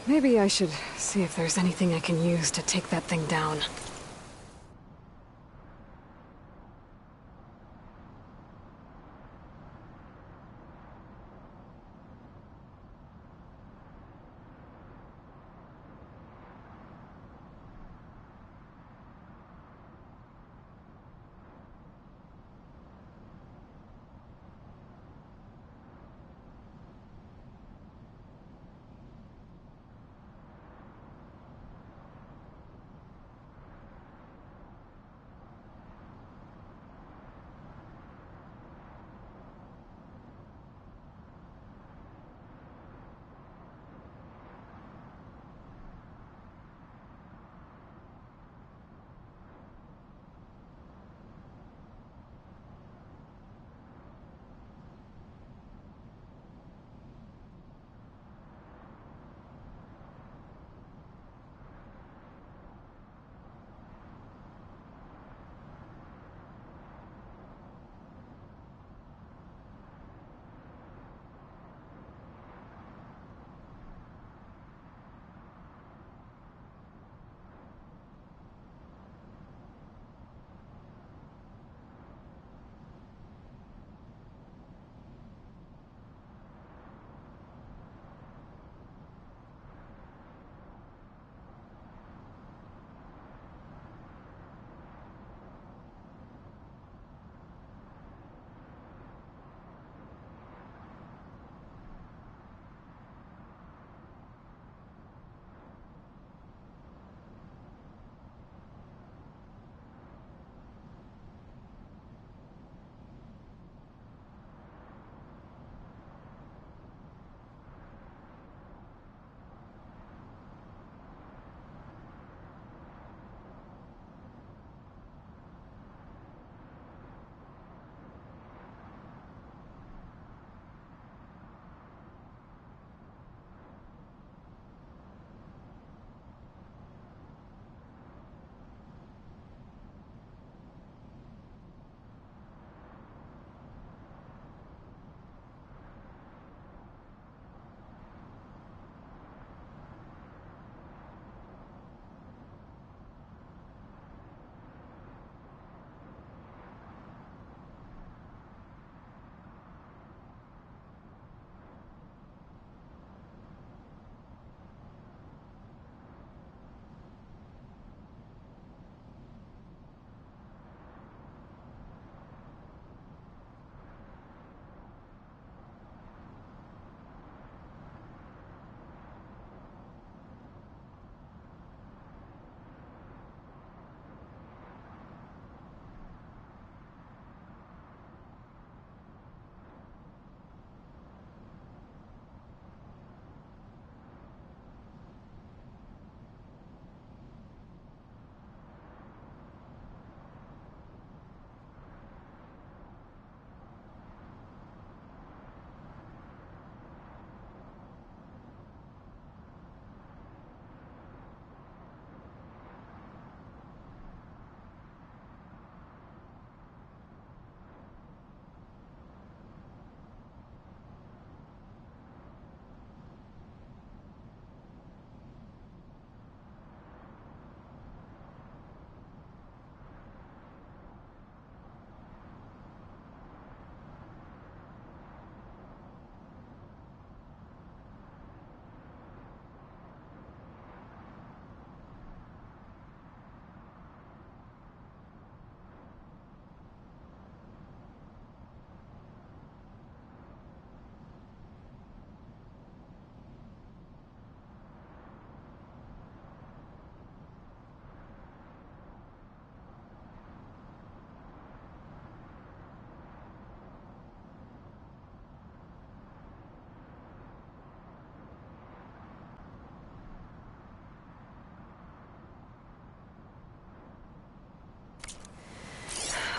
Maybe I should see if there's anything I can use to take that thing down.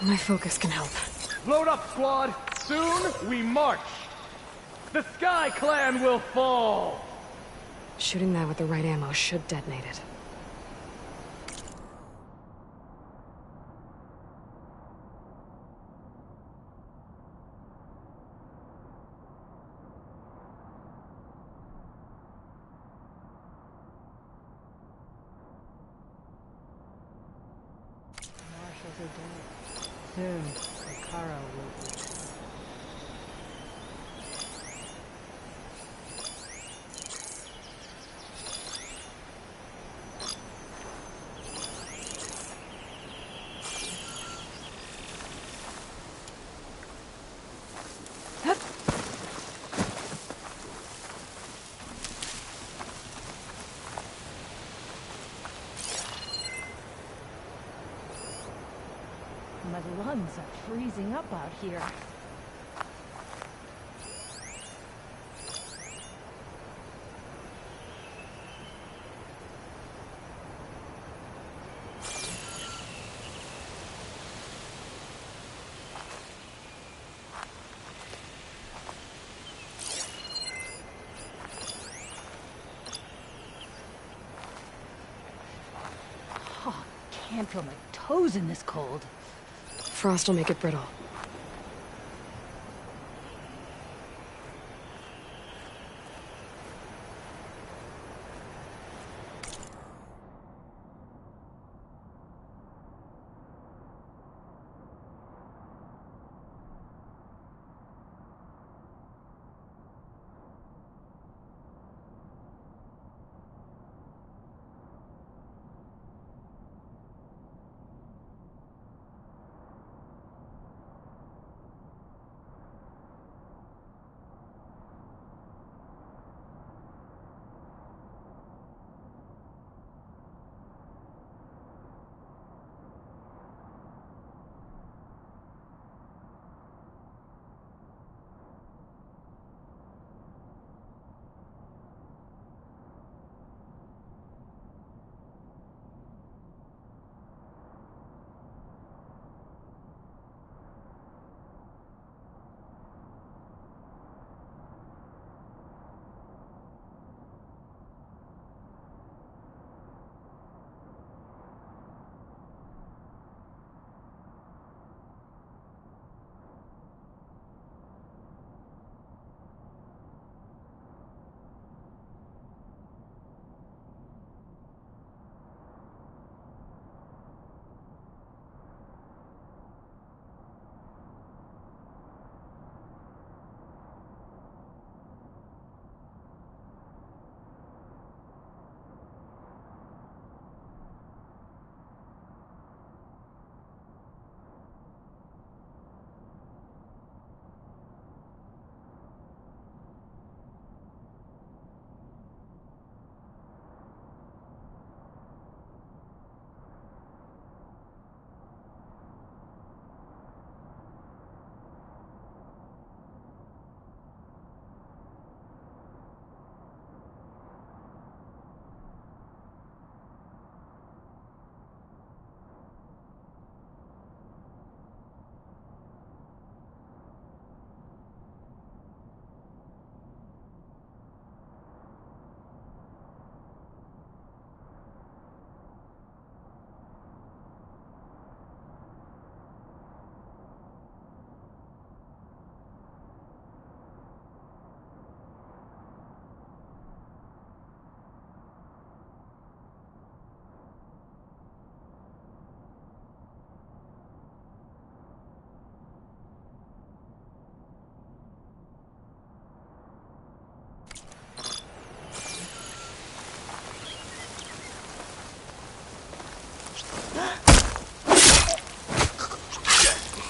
My focus can help. Load up, squad! Soon we march! The Sky Clan will fall! Shooting that with the right ammo should detonate it. also dead. Soon, Ikara will be. My lungs are freezing up out here. Oh, can't feel my toes in this cold. Frost will make it brittle.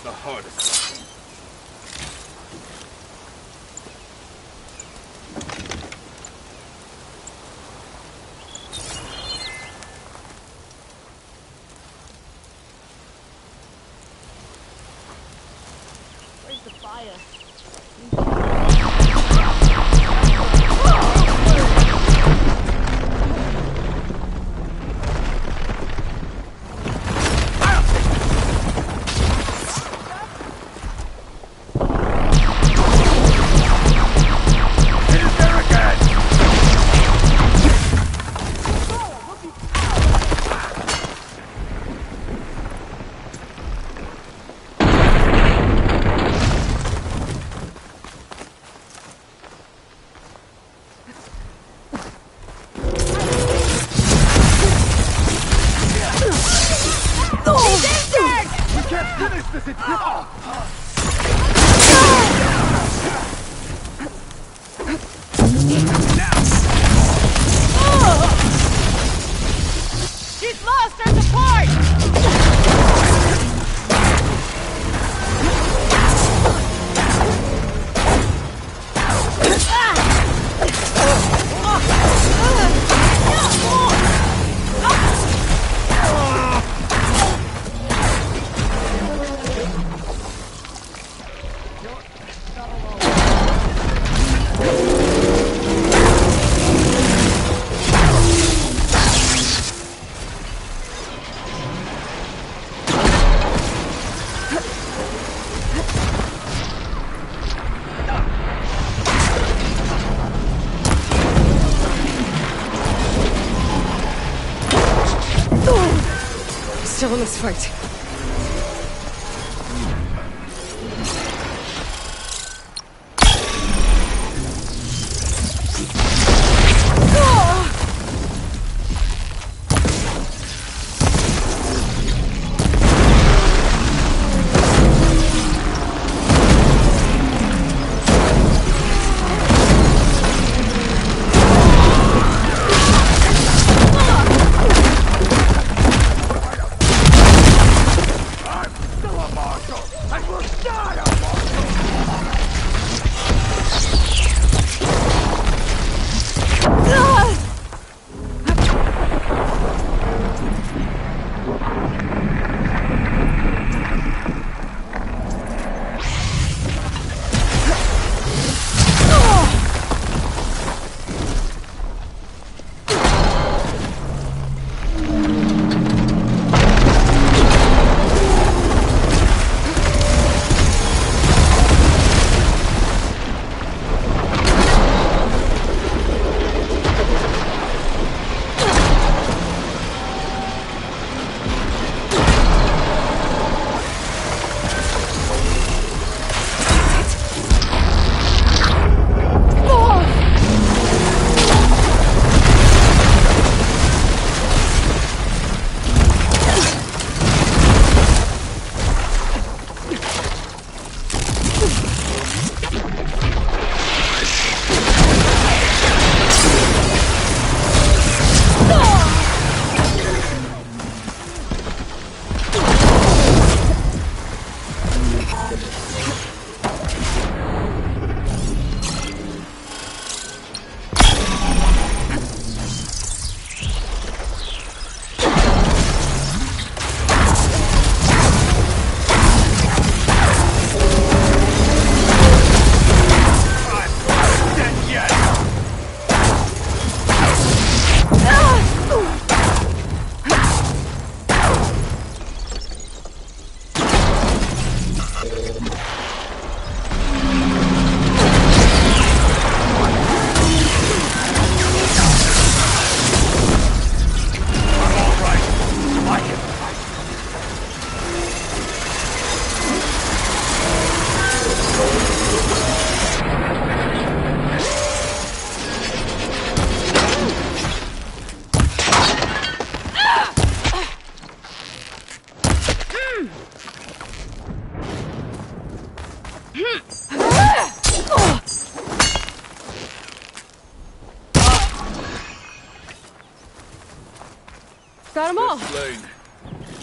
The hardest one. Where's the fire? Finish this! She's lost our support! Still in this fight. Got them all. Lane.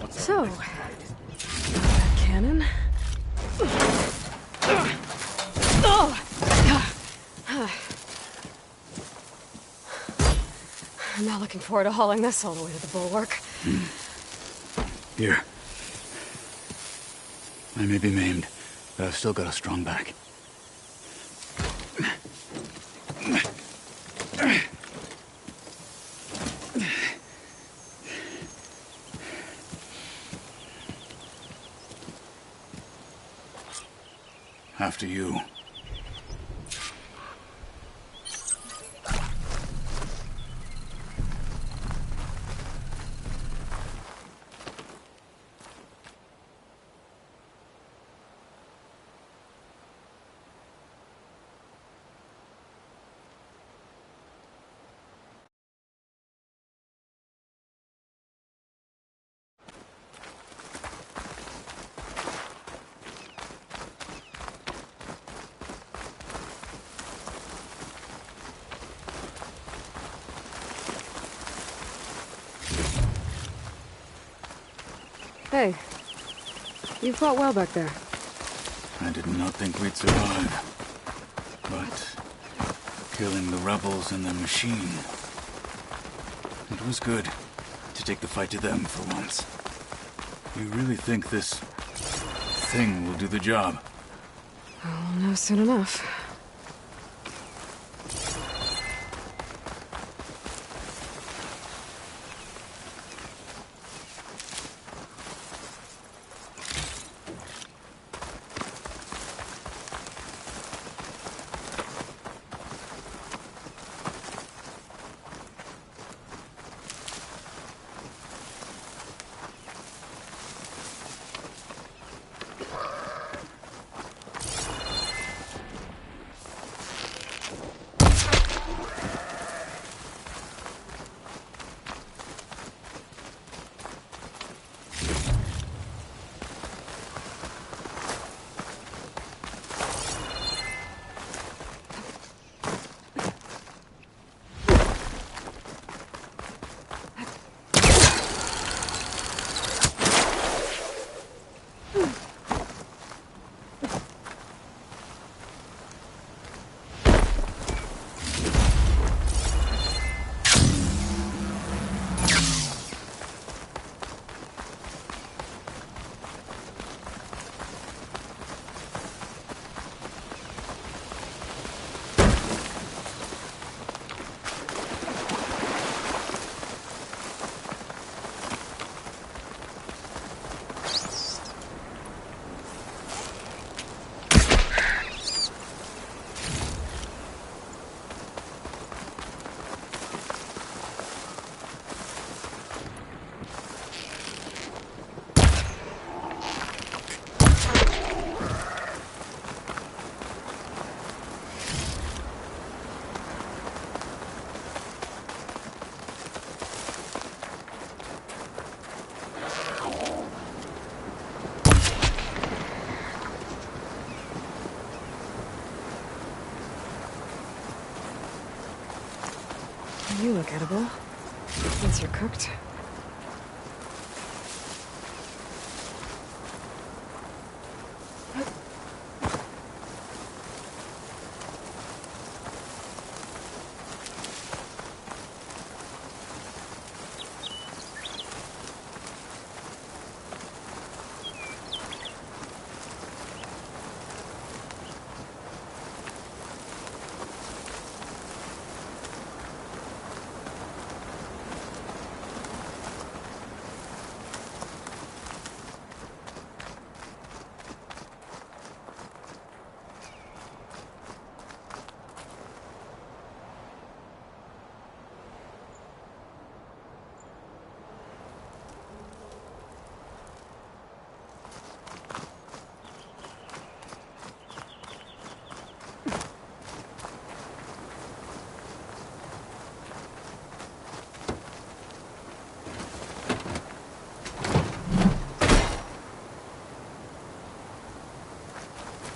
So, that cannon. I'm not looking forward to hauling this all the way to the bulwark. Here. I may be maimed, but I've still got a strong back. After you. Hey, you fought well back there. I did not think we'd survive. But killing the rebels and their machine... it was good to take the fight to them for once. You really think this thing will do the job? I'll know soon enough. You look edible. Since you're cooked.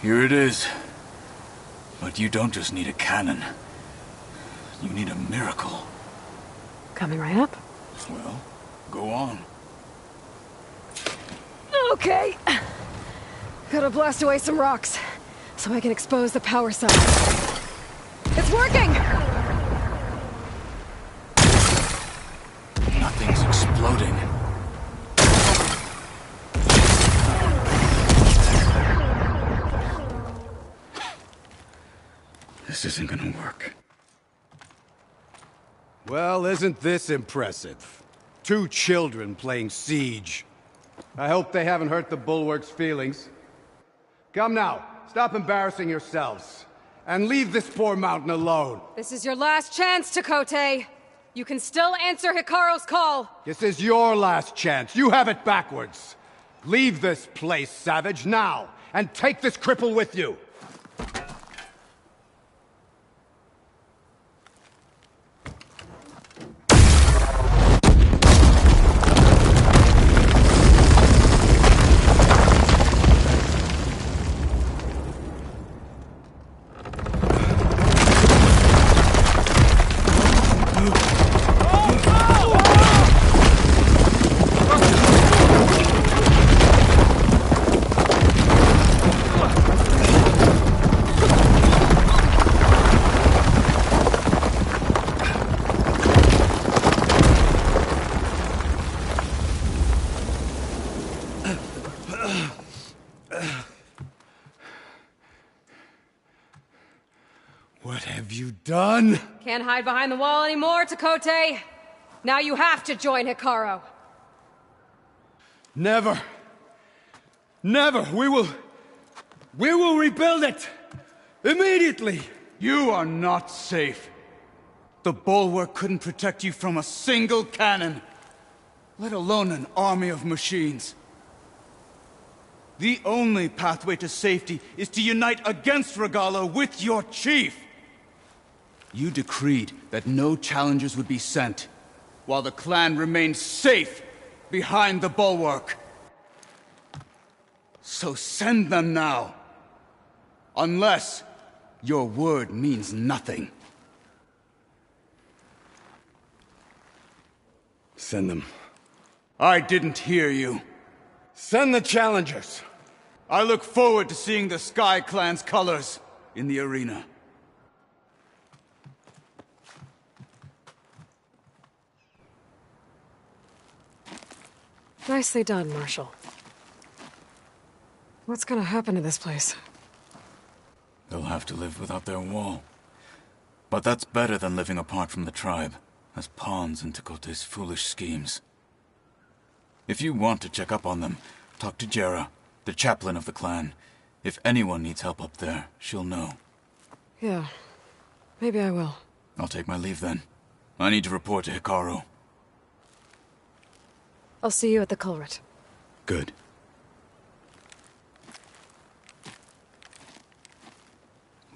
Here it is. But you don't just need a cannon. You need a miracle. Coming right up. Well, go on. Okay. Gotta blast away some rocks, so I can expose the power side. It's working! Nothing's exploding. This isn't gonna work. Well, isn't this impressive? 2 children playing siege. I hope they haven't hurt the Bulwark's feelings. Come now, stop embarrassing yourselves. And leave this poor mountain alone. This is your last chance, Chakotay. You can still answer Hikaru's call. This is your last chance. You have it backwards. Leave this place, Savage, now. And take this cripple with you. What have you done? Can't hide behind the wall anymore, Takote. Now you have to join Hikaru. Never. Never. We will rebuild it. Immediately. You are not safe. The bulwark couldn't protect you from a single cannon, let alone an army of machines. The only pathway to safety is to unite against Regalla with your chief. You decreed that no challengers would be sent, while the clan remained safe behind the bulwark. So send them now. Unless your word means nothing. Send them. I didn't hear you. Send the challengers. I look forward to seeing the Sky Clan's colors in the arena. Nicely done, Marshal. What's gonna happen to this place? They'll have to live without their wall. But that's better than living apart from the tribe, as pawns in Takote's foolish schemes. If you want to check up on them, talk to Jera, the chaplain of the clan. If anyone needs help up there, she'll know. Yeah, maybe I will. I'll take my leave then. I need to report to Hikaru. I'll see you at the culvert. Good.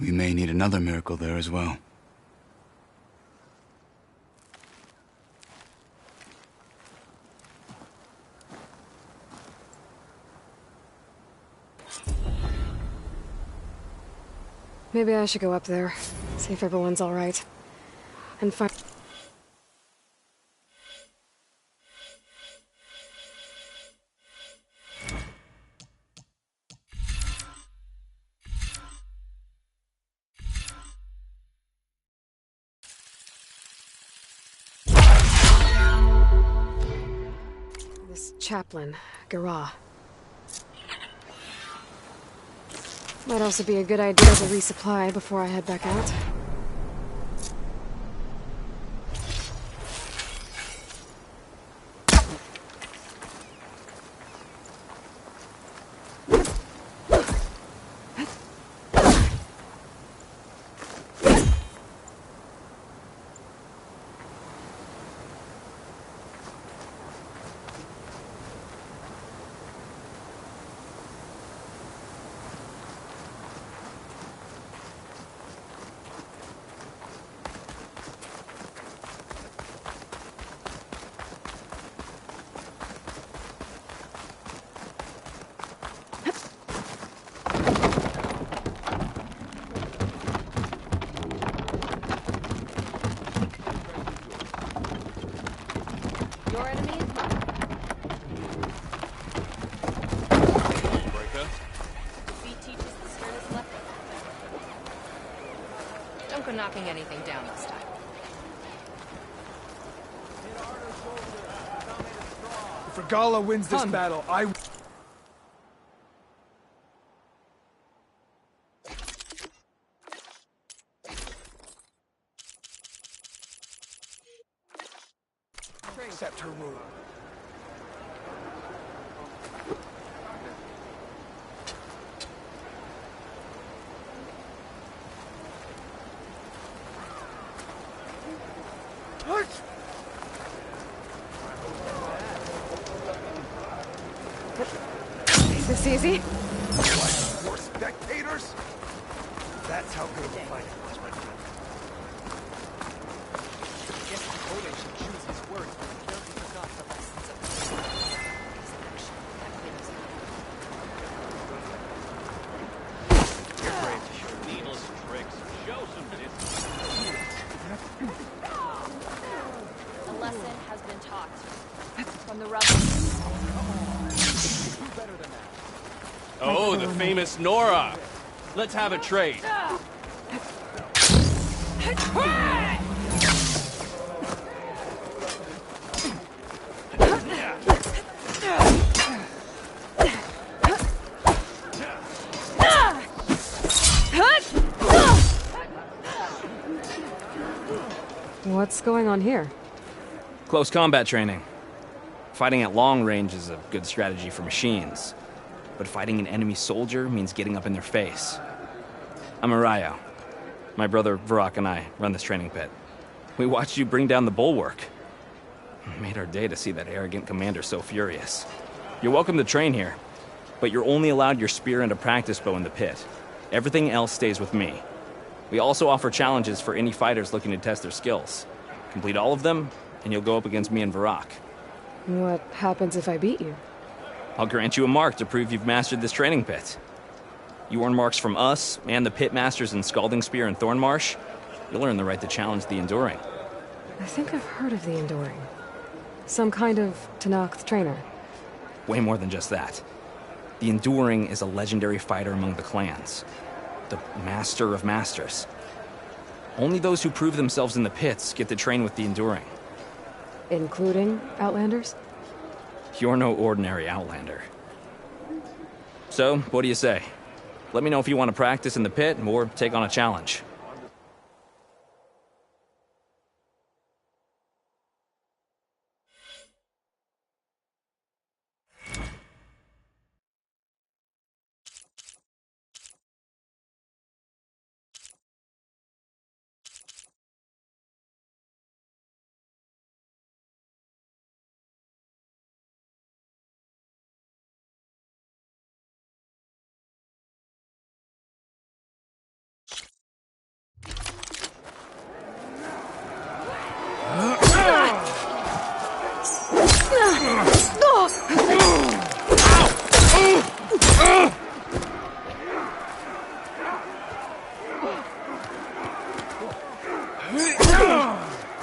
We may need another miracle there as well. Maybe I should go up there, see if everyone's all right, and find... this chaplain, Garah. Might also be a good idea to resupply before I head back out. Your enemy is mine. Breaker. Defeat teaches the sternest lesson. Don't go knocking anything down this time. If Regalla wins this battle, I... accept her rule. Is this easy? More spectators? That's how good of a fight it was, my friend. I guess Takote should choose his words when he carefully forgot the lessons of his action. You're brave to show needless tricks. Show some discipline. The lesson has been taught. From the rebels. Better than that. Oh, the famous Nora. Let's have a trade. What's going on here? Close combat training. Fighting at long range is a good strategy for machines, but fighting an enemy soldier means getting up in their face. I'm Arayo. My brother Varrock and I run this training pit. We watched you bring down the bulwark. It made our day to see that arrogant commander so furious. You're welcome to train here, but you're only allowed your spear and a practice bow in the pit. Everything else stays with me. We also offer challenges for any fighters looking to test their skills. Complete all of them, and you'll go up against me and Varrock. What happens if I beat you? I'll grant you a mark to prove you've mastered this training pit. You earn marks from us and the pit masters in Scalding Spear and Thornmarsh. You'll earn the right to challenge the Enduring. I think I've heard of the Enduring. Some kind of Tenakth trainer. Way more than just that. The Enduring is a legendary fighter among the clans. The Master of Masters. Only those who prove themselves in the pits get to train with the Enduring. Including Outlanders? You're no ordinary Outlander. So, what do you say? Let me know if you want to practice in the pit or take on a challenge.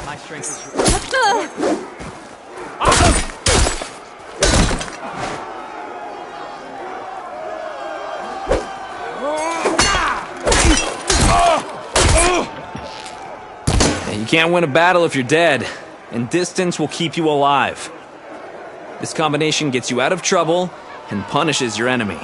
My strength is... You can't win a battle if you're dead, and distance will keep you alive. This combination gets you out of trouble and punishes your enemy.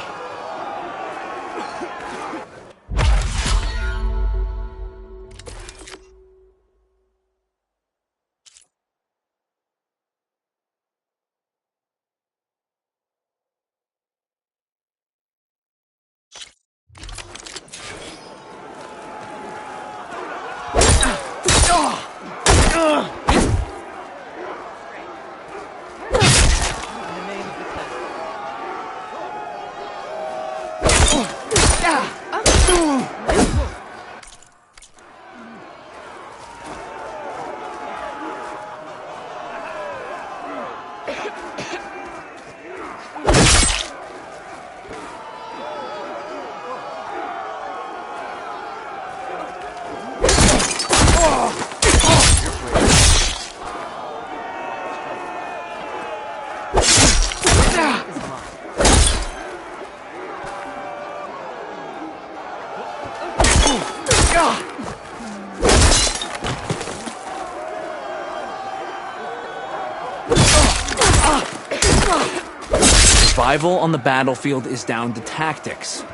Survival on the battlefield is down to tactics.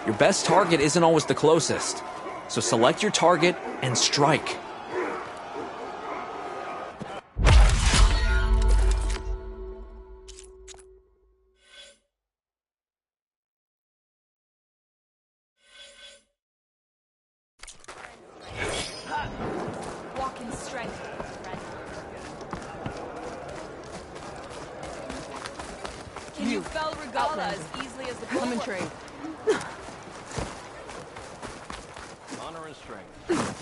Your best target isn't always the closest, so select your target and strike. Walking strength. Can you fell Regala as easily as the Come and trade. Honor and strength.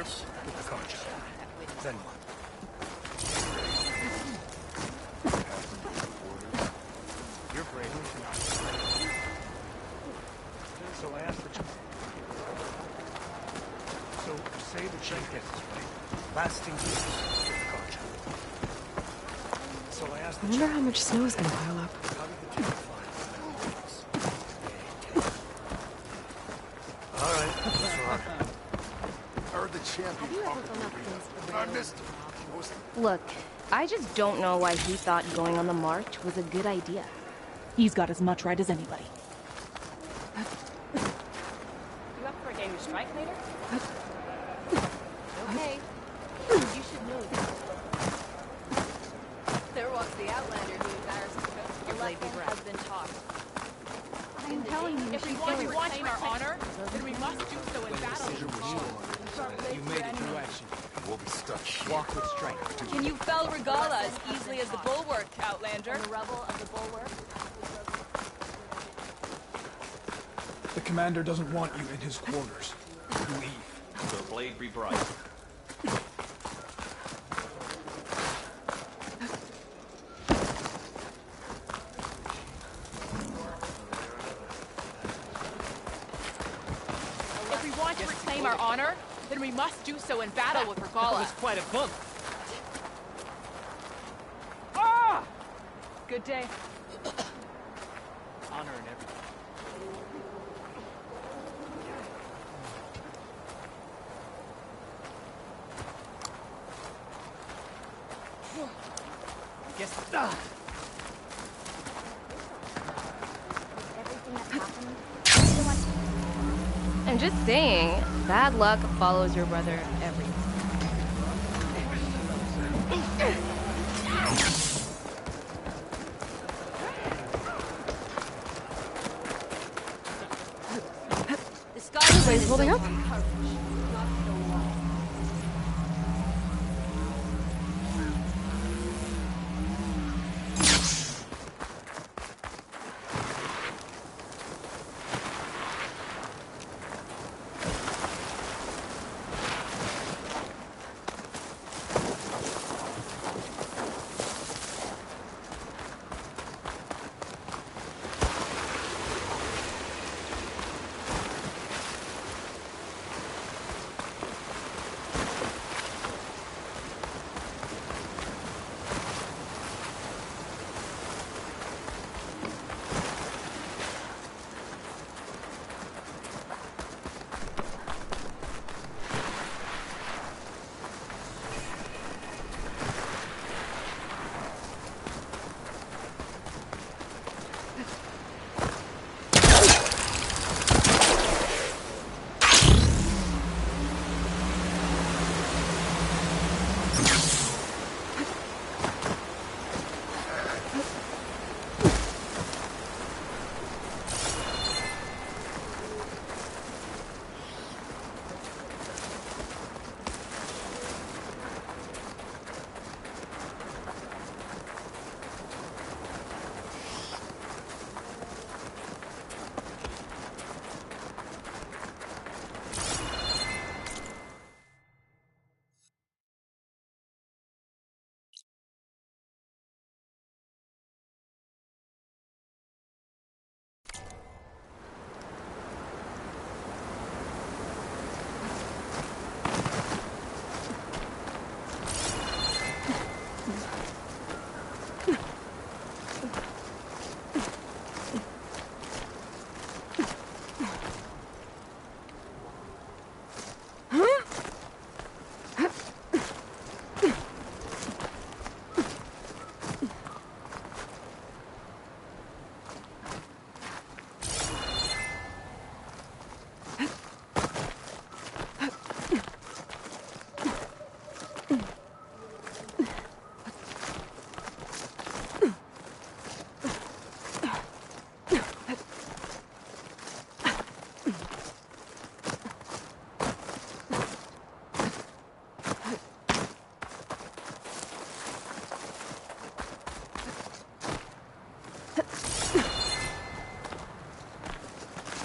Sheriff with the car job. Then what? You're brave. So I asked the chief. So say the chief gets his way. Lasting years with the car job. So I asked I the wonder chief. how much snow is gonna pile up. How did the chief find all right, that's right. Heard the champion talking to me. I missed him. Look, I just don't know why he thought going on the march was a good idea. He's got as much right as anybody. You up for a game of strike later? Okay. You should know that. There walks the Outlander who embarrassed the coast. Your lesson has been taught. I'm telling you, If we want to reclaim our honor, then we must do so in battle. You made it through action. We'll be stuck. Walk with strength. Can you fell Regala as easily as the Bulwark, Outlander? The rebel of the Bulwark. The commander doesn't want you in his quarters. Leave. The blade be bright. If we want to reclaim our honor, then we must do so in battle with Regala. That was quite a bump. Ah! Good day. Honor and everything. Guess. I'm just saying, bad luck follows your brother everywhere. The sky Everybody's holding up?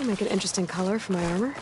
Make an interesting color for my armor.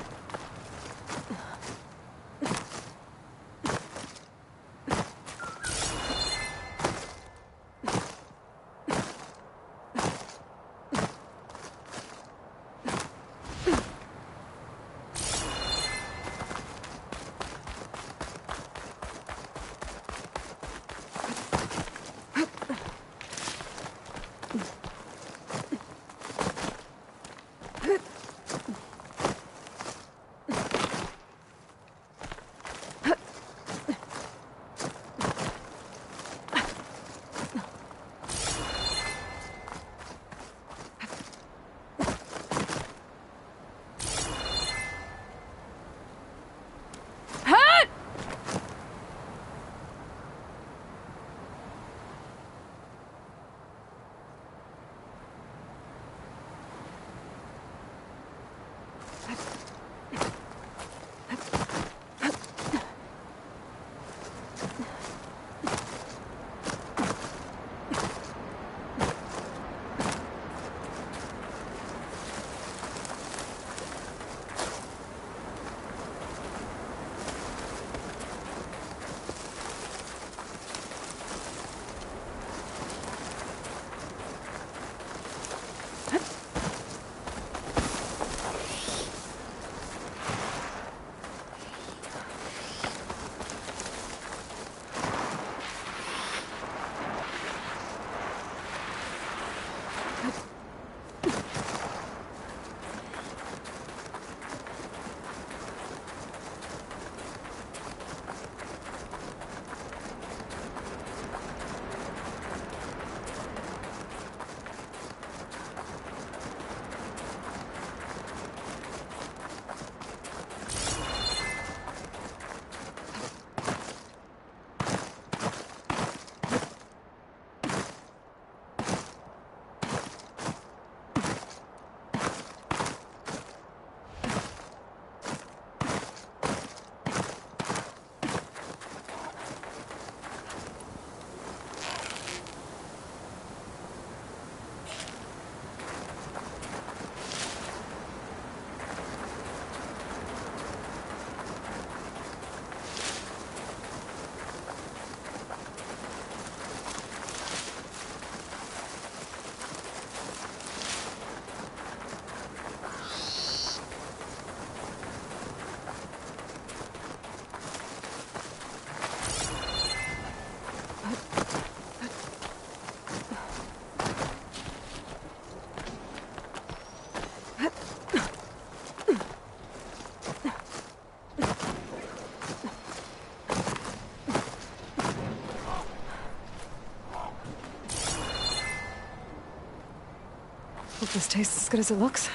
Hope this tastes as good as it looks.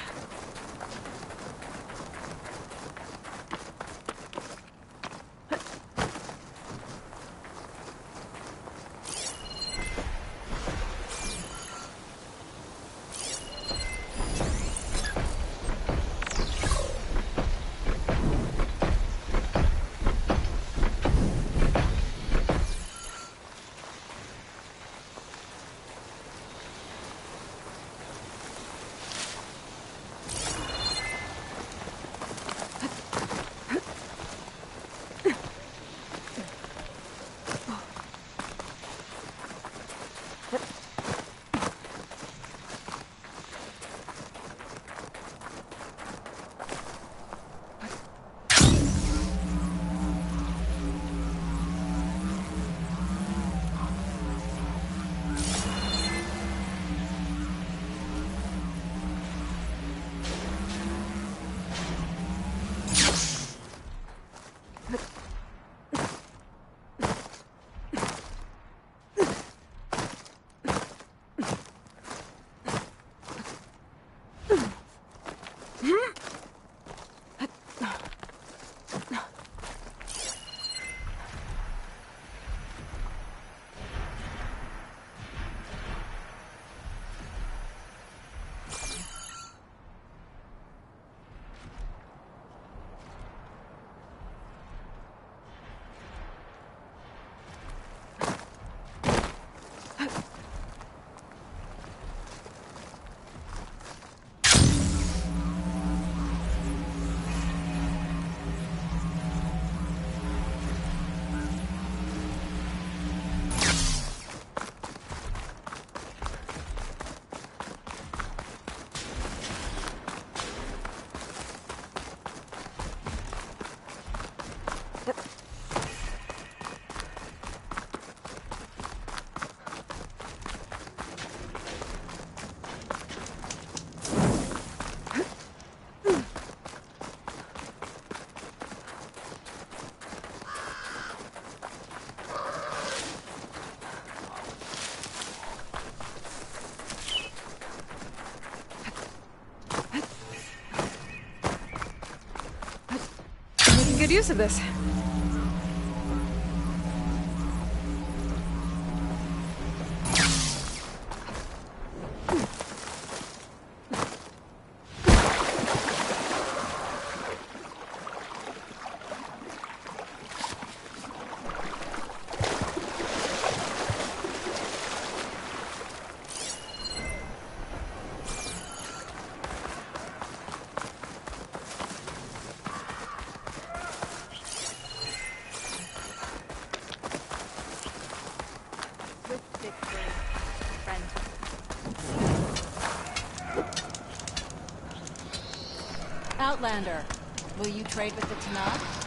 Good use of this. Outlander, will you trade with the Tanakh?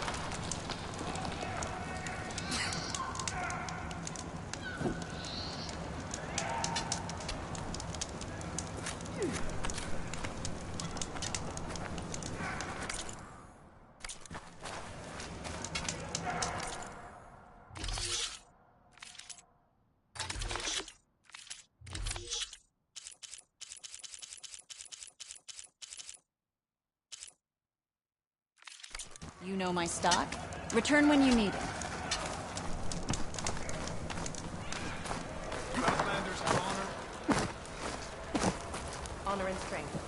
You know my stock. Return when you need it. Outlanders have honor. Honor and strength.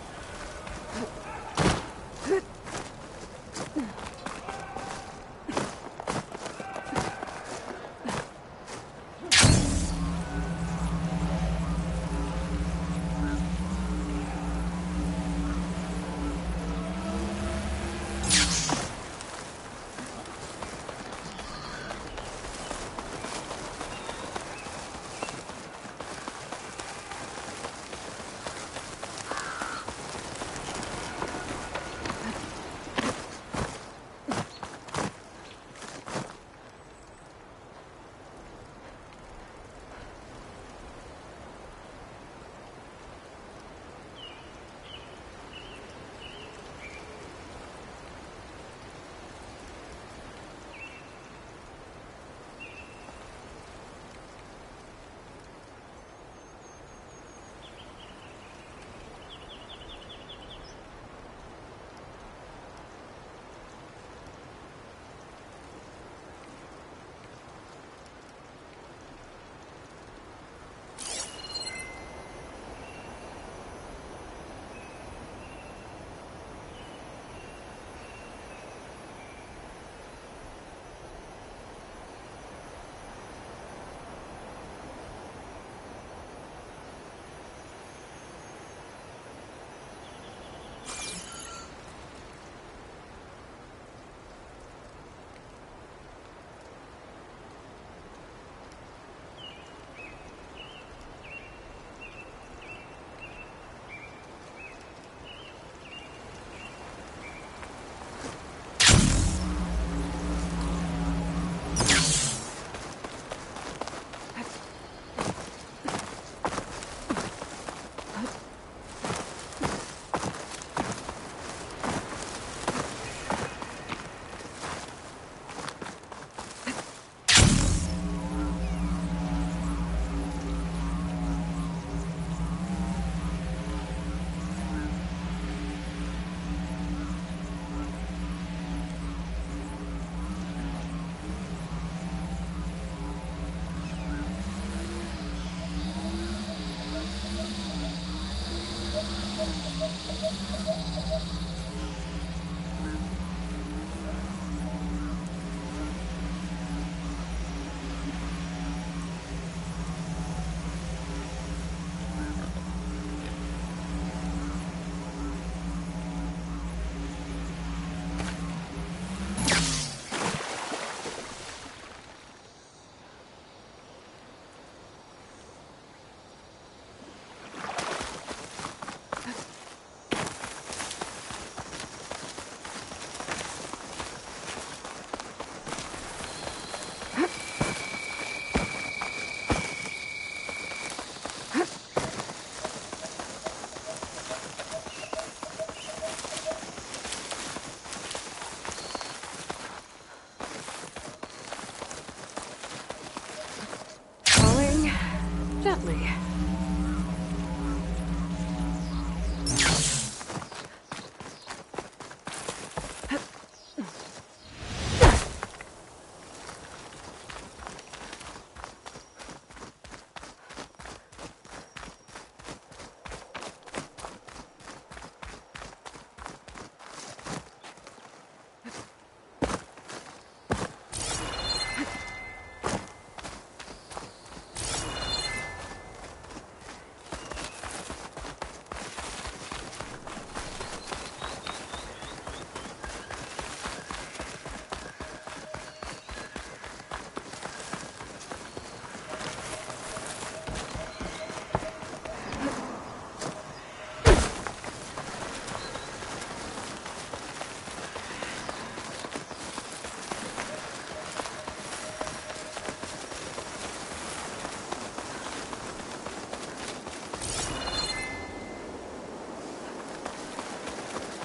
Gently.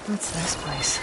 What's this place?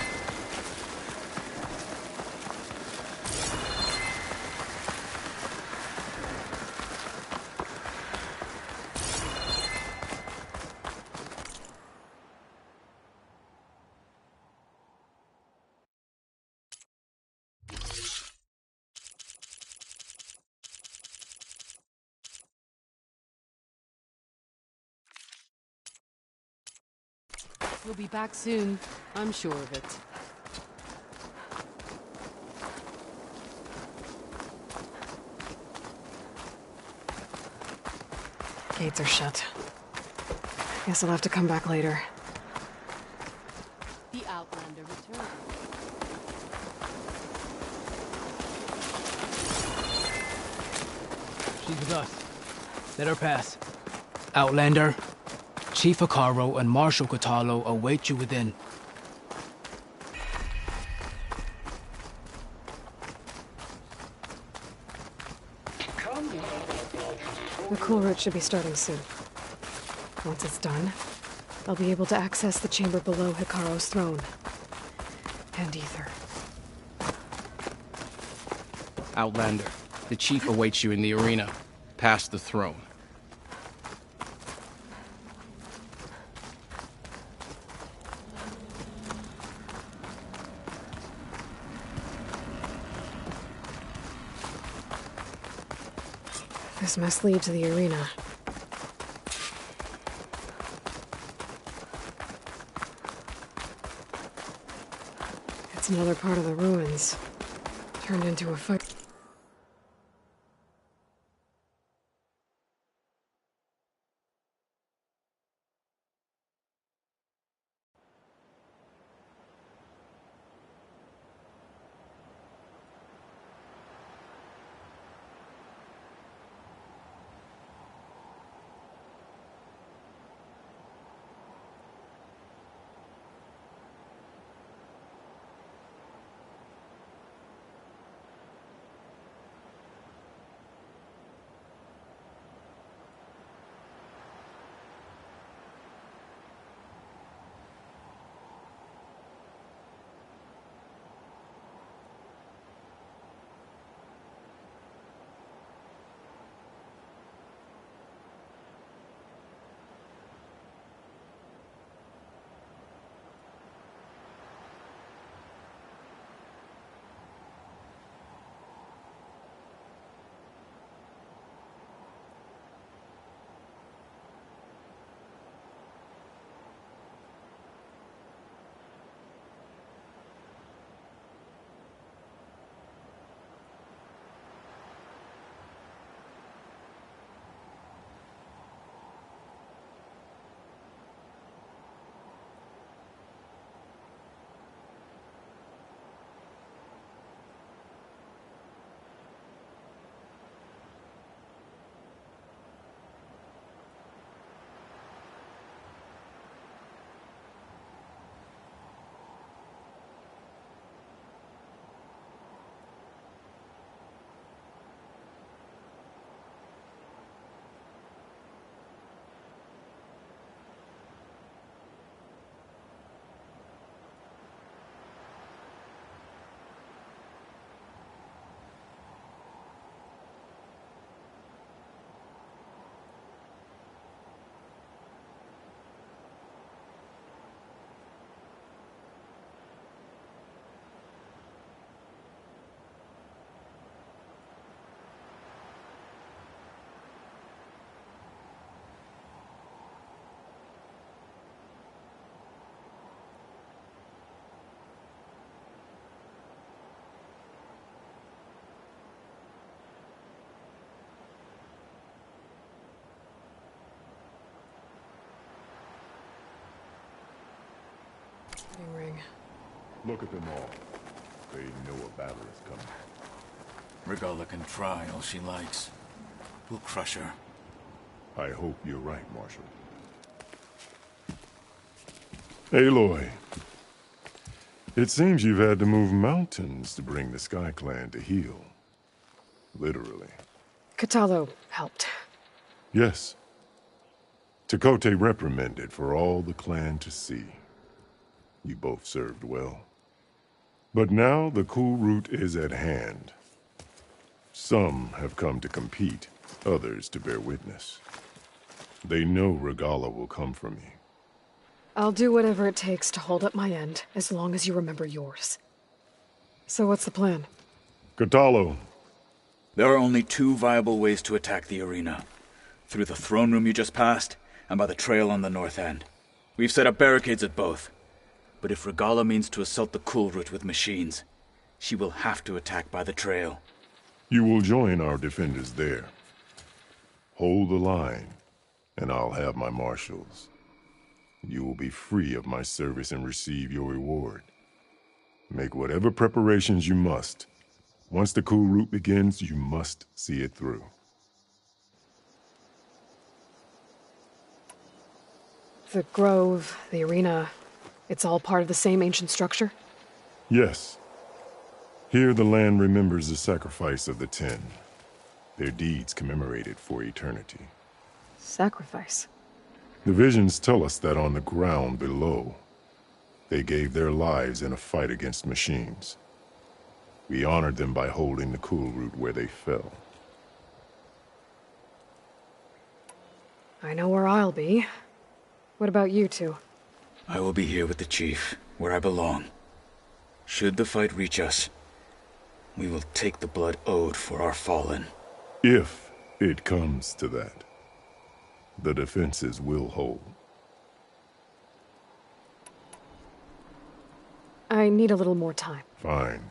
He'll be back soon. I'm sure of it. Gates are shut. Guess I'll have to come back later. The Outlander returns. She's with us. Let her pass. Outlander, Chief Hekarro and Marshal Kotallo await you within. The cool route should be starting soon. Once it's done, I'll be able to access the chamber below Hekarro's throne. And Ether. Outlander, the Chief awaits you in the arena, past the throne. This must lead to the arena. It's another part of the ruins, turned into a fight. Ring. Look at them all. They know a battle is coming. Regalla can try all she likes. We'll crush her. I hope you're right, Marshal. Aloy. It seems you've had to move mountains to bring the Sky Clan to heel. Literally. Kotallo helped. Yes. Tekote reprimanded for all the clan to see. You both served well. But now the cool route is at hand. Some have come to compete, others to bear witness. They know Regalla will come for me. I'll do whatever it takes to hold up my end, as long as you remember yours. So what's the plan? Kotallo. There are only two viable ways to attack the arena. Through the throne room you just passed, and by the trail on the north end. We've set up barricades at both. But if Regalla means to assault the Cool Route with machines, she will have to attack by the trail. You will join our defenders there. Hold the line, and I'll have my marshals. You will be free of my service and receive your reward. Make whatever preparations you must. Once the Cool Route begins, you must see it through. The grove, the arena, it's all part of the same ancient structure? Yes. Here the land remembers the sacrifice of the Ten. Their deeds commemorated for eternity. Sacrifice? The visions tell us that on the ground below, they gave their lives in a fight against machines. We honored them by holding the Cool Route where they fell. I know where I'll be. What about you two? I will be here with the Chief, where I belong. Should the fight reach us, we will take the blood owed for our fallen. If it comes to that, the defenses will hold. I need a little more time. Fine.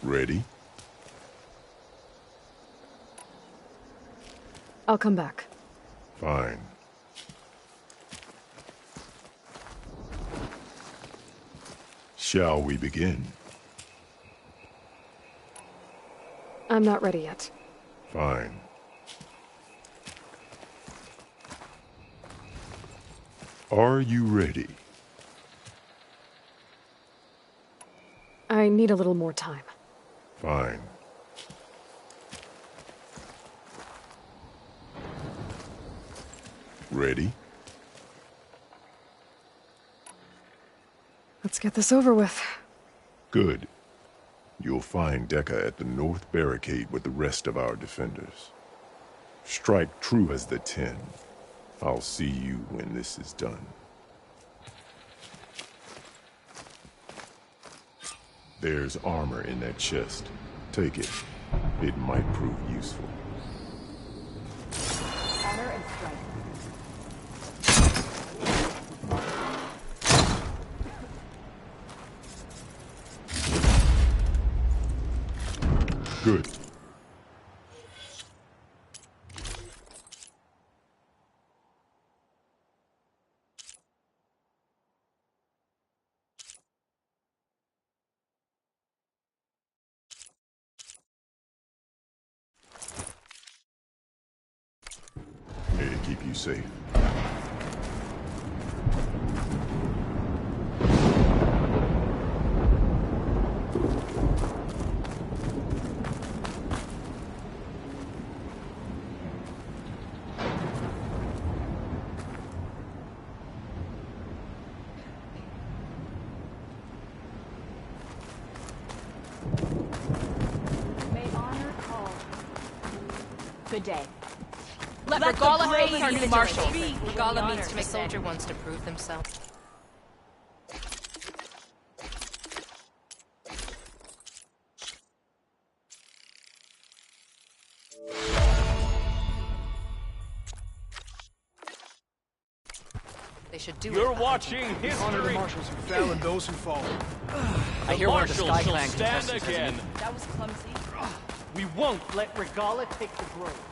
Ready? I'll come back. Fine. Shall we begin? I'm not ready yet. Fine. Are you ready? I need a little more time. Fine. Ready? Let's get this over with. Good. You'll find Dekka at the north barricade with the rest of our defenders. Strike true as the Ten. I'll see you when this is done. There's armor in that chest. Take it. It might prove useful. Honor and strength. Good. May it keep you safe. May honor call. Good day. Let Regalla face our new marshal. Regalla means to make Soldier wants to prove themselves. They should do You're it. watching Honor the history. marshals who fell and those who fall. I hear one of the Marshals Sky shall Clan stand contestants has again. That was clumsy. We won't let Regalla take the grove.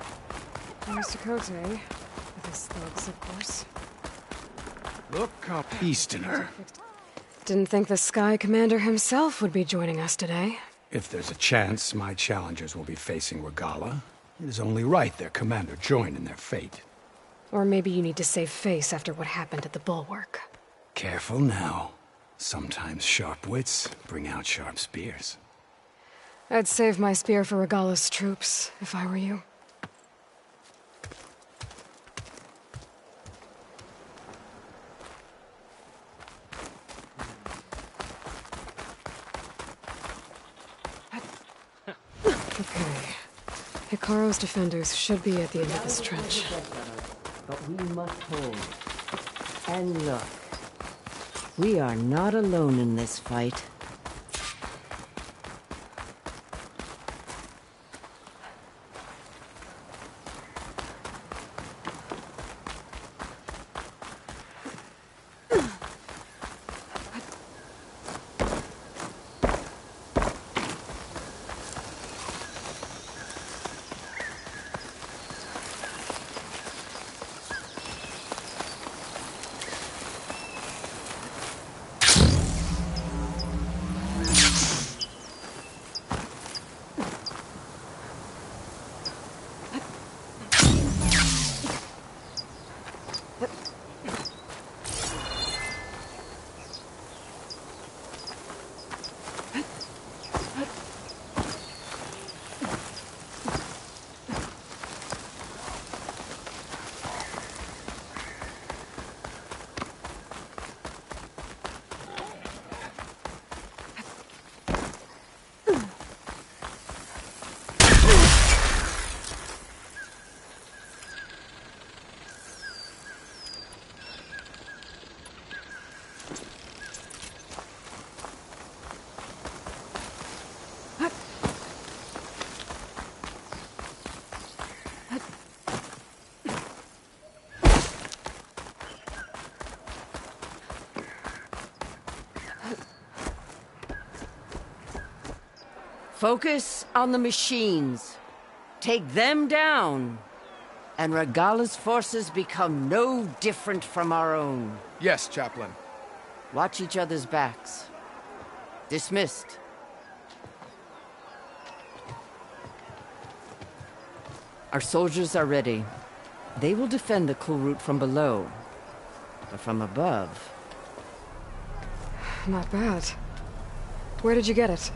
Mr. Cote, with his thugs, of course. Look how beast in her. Didn't think the Sky Commander himself would be joining us today. If there's a chance my challengers will be facing Regalla, it is only right their commander join in their fate. Or maybe you need to save face after what happened at the Bulwark. Careful now. Sometimes sharp wits bring out sharp spears. I'd save my spear for Regalla's troops, if I were you. Okay. Hikaro's defenders should be at the end of this trench. But we must hold. And look, we are not alone in this fight. Focus on the machines. Take them down. And Regala's forces become no different from our own. Yes, Chaplain. Watch each other's backs. Dismissed. Our soldiers are ready. They will defend the Kulrut from below. But from above... Not bad. Where did you get it?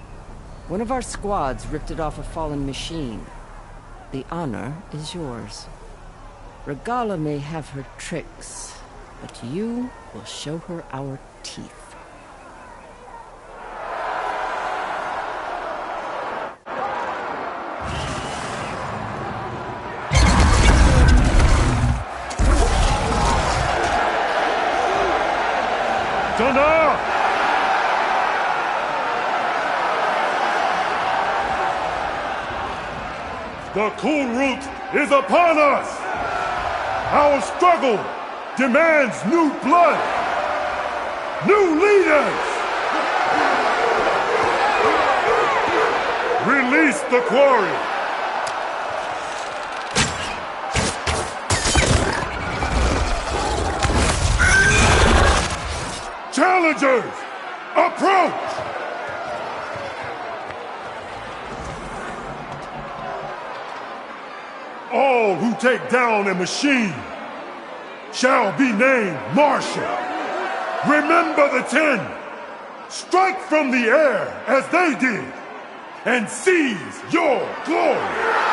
One of our squads ripped it off a fallen machine. The honor is yours. Regala may have her tricks, but you will show her our teeth. The Kulrut is upon us! Our struggle demands new blood! New leaders! Release the quarry! Challengers, approach! All who take down a machine shall be named Marshal. Remember the 10. Strike from the air as they did and seize your glory.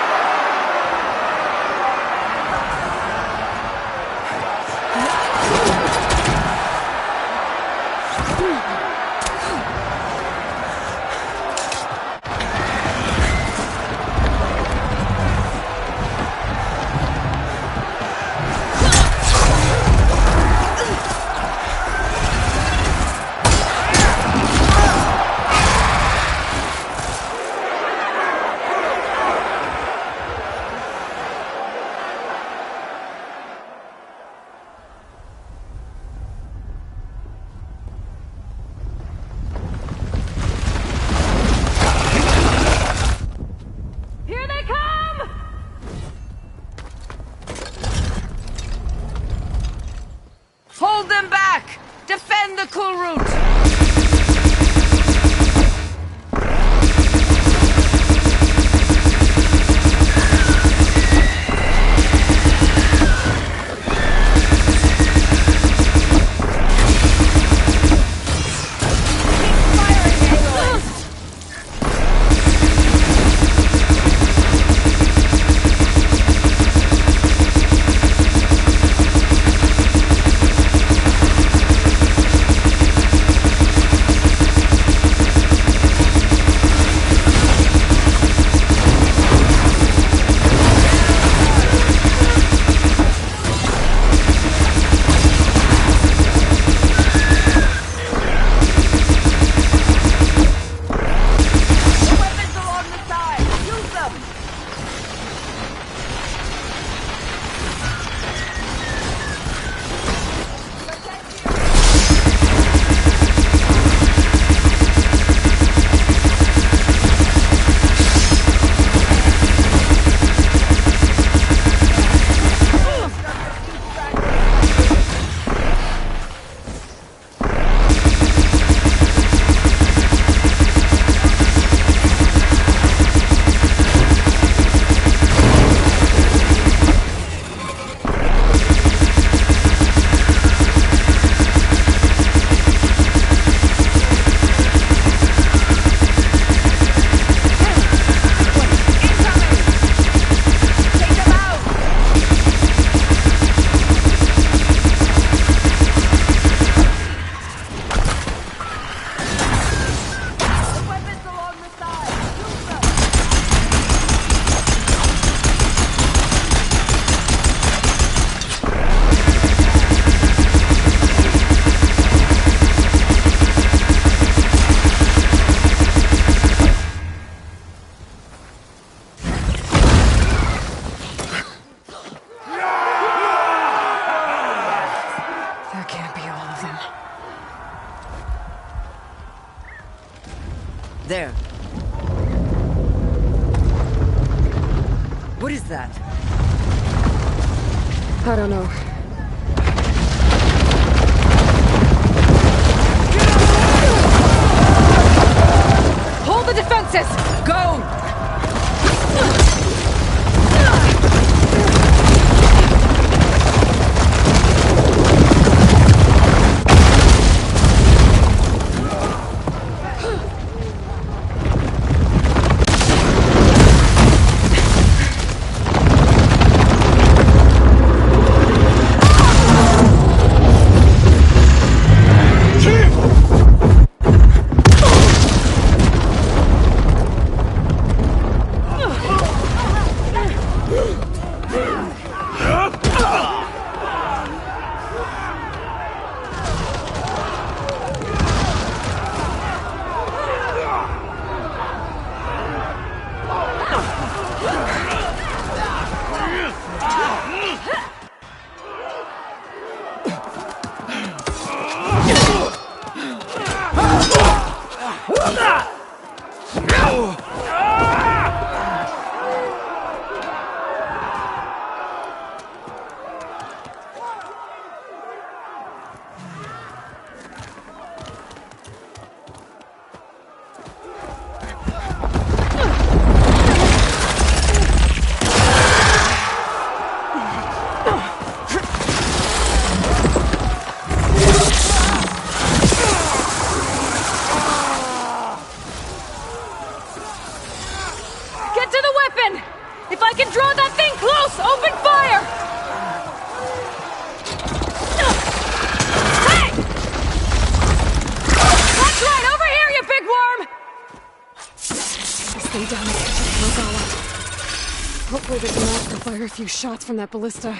What is that? I don't know. Hold the defenses! Go! If I can draw that thing close, open fire! Hey! That's right, over here, you big worm! Stay down and catch up to Regala. Hopefully there's enough to fire a few shots from that ballista.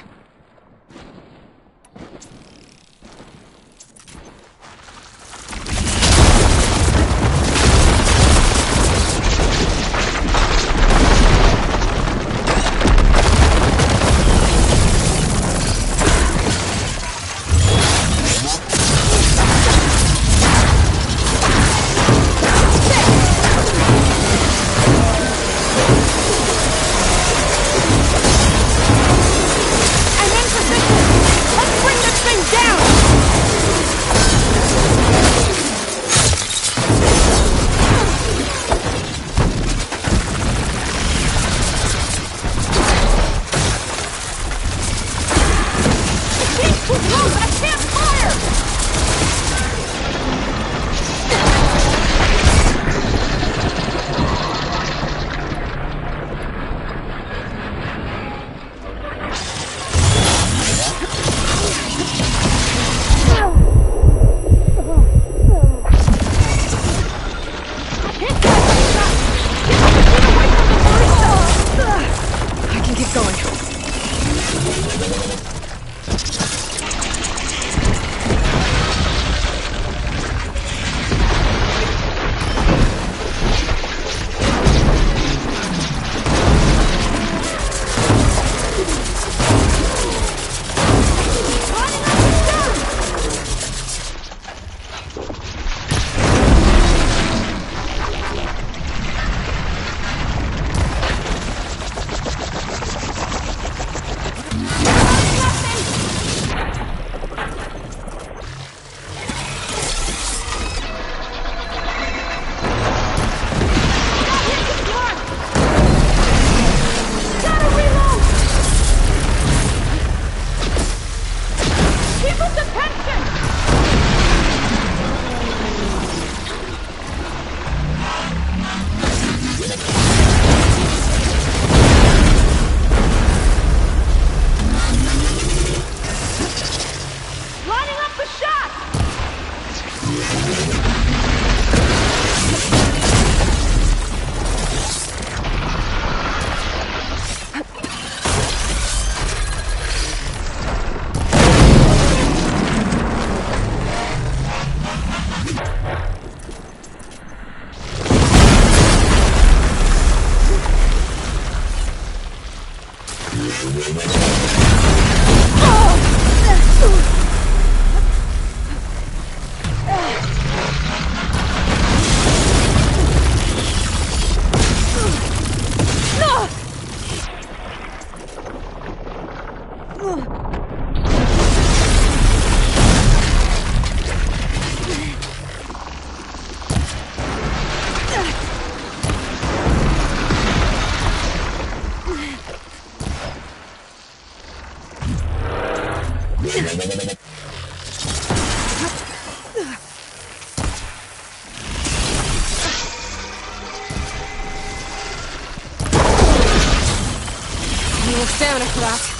stamina for that.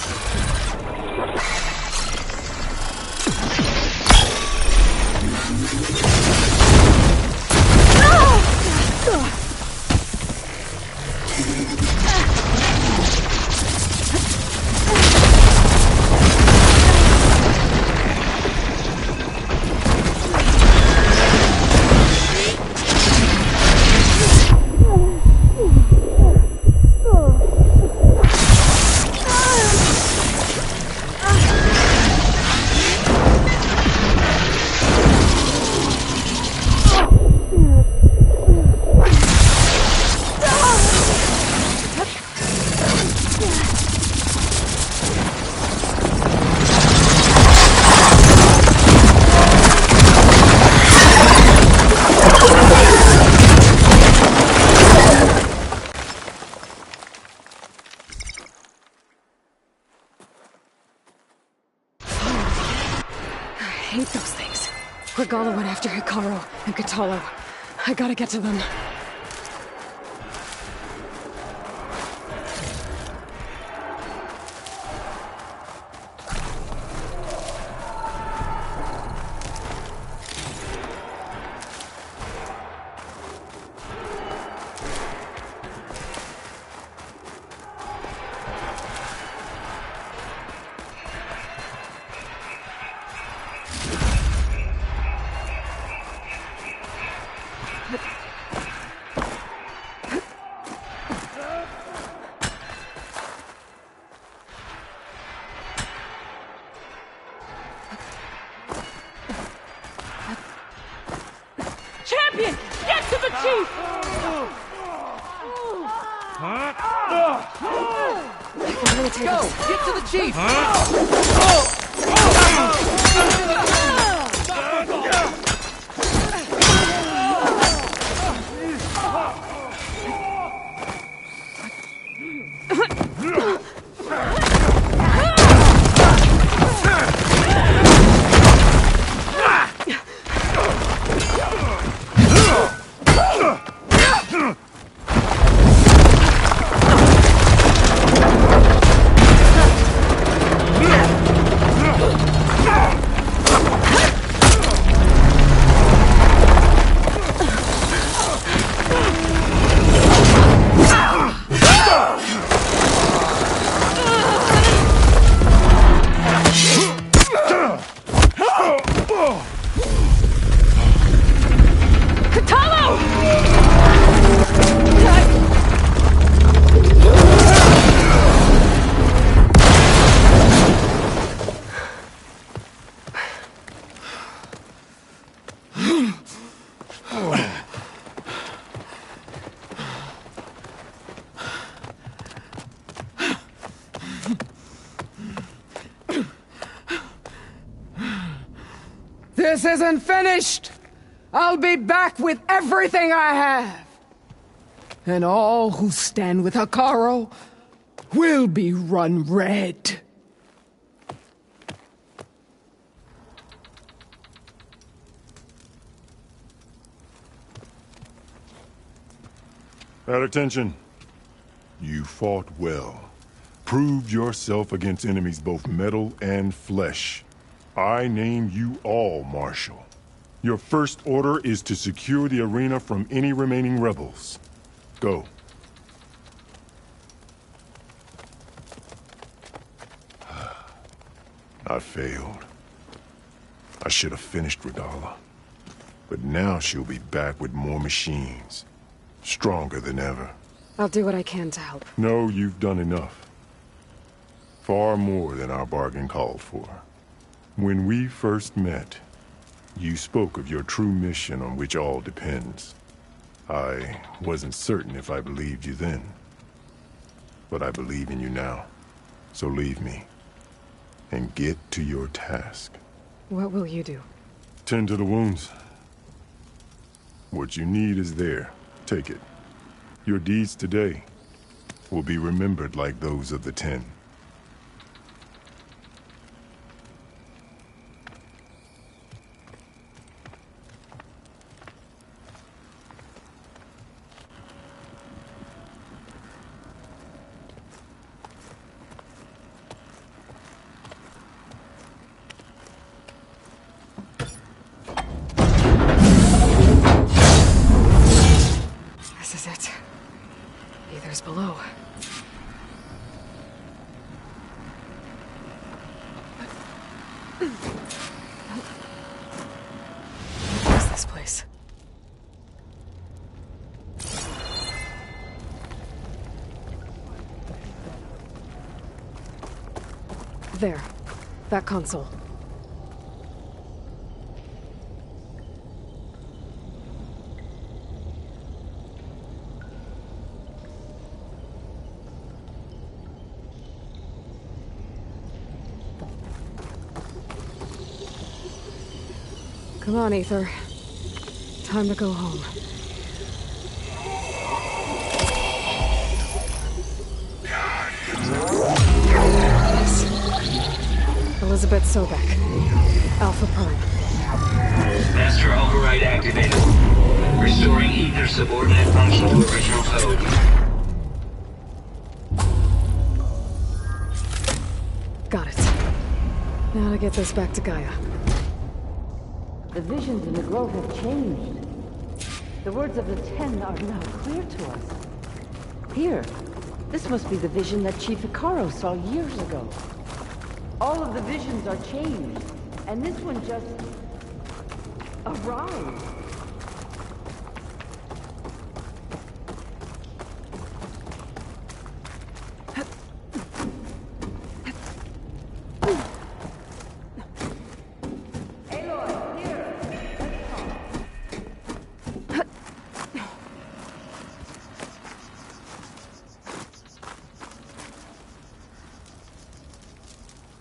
I hate those things. Regala went after Hikaru and Kotallo. I gotta get to them. Champion! Get to the chief! Go! Get to the chief! This isn't finished! I'll be back with everything I have! And all who stand with Hikaru will be run red. At attention. You fought well. Proved yourself against enemies both metal and flesh. I name you all Marshal. Your first order is to secure the arena from any remaining rebels. Go. I failed. I should have finished Regala. But now she'll be back with more machines. Stronger than ever. I'll do what I can to help. No, you've done enough. Far more than our bargain called for. When we first met, you spoke of your true mission on which all depends. I wasn't certain if I believed you then. But I believe in you now. So leave me. And get to your task. What will you do? Tend to the wounds. What you need is there. Take it. Your deeds today will be remembered like those of the 10. What is this place? There. That console. Come on, Aether. Time to go home. Elizabeth Sobek. Alpha Prime. Master override activated. Restoring Aether subordinate function to original code. Got it. Now to get this back to Gaia. The visions in the grove have changed. The words of the Ten are now clear to us. Here, this must be the vision that Chief Hekarro saw years ago. All of the visions are changed, and this one just arrived.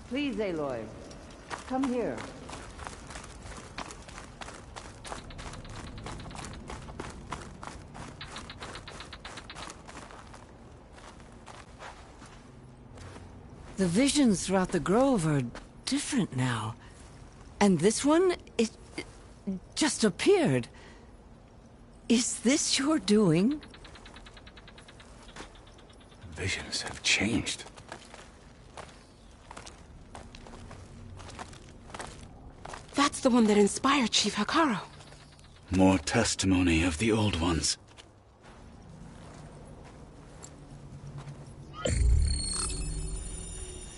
Please, Aloy, come here. The visions throughout the grove are different now. And this one, it just appeared. Is this your doing? Visions have changed. That's the one that inspired Chief Hekarro. More testimony of the old ones.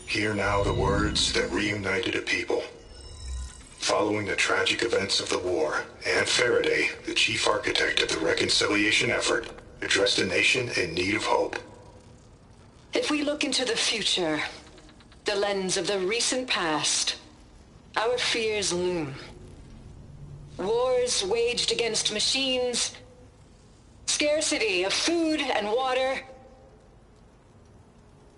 Hear now the words that reunited a people. Following the tragic events of the war, Anne Faraday, the chief architect of the reconciliation effort, addressed a nation in need of hope. If we look into the future, the lens of the recent past, our fears loom. Wars waged against machines, scarcity of food and water,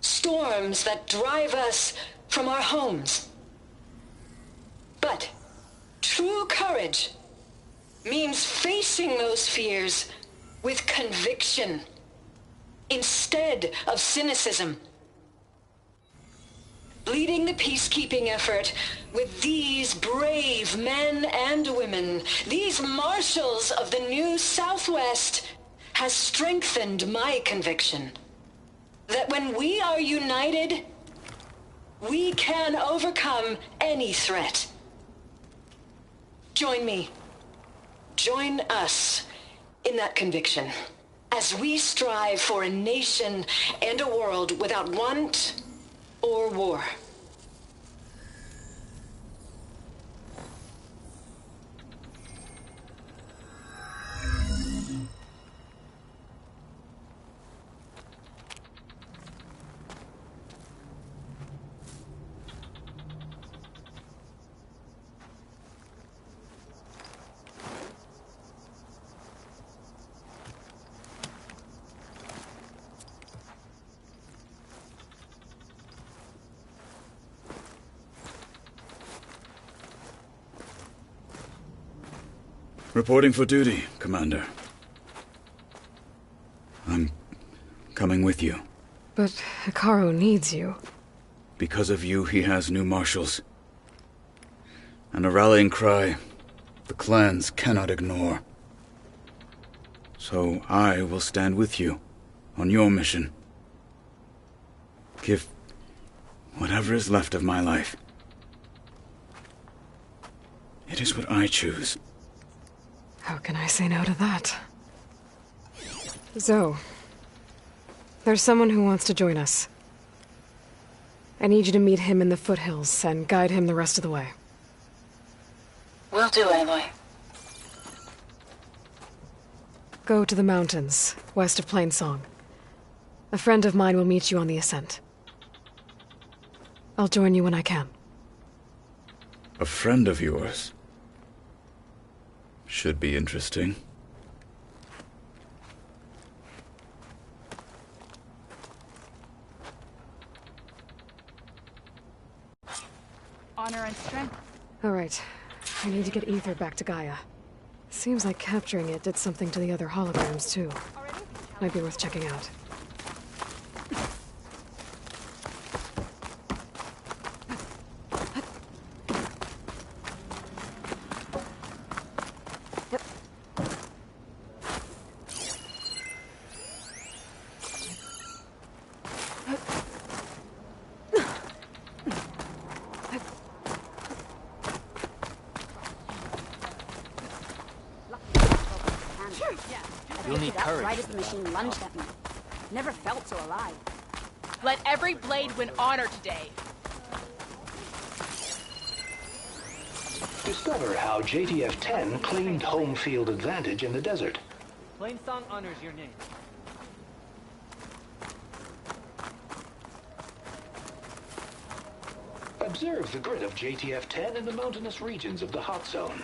storms that drive us from our homes. But true courage means facing those fears with conviction instead of cynicism. Leading the peacekeeping effort with these brave men and women, these marshals of the new Southwest, has strengthened my conviction that when we are united, we can overcome any threat. Join me. Join us in that conviction as we strive for a nation and a world without want or war. Reporting for duty, Commander. I'm coming with you. But Hekarro needs you. Because of you, he has new marshals. And a rallying cry the clans cannot ignore. So I will stand with you on your mission. Give whatever is left of my life. It is what I choose. How can I say no to that? Zoe, There's someone who wants to join us. I need you to meet him in the foothills and guide him the rest of the way. Will do, Aloy. Go to the mountains, west of Plainsong. A friend of mine will meet you on the ascent. I'll join you when I can. A friend of yours? Should be interesting. Honor and strength. All right. I need to get Ether back to Gaia. Seems like capturing it did something to the other holograms, too. Might be worth checking out. You'll need courage. Right as the machine lunged at me. Never felt so alive. Let every blade win honor today. Discover how JTF-10 claimed home field advantage in the desert. Plainsong honors your name. Observe the grid of JTF-10 in the mountainous regions of the hot zone.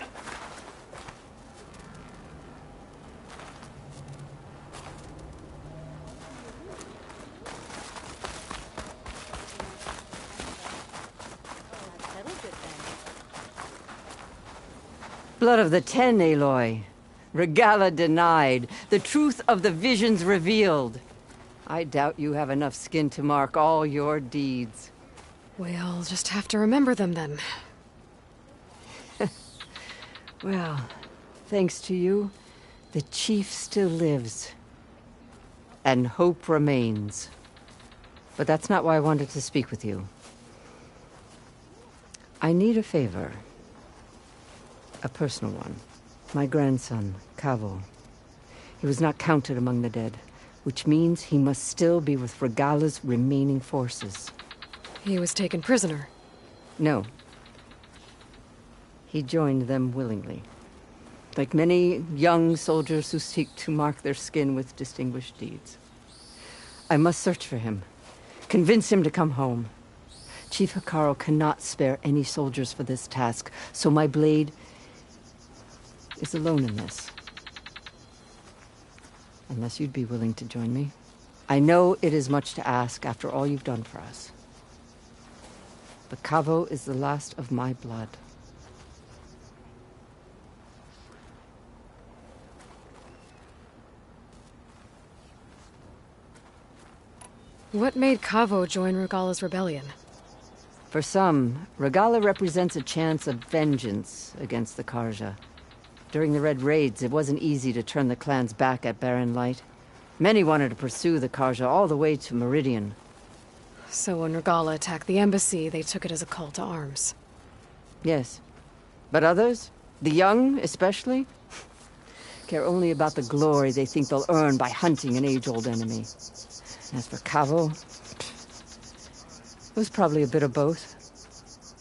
Blood of the Ten, Aloy. Regalla denied. The truth of the visions revealed. I doubt you have enough skin to mark all your deeds. We'll just have to remember them then. Well, thanks to you, the Chief still lives. And hope remains. But that's not why I wanted to speak with you. I need a favor. A personal one. My grandson, Kavo. He was not counted among the dead, which means he must still be with Regalla's remaining forces. He was taken prisoner? No. He joined them willingly. Like many young soldiers who seek to mark their skin with distinguished deeds. I must search for him. Convince him to come home. Chief Hekarro cannot spare any soldiers for this task, so my blade is alone in this. Unless you'd be willing to join me. I know it is much to ask after all you've done for us. But Kavo is the last of my blood. What made Kavo join Regalla's rebellion? For some, Regalla represents a chance of vengeance against the Carja. During the Red Raids, it wasn't easy to turn the clans back at Barren Light. Many wanted to pursue the Carja all the way to Meridian. So when Regalla attacked the embassy, they took it as a call to arms. Yes. But others, the young especially, care only about the glory they think they'll earn by hunting an age-old enemy. As for Kavo, it was probably a bit of both.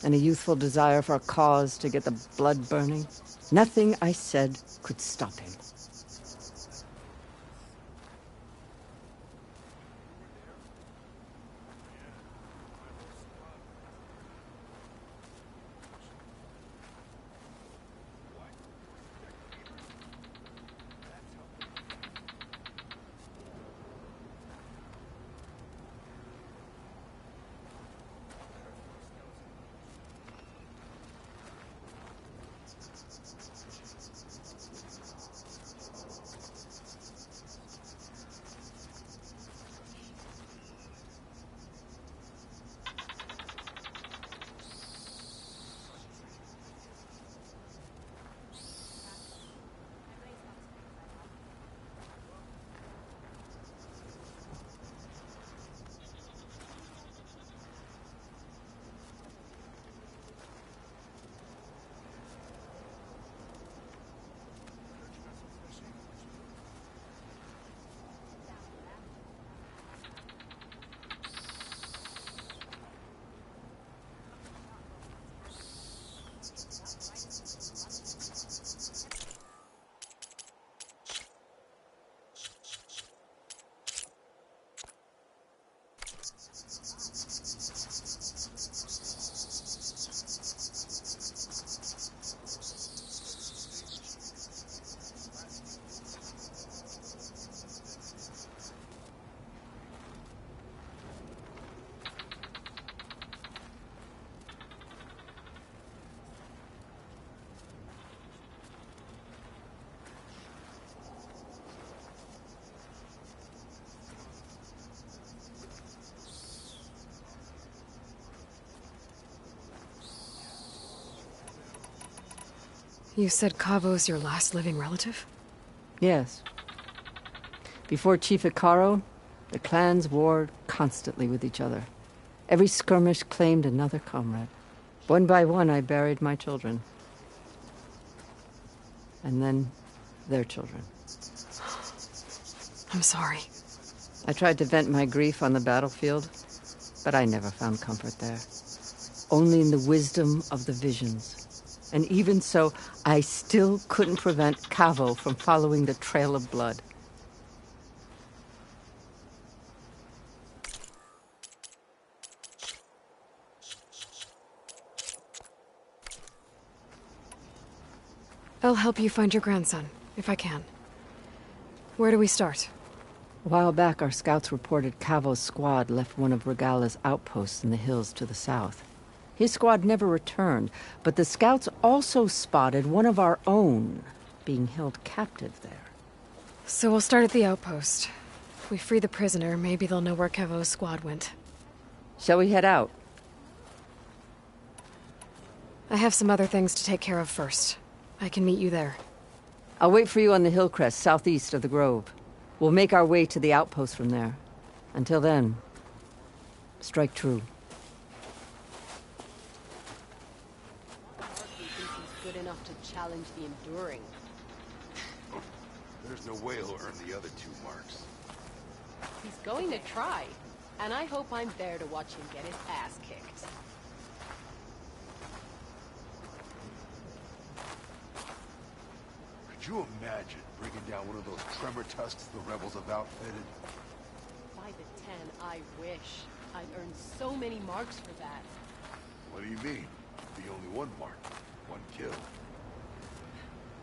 And a youthful desire for a cause to get the blood burning. Nothing I said could stop him. You said Cavo's your last living relative? Yes. Before Chief Hekarro, the clans warred constantly with each other. Every skirmish claimed another comrade. One by one, I buried my children. And then their children. I'm sorry. I tried to vent my grief on the battlefield, but I never found comfort there. Only in the wisdom of the visions. And even so, I still couldn't prevent Cavo from following the trail of blood. I'll help you find your grandson, if I can. Where do we start? A while back, our scouts reported Cavo's squad left one of Regala's outposts in the hills to the south. His squad never returned, but the scouts also spotted one of our own being held captive there. So we'll start at the outpost. If we free the prisoner, maybe they'll know where Cavo's squad went. Shall we head out? I have some other things to take care of first. I can meet you there. I'll wait for you on the hill crest southeast of the grove. We'll make our way to the outpost from there. Until then, strike true. Good enough to challenge the enduring. There's no way he'll earn the other 2 marks. He's going to try, and I hope I'm there to watch him get his ass kicked. Could you imagine bringing down one of those tremor tusks the rebels have outfitted? By the 10, I wish. I'd earned so many marks for that. What do you mean? The only 1 mark. 1 kill.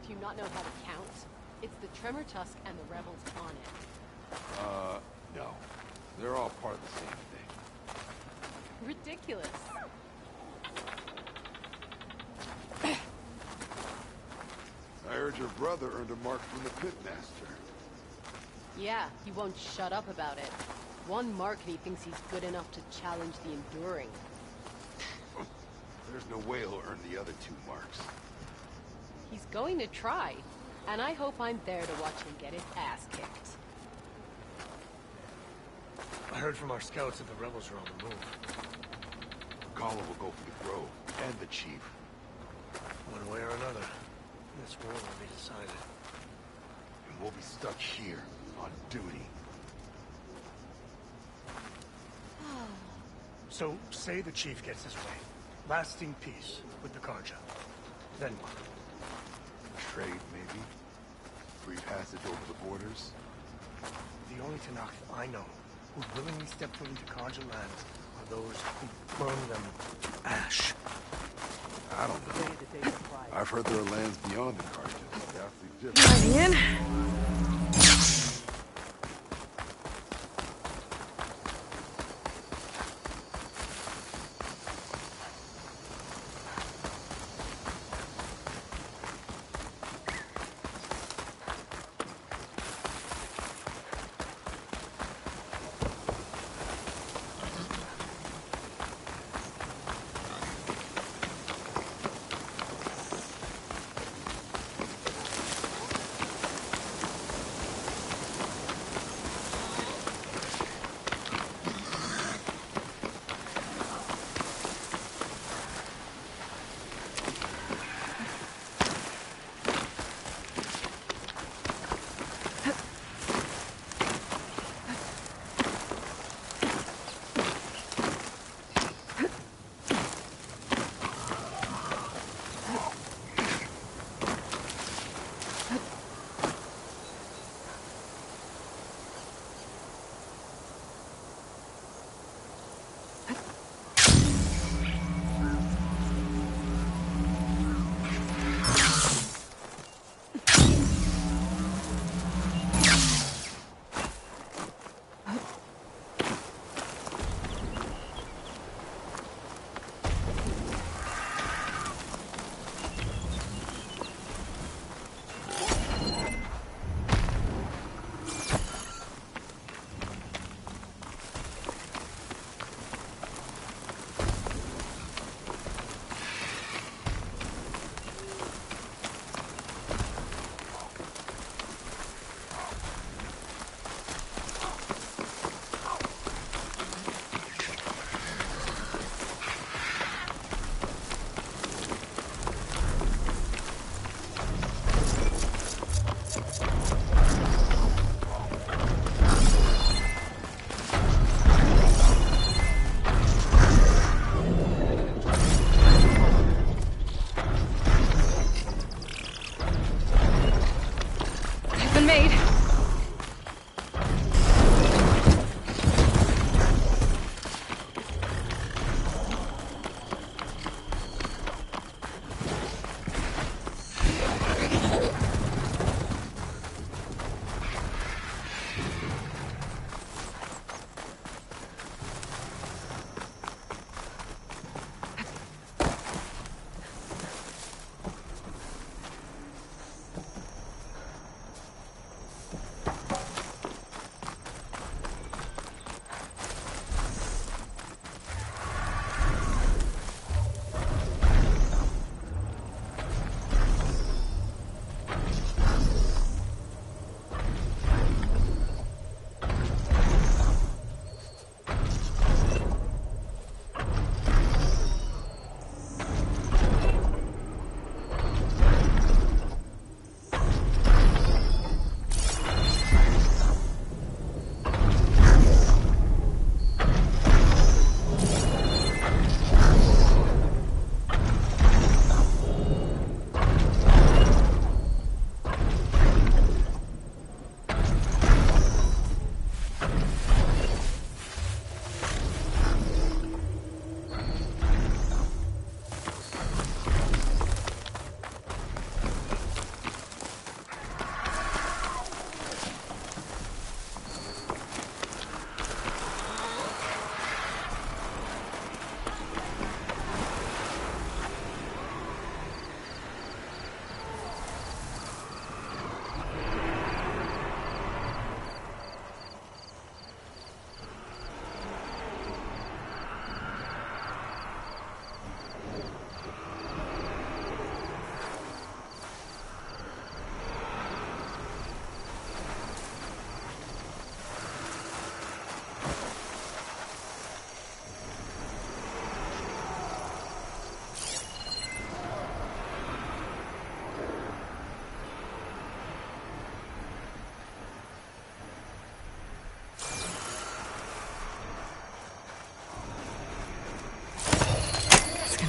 Do you not know how to count? It's the tremor tusk and the rebels on it. No. They're all part of the same thing. Ridiculous. I heard your brother earned a mark from the Pitmaster. Yeah, he won't shut up about it. 1 mark and he thinks he's good enough to challenge the enduring. There's no way he'll earn the other 2 marks. He's going to try, and I hope I'm there to watch him get his ass kicked. I heard from our scouts that the rebels are on the move. Regala will go for the grove, and the chief. One way or another, this war will be decided. And we'll be stuck here, on duty. So, say the chief gets his way. Lasting peace with the Carja. Then what? Trade, maybe? Free passage over the borders? The only Tenakth I know who willingly step foot into Carja lands are those who burn them to ash. I don't know. I've heard there are lands beyond the Carja. Vastly different. Driving in.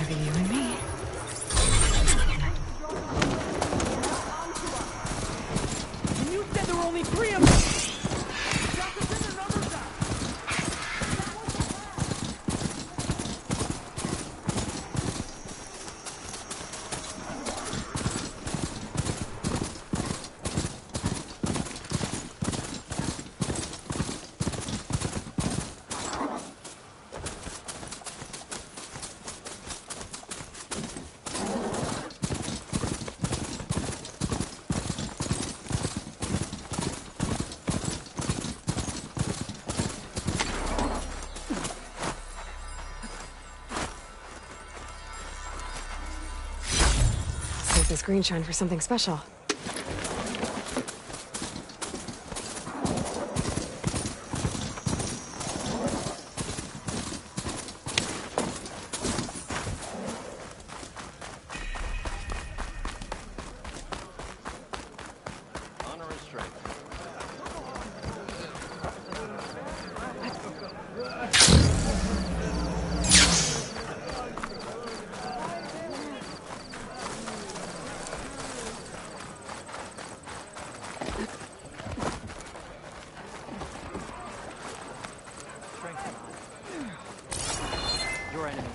be you and me. And you said there were only 3 of them! Save this green shine for something special. Your enemy.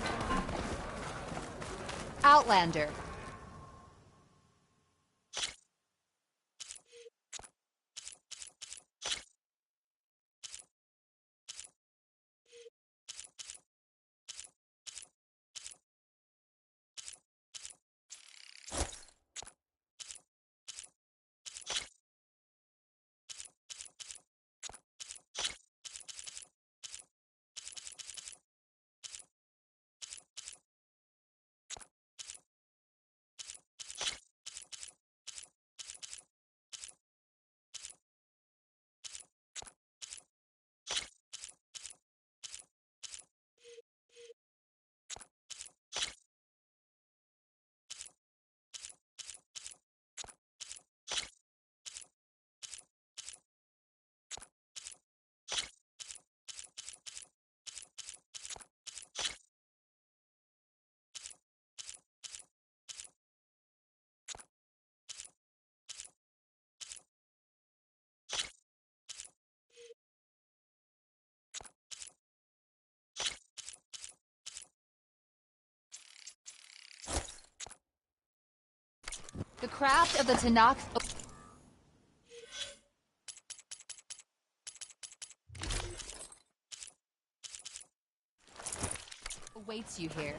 Outlander. The craft of the Tanakh awaits you here.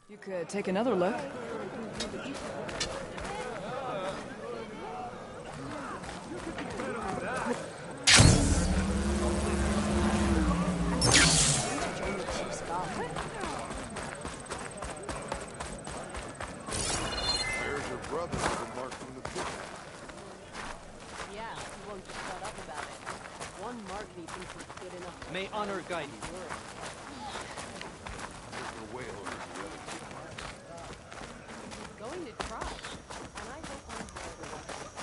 You could take another look. There's your brother with a mark from the pit. Yeah, he won't just shut up about it. One mark and he thinks he's good enough. May honor guide you. There's no way over the other two marks. He's going to try. And I hope I'm there to watch it.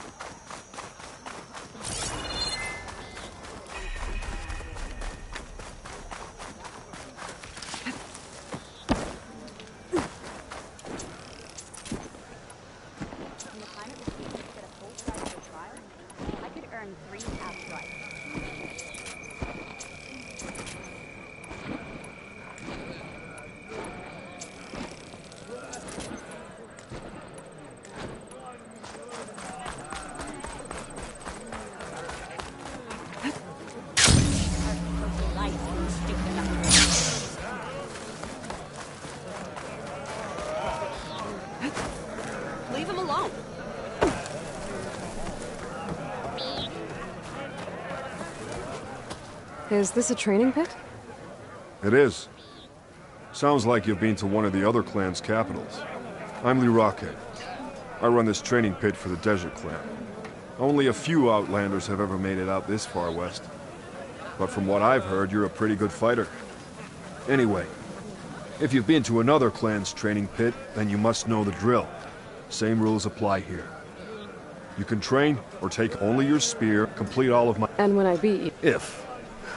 When the climate was changed to get a full strike for trial, I could earn 3 half strikes. Leave him alone. Is this a training pit? It is. Sounds like you've been to one of the other clan's capitals. I'm Lee Rockhead. I run this training pit for the Desert Clan. Only a few Outlanders have ever made it out this far west. But from what I've heard, you're a pretty good fighter. Anyway, if you've been to another clan's training pit, then you must know the drill. Same rules apply here. You can train, or take only your spear, complete all of my— And when I beat you— If.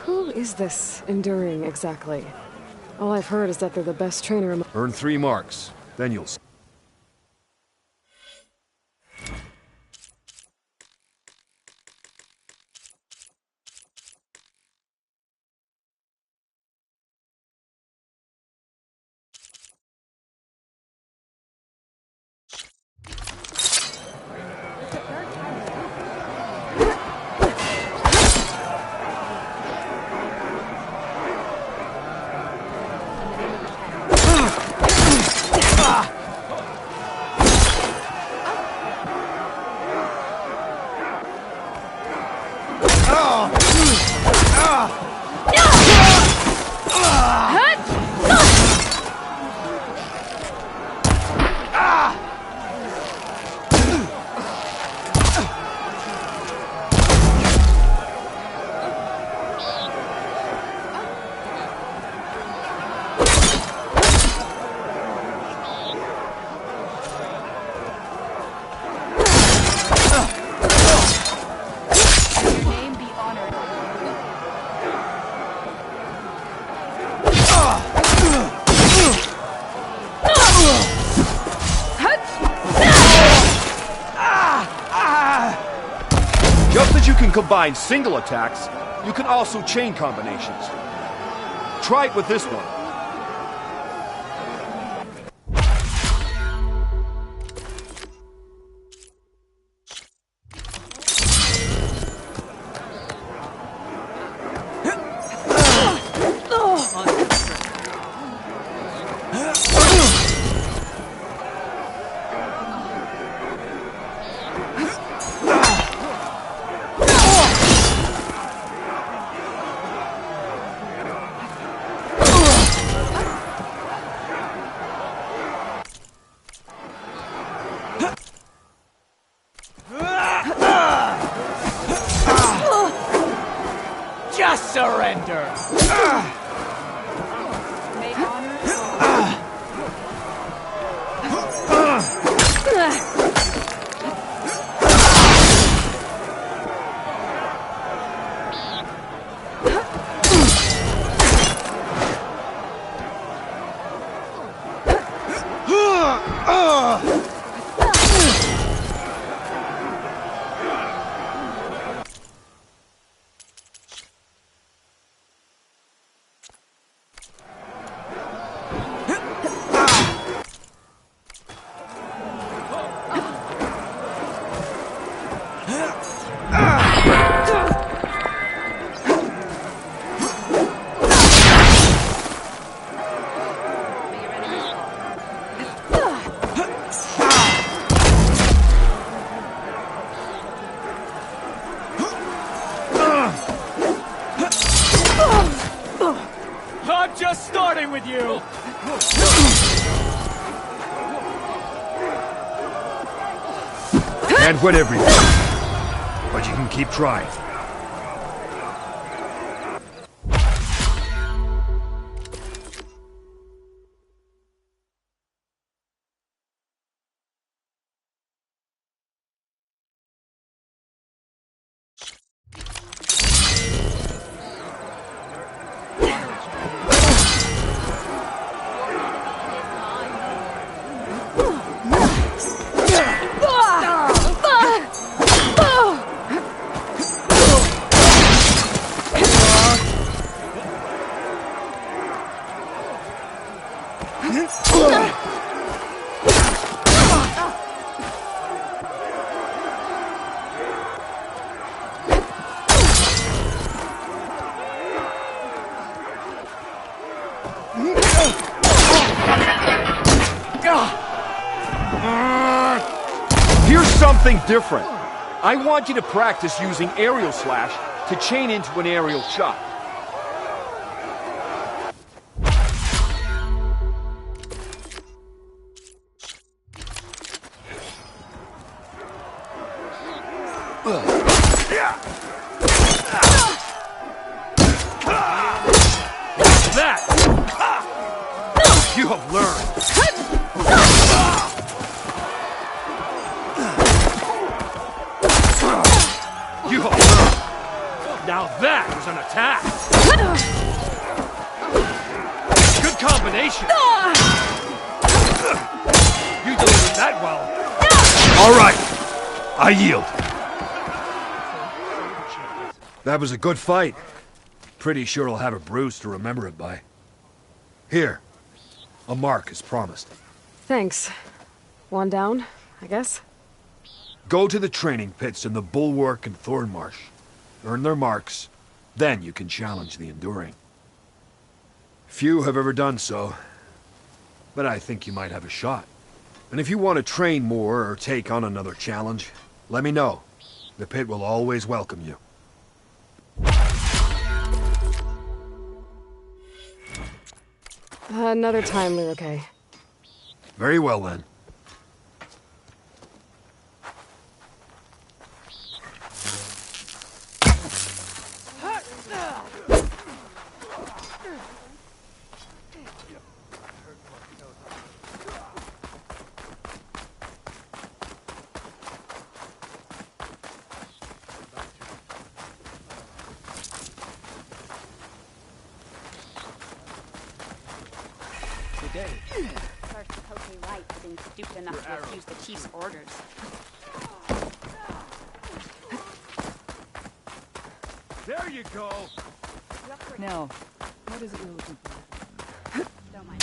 Who is this Enduring exactly? All I've heard is that they're the best trainer among— Earn 3 marks, then you'll see. Just as you can combine single attacks, you can also chain combinations. Try it with this one. Just surrender! May honor with you! Can't win everything, but you can keep trying. Here's something different. I want you to practice using aerial slash to chain into an aerial shot. That! You have learned. You have learned. Now that is an attack. Good combination. You delivered that well. All right, I yield. That was a good fight. Pretty sure I'll have a bruise to remember it by. Here, a mark as promised. Thanks. One down, I guess? Go to the training pits in the Bulwark and Thornmarsh. Earn their marks, then you can challenge the Enduring. Few have ever done so, but I think you might have a shot. And if you want to train more or take on another challenge, let me know. The pit will always welcome you. Another time, Lyrique. Very well, then. First, Cote Wright for being stupid enough to refuse the chief's orders. There you go! Now, what is it you're looking for? Don't mind.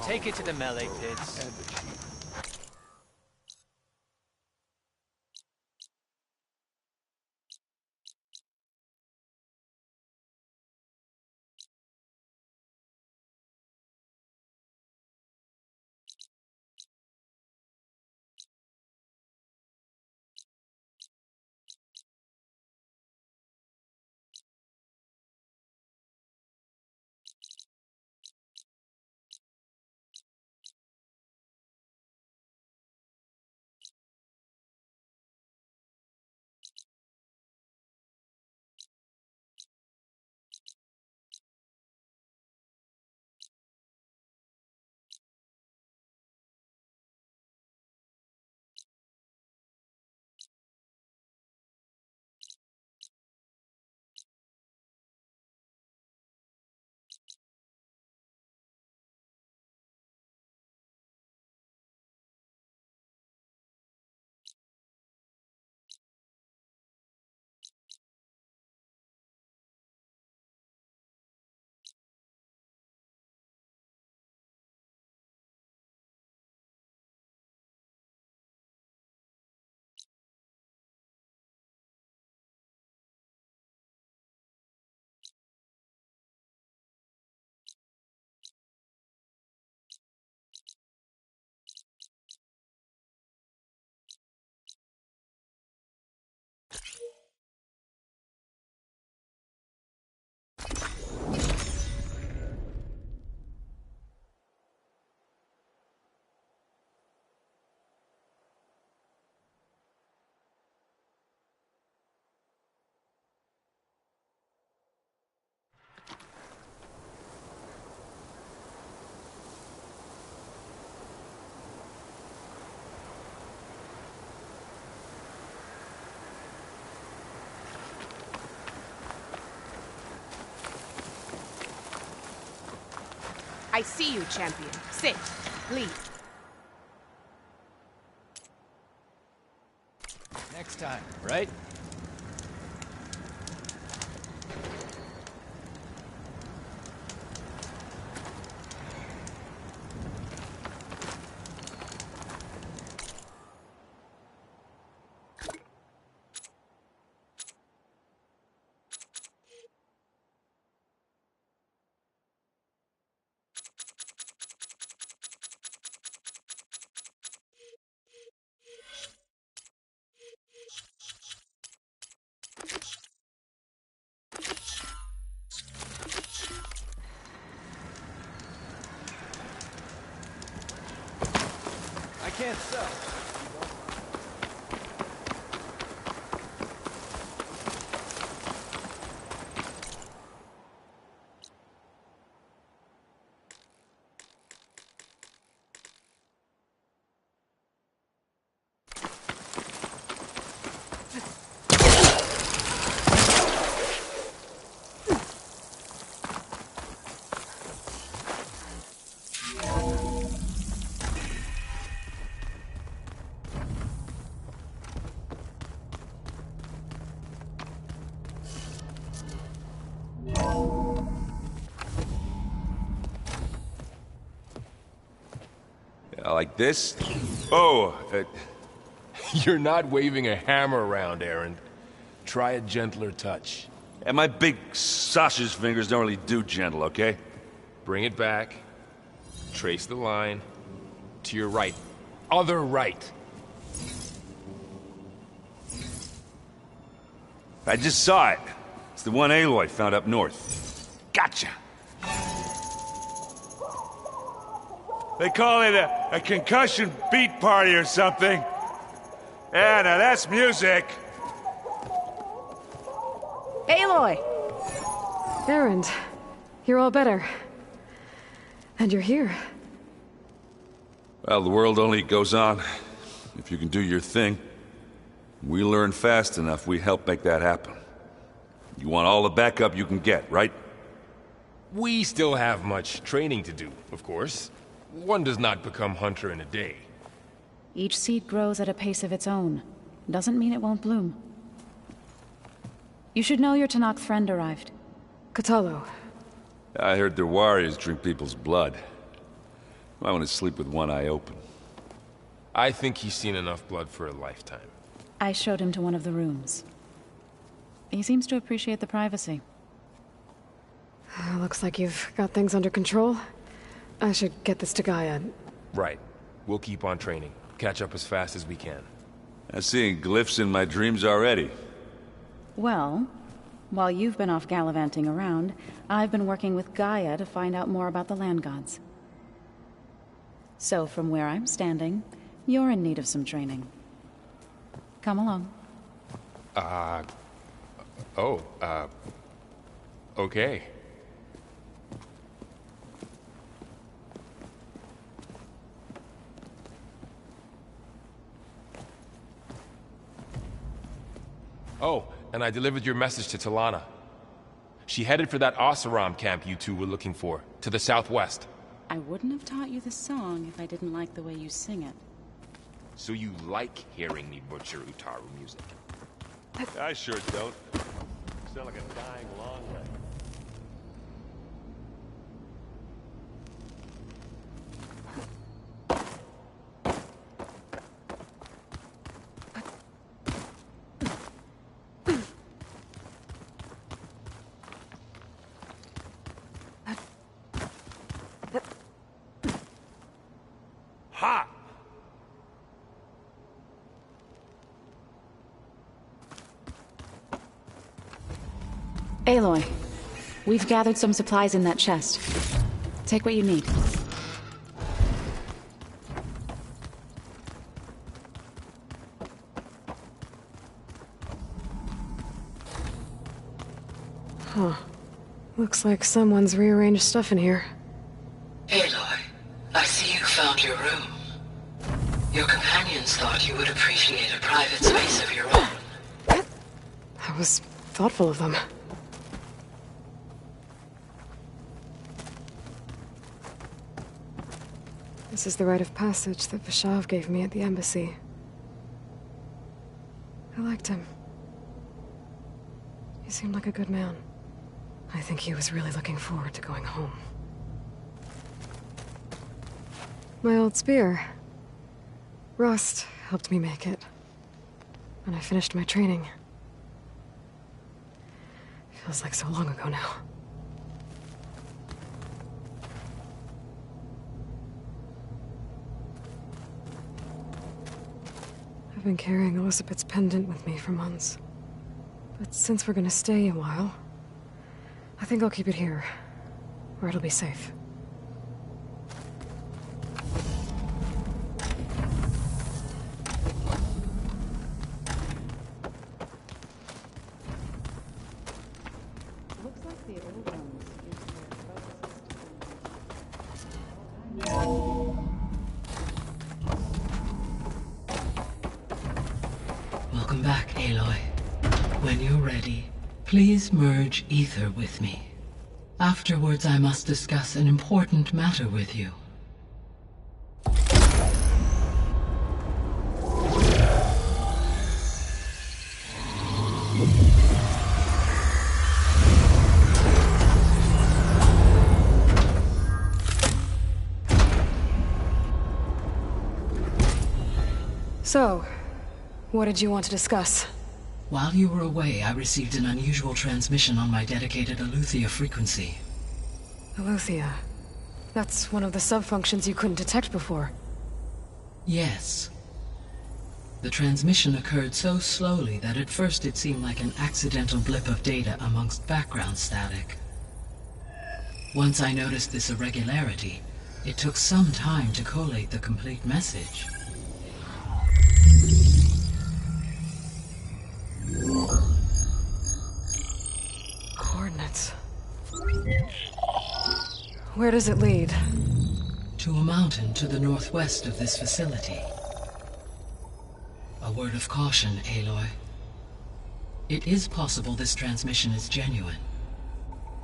Take it to the melee pits. I see you, champion. Sit, please. Next time, right? I can't sell. Like this? Oh, You're not waving a hammer around, Erend. Try a gentler touch. And my big sausage fingers don't really do gentle, okay? Bring it back. Trace the line. To your right. Other right. I just saw it. It's the one Aloy found up north. Gotcha! They call it a concussion beat party or something. Yeah, now that's music. Aloy! Erend, you're all better. And you're here. Well, the world only goes on if you can do your thing. We learn fast enough, we help make that happen. You want all the backup you can get, right? We still have much training to do, of course. One does not become hunter in a day. Each seed grows at a pace of its own. Doesn't mean it won't bloom. You should know your Tenakth friend arrived. Kotallo. I heard their warriors drink people's blood. I want to sleep with one eye open. I think he's seen enough blood for a lifetime. I showed him to one of the rooms. He seems to appreciate the privacy. Looks like you've got things under control. I should get this to Gaia. Right. We'll keep on training. Catch up as fast as we can. I'm seeing glyphs in my dreams already. Well, while you've been off gallivanting around, I've been working with Gaia to find out more about the land gods. So from where I'm standing, you're in need of some training. Come along. Okay. Oh, and I delivered your message to Talana. She headed for that Oseram camp you two were looking for, to the southwest. I wouldn't have taught you the song if I didn't like the way you sing it. So you like hearing me butcher Utaru music? I sure don't. Sound like a dying long leg. Ha! Aloy, we've gathered some supplies in that chest. Take what you need. Huh. Looks like someone's rearranged stuff in here. Aloy, I see you found your room. Your companions thought you would appreciate a private space of your own. That was thoughtful of them. This is the rite of passage that Vashav gave me at the embassy. I liked him. He seemed like a good man. I think he was really looking forward to going home. My old spear. Rust helped me make it. When I finished my training. Feels like so long ago now. I've been carrying Elizabeth's pendant with me for months. But since we're gonna stay a while, I think I'll keep it here, where it'll be safe. Looks like the old ones used Welcome back, Aloy. When you're ready, please merge ether with me. Afterwards, I must discuss an important matter with you. So, what did you want to discuss? While you were away, I received an unusual transmission on my dedicated Eleuthia frequency. Eleuthia. That's one of the sub-functions you couldn't detect before. Yes. The transmission occurred so slowly that at first it seemed like an accidental blip of data amongst background static. Once I noticed this irregularity, it took some time to collate the complete message. Coordinates. Where does it lead? To a mountain to the northwest of this facility. A word of caution, Aloy. It is possible this transmission is genuine.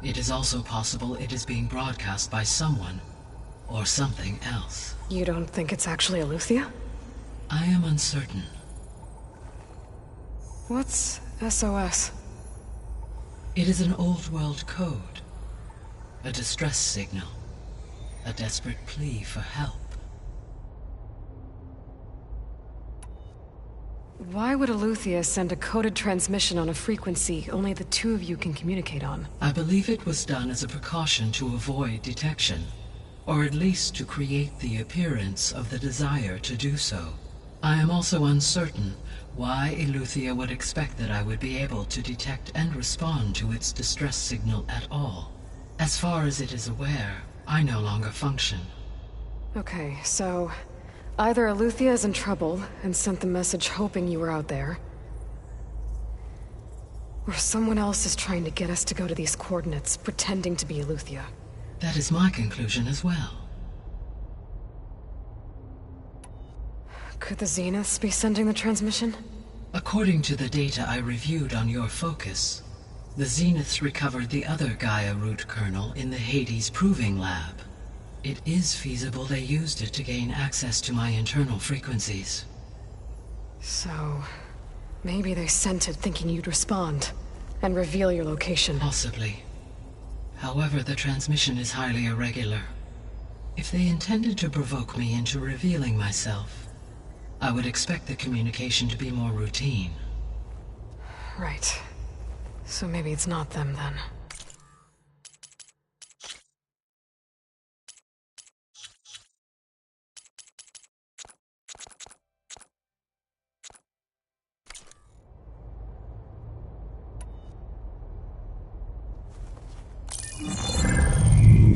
It is also possible it is being broadcast by someone or something else. You don't think it's actually Eleuthia? I am uncertain. What's SOS? It is an old-world code. A distress signal. A desperate plea for help. Why would Eleuthia send a coded transmission on a frequency only the two of you can communicate on? I believe it was done as a precaution to avoid detection, or at least to create the appearance of the desire to do so. I am also uncertain why Eleuthia would expect that I would be able to detect and respond to its distress signal at all. As far as it is aware, I no longer function. Okay, so either Eleuthia is in trouble and sent the message hoping you were out there, or someone else is trying to get us to go to these coordinates, pretending to be Eleuthia. That is my conclusion as well. Could the Zeniths be sending the transmission? According to the data I reviewed on your focus, the Zeniths recovered the other Gaia root kernel in the Hades Proving Lab. It is feasible they used it to gain access to my internal frequencies. So, maybe they sent it thinking you'd respond, and reveal your location. Possibly. However, the transmission is highly irregular. If they intended to provoke me into revealing myself, I would expect the communication to be more routine. Right. So maybe it's not them, then.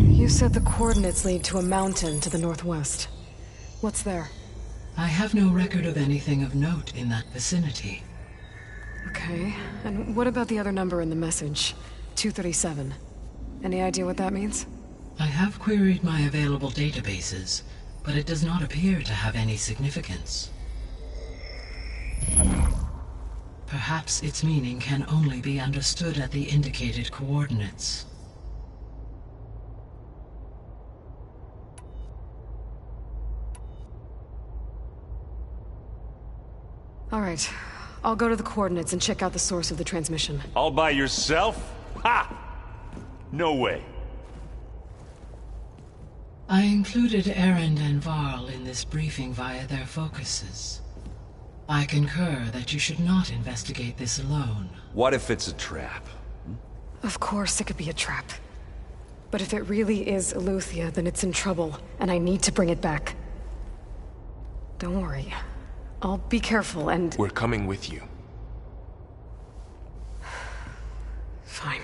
You said the coordinates lead to a mountain to the northwest. What's there? I have no record of anything of note in that vicinity. Okay, and what about the other number in the message? 237. Any idea what that means? I have queried my available databases, but it does not appear to have any significance. Perhaps its meaning can only be understood at the indicated coordinates. All right. I'll go to the coordinates and check out the source of the transmission. All by yourself? Ha! No way. I included Erend and Varl in this briefing via their focuses. I concur that you should not investigate this alone. What if it's a trap? Of course it could be a trap. But if it really is Eleuthia, then it's in trouble, and I need to bring it back. Don't worry. I'll be careful and... We're coming with you. Fine.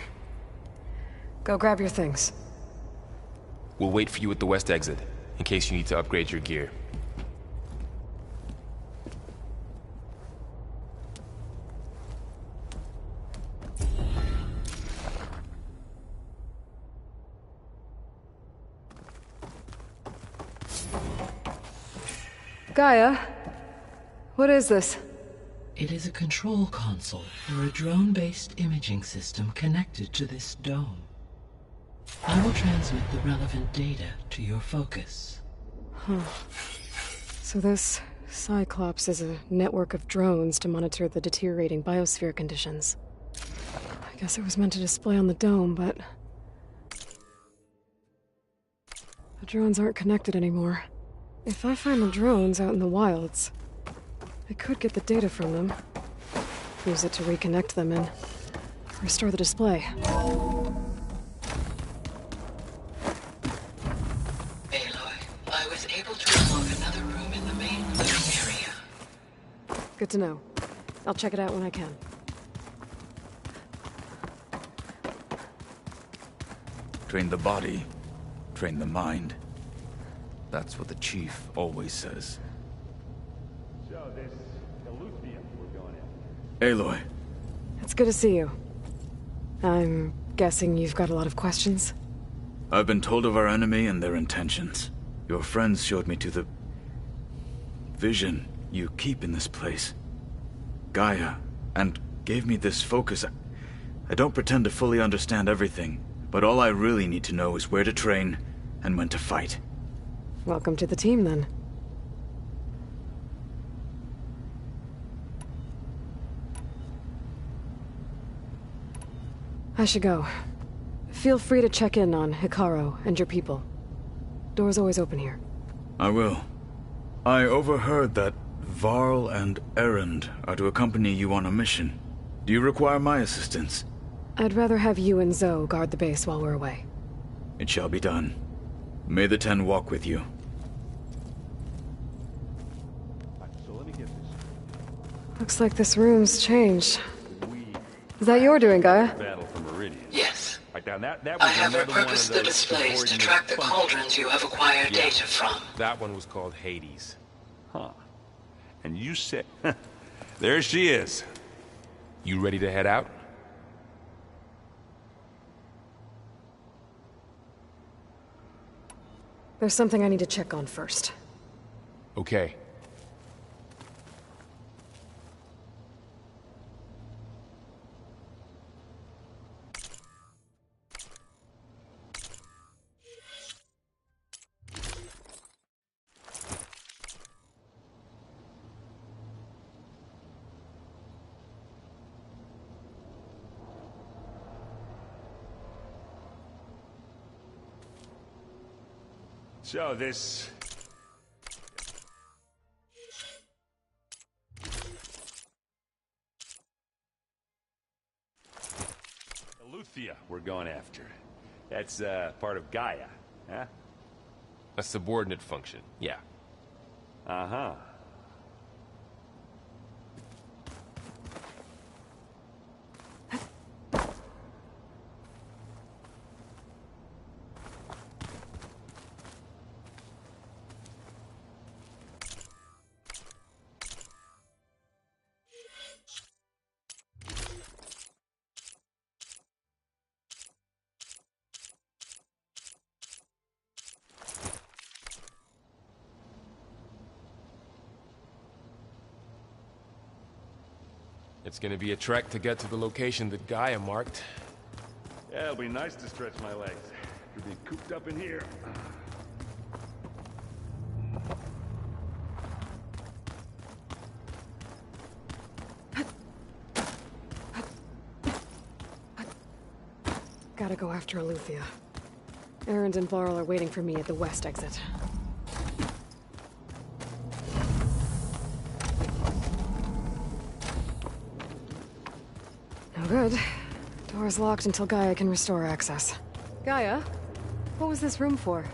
Go grab your things. We'll wait for you at the west exit, in case you need to upgrade your gear. Gaia? What is this? It is a control console for a drone-based imaging system connected to this dome. I will transmit the relevant data to your focus. Huh. So this Cyclops is a network of drones to monitor the deteriorating biosphere conditions. I guess it was meant to display on the dome, but... the drones aren't connected anymore. If I find the drones out in the wilds, I could get the data from them. Use it to reconnect them and restore the display. Aloy, I was able to unlock another room in the main living area. Good to know. I'll check it out when I can. Train the body, train the mind. That's what the Chief always says. So this Eleuthia we're going in. Aloy. It's good to see you. I'm guessing you've got a lot of questions? I've been told of our enemy and their intentions. Your friends showed me to the... vision you keep in this place. Gaia, and gave me this focus. I don't pretend to fully understand everything, but all I really need to know is where to train and when to fight. Welcome to the team, then. I should go. Feel free to check in on Hekarro and your people. Door's always open here. I will. I overheard that Varl and Erend are to accompany you on a mission. Do you require my assistance? I'd rather have you and Zoe guard the base while we're away. It shall be done. May the Ten walk with you. So let me get this. Looks like this room's changed. Is that your doing, Gaia? Battle for Meridian. Yes. Right down that was I have another one of repurposed the those displays to subordinate track the functions. cauldrons you have acquired Yeah. data from. That one was called Hades. Huh. And you said... There she is. You ready to head out? There's something I need to check on first. Okay. So this... Eleuthia we're going after. That's, part of Gaia, huh? A subordinate function, yeah. Uh-huh. It's gonna be a trek to get to the location that Gaia marked. Yeah, it'll be nice to stretch my legs. After being cooped up in here. Gotta go after Eleuthia. Erend and Varl are waiting for me at the west exit. No good. Door's locked until Gaia can restore access. Gaia? What was this room for?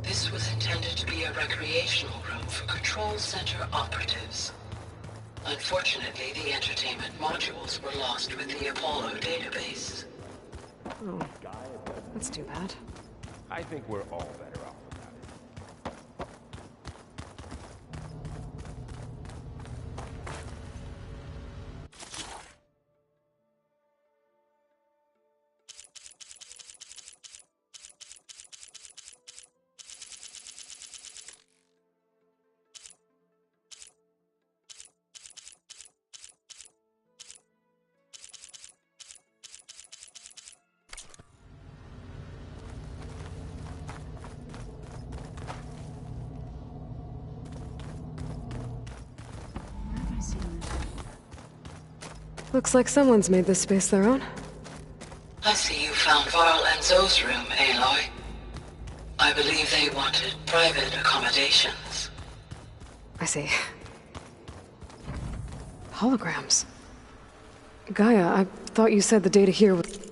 This was intended to be a recreational room for Control Center operatives. Unfortunately, the entertainment modules were lost with the Apollo database. Oh, that's too bad. I think we're all better off without it. Looks like someone's made this space their own. I see you found Varl and Zoe's room, Aloy. I believe they wanted private accommodations. I see. Holograms. Gaia, I thought you said the data here was...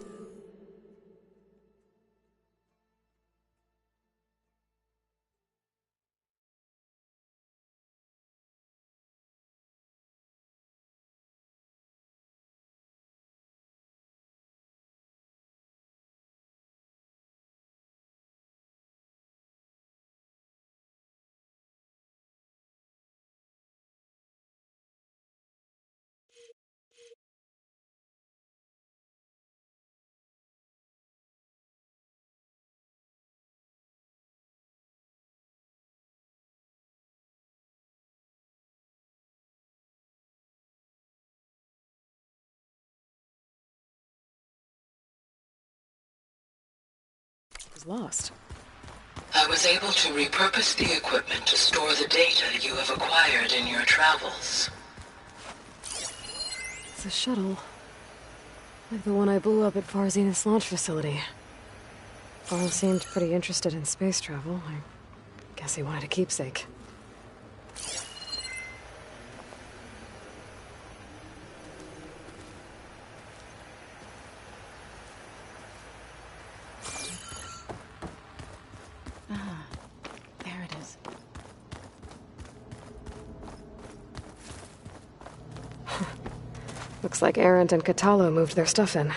lost. I was able to repurpose the equipment to store the data you have acquired in your travels. It's a shuttle. Like the one I blew up at Far Zenith's launch facility. Varl seemed pretty interested in space travel. I guess he wanted a keepsake. Looks like Erend and Kotallo moved their stuff in.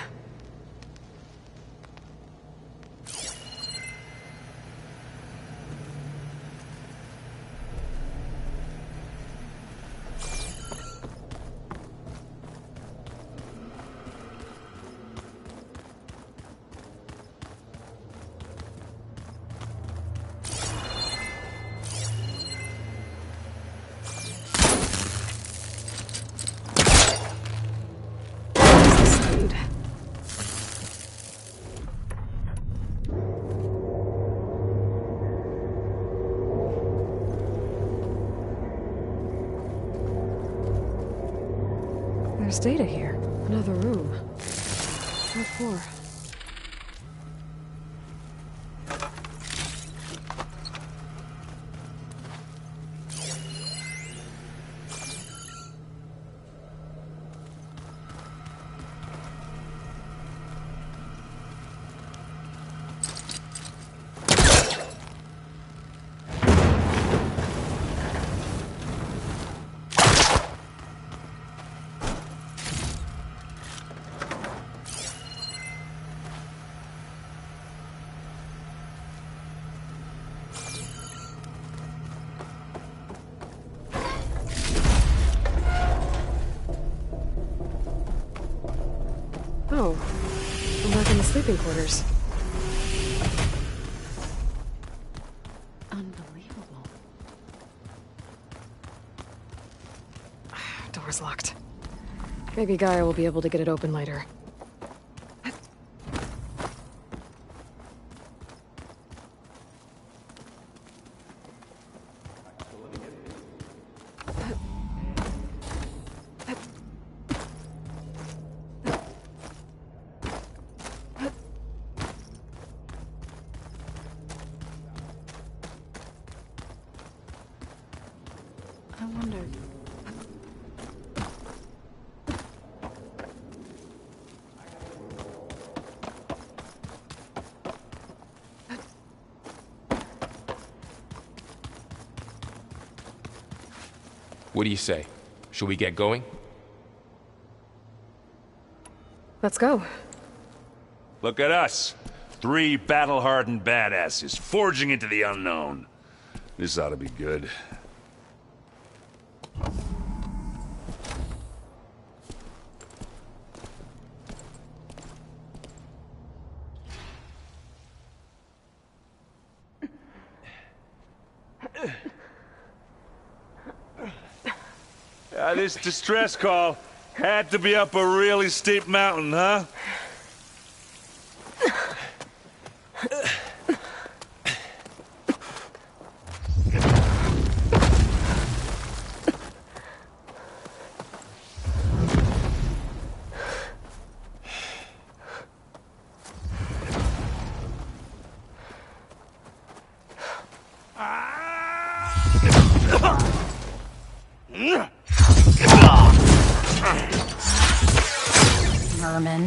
There's data here. Another room. What for? Oh, I'm back in the sleeping quarters. Unbelievable. Door's locked. Maybe Gaia will be able to get it open later. wondered. What do you say? Should we get going? Let's go. Look at us. 3 battle-hardened badasses forging into the unknown. This ought to be good. This distress call had to be up a really steep mountain, huh? Merman.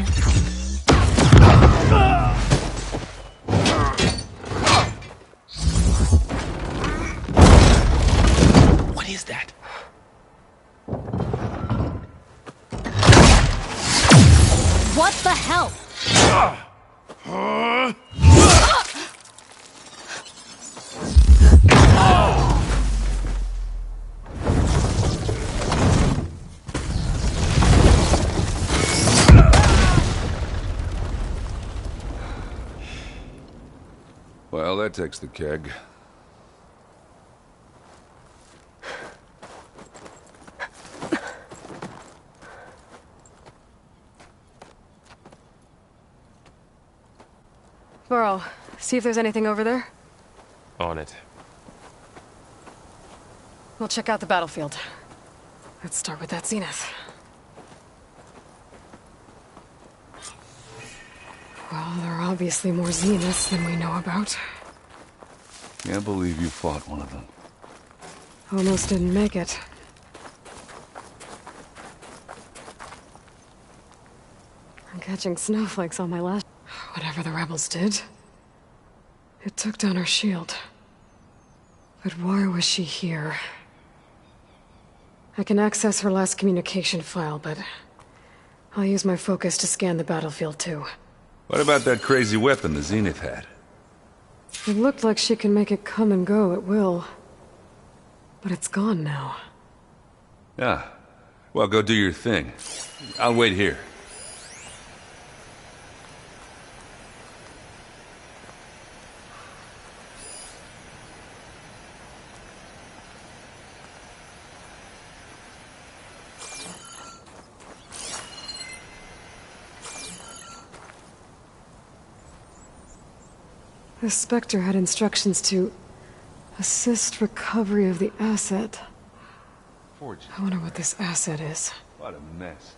What is that? What the hell? Well, that takes the keg. Burrow, see if there's anything over there. On it. We'll check out the battlefield. Let's start with that zenith. Well, there are obviously more zeniths than we know about. Can't believe you fought one of them. Almost didn't make it. I'm catching snowflakes on my lash. Whatever the rebels did, it took down her shield. But why was she here? I can access her last communication file, but I'll use my focus to scan the battlefield too. What about that crazy weapon the Zenith had? It looked like she can make it come and go at will. But it's gone now. Yeah. Well, go do your thing. I'll wait here. The Spectre had instructions to assist recovery of the asset. Forge. I wonder what this asset is. What a mess.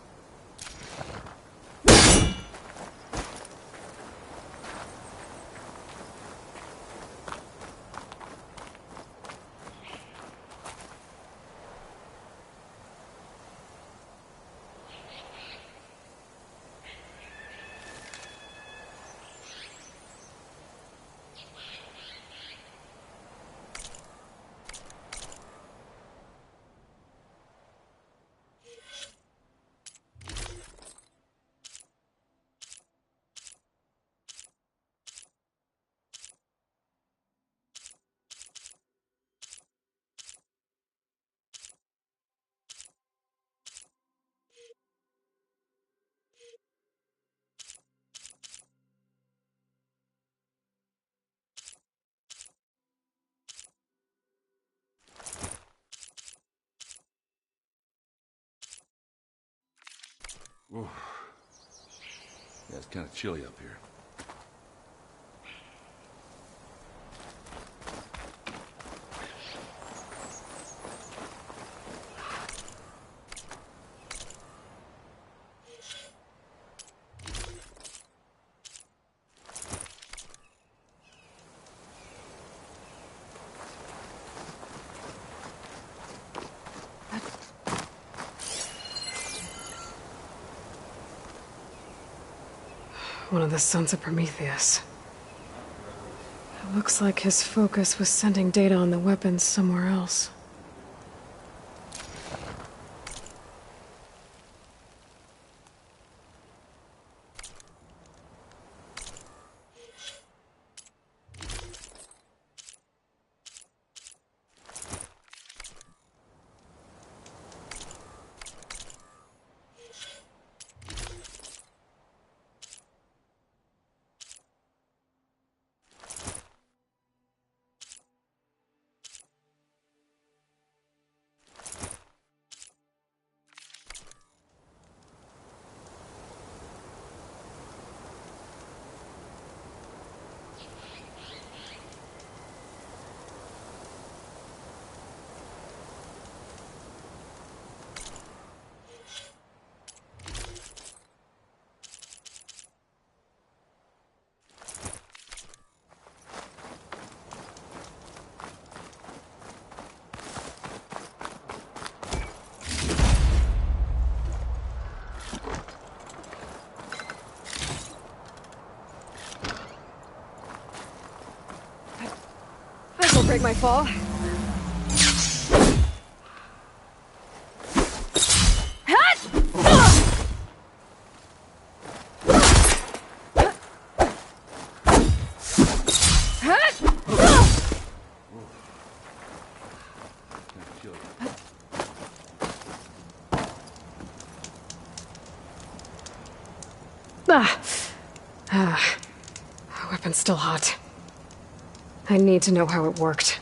Ooh. Yeah, it's kind of chilly up here. One of the sons of Prometheus. It looks like his focus was sending data on the weapons somewhere else. This'll break my fall. Weapon's still hot. I need to know how it worked.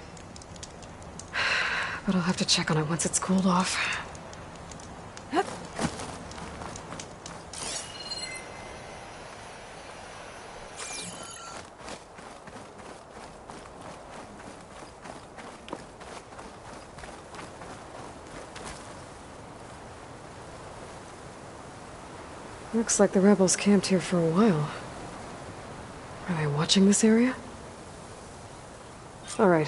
But I'll have to check on it once it's cooled off. Looks like the rebels camped here for a while. Are they watching this area? All right.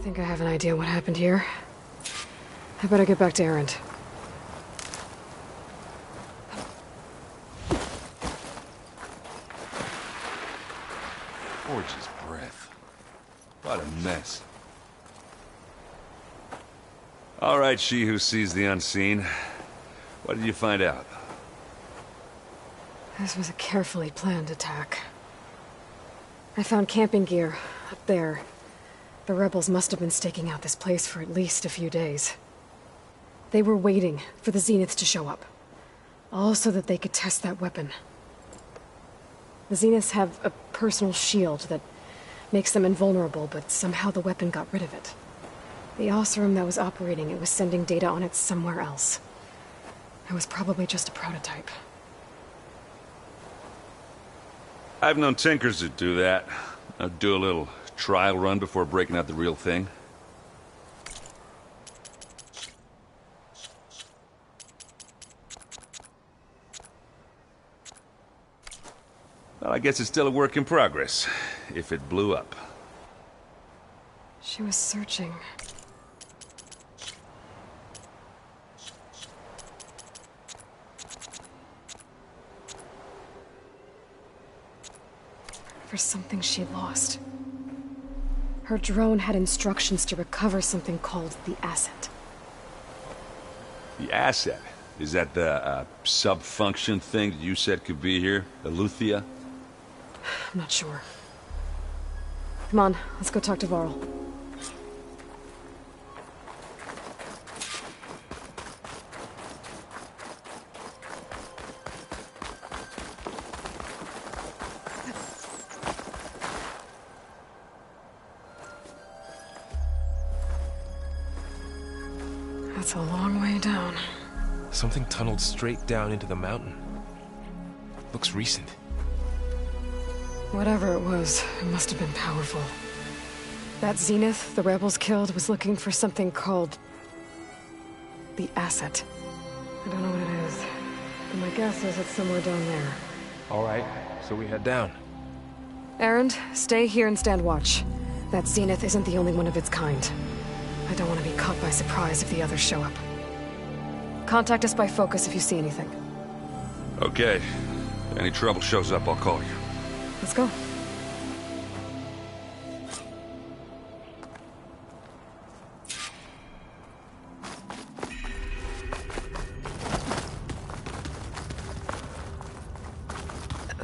I think I have an idea what happened here. I better get back to Erend. Gorgeous breath. What a mess. All right, she who sees the unseen. What did you find out? This was a carefully planned attack. I found camping gear up there. The rebels must have been staking out this place for at least a few days. They were waiting for the Zeniths to show up. All so that they could test that weapon. The Zeniths have a personal shield that makes them invulnerable, but somehow the weapon got rid of it. The Oseram that was operating it was sending data on it somewhere else. It was probably just a prototype. I've known tinkers that do that. I'd do a little trial run before breaking out the real thing. Well, I guess it's still a work in progress, if it blew up. She was searching. For something she lost. Her drone had instructions to recover something called the asset. The asset? Is that the sub-function thing that you said could be here? Eleuthia? I'm not sure. Come on, let's go talk to Varl. That's a long way down. Something tunneled straight down into the mountain. Looks recent. Whatever it was, it must have been powerful. That Zenith the rebels killed was looking for something called the asset. I don't know what it is, but my guess is it's somewhere down there. All right, so we head down. Erend, stay here and stand watch. That Zenith isn't the only one of its kind. I don't want to be caught by surprise if the others show up. Contact us by focus if you see anything. Okay. If any trouble shows up, I'll call you. Let's go.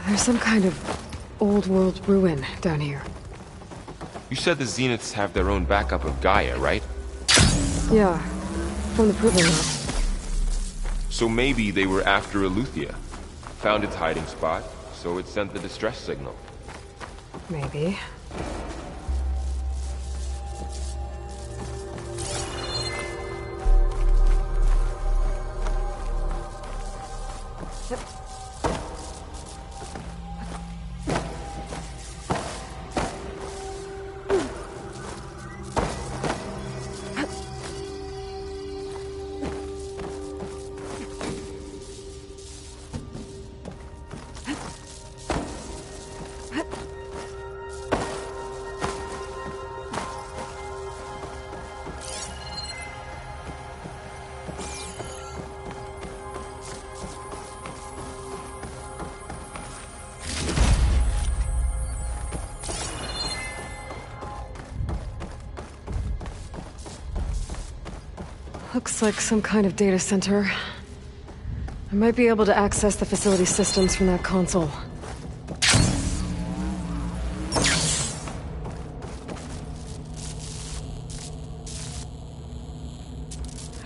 There's some kind of old world ruin down here. You said the Zeniths have their own backup of Gaia, right? Yeah, from the proving map. So maybe they were after Eleuthia. Found its hiding spot, so it sent the distress signal. Maybe. Looks like some kind of data center. I might be able to access the facility systems from that console.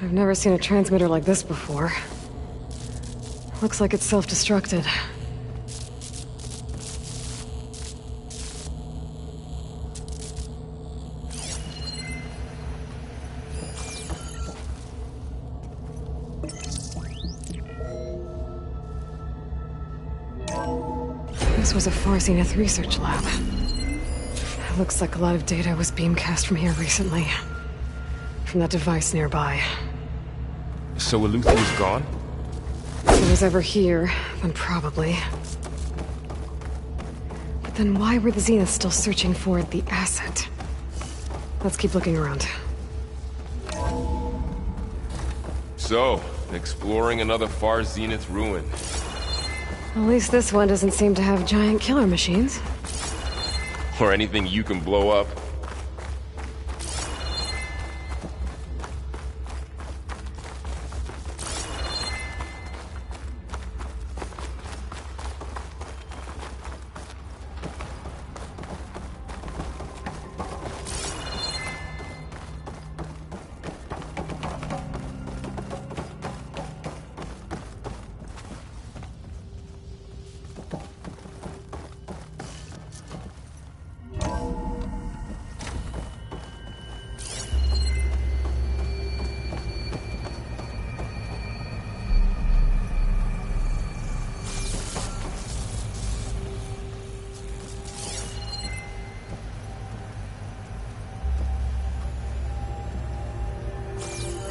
I've never seen a transmitter like this before. Looks like it's self-destructed. This was a Far Zenith research lab. Looks like a lot of data was beamcast from here recently. From that device nearby. So Eleuthia's gone? If it was ever here, then probably. But then why were the Zeniths still searching for the asset? Let's keep looking around. So, exploring another Far Zenith ruin. At least this one doesn't seem to have giant killer machines. Or anything you can blow up.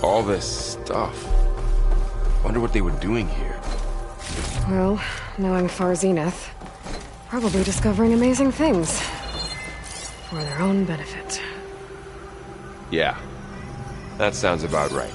All this stuff. Wonder what they were doing here. Well, knowing Far Zenith, probably discovering amazing things. For their own benefit. Yeah. That sounds about right.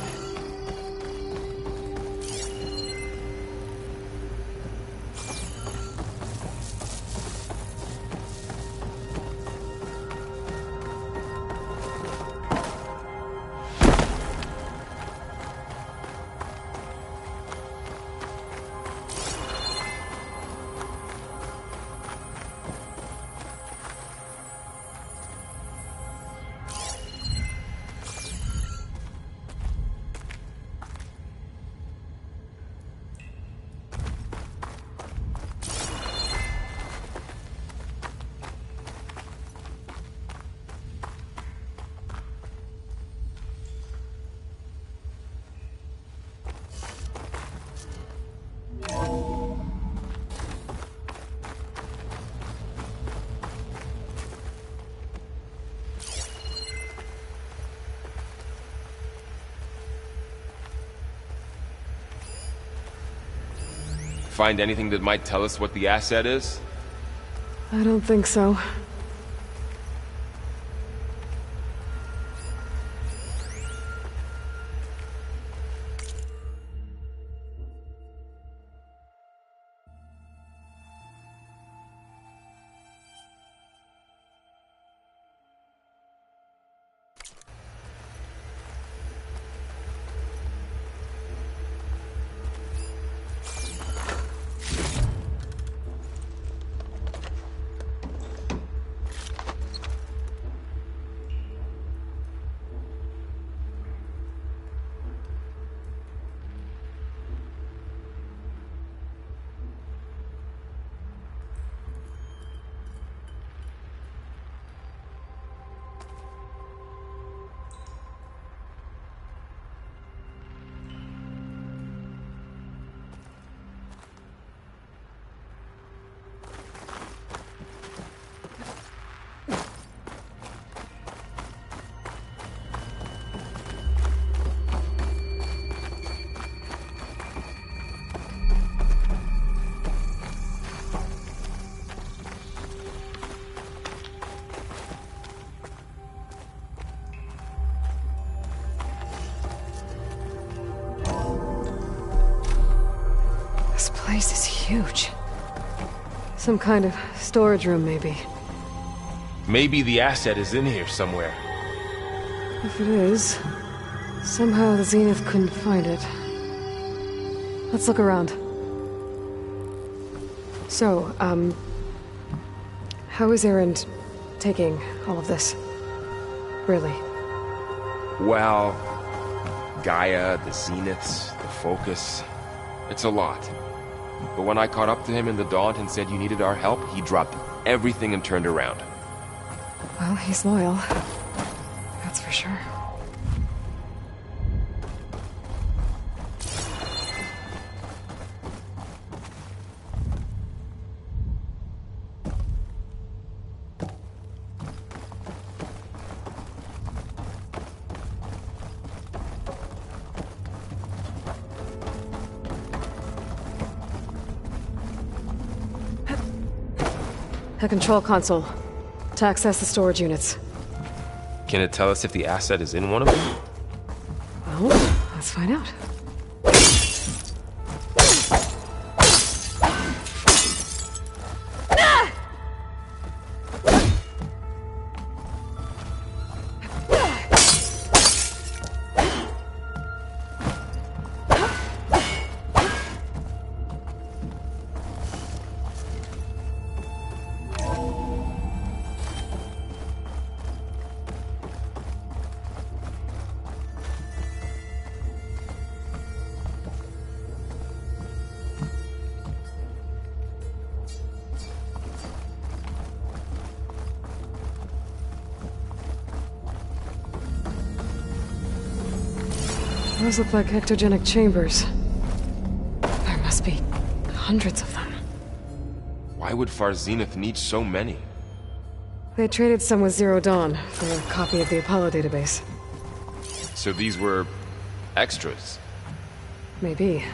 find anything that might tell us what the asset is? I don't think so. This place is huge. Some kind of storage room, maybe. Maybe the asset is in here somewhere. If it is, somehow the Zenith couldn't find it. Let's look around. So, how is Erend taking all of this? Really? Well, Gaia, the Zeniths, the Focus. It's a lot. But when I caught up to him in the Daunt and said you needed our help, he dropped everything and turned around. Well, he's loyal. That's for sure. A control console. To access the storage units. Can it tell us if the asset is in one of them? Well, let's find out. Those look like ectogenic chambers. There must be hundreds of them. Why would Far Zenith need so many? They traded some with Zero Dawn for a copy of the Apollo database. So these were extras? Maybe.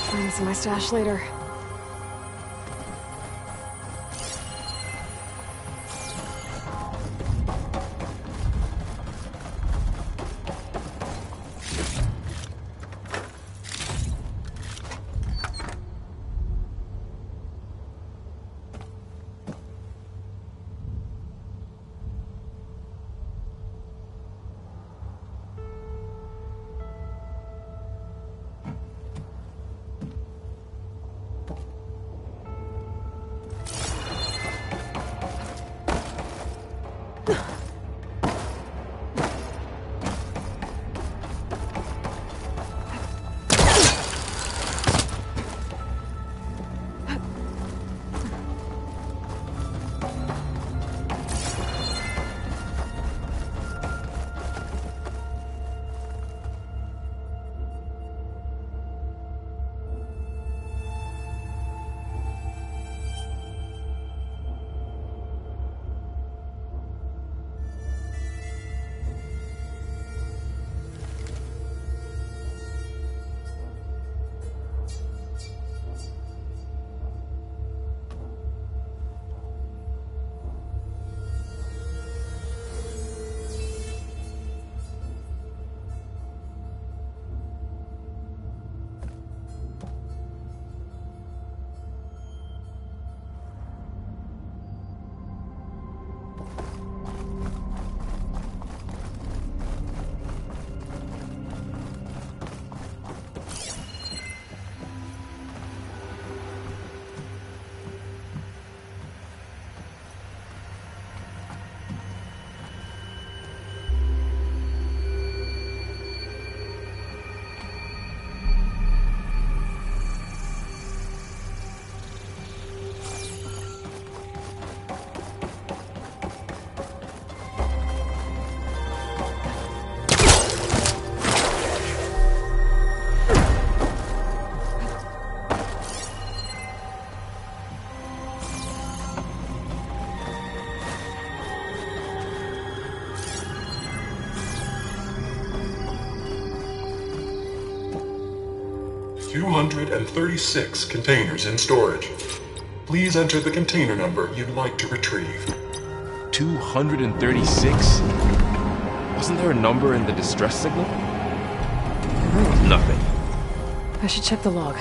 Find this in my stash later. 236 containers in storage. Please enter the container number you'd like to retrieve. 236? Wasn't there a number in the distress signal? Nothing. I should check the log.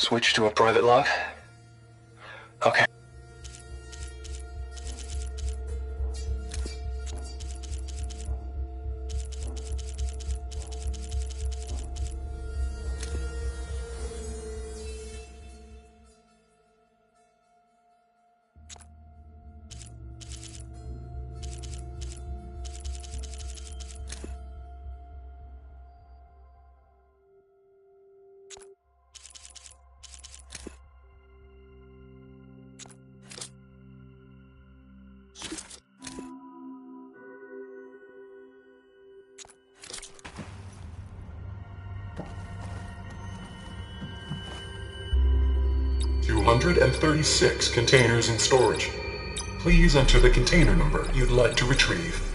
Switch to a private log? Okay. $236 containers in storage. Please enter the container number you'd like to retrieve.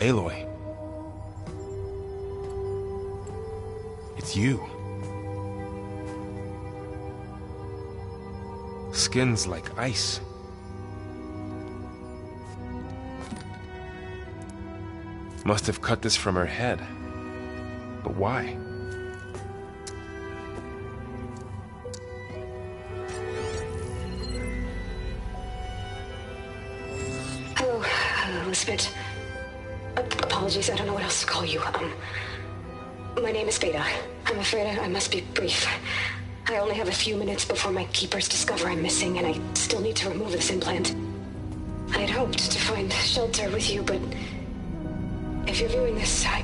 Aloy. It's you. Skin's like ice. Must have cut this from her head. But why? Hello, Elizabeth. Apologies, I don't know what else to call you. My name is Beta. I'm afraid I must be brief. I only have a few minutes before my keepers discover I'm missing, and I still need to remove this implant. I had hoped to find shelter with you, but if you're viewing this, I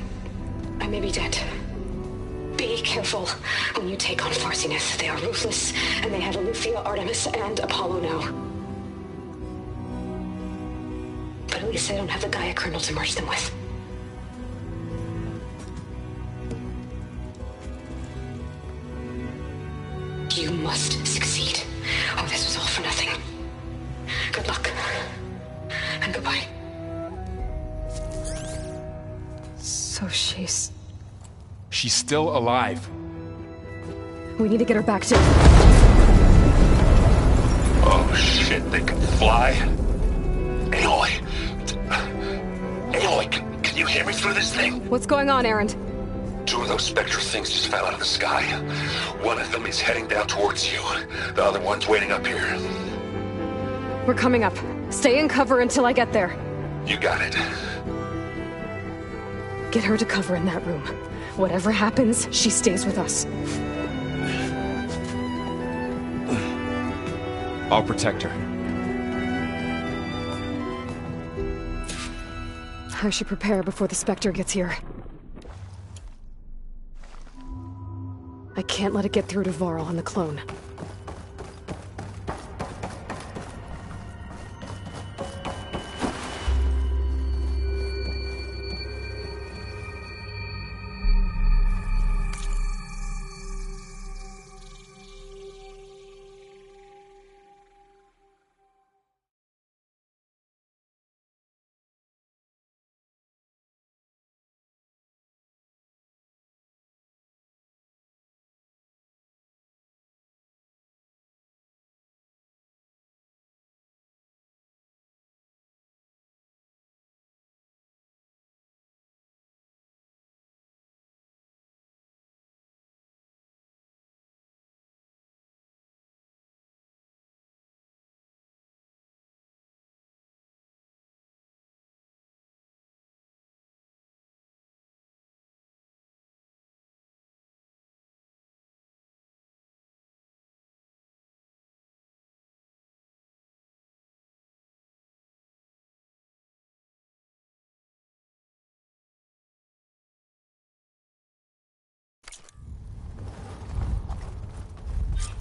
may be dead. Be careful when you take on Farsineth. They are ruthless, and they have Eleuthia, Artemis, and Apollo now. But at least I don't have the Gaia kernel to merge them with. You must succeed, or this was all for nothing. Good luck. And goodbye. So she's... She's still alive. We need to get her back to... Oh shit, they can fly? Aloy! Aloy, can you hear me through this thing? What's going on, Erend? Two of those Spectre things just fell out of the sky. One of them is heading down towards you. The other one's waiting up here. We're coming up. Stay in cover until I get there. You got it. Get her to cover in that room. Whatever happens, she stays with us. I'll protect her. I should prepare before the Spectre gets here. I can't let it get through to Varl and the clone.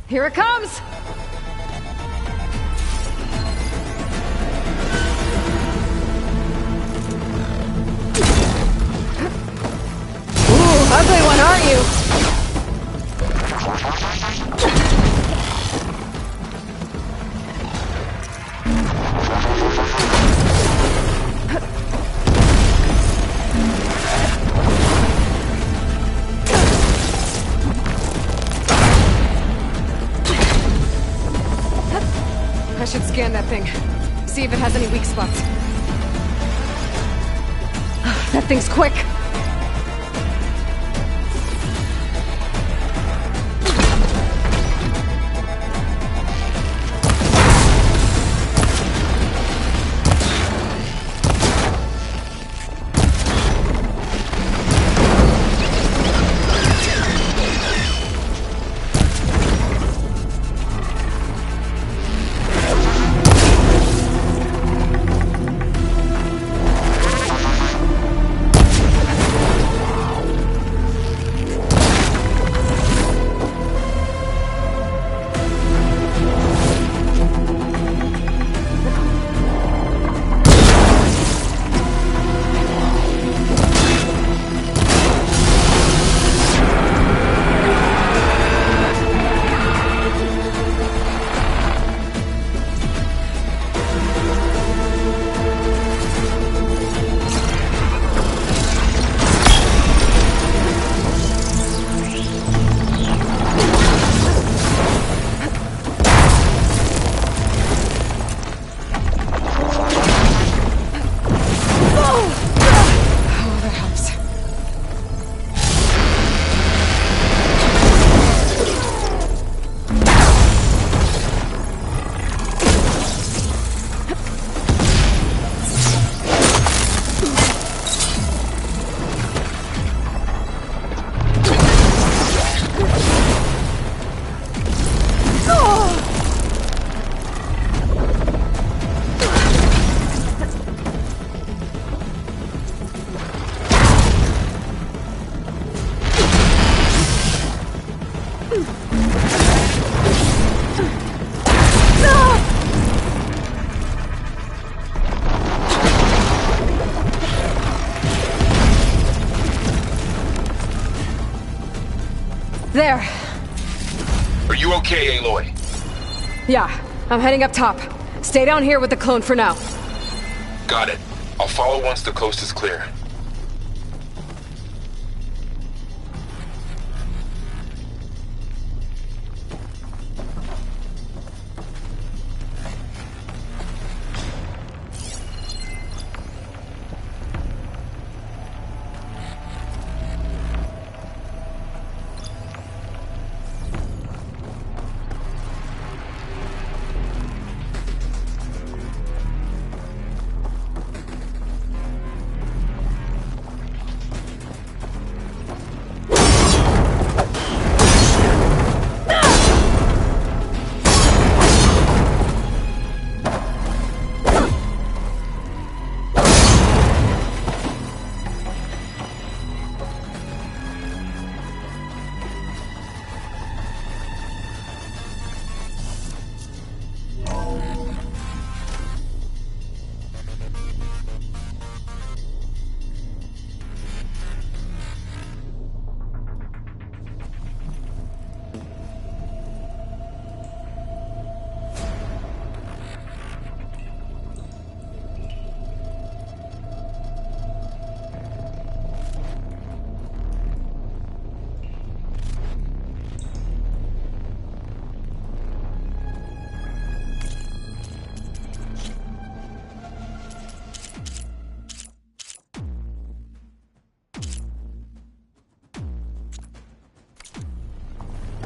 Here it comes! Ooh, ugly one, aren't you? I should scan that thing. See if it has any weak spots. That thing's quick! There. Are you okay, Aloy? Yeah, I'm heading up top. Stay down here with the clone for now. Got it. I'll follow once the coast is clear.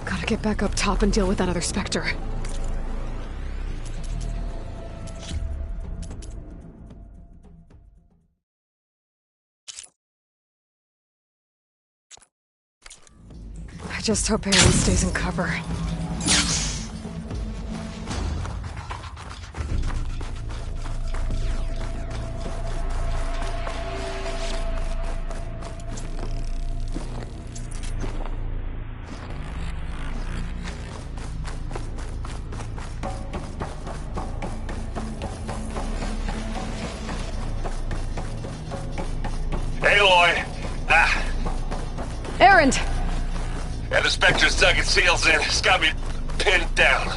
Gotta get back up top and deal with that other Spectre. I just hope Aaron stays in cover. Erend! And the Spectre's dug its heels in. It's got me pinned down.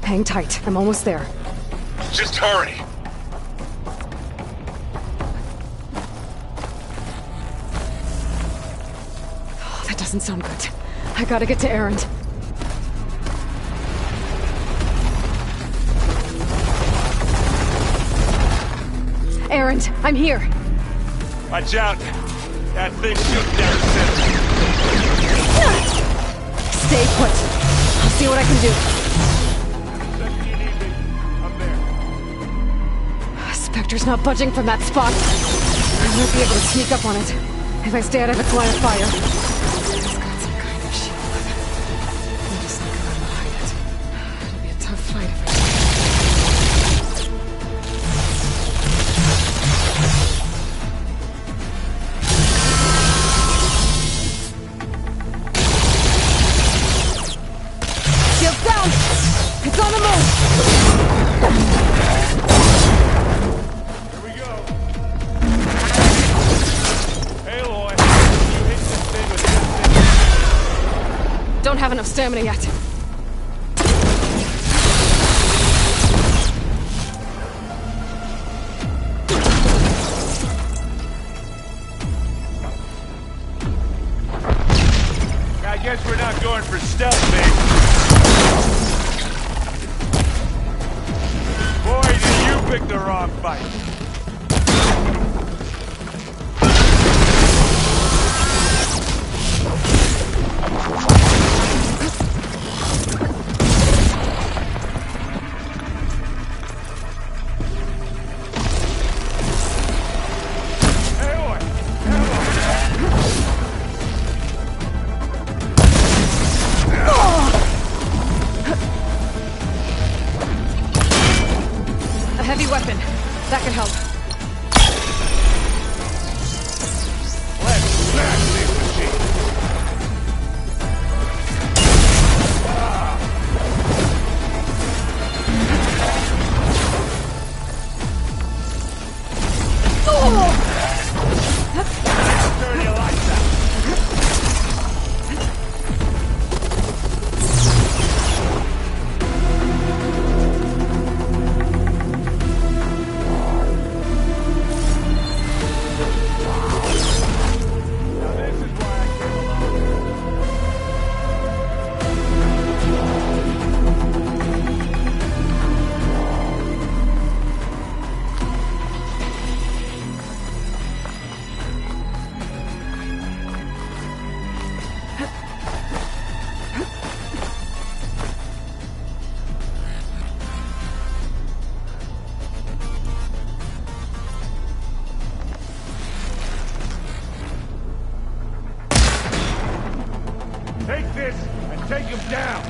Hang tight. I'm almost there. Just hurry. Oh, that doesn't sound good. I gotta get to Erend. Erend, I'm here. Watch out. That thing shoots down the center. Stay put. I'll see what I can do. Spectre's not budging from that spot. I won't be able to sneak up on it if I stay out of its line of fire. It's got some kind of shield. I'm just not gonna hide it. It'll be a tough fight if I... Shield's down! It's on the move! Don't have enough stamina yet. I guess we're not going for stealth, mate. Boy, did you pick the wrong fight. A heavy weapon. That could help. Let's smash this machine. Turn your lights out. Take this and take him down!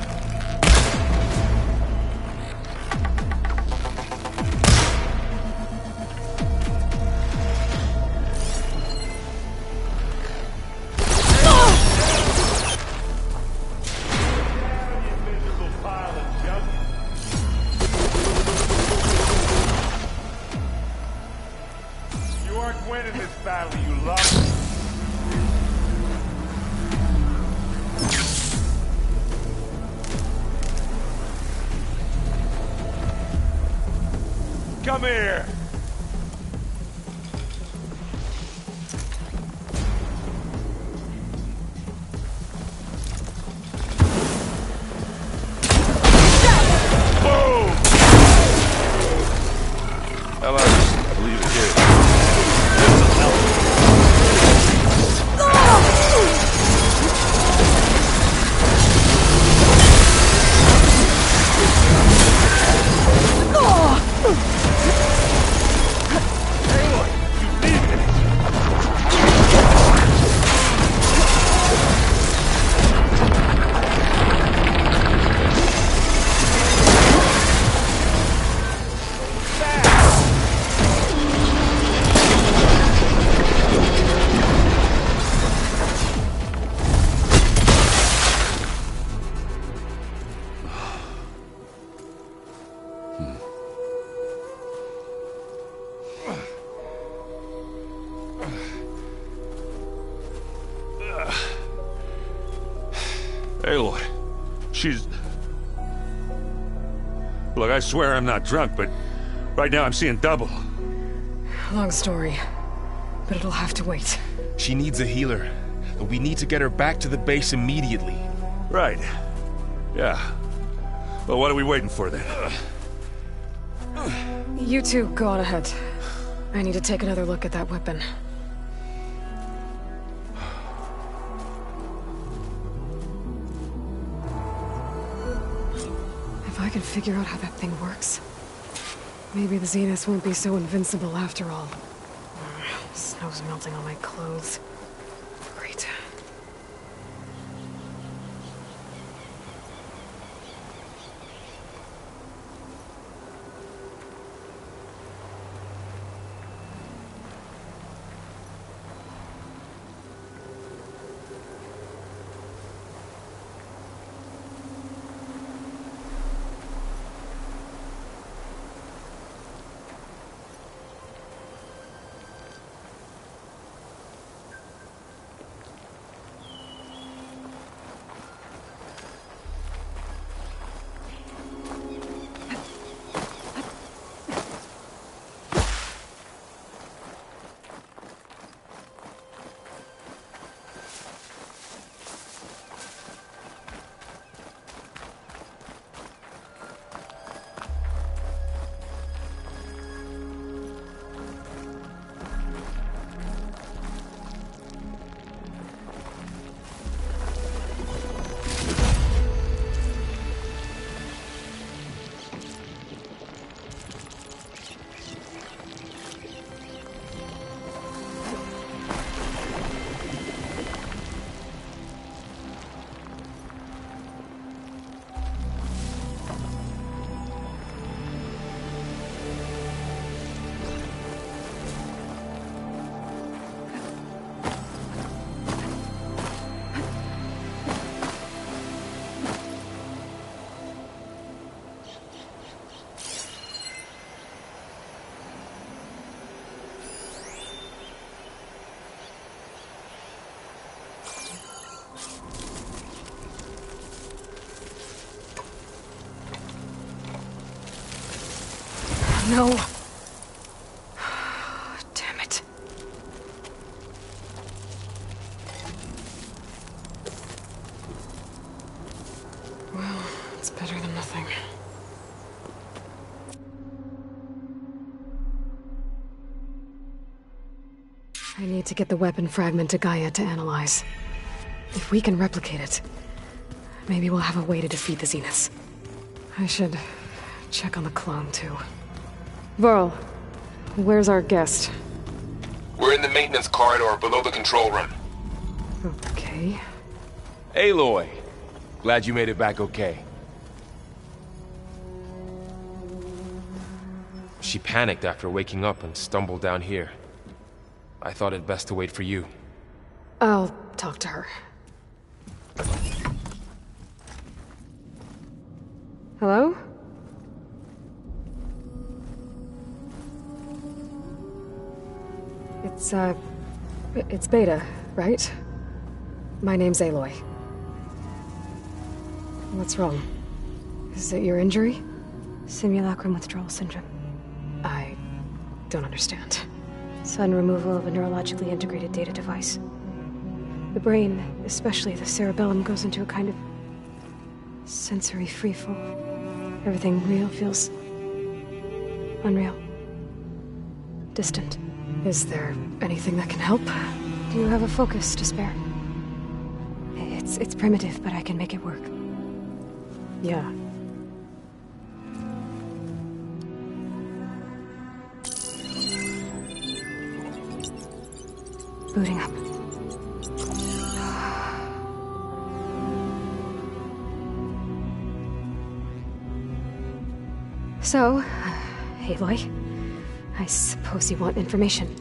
You aren't winning this battle, you lost. Come here! Boom! How about just leave it here? Aloy, she's... Look, I swear I'm not drunk, but right now I'm seeing double. Long story, but it'll have to wait. She needs a healer, and we need to get her back to the base immediately. Right. Yeah. Well, what are we waiting for then? You two go on ahead. I need to take another look at that weapon. If I can figure out how that thing works, maybe the Zeniths won't be so invincible after all. Snow's melting on my clothes. Great. No. Damn it. Well, it's better than nothing. I need to get the weapon fragment to Gaia to analyze. If we can replicate it, maybe we'll have a way to defeat the Zeniths. I should check on the clone, too. Varl, where's our guest? We're in the maintenance corridor below the control room. Okay. Aloy, glad you made it back okay. She panicked after waking up and stumbled down here. I thought it best to wait for you. I'll talk to her. Hello? It's Beta, right? My name's Aloy. What's wrong? Is it your injury? Simulacrum withdrawal syndrome. I don't understand. Sudden removal of a neurologically integrated data device. The brain, especially the cerebellum, goes into a kind of sensory freefall. Everything real feels unreal. Distant. Is there anything that can help? Do you have a focus to spare? It's primitive, but I can make it work. Yeah. Booting up. So, Aloy, I suppose you want information.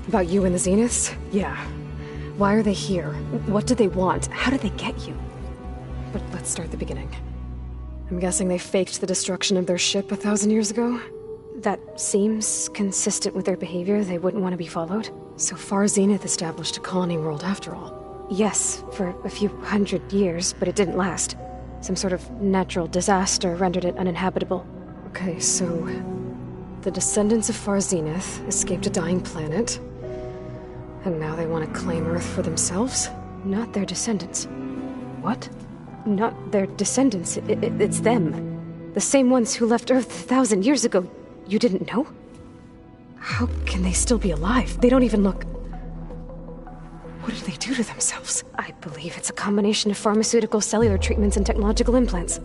About you and the Zeniths? Yeah. Why are they here? What do they want? How did they get you? But let's start at the beginning. I'm guessing they faked the destruction of their ship 1,000 years ago? That seems consistent with their behavior. They wouldn't want to be followed. So far, Zenith established a colony world after all. Yes, for a few hundred years, but it didn't last. Some sort of natural disaster rendered it uninhabitable. Okay, so the descendants of Far Zenith escaped a dying planet, and now they want to claim Earth for themselves? Not their descendants. What? Not their descendants. It's them. The same ones who left Earth 1,000 years ago. You didn't know? How can they still be alive? They don't even look... What did they do to themselves? I believe it's a combination of pharmaceutical, cellular treatments, and technological implants.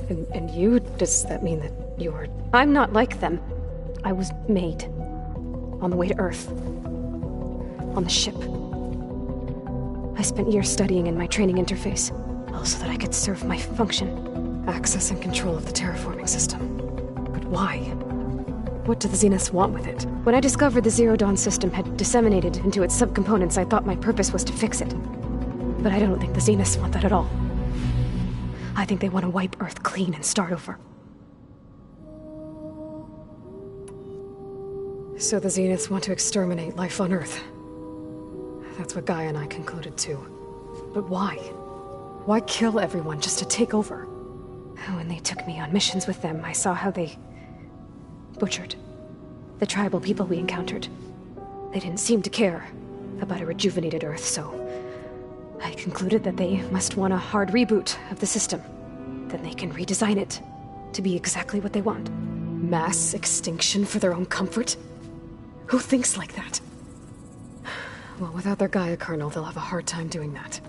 And you? Does that mean that you're... I'm not like them. I was made. On the way to Earth. On the ship. I spent years studying in my training interface, all so that I could serve my function. Access and control of the terraforming system. But why? What do the Zeniths want with it? When I discovered the Zero Dawn system had disseminated into its subcomponents, I thought my purpose was to fix it. But I don't think the Zeniths want that at all. I think they want to wipe Earth clean and start over. So the Zeniths want to exterminate life on Earth. That's what Gaia and I concluded too. But why? Why kill everyone just to take over? When they took me on missions with them, I saw how they butchered the tribal people we encountered. They didn't seem to care about a rejuvenated Earth, so I concluded that they must want a hard reboot of the system. Then they can redesign it to be exactly what they want. Mass extinction for their own comfort? Who thinks like that? Well, without their Gaia kernel, they'll have a hard time doing that.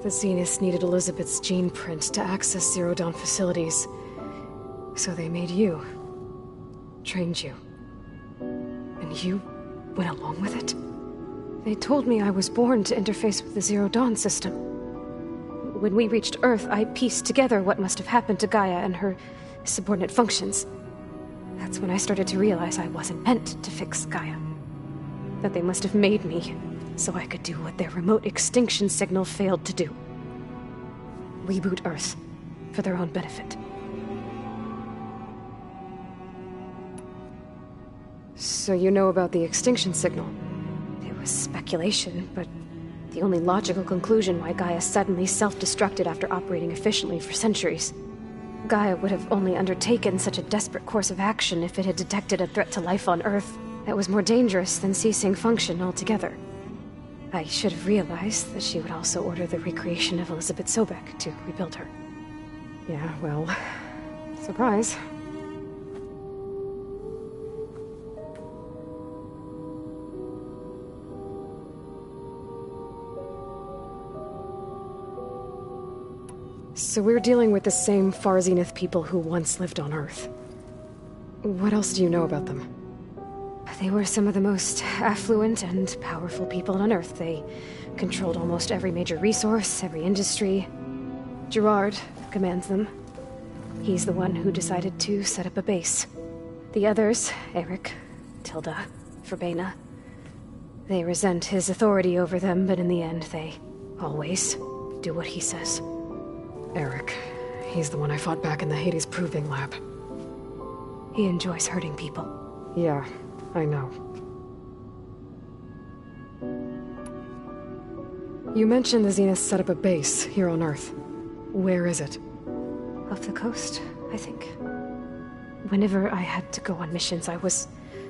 The Zeniths needed Elizabeth's gene print to access Zero Dawn facilities. So they made you. Trained you. And you went along with it? They told me I was born to interface with the Zero Dawn system. When we reached Earth, I pieced together what must have happened to Gaia and her subordinate functions. That's when I started to realize I wasn't meant to fix Gaia. That they must have made me so I could do what their remote extinction signal failed to do. Reboot Earth for their own benefit. So you know about the extinction signal? It was speculation, but the only logical conclusion why Gaia suddenly self-destructed after operating efficiently for centuries. Gaia would have only undertaken such a desperate course of action if it had detected a threat to life on Earth that was more dangerous than ceasing function altogether. I should have realized that she would also order the recreation of Elizabeth Sobek to rebuild her. Yeah, well, surprise. So we're dealing with the same Far Zenith people who once lived on Earth. What else do you know about them? They were some of the most affluent and powerful people on Earth. They controlled almost every major resource, every industry. Gerard commands them. He's the one who decided to set up a base. The others, Eric, Tilda, Verbena, they resent his authority over them, but in the end, they always do what he says. Eric. He's the one I fought back in the Hades Proving Lab. He enjoys hurting people. Yeah, I know. You mentioned the Zeniths set up a base here on Earth. Where is it? Off the coast, I think. Whenever I had to go on missions, I was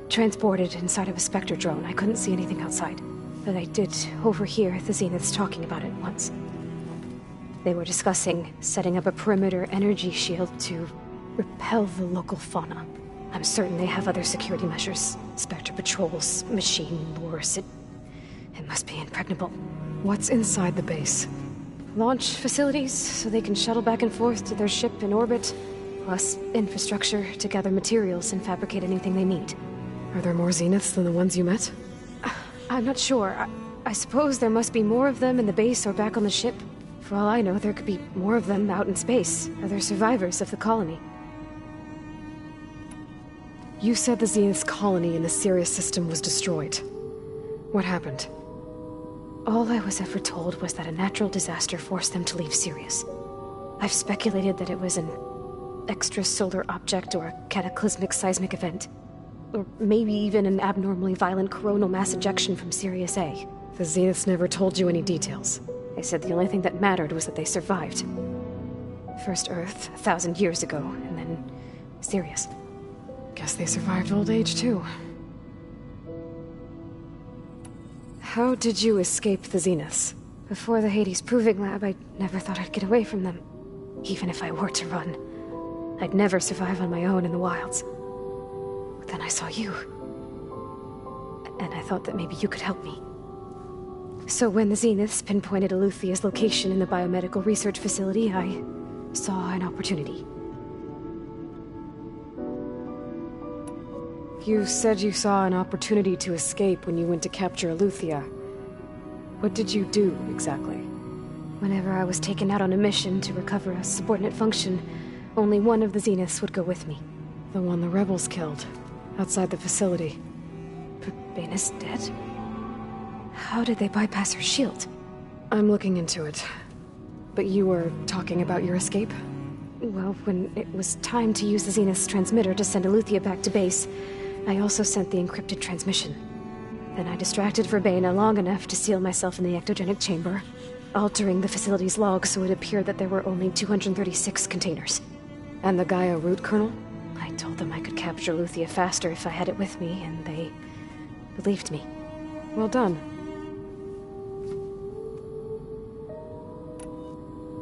transported inside of a Spectre drone. I couldn't see anything outside. But I did overhear the Zeniths talking about it once. They were discussing setting up a perimeter energy shield to repel the local fauna. I'm certain they have other security measures. Spectre patrols, machine lures. It must be impregnable. What's inside the base? Launch facilities, so they can shuttle back and forth to their ship in orbit. Plus infrastructure to gather materials and fabricate anything they need. Are there more Zeniths than the ones you met? I'm not sure. I suppose there must be more of them in the base or back on the ship. For all I know, there could be more of them out in space. Other survivors of the colony. You said the Zenith's colony in the Sirius system was destroyed. What happened? All I was ever told was that a natural disaster forced them to leave Sirius. I've speculated that it was an extrasolar object or a cataclysmic seismic event. Or maybe even an abnormally violent coronal mass ejection from Sirius A. The Zeniths never told you any details. They said the only thing that mattered was that they survived. First Earth, 1,000 years ago, and then Sirius. Guess they survived old age, too. How did you escape the Zeniths? Before the Hades Proving Lab, I never thought I'd get away from them. Even if I were to run. I'd never survive on my own in the wilds. But then I saw you. And I thought that maybe you could help me. So when the Zeniths pinpointed Eluthia's location in the biomedical research facility, I saw an opportunity. You said you saw an opportunity to escape when you went to capture Eluthia. What did you do, exactly? Whenever I was taken out on a mission to recover a subordinate function, only one of the Zeniths would go with me. The one the rebels killed, outside the facility. Bane's dead? How did they bypass her shield? I'm looking into it. But you were talking about your escape? Well, when it was time to use the Zenith's transmitter to send Eluthia back to base, I also sent the encrypted transmission. Then I distracted Verbena long enough to seal myself in the ectogenic chamber, altering the facility's log so it appeared that there were only 236 containers. And the Gaia root kernel? I told them I could capture Eluthia faster if I had it with me, and they believed me. Well done.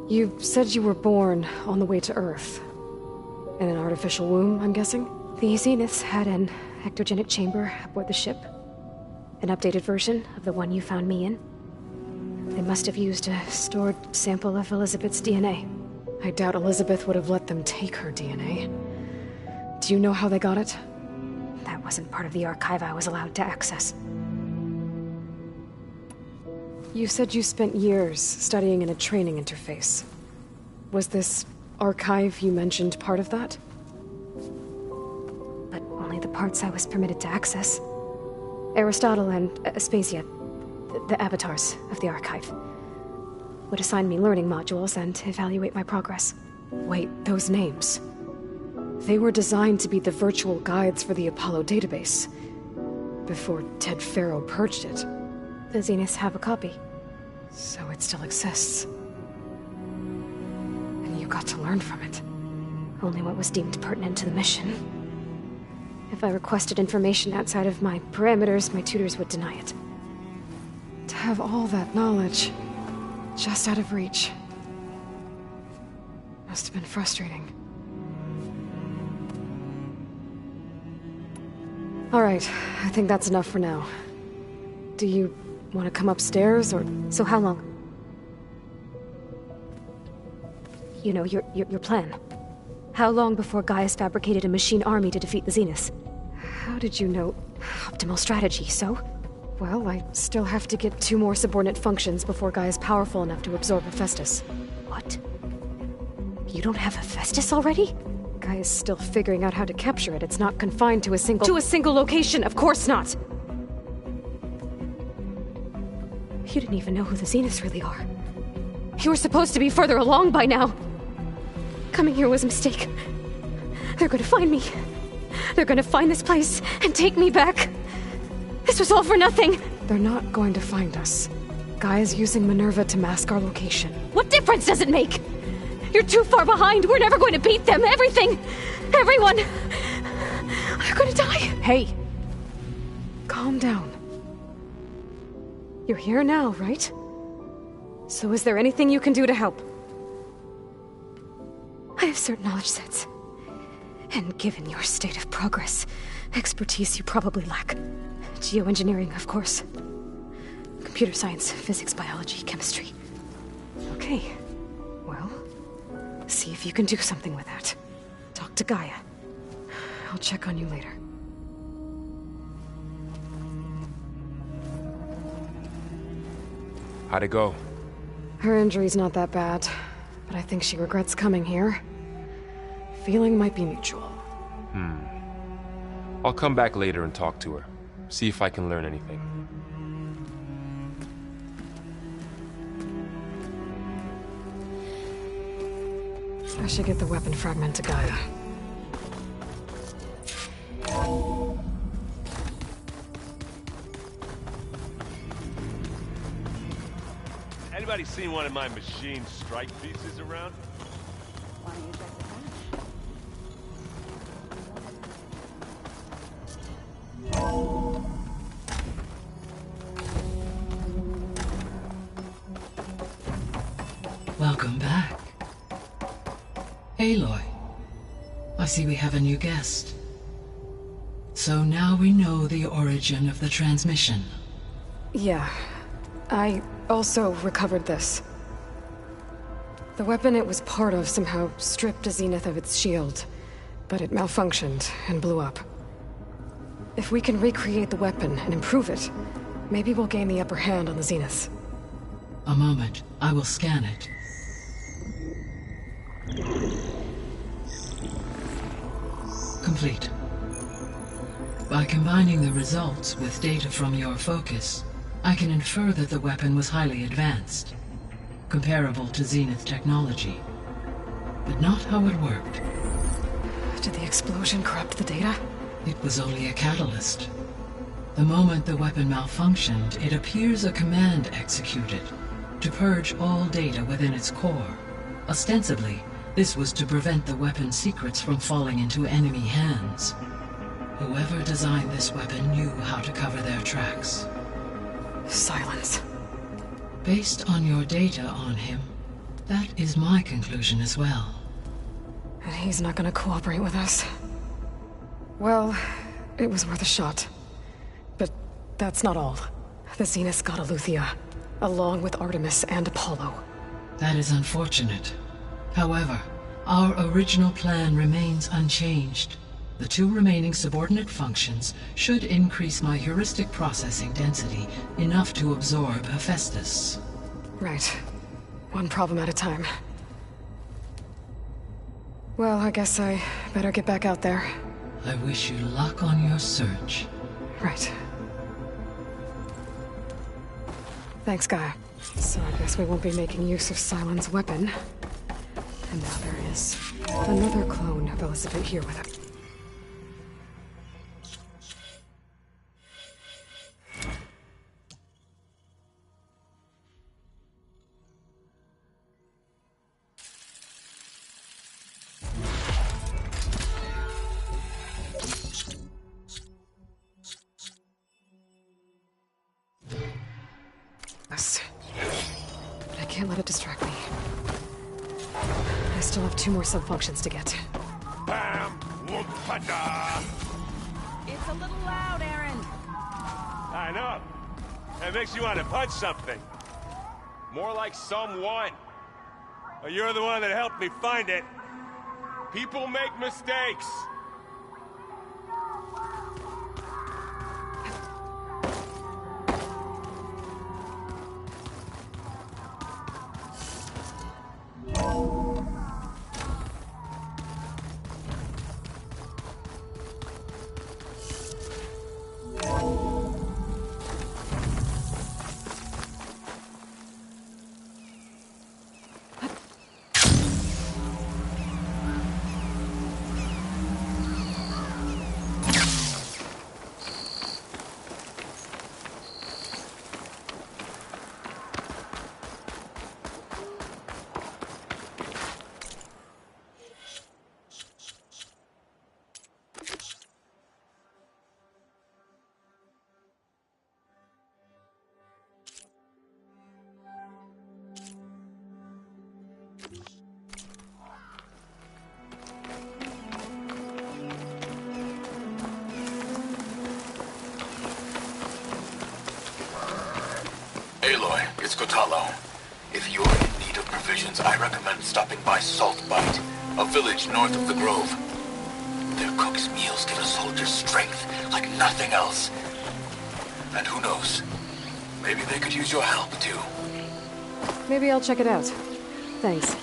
You said you were born on the way to Earth. In an artificial womb, I'm guessing? The Zeniths had an ectogenic chamber aboard the ship. An updated version of the one you found me in. They must have used a stored sample of Elizabeth's DNA. I doubt Elizabeth would have let them take her DNA. Do you know how they got it? That wasn't part of the archive I was allowed to access. You said you spent years studying in a training interface. Was this archive you mentioned part of that? But only the parts I was permitted to access. Aristotle and Aspasia, the avatars of the archive, would assign me learning modules and evaluate my progress. Wait, those names. They were designed to be the virtual guides for the Apollo database, before Ted Faro purged it. The Zeniths have a copy. So it still exists. And you got to learn from it. Only what was deemed pertinent to the mission. If I requested information outside of my parameters, my tutors would deny it. To have all that knowledge, just out of reach. Must have been frustrating. All right, I think that's enough for now. Do you want to come upstairs, or... So how long? You know, your plan. How long before Gaius fabricated a machine army to defeat the Zeniths? How did you know? Optimal strategy, so? Well, I still have to get 2 more subordinate functions before Gaia's powerful enough to absorb Hephaestus. What? You don't have Hephaestus already? Gaia's still figuring out how to capture it. It's not confined to a single location, of course not! You didn't even know who the Zeniths really are. You were supposed to be further along by now. Coming here was a mistake. They're gonna find me. They're gonna find this place and take me back. This was all for nothing. They're not going to find us. Gaia's using Minerva to mask our location. What difference does it make? You're too far behind. We're never going to beat them. Everything. Everyone. They're gonna die. Hey. Calm down. You're here now, right? So is there anything you can do to help? I have certain knowledge sets. And given your state of progress, expertise you probably lack. Geoengineering, of course. Computer science, physics, biology, chemistry. Okay. Well, see if you can do something with that. Talk to Gaia. I'll check on you later. How'd it go? Her injury's not that bad, but I think she regrets coming here. Feeling might be mutual. I'll come back later and talk to her. See if I can learn anything. I should get the weapon fragment to Gaia. Anybody seen one of my machine strike pieces around? Why don't you check the cache? Welcome back. Aloy, I see we have a new guest. So now we know the origin of the transmission. Yeah. I also recovered this. The weapon it was part of somehow stripped Zenith of its shield, but it malfunctioned and blew up. If we can recreate the weapon and improve it, maybe we'll gain the upper hand on the Zeniths. A moment, I will scan it. Complete. By combining the results with data from your focus, I can infer that the weapon was highly advanced, comparable to Zenith technology, but not how it worked. Did the explosion corrupt the data? It was only a catalyst. The moment the weapon malfunctioned, it appears a command executed to purge all data within its core. Ostensibly, this was to prevent the weapon's secrets from falling into enemy hands. Whoever designed this weapon knew how to cover their tracks. Silence. Based on your data on him, that is my conclusion as well. And he's not gonna cooperate with us. Well, it was worth a shot. But that's not all. The Zeniths got Eleuthia, along with Artemis and Apollo. That is unfortunate. However, our original plan remains unchanged. The two remaining subordinate functions should increase my heuristic processing density enough to absorb Hephaestus. Right. One problem at a time. Well, I guess I better get back out there. I wish you luck on your search. Right. Thanks, Gaia. So I guess we won't be making use of Sylens' weapon. And now there is another clone of Elizabeth here with it. But I can't let it distract me. I still have 2 more sub-functions to get. Bam! Whoop-a-da! It's a little loud, Aaron. I know. It makes you want to punch something. More like someone. But you're the one that helped me find it. People make mistakes. Aloy, it's Kotallo. If you're in need of provisions, I recommend stopping by Saltbite, a village north of the Grove. Their cook's meals give a soldier strength like nothing else. And who knows, maybe they could use your help too. Maybe I'll check it out. Thanks.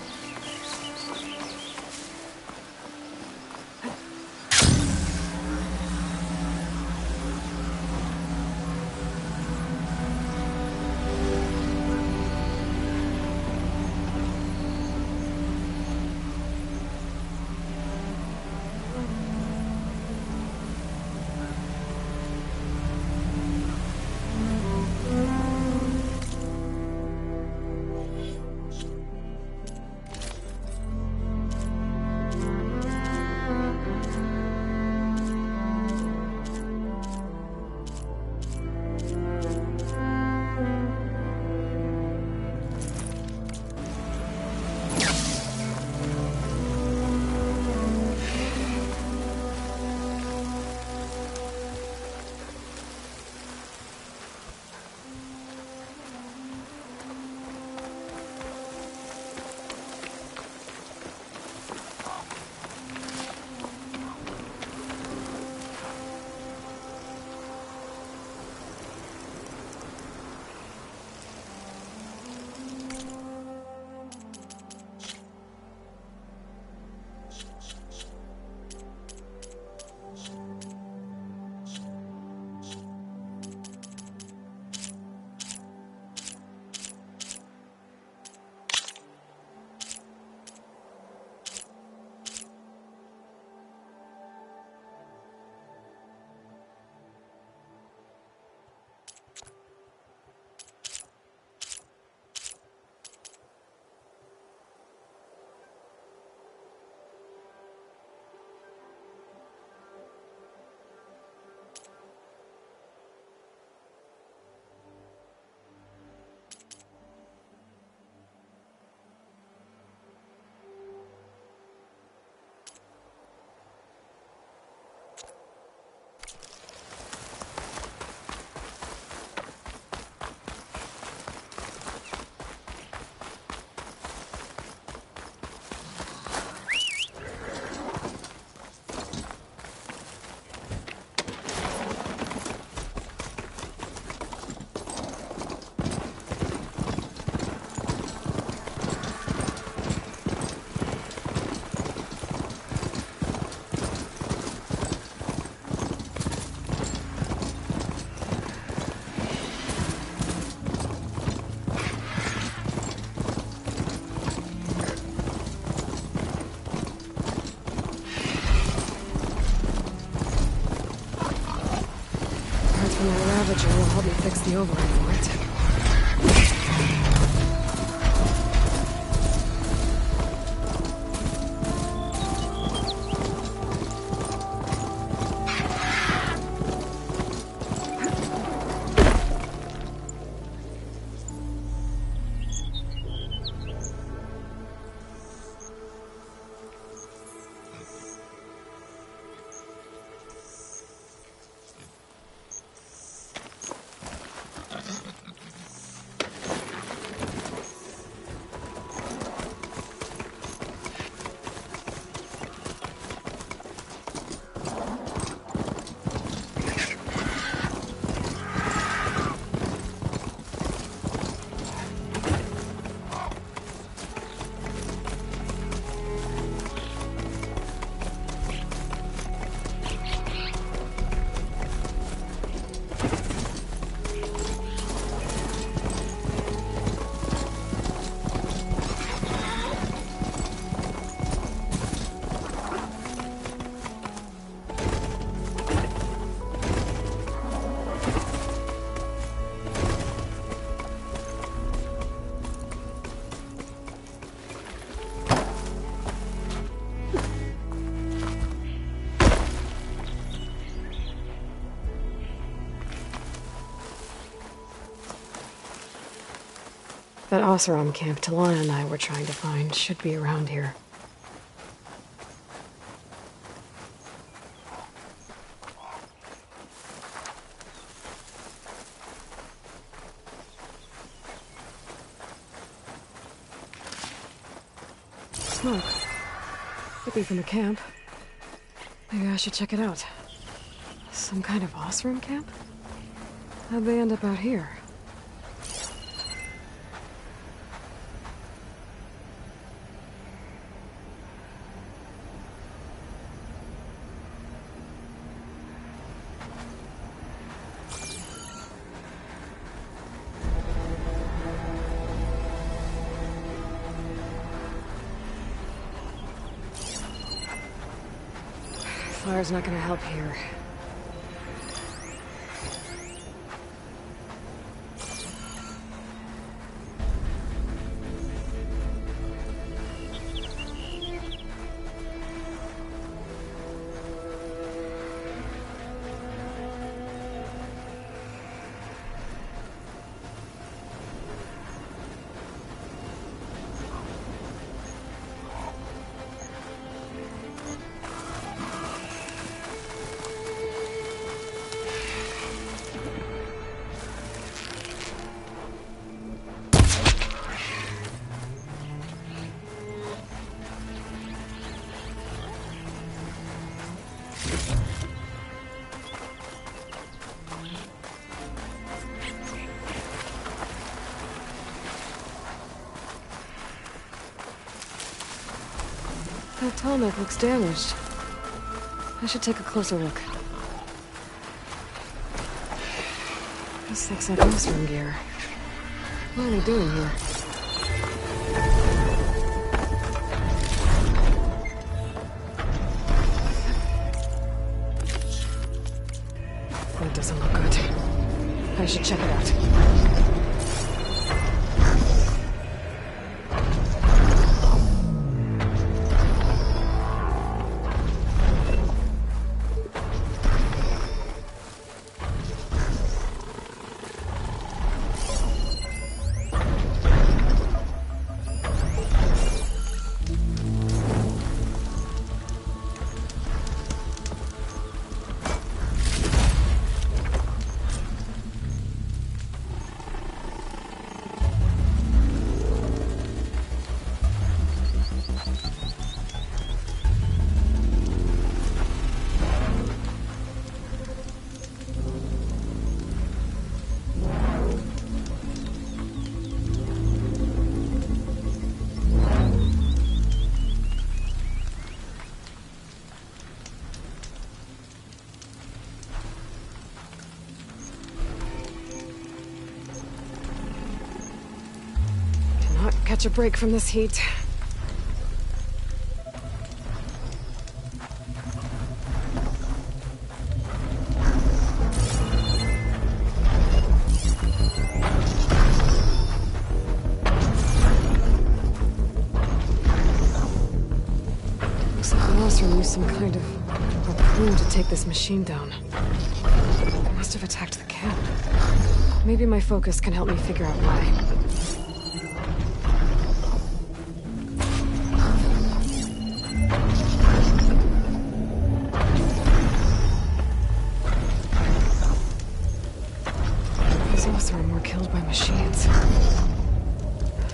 Ravager will help me fix the override for it. That Oseram camp Talon and I were trying to find should be around here. Smoke. Could be from a camp. Maybe I should check it out. Some kind of Oseram camp? How'd they end up out here? Fire's not gonna help here. That helmet looks damaged. I should take a closer look. This looks like Oseram gear. What are they doing here? That doesn't look good. I should check it out. Catch a break from this heat. use some kind of harpoon to take this machine down. It must have attacked the camp. Maybe my focus can help me figure out why. These Oseram were killed by machines.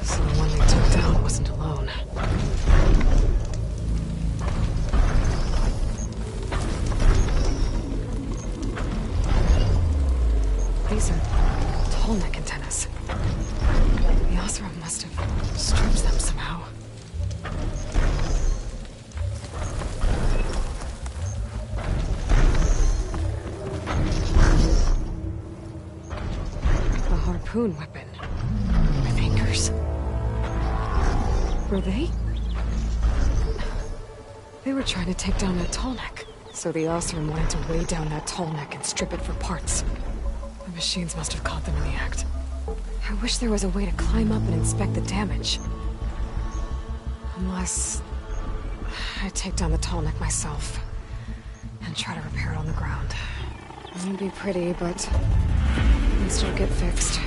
So the one they took down wasn't alone. These are Tallneck antennas. The Oseram must have stripped them somehow. A harpoon weapon. With anchors. Were they? They were trying to take down that Tallneck. So the Oseram wanted to weigh down that Tallneck and strip it for parts. The machines must have caught them in the act. I wish there was a way to climb up and inspect the damage. Unless I take down the Tallneck myself and try to repair it on the ground. It won't be pretty, but it'll still get fixed.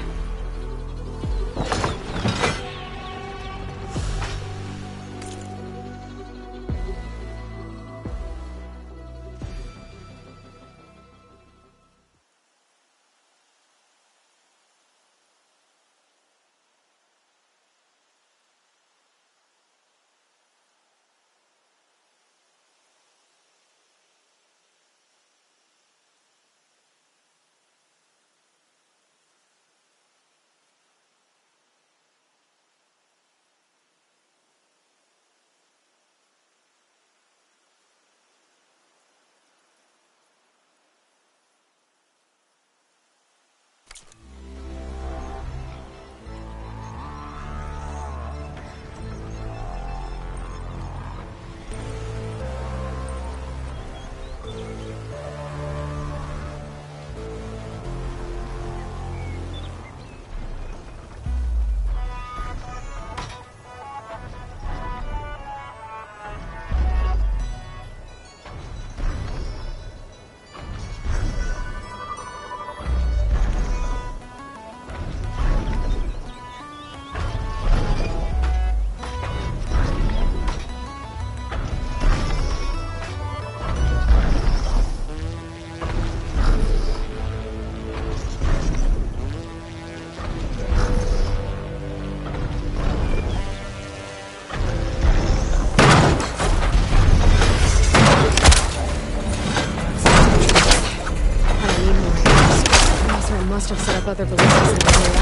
Must have set up other ballistas in the area.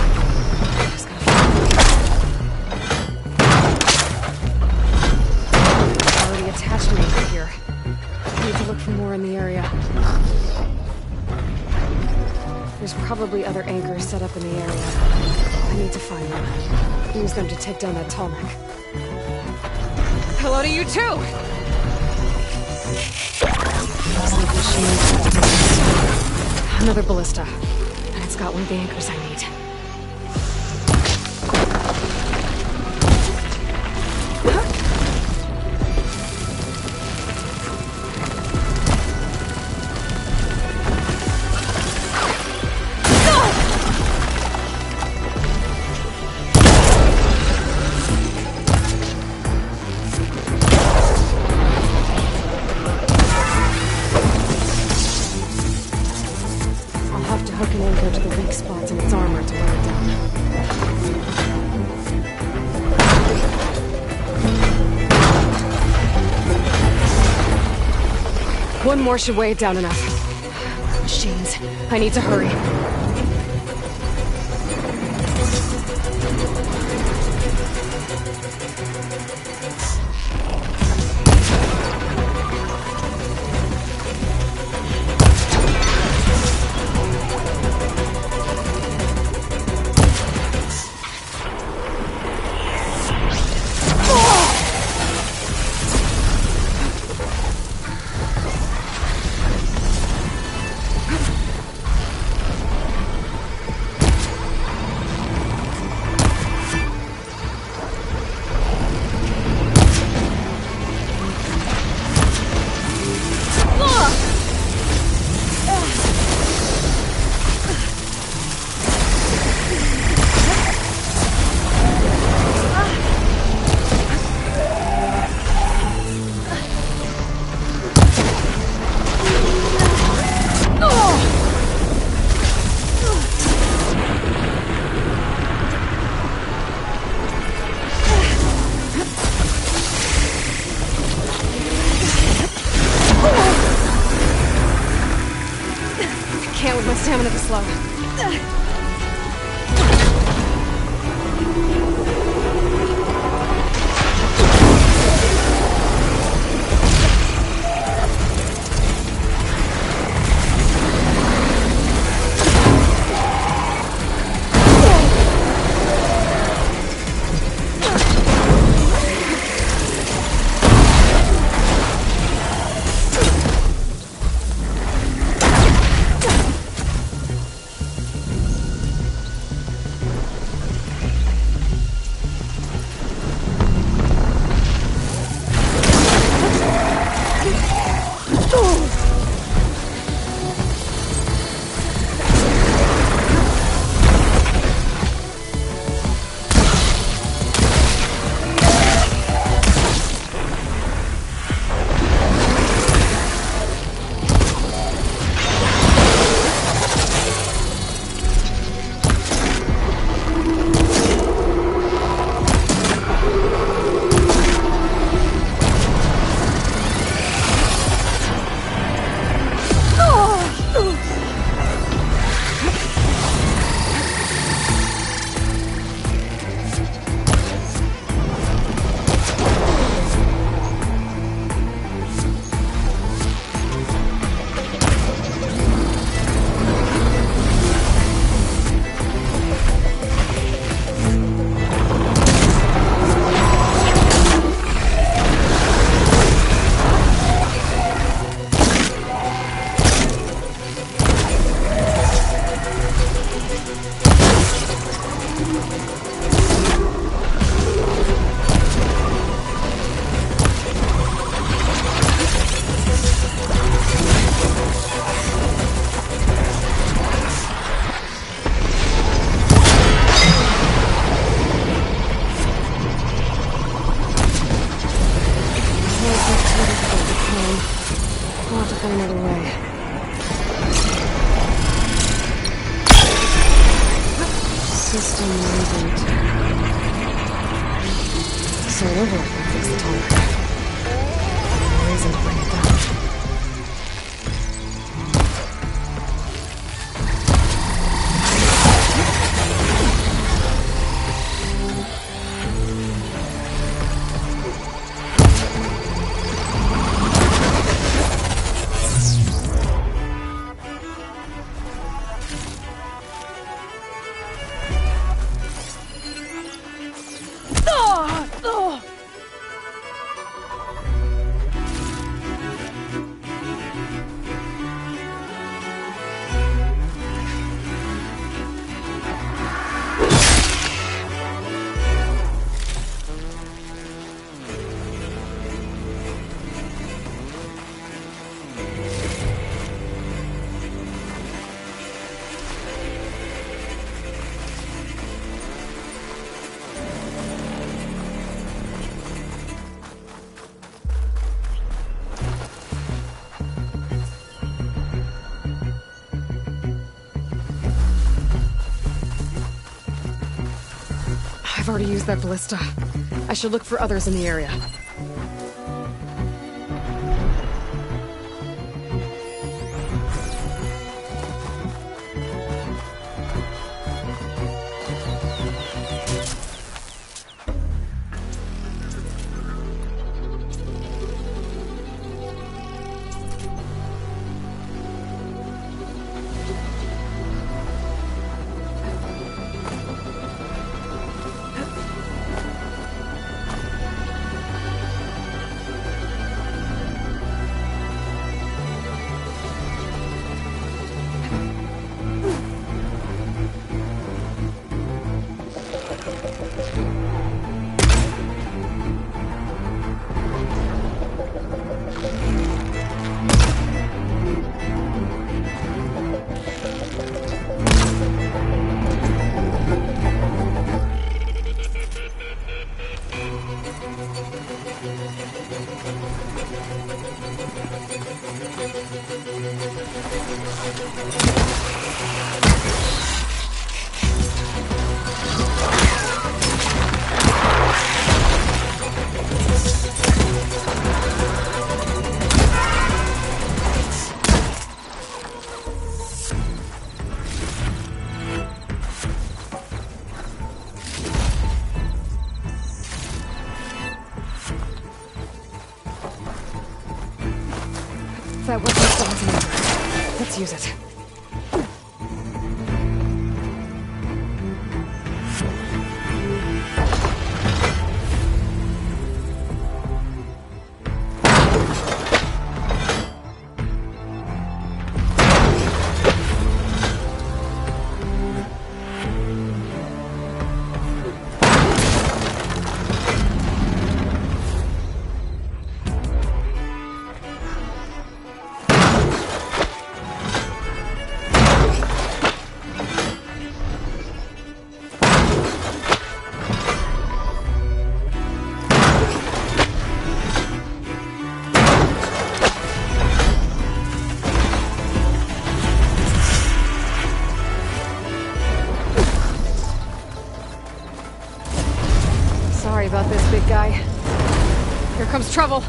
I just gotta find them. Already attached an anchor here. I need to look for more in the area. There's probably other anchors set up in the area. I need to find them. Use them to take down that Tallneck. Hello to you too! Another ballista. It's got one of the anchors I need. One more should weigh it down enough. Machines. I need to hurry. I'll have to find another way. System reboot. Start over if I fix the timer. No reason to bring it down. I've already used that ballista. I should look for others in the area. That weapon sounds number. Let's use it. Sorry about this, big guy. Here comes trouble.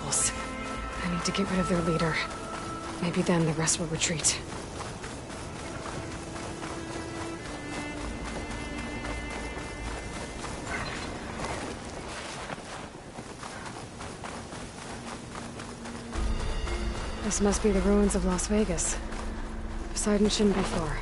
rebels. I need to get rid of their leader. Maybe then the rest will retreat. This must be the ruins of Las Vegas. Poseidon shouldn't be far.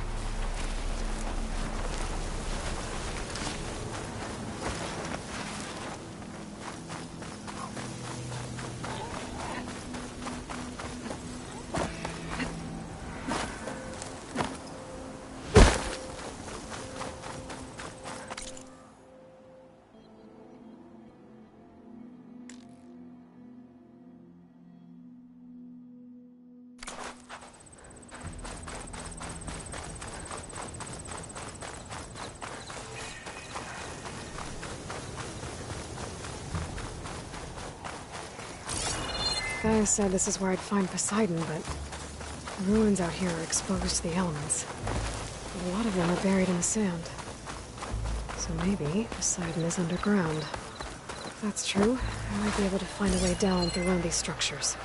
Gaia said this is where I'd find Poseidon, but the ruins out here are exposed to the elements. A lot of them are buried in the sand. So maybe Poseidon is underground. If that's true, I might be able to find a way down through one of these structures.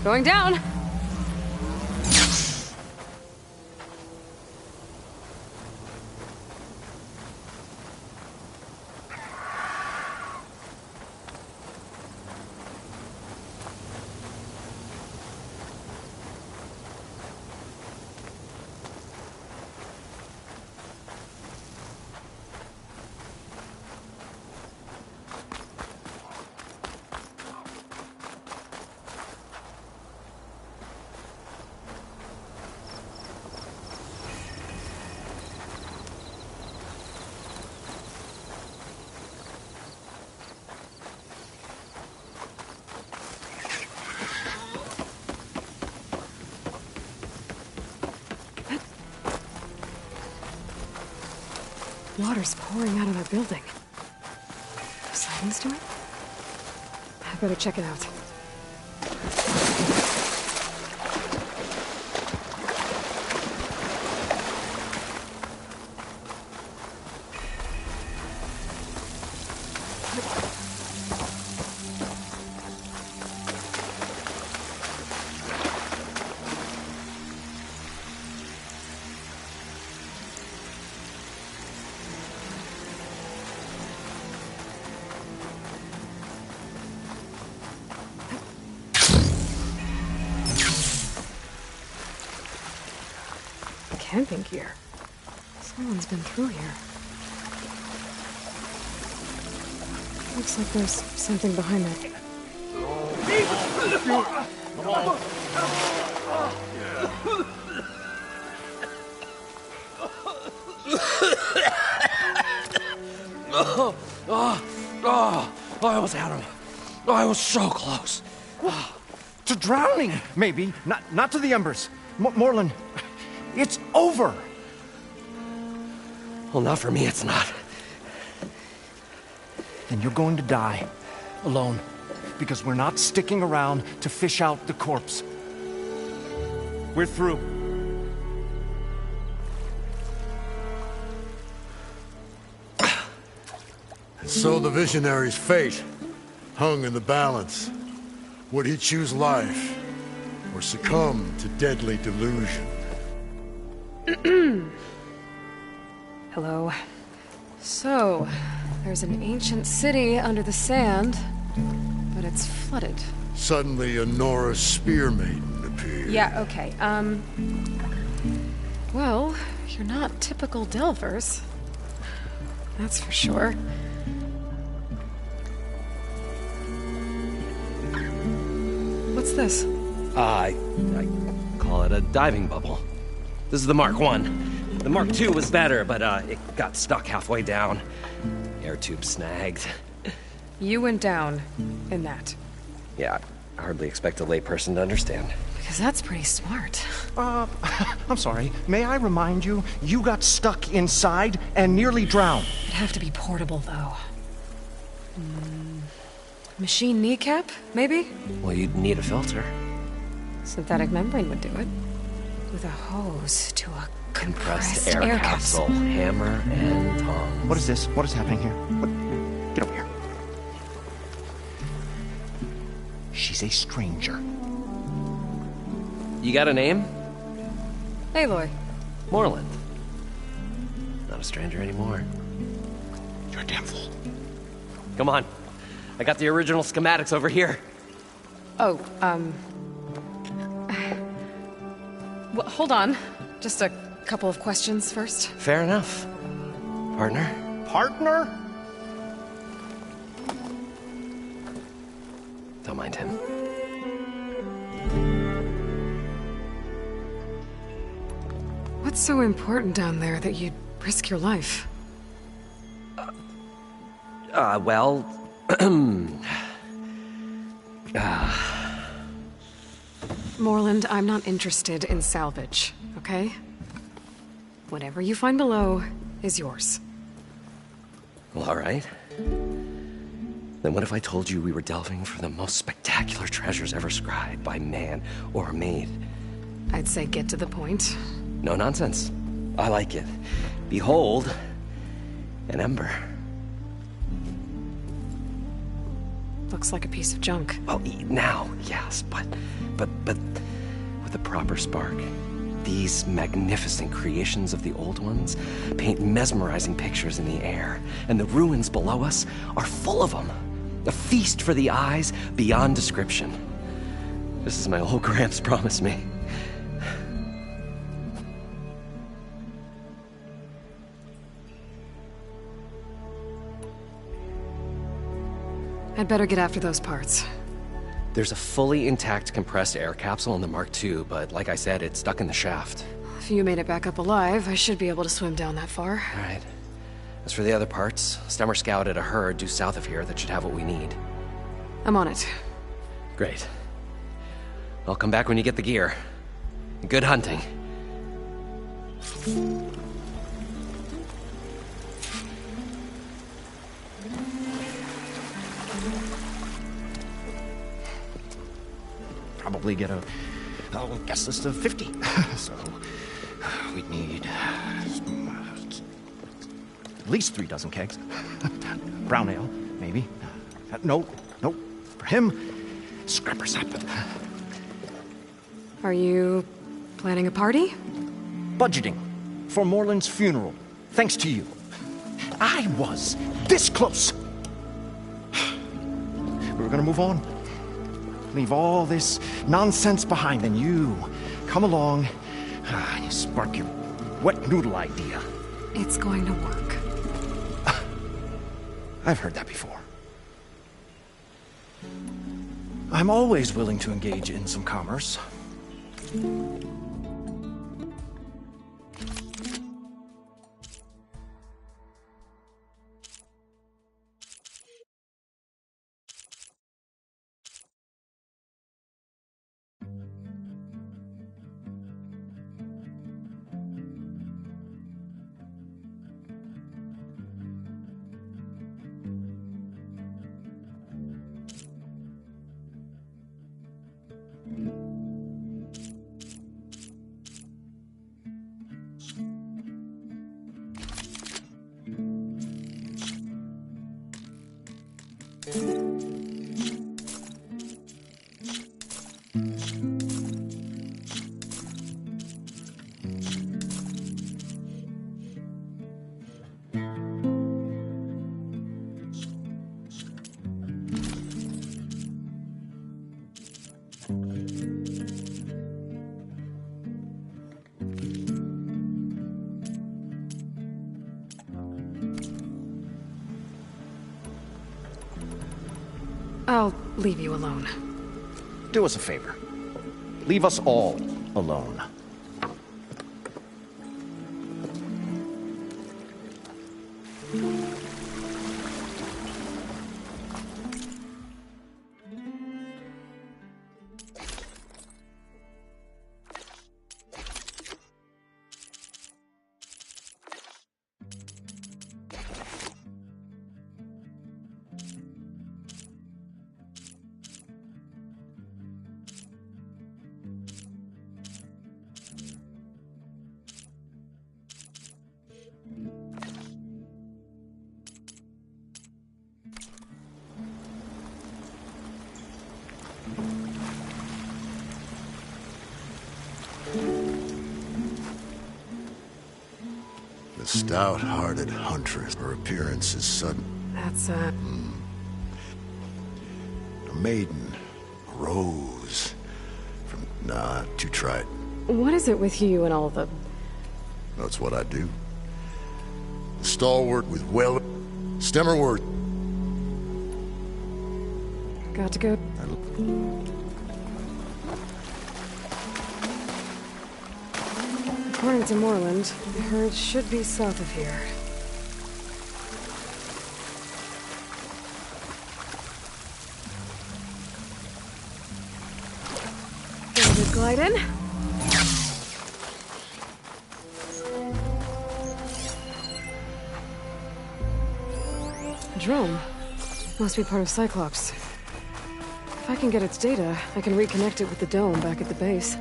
Going down! Water's pouring out of our building. Poseidon's doing? I better check it out. Camping gear. Someone's been through here. Looks like there's something behind that. I almost had him. I was so close. To drowning, maybe. Not to the embers. Morlun, it's over. Well, not for me, it's not. Then you're going to die. Alone. Because we're not sticking around to fish out the corpse. We're through. So the visionary's fate hung in the balance. Would he choose life or succumb to deadly delusion? Hello. So, there's an ancient city under the sand, but it's flooded. Suddenly a Norse spear maiden appeared. Yeah, okay, well, you're not typical Delvers. That's for sure. What's this? I call it a diving bubble. This is the Mark I. The Mark II was better, but it got stuck halfway down. Air tube snagged. You went down in that. Yeah, I hardly expect a layperson to understand. Because that's pretty smart. I'm sorry. May I remind you, you got stuck inside and nearly drowned. It'd have to be portable, though. Machine kneecap, maybe? Well, you'd need a filter. Synthetic membrane would do it. With a hose to a compressed air capsule. Hammer and tongs. What is this? What is happening here? What? Get over here. She's a stranger. You got a name? Aloy. Moreland. Not a stranger anymore. You're a damn fool. Come on. I got the original schematics over here. Oh, well, hold on. Just a couple of questions first. Fair enough. Partner? Partner? Don't mind him. What's so important down there that you'd risk your life? Well... Moreland, I'm not interested in salvage, okay? Whatever you find below is yours. Well, all right. Then what if I told you we were delving for the most spectacular treasures ever scribed by man or maid? I'd say get to the point. No nonsense. I like it. Behold, an ember. Looks like a piece of junk. Well, now, yes, but with a proper spark. These magnificent creations of the old ones paint mesmerizing pictures in the air, and the ruins below us are full of them. A feast for the eyes beyond description. Just as my old Gramps promised me. I'd better get after those parts. There's a fully intact compressed air capsule in the Mark II, but like I said, it's stuck in the shaft. If you made it back up alive, I should be able to swim down that far. All right. As for the other parts, Stemmer scouted a herd due south of here that should have what we need. I'm on it. Great. I'll come back when you get the gear. Good hunting. Probably get a guest list of 50. So we'd need at least 3 dozen kegs. Brown ale, maybe. No. For him, scrapper sap. Are you planning a party? Budgeting for Moreland's funeral. Thanks to you. I was this close. We were gonna move on. Leave all this nonsense behind, and you come along and you spark your wet noodle idea. It's going to work. I've heard that before. I'm always willing to engage in some commerce. I'll leave you alone. Do us a favor. Leave us all alone. The stout-hearted huntress. Her appearance is sudden. That's, A maiden. A rose. Nah, too trite. What is it with you and all the... That's what I do. Stalwart with well... Stemmerworth. Got to go. According to Moreland, the herd should be south of here. David Glyden. A drone. Must be part of Cyclops. If I can get its data, I can reconnect it with the dome back at the base.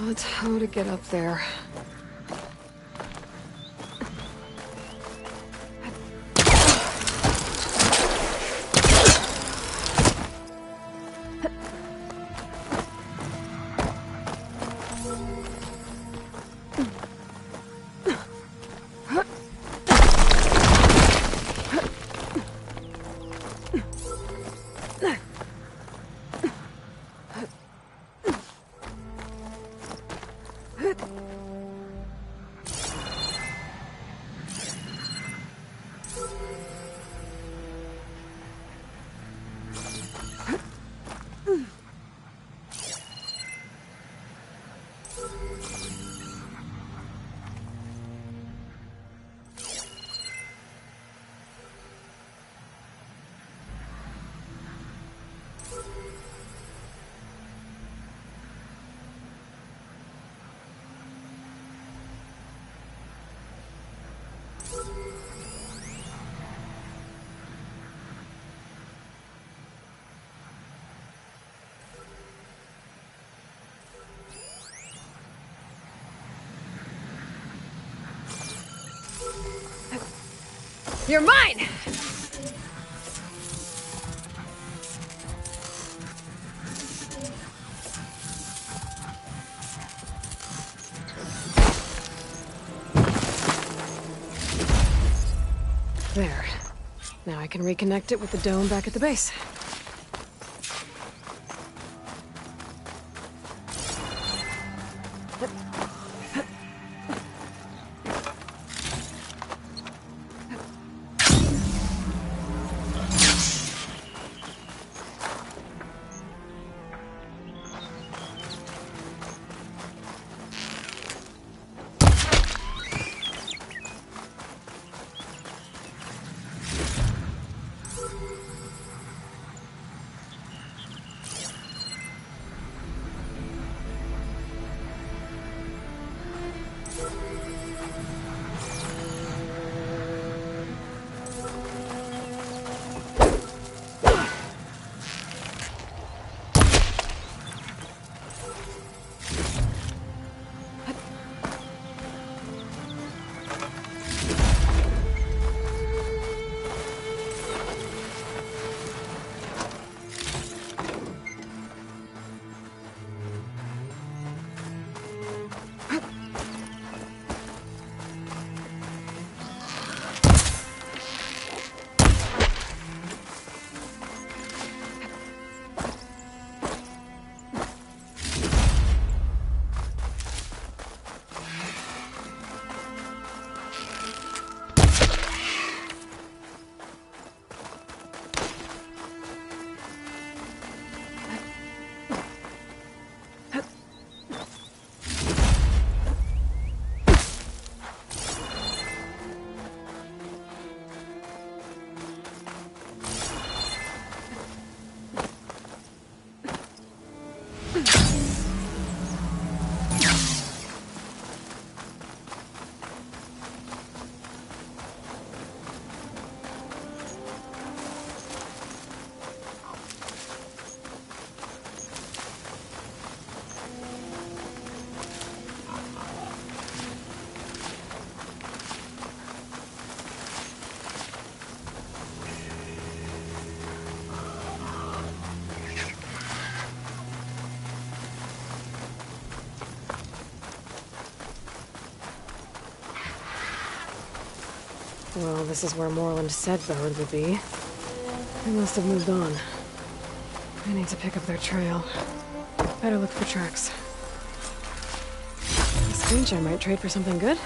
But how to get up there? You're mine! There. Now I can reconnect it with the dome back at the base. Well, this is where Moreland said Bellard would be. They must have moved on. I need to pick up their trail. Better look for tracks. This winch I might trade for something good.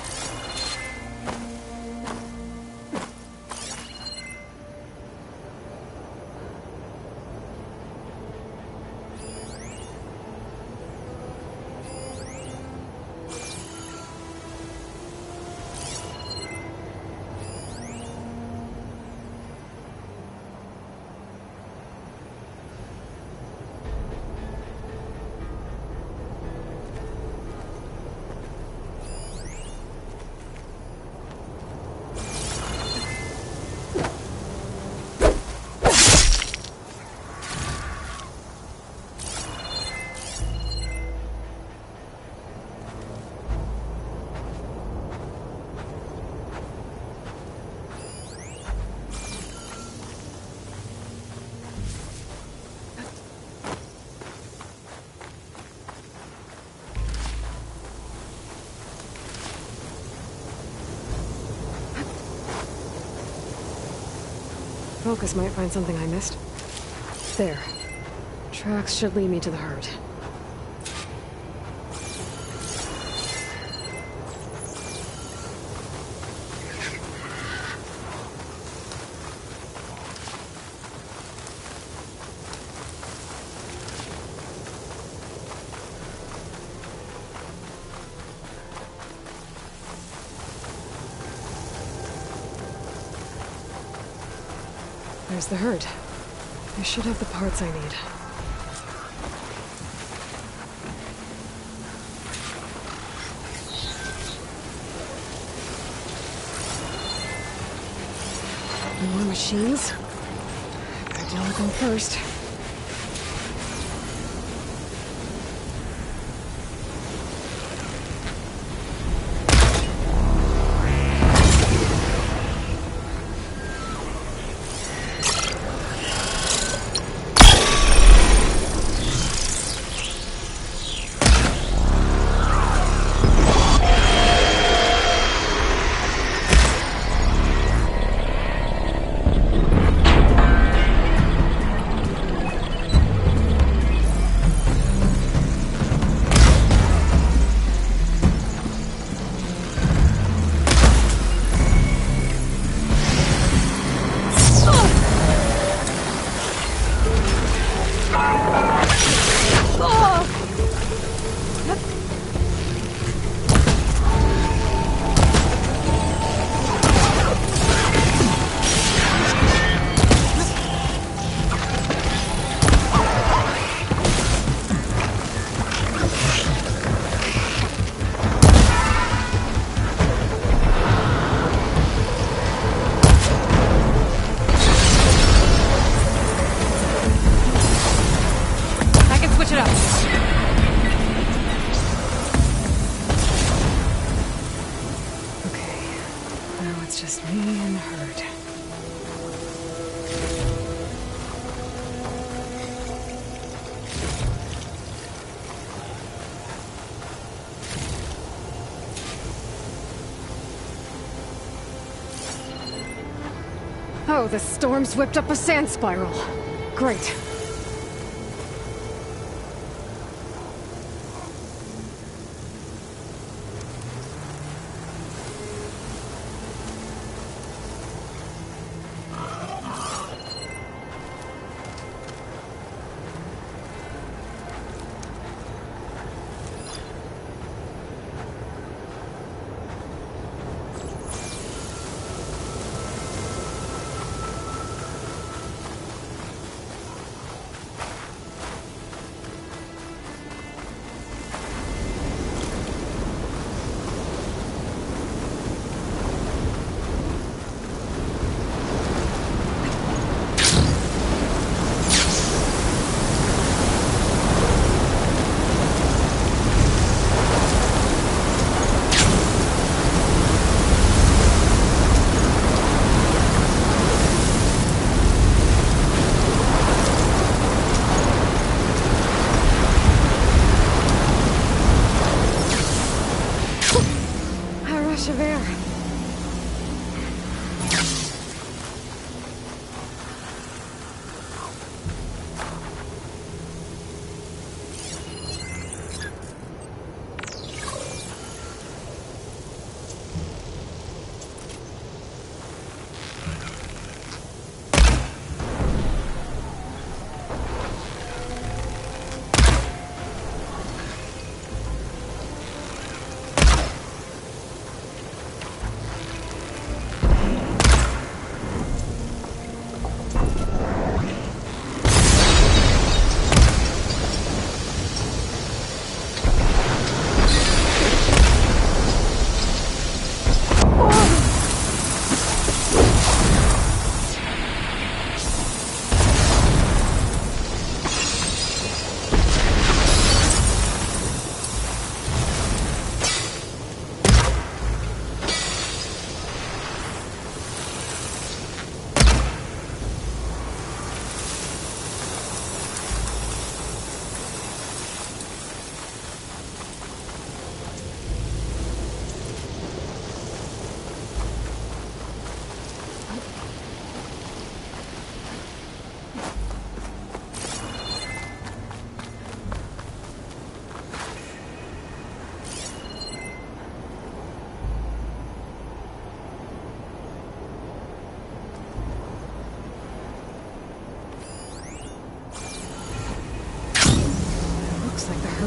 Focus might find something I missed. There. Tracks should lead me to the herd. There's the herd. I should have the parts I need. More machines? Gotta deal with them first. Oh, the storm's whipped up a sand spiral. Great.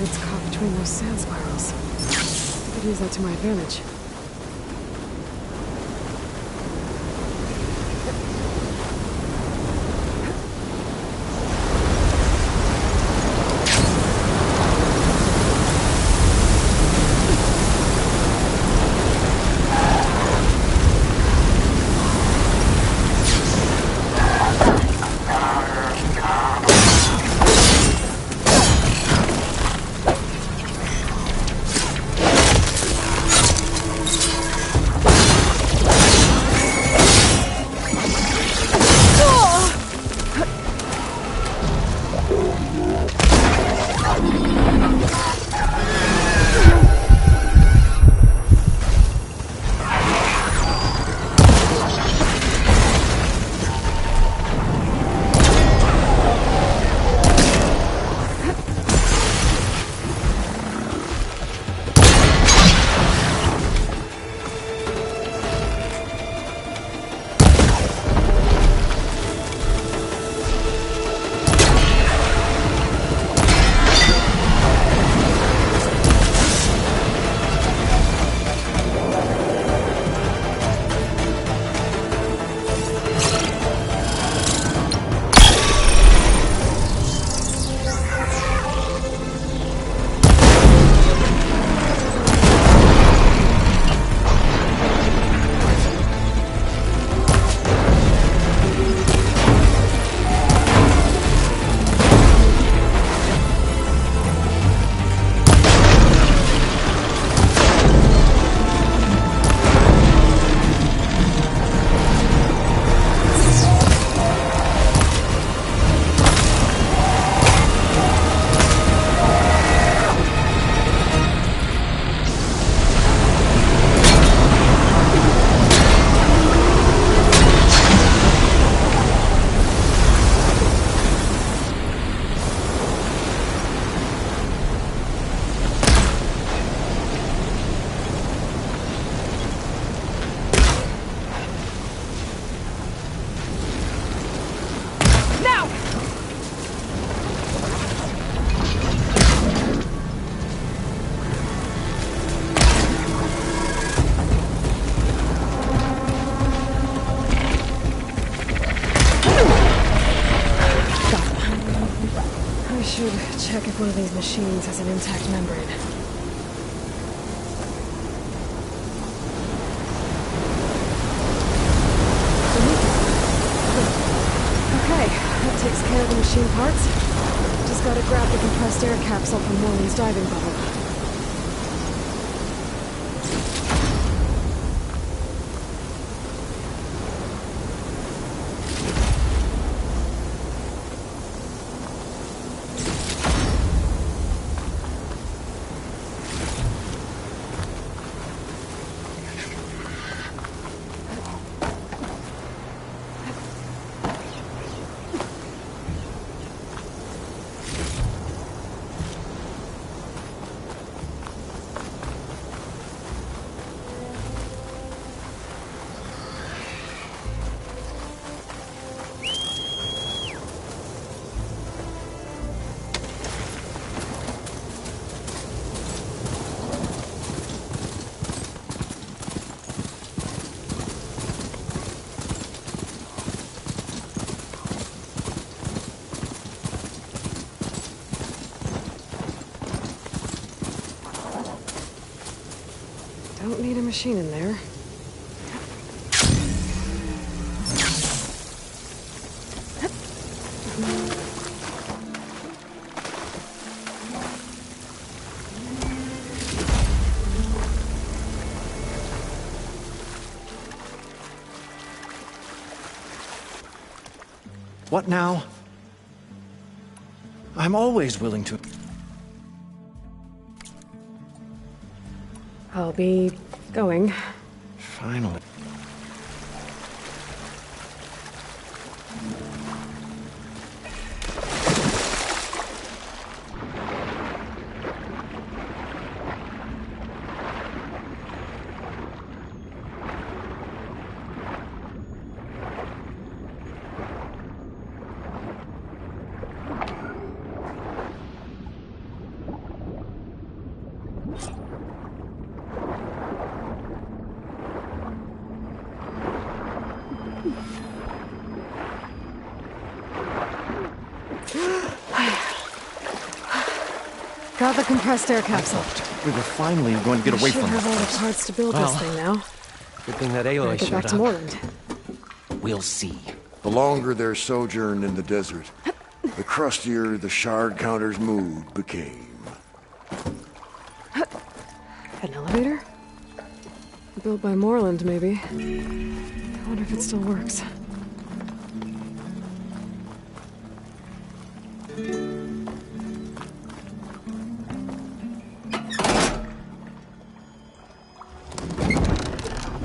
turret's caught between those sand spirals. I could use that to my advantage. Check if one of these machines has an intact membrane. Okay, that takes care of the machine parts. Just gotta grab the compressed air capsule from Warren's diving bubble. Don't need a machine in there. What now? I'm always willing to... I'll be going. Finally. Got the compressed air capsule. We were finally going to get away should from have all the this. parts to build Well, this thing now. Good thing that Gotta Aloy get showed back to up. Moreland. We'll see. The longer their sojourn in the desert, the crustier the shard counter's mood became. An elevator? Built by Moreland, maybe. I wonder if it still works.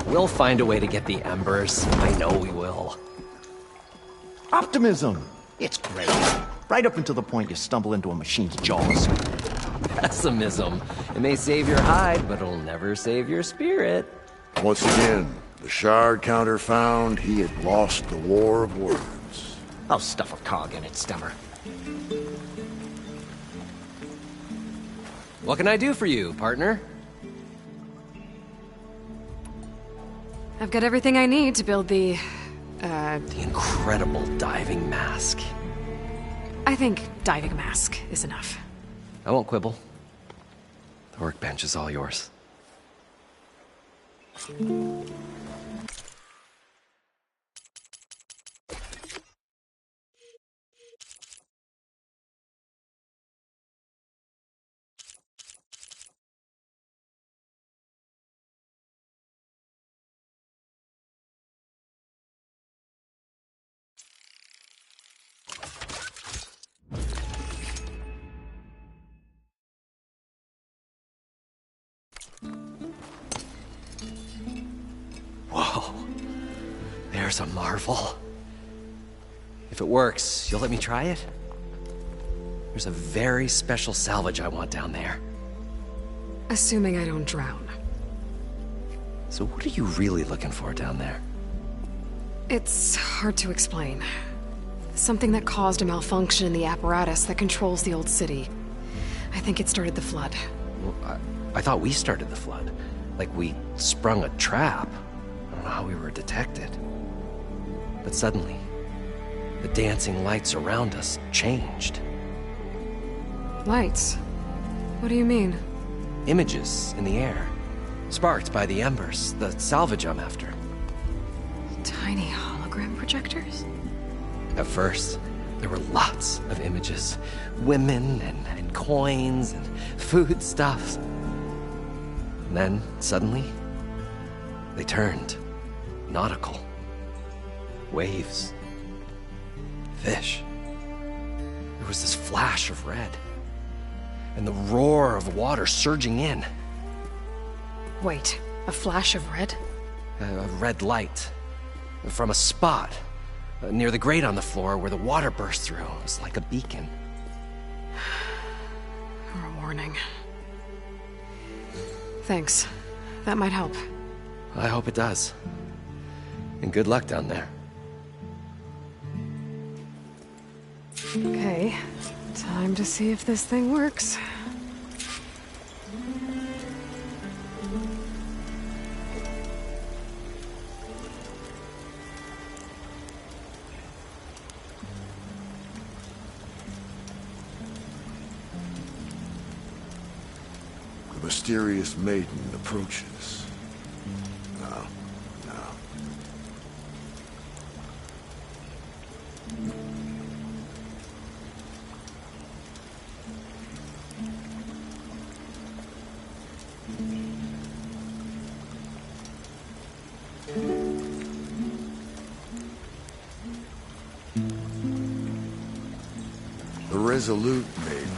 We'll find a way to get the embers. I know we will. Optimism! It's great. Right up until the point you stumble into a machine's jaws. Pessimism. It may save your hide, but it'll never save your spirit. Once again, the shard counter found he had lost the war of words. I'll stuff a cog in it, Stemmer. What can I do for you, partner? I've got everything I need to build the incredible diving mask. I think diving mask is enough. I won't quibble. The workbench is all yours. Whoa. There's a marvel. If it works, you'll let me try it? There's a very special salvage I want down there. Assuming I don't drown. So what are you really looking for down there? It's hard to explain. Something that caused a malfunction in the apparatus that controls the old city. I think it started the flood. Well, I thought we started the flood. Like we sprung a trap. I don't know how we were detected. But suddenly, the dancing lights around us changed. Lights? What do you mean? Images in the air, sparked by the embers, the salvage I'm after. Tiny hologram projectors? At first, there were lots of images. Women and coins and foodstuffs. And then, suddenly, they turned nautical. Waves. Fish. There was this flash of red. And the roar of water surging in. Wait, a flash of red? A red light. From a spot near the grate on the floor where the water burst through. It was like a beacon. Or a warning. Thanks. That might help. I hope it does. And good luck down there. Okay. Time to see if this thing works. The mysterious maiden approaches. No. The resolute maiden.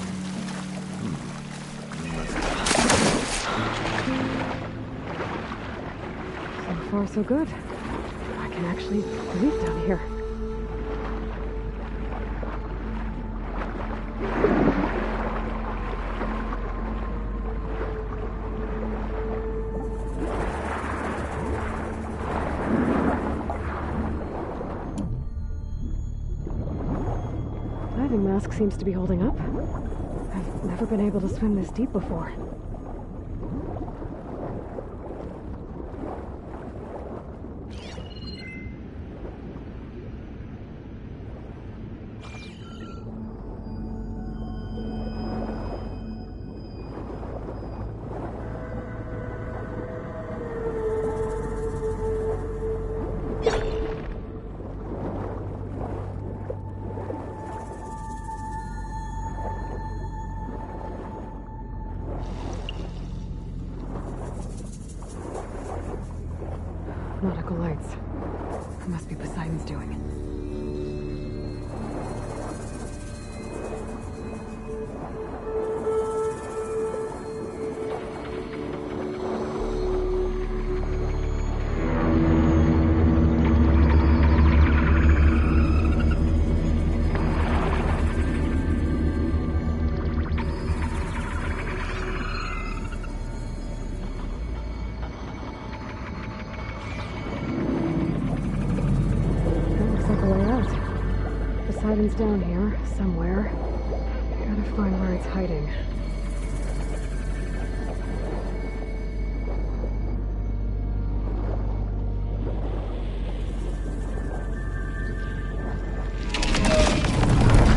So far, so good. I can actually breathe down here. Diving mask seems to be holding up. I've never been able to swim this deep before. Poseidon's doing. Poseidon's down here, somewhere. Gotta find where it's hiding.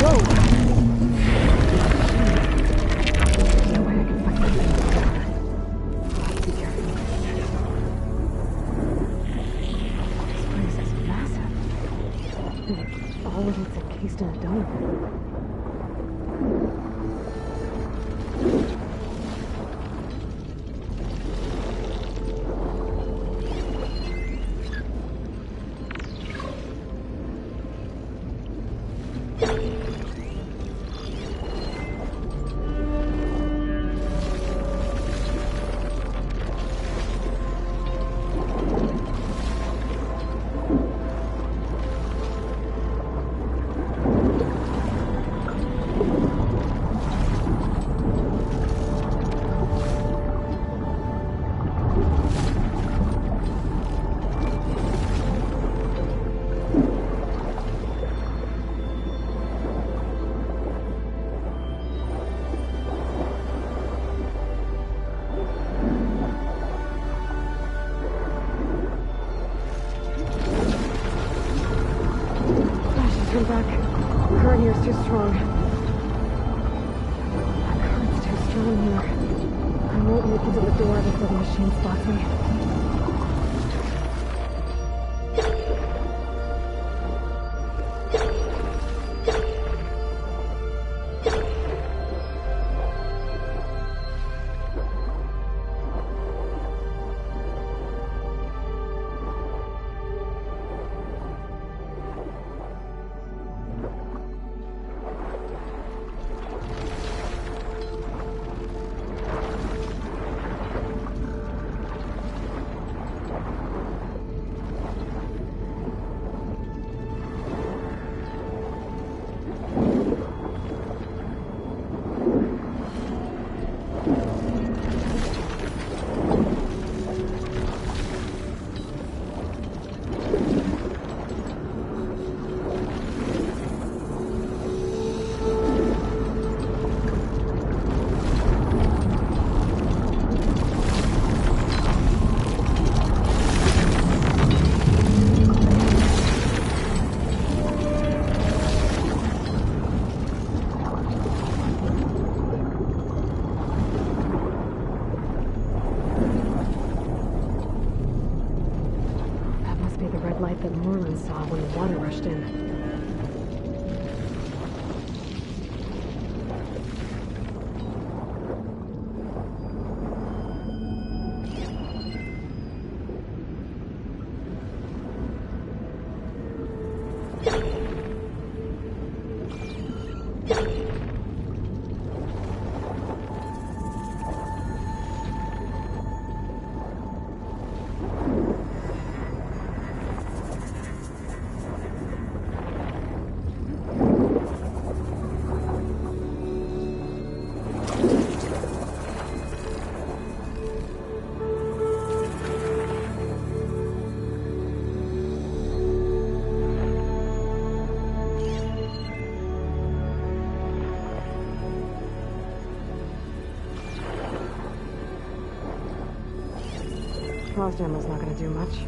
Whoa! There's no way I can find anything. Be careful. This place is massive. All of it's encased in a dome. Turn back. The current here's too strong. The current's too strong here. I won't make it to the door before the machine spots me. That Moreland saw when the water rushed in. Frost ammo's not gonna do much.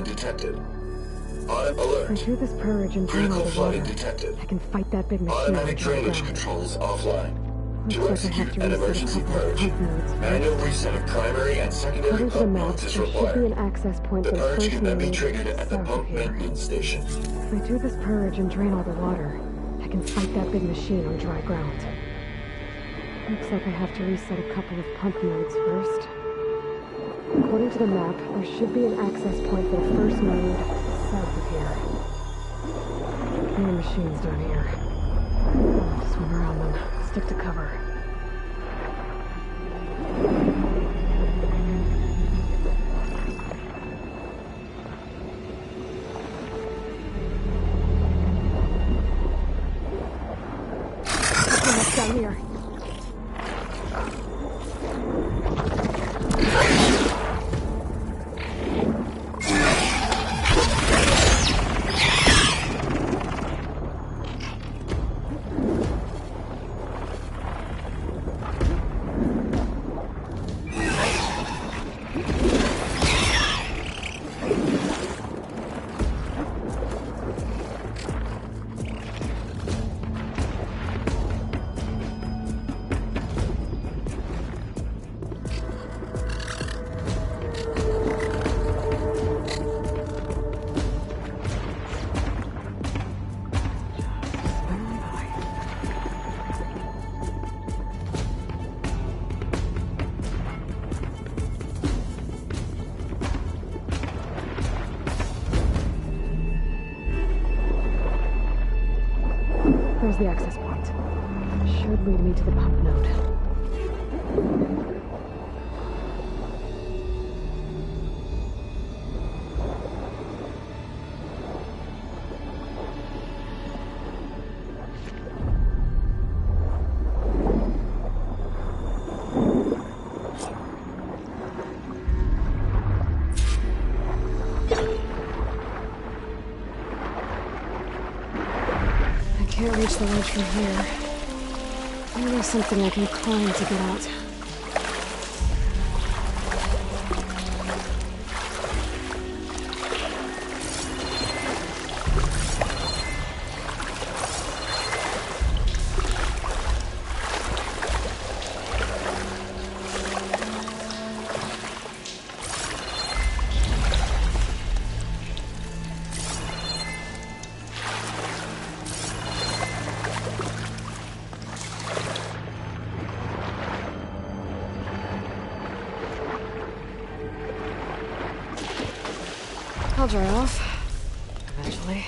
Detected. Alert. Through this purge and drain all Critical the flooding water, detected. I can fight that big machine. Automatic drainage controls offline. To Looks like I have execute to an reset a emergency couple of purge, pump nodes manual reset of primary and secondary According to the pump map, nodes is there should be required. an access point The for the purge first can then be node triggered at the south of pump here. maintenance station. If I do this purge and drain all the water, I can fight that big machine on dry ground. Looks like I have to reset a couple of pump nodes first. According to the map, there should be an access point for the first node south of here. More machines down here. I'll swim around them. Stick to cover. What's down here? There's the access point. Should lead me to the pump node. Can't reach the ledge from here. Maybe there's something I can climb to get out. I'll dry off. Eventually.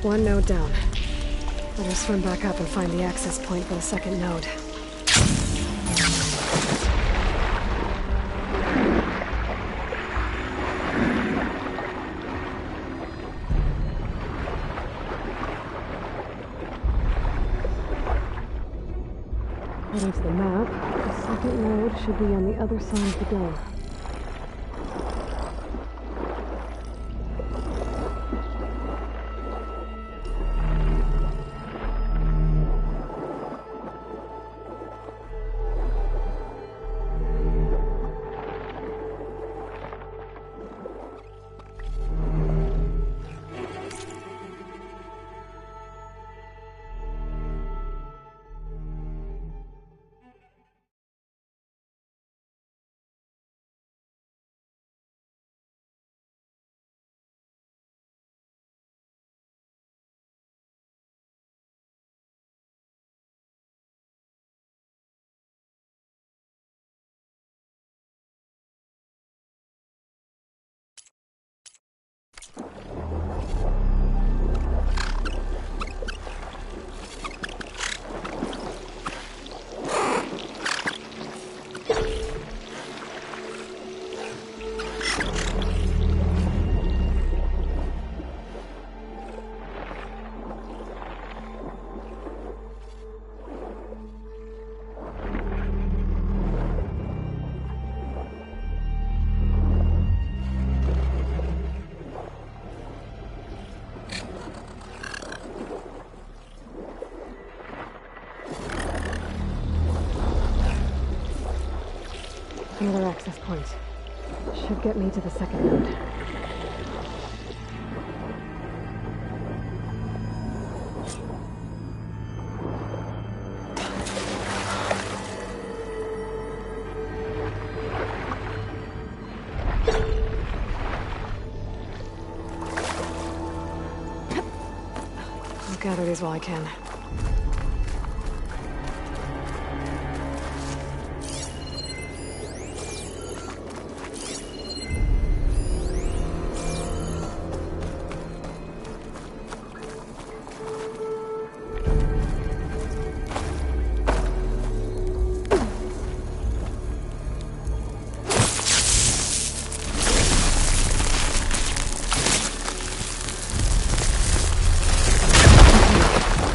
One node down. Better swim back up and find the access point for the second node. According to the map, the second node should be on the other side of the dome. Another access point. Should get me to the second node. I'll gather these while I can.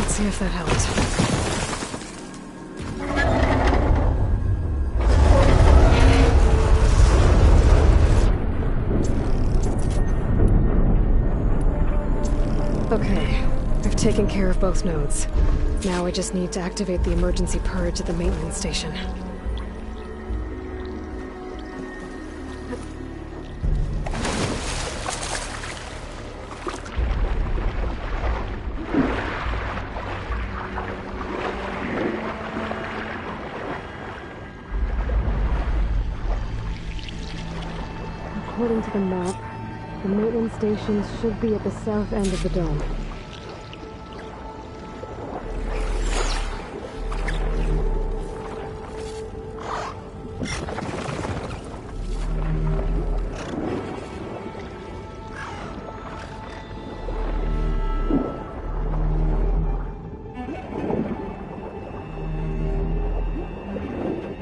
See if that helps. Okay, I've taken care of both nodes. Now I just need to activate the emergency purge at the maintenance station. According to the map, the maintenance stations should be at the south end of the dome.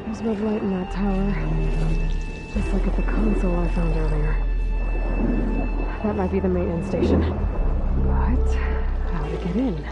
There's red light in that tower. Just like at the console I found earlier. That might be the maintenance station. But how to get in?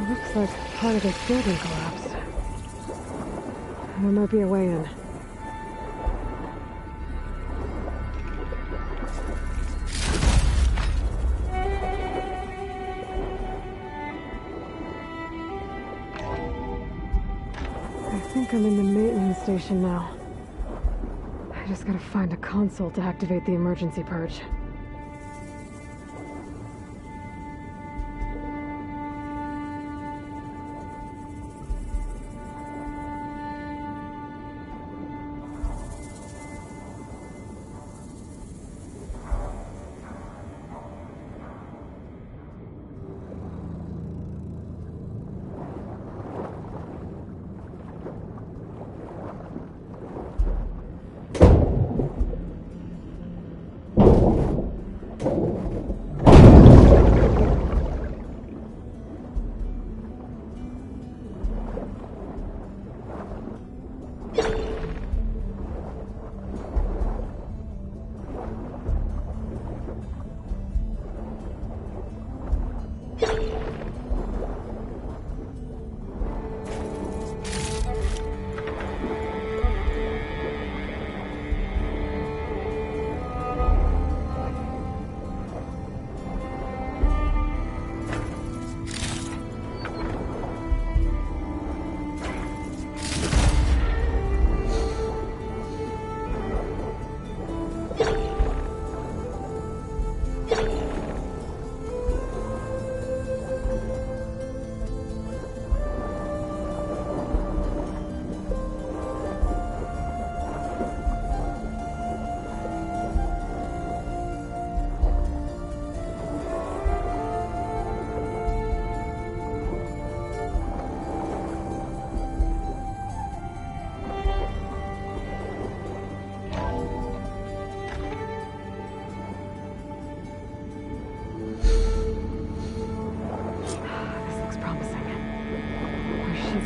It looks like part of this building collapsed. There might be a way in. I think I'm in the maintenance station now. I just gotta find a console to activate the emergency purge.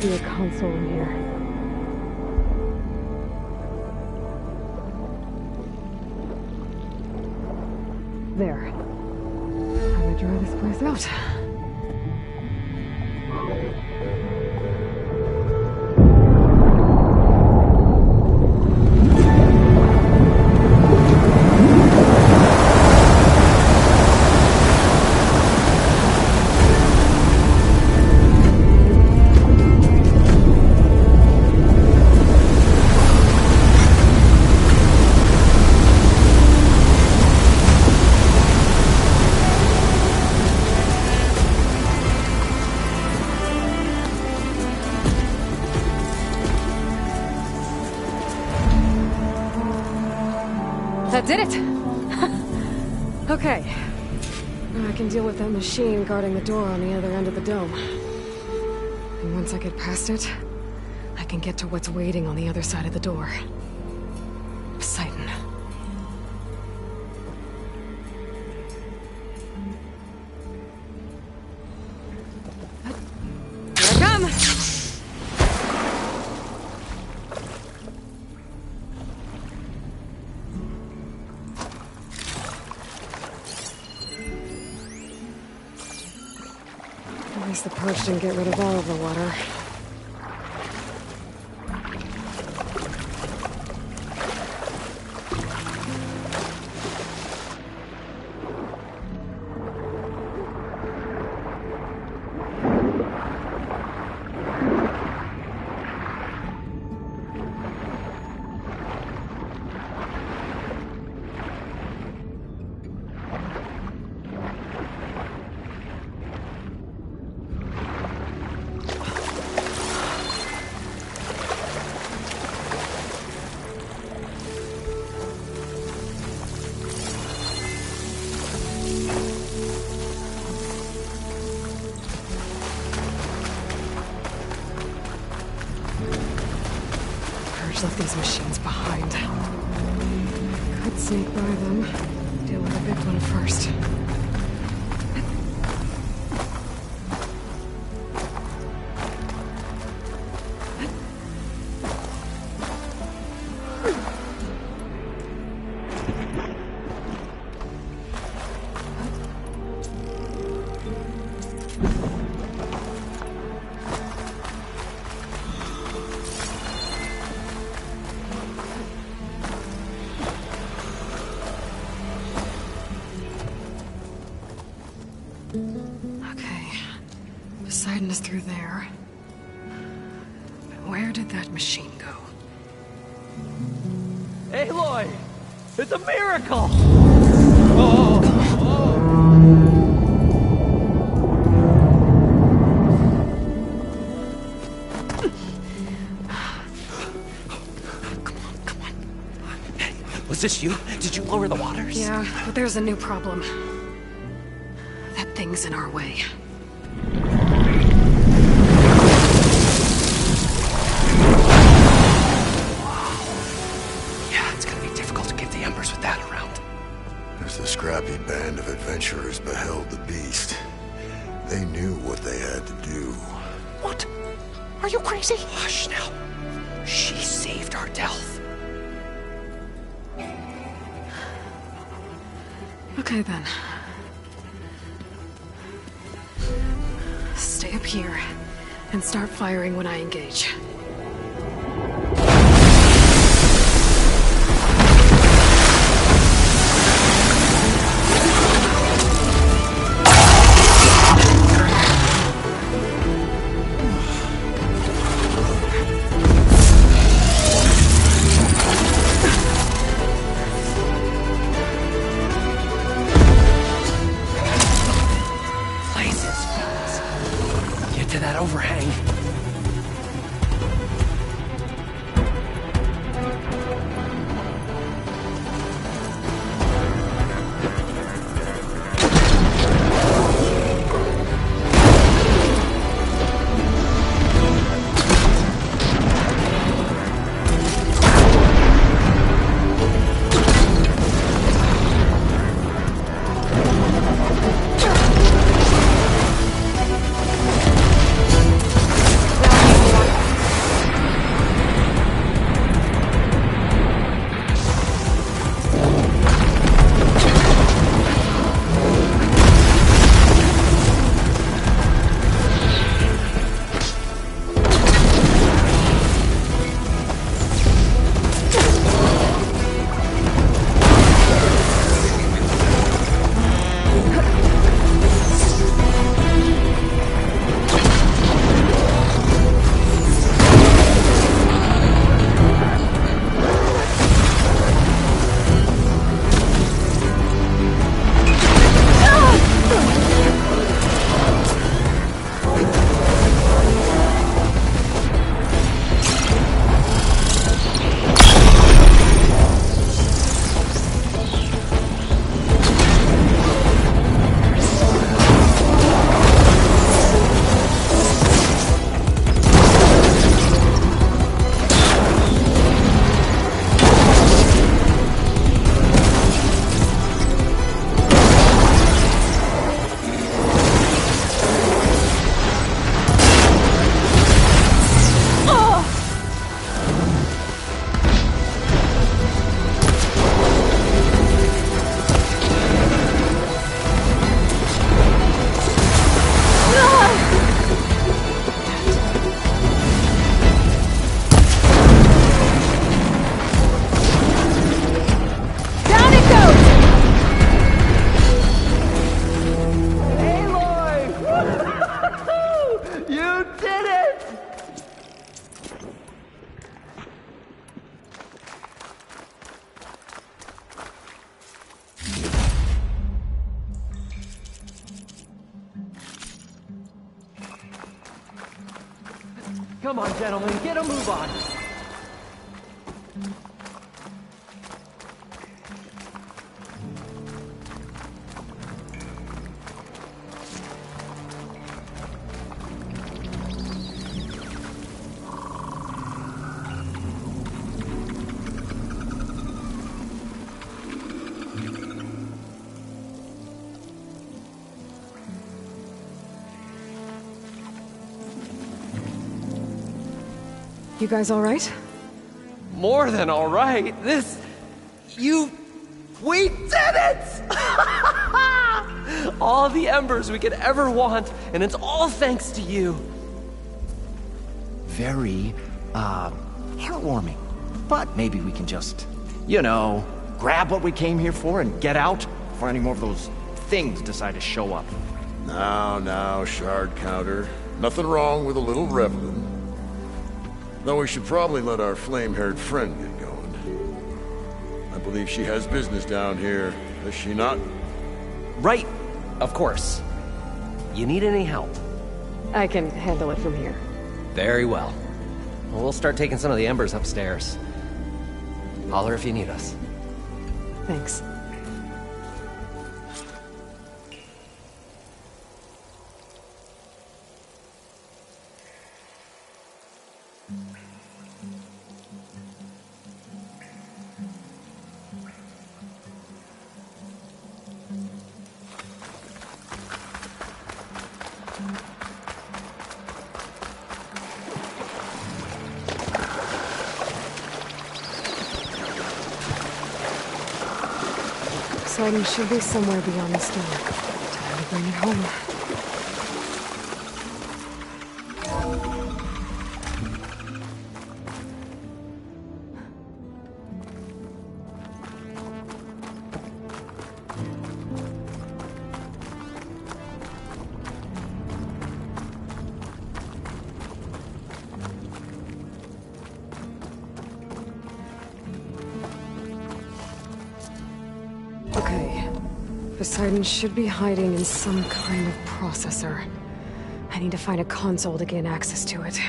Be a console in here. There. I'm gonna dry this place out. That did it! Okay. Now I can deal with that machine guarding the door on the other end of the dome. And once I get past it, I can get to what's waiting on the other side of the door. Poseidon. Here I come! At least the purge didn't get rid of all of the water. Left these machines behind. Could sneak by them. Deal with the big one first. Poseidon is through there. But where did that machine go? Aloy! It's a miracle! Was this you? Did you lower the waters? Yeah, but there's a new problem. That thing's in our way. Yeah, it's gonna be difficult to get the embers with that around. As the scrappy band of adventurers beheld the beast, they knew what they had to do. What? Are you crazy? Hush now. She saved our Delph. Okay then. Stay up here and start firing when I engage. To that overhang. Come on, gentlemen, get a move on. You guys all right? More than all right. We did it! All the embers we could ever want, and it's all thanks to you. Very, heartwarming. But maybe we can just, grab what we came here for and get out before any more of those things decide to show up. Now, shard counter. Nothing wrong with a little reveling. Though we should probably let our flame-haired friend get going. I believe she has business down here, does she not? Right, of course. You need any help? I can handle it from here. Very well. We'll start taking some of the embers upstairs. Holler if you need us. Thanks. Poseidon should be somewhere beyond this door. Time to bring it home. Poseidon should be hiding in some kind of processor. I need to find a console to gain access to it.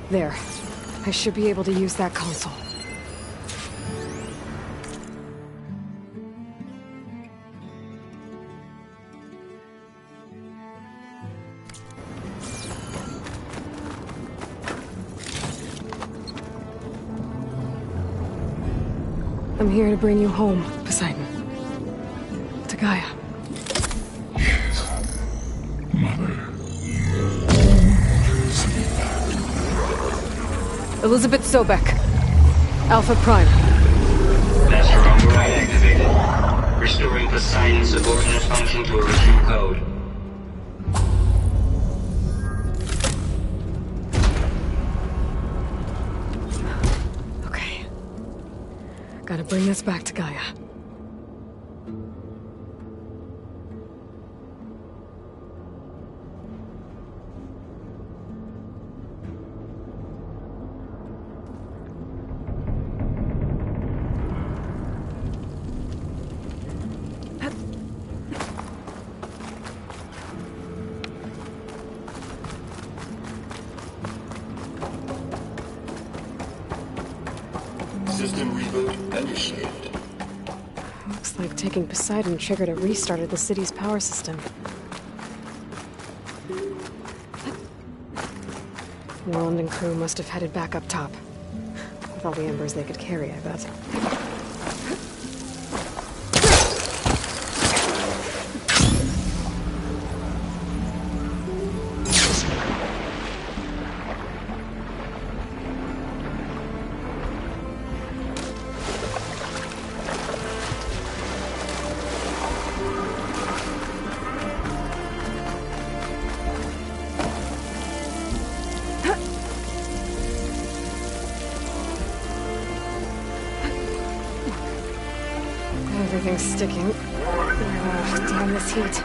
There. I should be able to use that console. I'm here to bring you home, Poseidon. To Gaia. Elizabeth Sobek. Alpha Prime. Master override activated. Restoring Poseidon's subordinate function to original code. Okay. Gotta bring this back to Gaia. System reboot initiated. Looks like taking Poseidon triggered a restart of the city's power system. Roland and crew must have headed back up top. With all the embers they could carry, I bet. Everything's sticking. Damn this heat.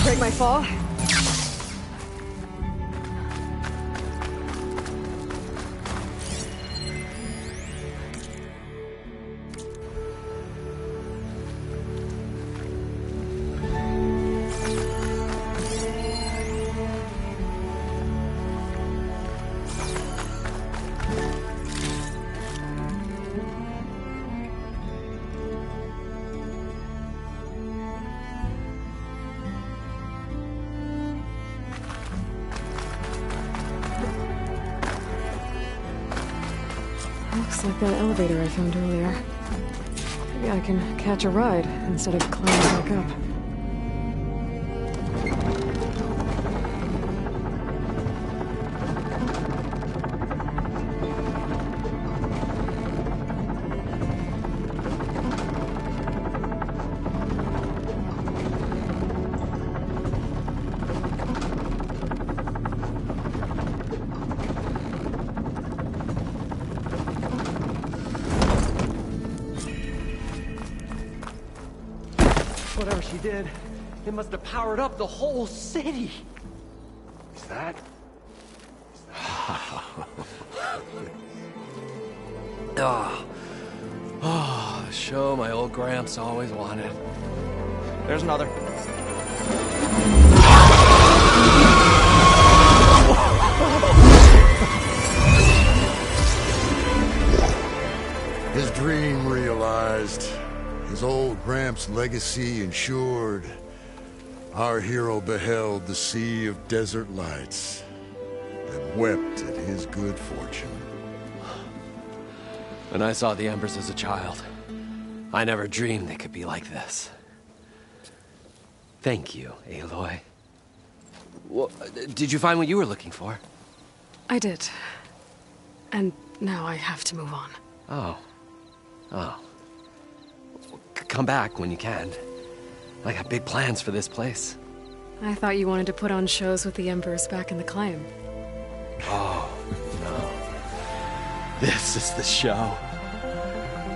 break my fall. Looks like that elevator I found earlier. Maybe I can catch a ride instead of climbing back up. Whatever she did, it must have powered up the whole city. Is that? Oh, the show my old Gramps always wanted. There's another. His dream realized. His old Gramps' legacy ensured. Our hero beheld the sea of desert lights and wept at his good fortune. When I saw the Embers as a child, I never dreamed they could be like this. Thank you, Aloy. Well, did you find what you were looking for? I did. And now I have to move on. Oh. Come back when you can. I got big plans for this place. I thought you wanted to put on shows with the Embers back in the Claim. Oh, no. This is the show.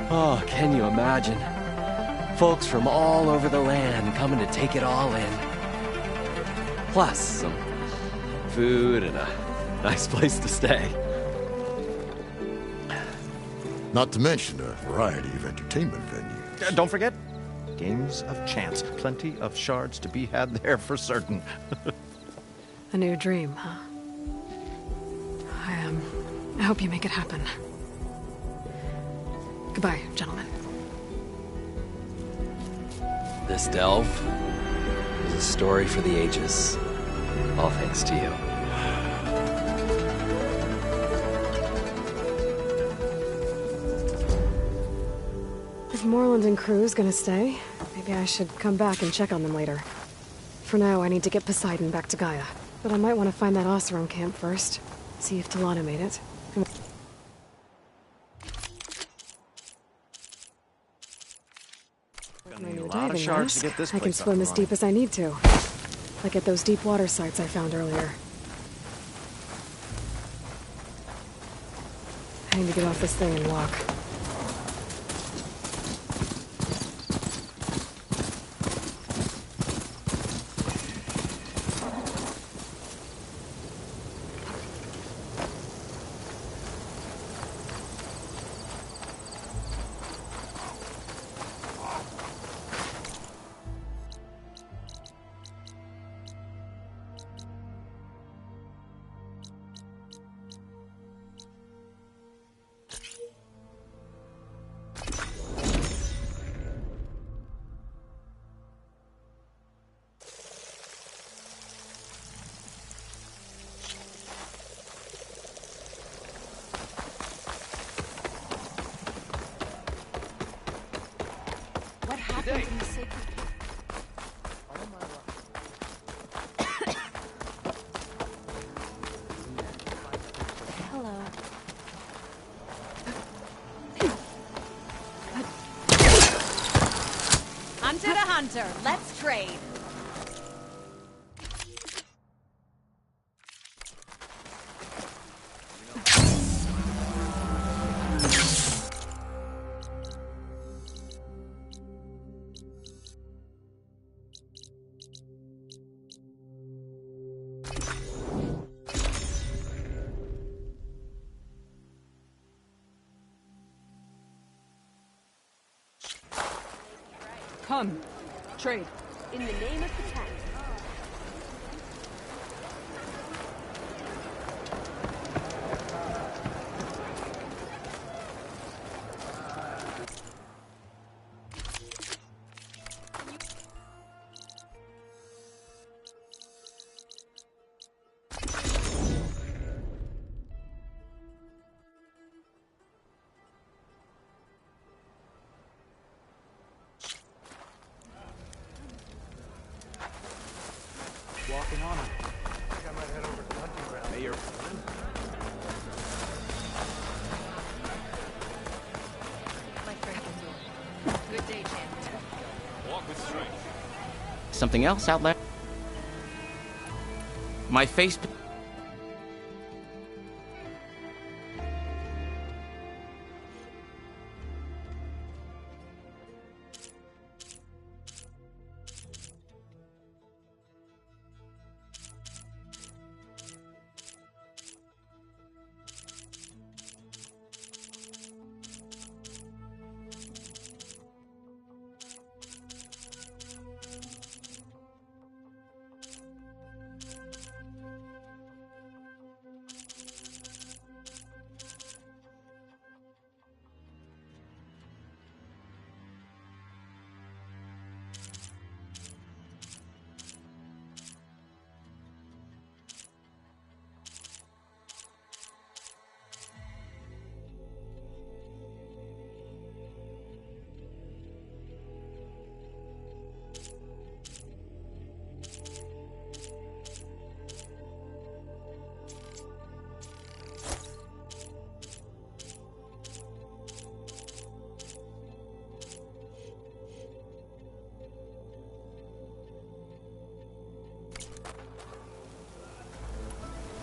Oh, can you imagine? Folks from all over the land coming to take it all in. Plus some food and a nice place to stay. Not to mention a variety of entertainment venues. Don't forget, games of chance. Plenty of shards to be had there for certain. A new dream, huh? I hope you make it happen. Goodbye, gentlemen. This delve is a story for the ages. All thanks to you. If Moreland and crew's gonna stay, maybe I should come back and check on them later. For now, I need to get Poseidon back to Gaia. But I might want to find that Oseram camp first. See if Talana made it. Gonna need a lot of shards to get this I can place up swim and as deep as I need to. Like at those deep water sites I found earlier. I need to get off this thing and walk. What happened in the sacred... Hello. Hunter to hunter, let's trade. Come. Trade. In the name of the tank. Walking on it. I think I might head over to the hunting ground. Hey, you're fine. My friend is here. Good day, champ. Walk with strength. Something else, Outlander? My face...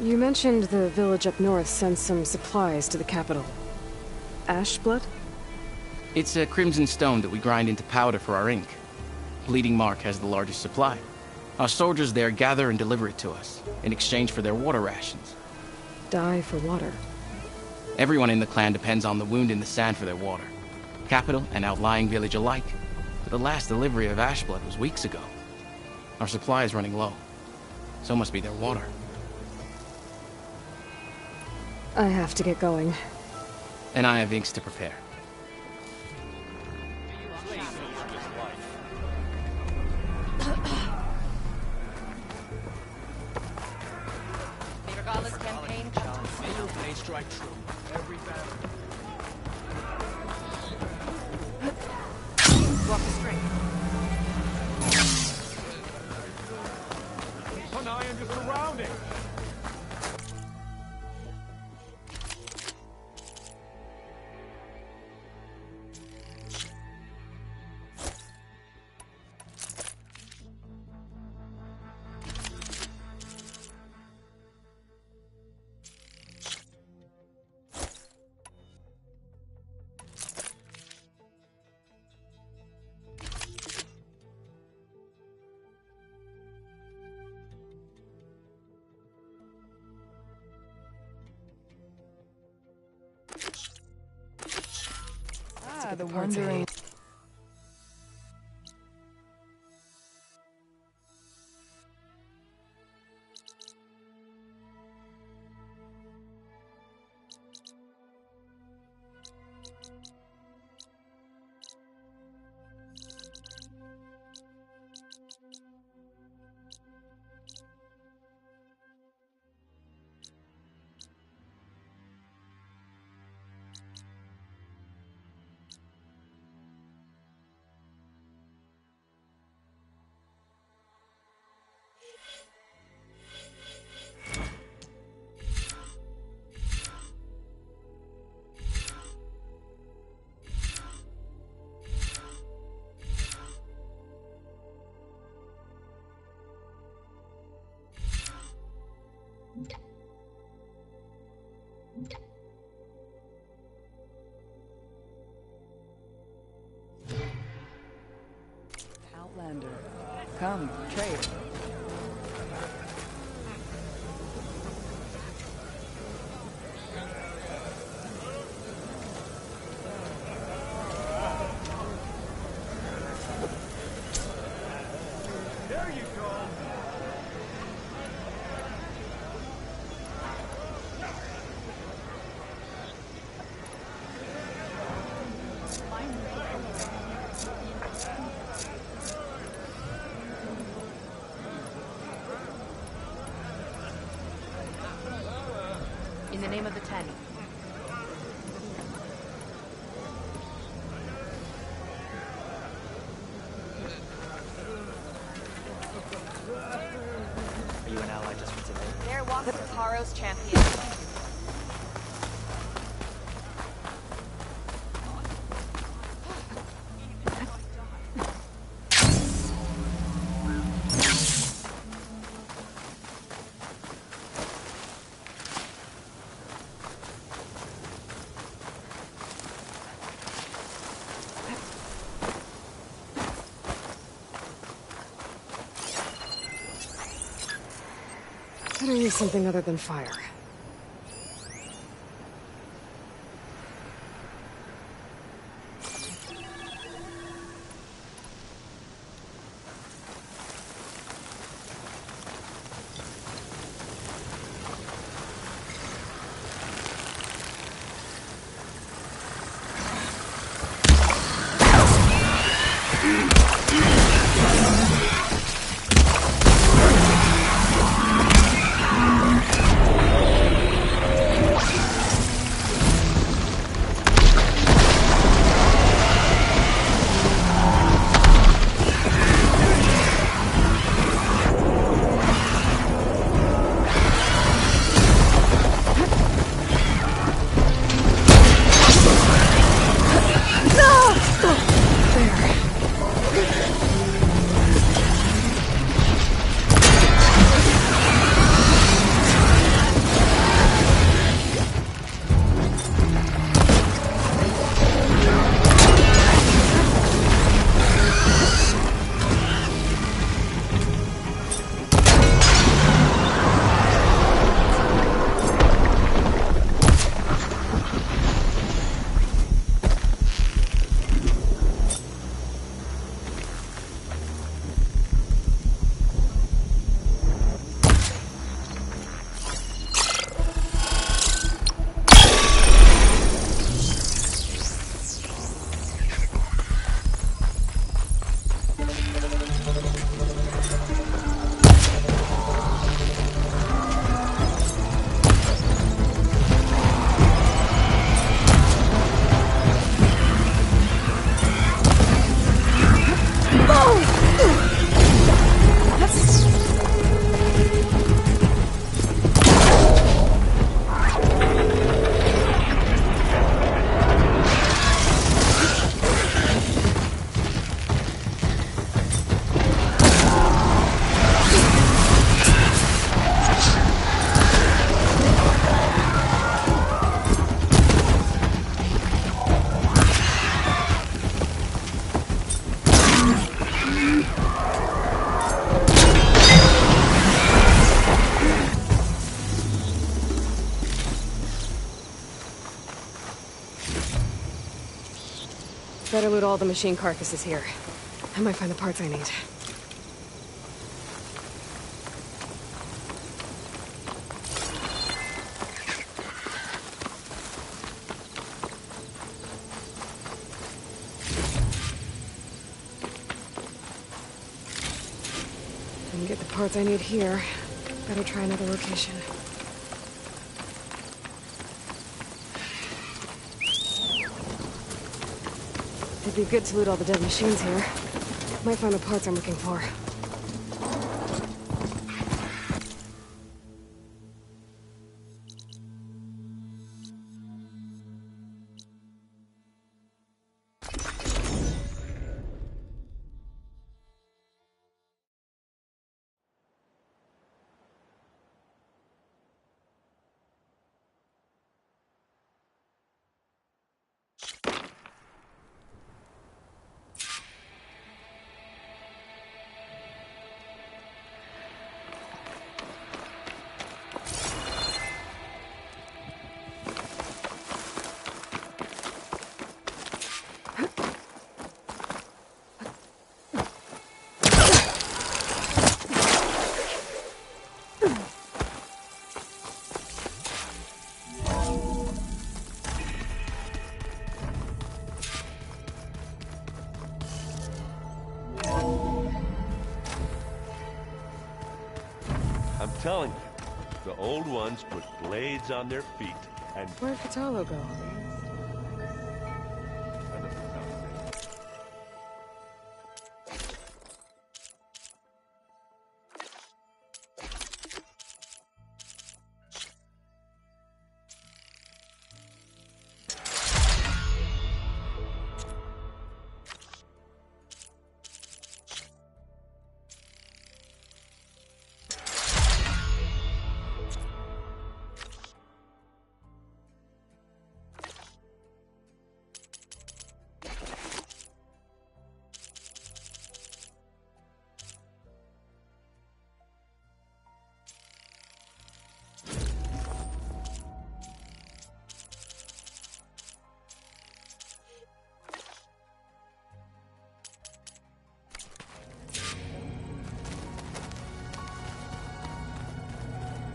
You mentioned the village up north sent some supplies to the capital. Ashblood? It's a crimson stone that we grind into powder for our ink. Bleeding Mark has the largest supply. Our soldiers there gather and deliver it to us, in exchange for their water rations. Die for water. Everyone in the clan depends on the wound in the sand for their water. Capital and outlying village alike. But the last delivery of Ashblood was weeks ago. Our supply is running low. So must be their water. I have to get going. And I have inks to prepare. Regardless campaign. They strike true. Every battle. Walk the strength. Keep an eye on your surroundings. The wandering. Outlander, come, trade. name of the Tenny. Are you an ally just for today? There walks Taro's champion. Better use something other than fire. Better loot all the machine carcasses here. I might find the parts I need. Didn't get the parts I need here. Better try another location. It'd be good to loot all the dead machines here. Might find the parts I'm looking for. I'm telling you, The old ones put blades on their feet and... Where'd Kotallo go?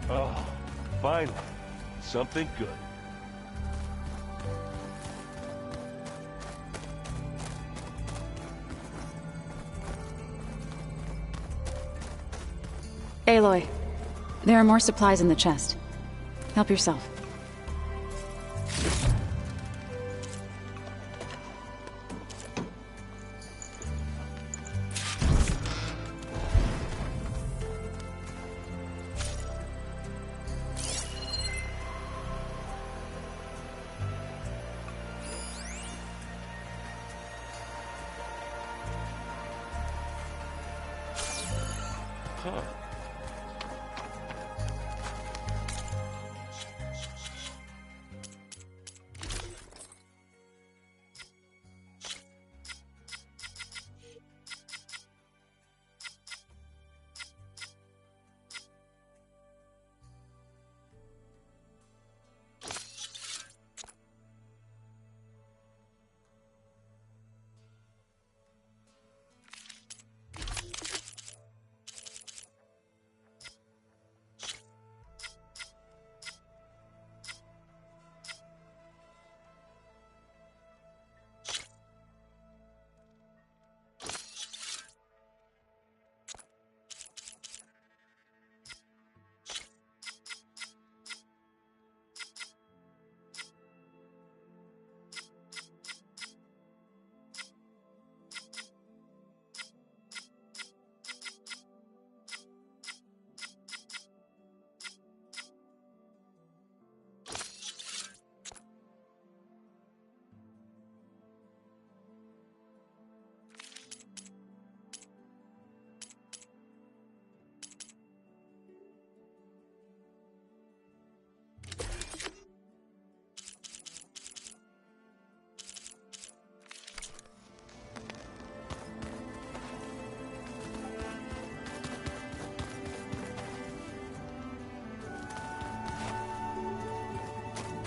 Oh, finally. Something good. Aloy, there are more supplies in the chest. Help yourself. Huh.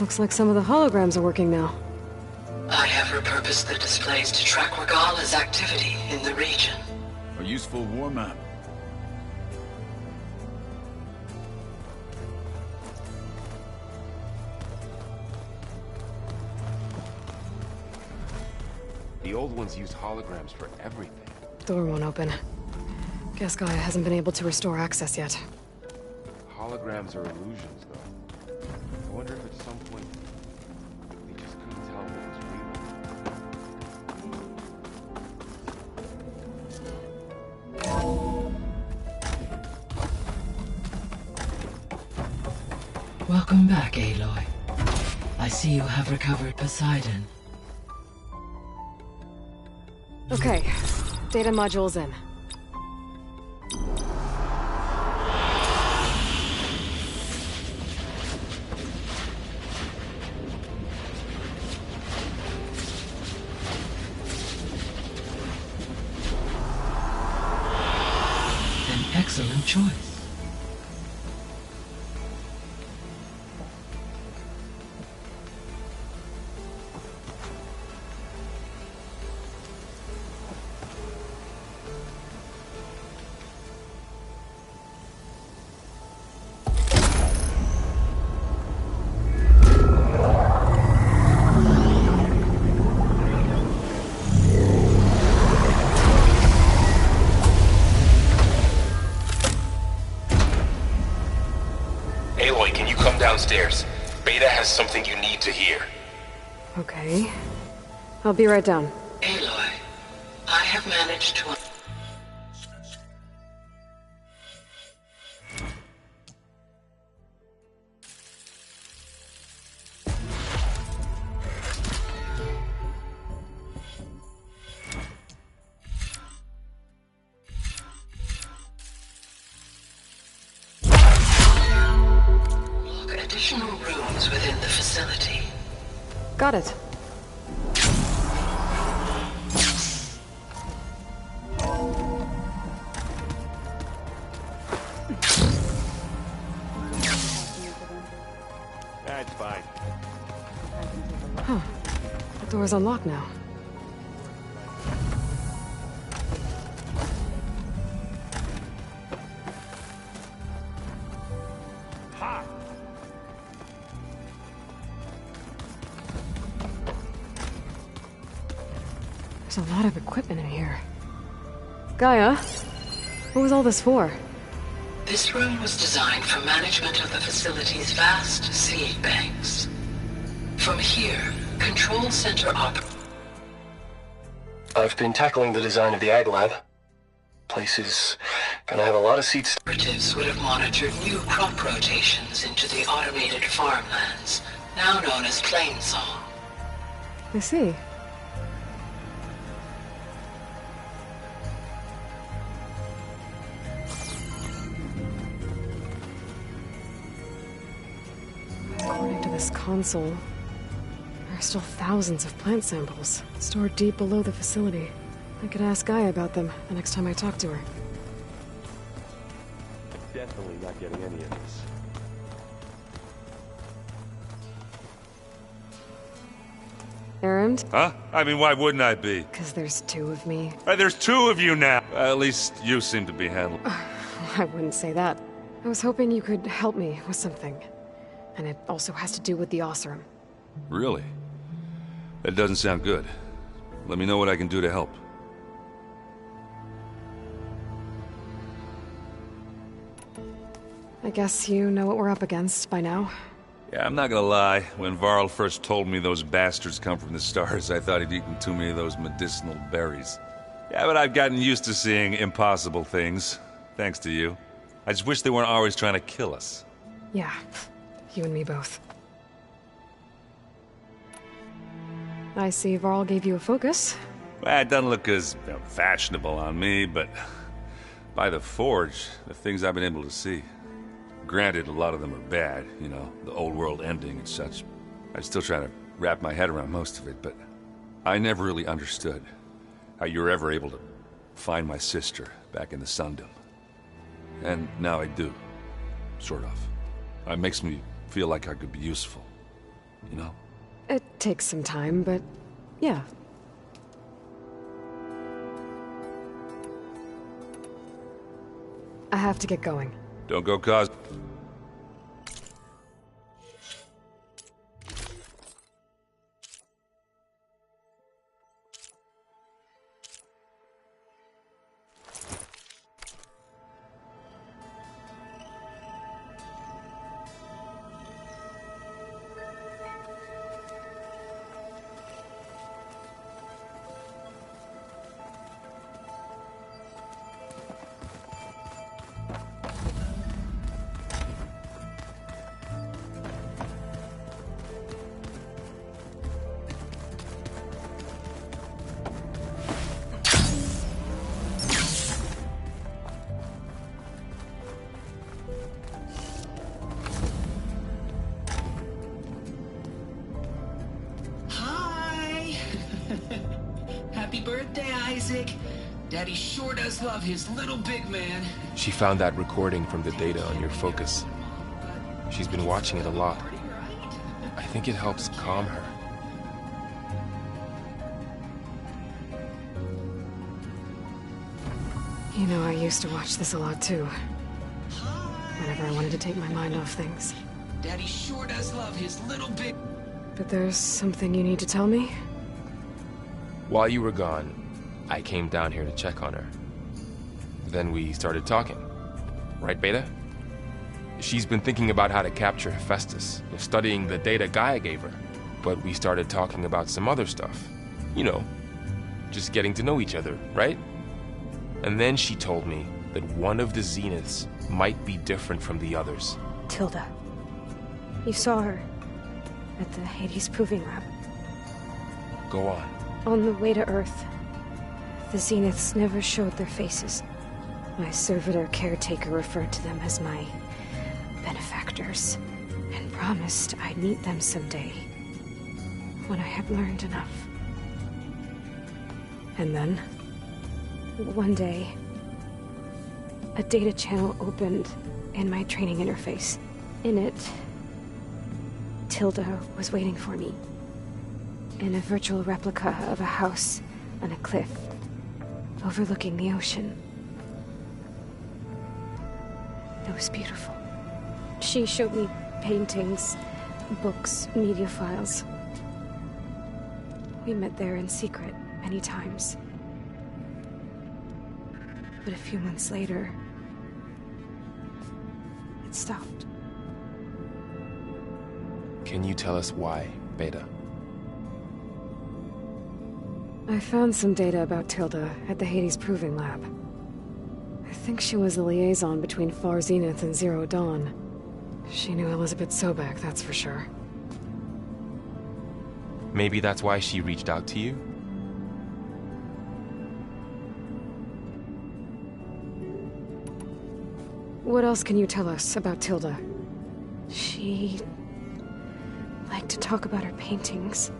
Looks like some of the holograms are working now. I have repurposed the displays to track Regala's activity in the region. A useful war map. The old ones use holograms for everything. Door won't open. Guess Gaia hasn't been able to restore access yet. Holograms are illusions, though. I wonder if at some point they just couldn't tell what was real. Welcome back, Aloy. I see you have recovered Poseidon. Okay, data module's in. An excellent choice. upstairs. Beta has something you need to hear. Okay. I'll be right down. Aloy, I have managed to... additional rooms within the facility. Got it. That's fine. Huh. The door's unlocked now. There's a lot of equipment in here. Gaia, what was all this for? This room was designed for management of the facility's vast seed banks. From here, Control Center I've been tackling the design of the Ag Lab. Place is gonna have a lot of seeds. operatives would have monitored new crop rotations into the automated farmlands, now known as Plainsong. I see. According to this console, there are still thousands of plant samples stored deep below the facility. I could ask Gaia about them the next time I talk to her. Definitely not getting any of this. Errand? Huh? I mean, why wouldn't I be? Because there's two of me. There's two of you now. At least you seem to be handled. I wouldn't say that. I was hoping you could help me with something. And it also has to do with the Oseram. Really? That doesn't sound good. Let me know what I can do to help. I guess you know what we're up against by now. Yeah, I'm not gonna lie. When Varl first told me those bastards come from the stars, I thought he'd eaten too many of those medicinal berries. Yeah, but I've gotten used to seeing impossible things, thanks to you. I just wish they weren't always trying to kill us. Yeah, you and me both. I see Varl gave you a focus. Well, it doesn't look as fashionable on me, but by the Forge, the things I've been able to see. Granted, a lot of them are bad, you know, the old world ending and such. I'm still trying to wrap my head around most of it, but I never really understood how you were ever able to find my sister back in the Sundom. And now I do, sort of. It makes me feel like I could be useful, you know? It takes some time, but yeah. I have to get going. Don't go cause... Happy birthday, Isaac. Daddy sure does love his little big man. She found that recording from the data on your focus. She's been watching it a lot. I think it helps calm her. You know, I used to watch this a lot too. Whenever I wanted to take my mind off things. Daddy sure does love his little big... But there's something you need to tell me? While you were gone, I came down here to check on her. Then we started talking. Right, Beta? She's been thinking about how to capture Hephaestus, studying the data Gaia gave her. But we started talking about some other stuff. You know, just getting to know each other, right? And then she told me that one of the Zeniths might be different from the others. Tilda. You saw her at the Hades Proving Lab. Go on. On the way to Earth, the Zeniths never showed their faces. My servitor caretaker referred to them as my benefactors, and promised I'd meet them someday, when I had learned enough. And then, one day, a data channel opened in my training interface. In it, Tilda was waiting for me, in a virtual replica of a house on a cliff, overlooking the ocean. It was beautiful. She showed me paintings, books, media files. We met there in secret many times. But a few months later, it stopped. Can you tell us why, Beta? I found some data about Tilda at the Hades Proving Lab. I think she was the liaison between Far Zenith and Zero Dawn. She knew Elizabeth Sobek, that's for sure. Maybe that's why she reached out to you? What else can you tell us about Tilda? She liked to talk about her paintings.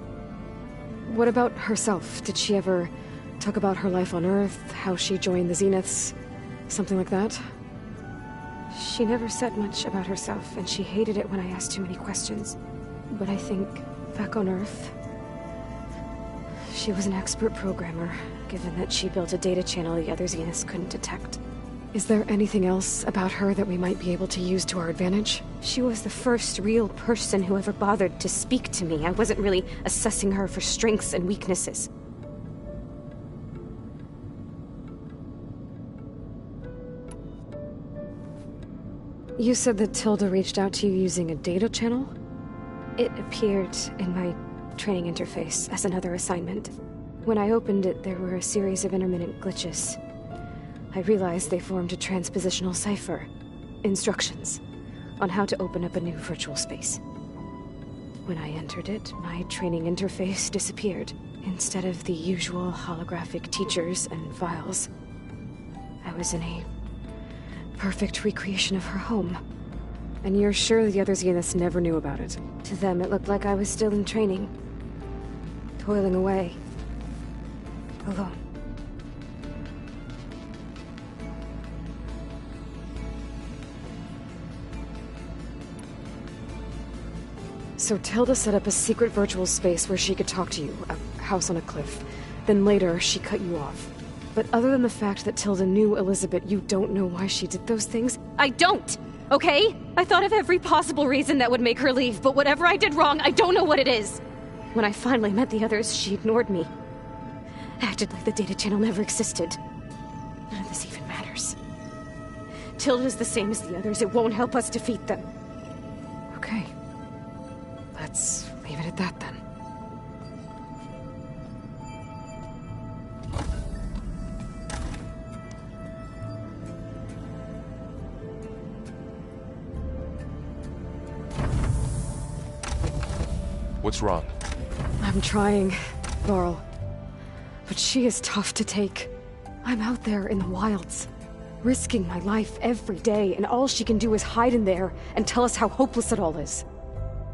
What about herself? Did she ever talk about her life on Earth, how she joined the Zeniths, something like that? She never said much about herself, and she hated it when I asked too many questions. But I think, back on Earth, she was an expert programmer, given that she built a data channel the other Zeniths couldn't detect. Is there anything else about her that we might be able to use to our advantage? She was the first real person who ever bothered to speak to me. I wasn't really assessing her for strengths and weaknesses. You said that Tilda reached out to you using a data channel? It appeared in my training interface as another assignment. When I opened it, there were a series of intermittent glitches. I realized they formed a transpositional cipher. Instructions on how to open up a new virtual space. When I entered it, my training interface disappeared. Instead of the usual holographic teachers and files, I was in a perfect recreation of her home. And you're sure the other Zeniths never knew about it? To them, it looked like I was still in training. Toiling away. Alone. So Tilda set up a secret virtual space where she could talk to you, a house on a cliff. Then later, she cut you off. But other than the fact that Tilda knew Elizabeth, you don't know why she did those things? I don't! Okay? I thought of every possible reason that would make her leave, but whatever I did wrong, I don't know what it is! When I finally met the others, she ignored me. Acted like the data channel never existed. None of this even matters. Tilda's the same as the others. It won't help us defeat them. Okay. Let's leave it at that, then. What's wrong? I'm trying, Varl. But she is tough to take. I'm out there in the wilds, risking my life every day, and all she can do is hide in there and tell us how hopeless it all is.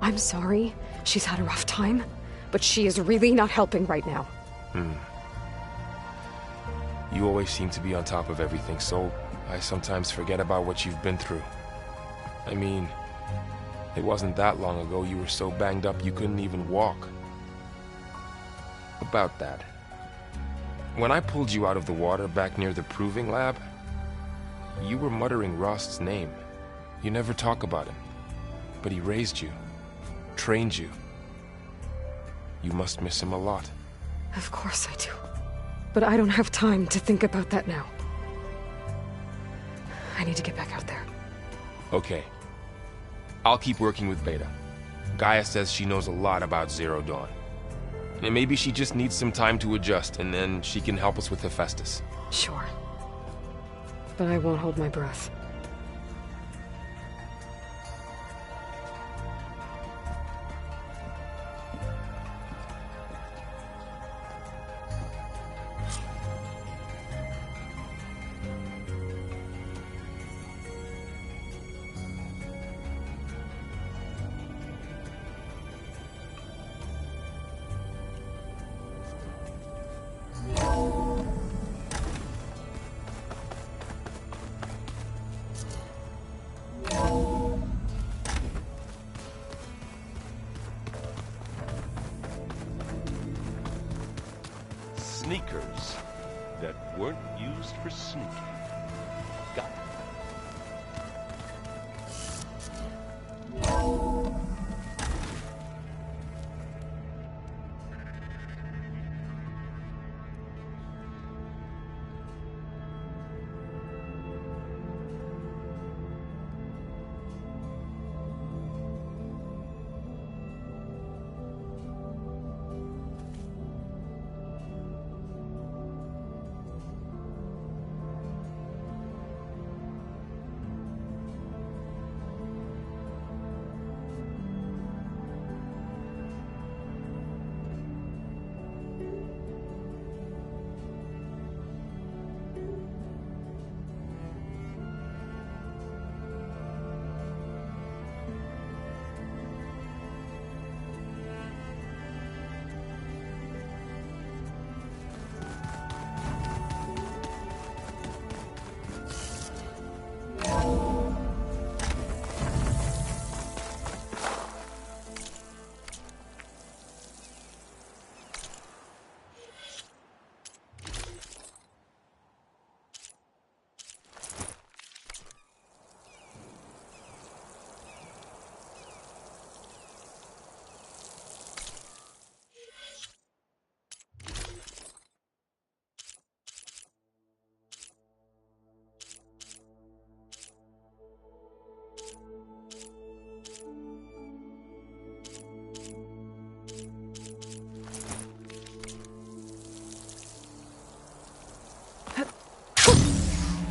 I'm sorry, she's had a rough time, but she is really not helping right now. You always seem to be on top of everything, so I sometimes forget about what you've been through. I mean, it wasn't that long ago you were so banged up you couldn't even walk. About that. When I pulled you out of the water back near the Proving Lab, you were muttering Rost's name. You never talk about him. But he raised you, trained you. You must miss him a lot. Of course I do. But I don't have time to think about that now. I need to get back out there. Okay, I'll keep working with Beta. Gaia says she knows a lot about Zero Dawn. And maybe she just needs some time to adjust, and then she can help us with Hephaestus. Sure. But I won't hold my breath. Sneakers that weren't used for sneaking. Got it.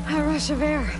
A rush of air.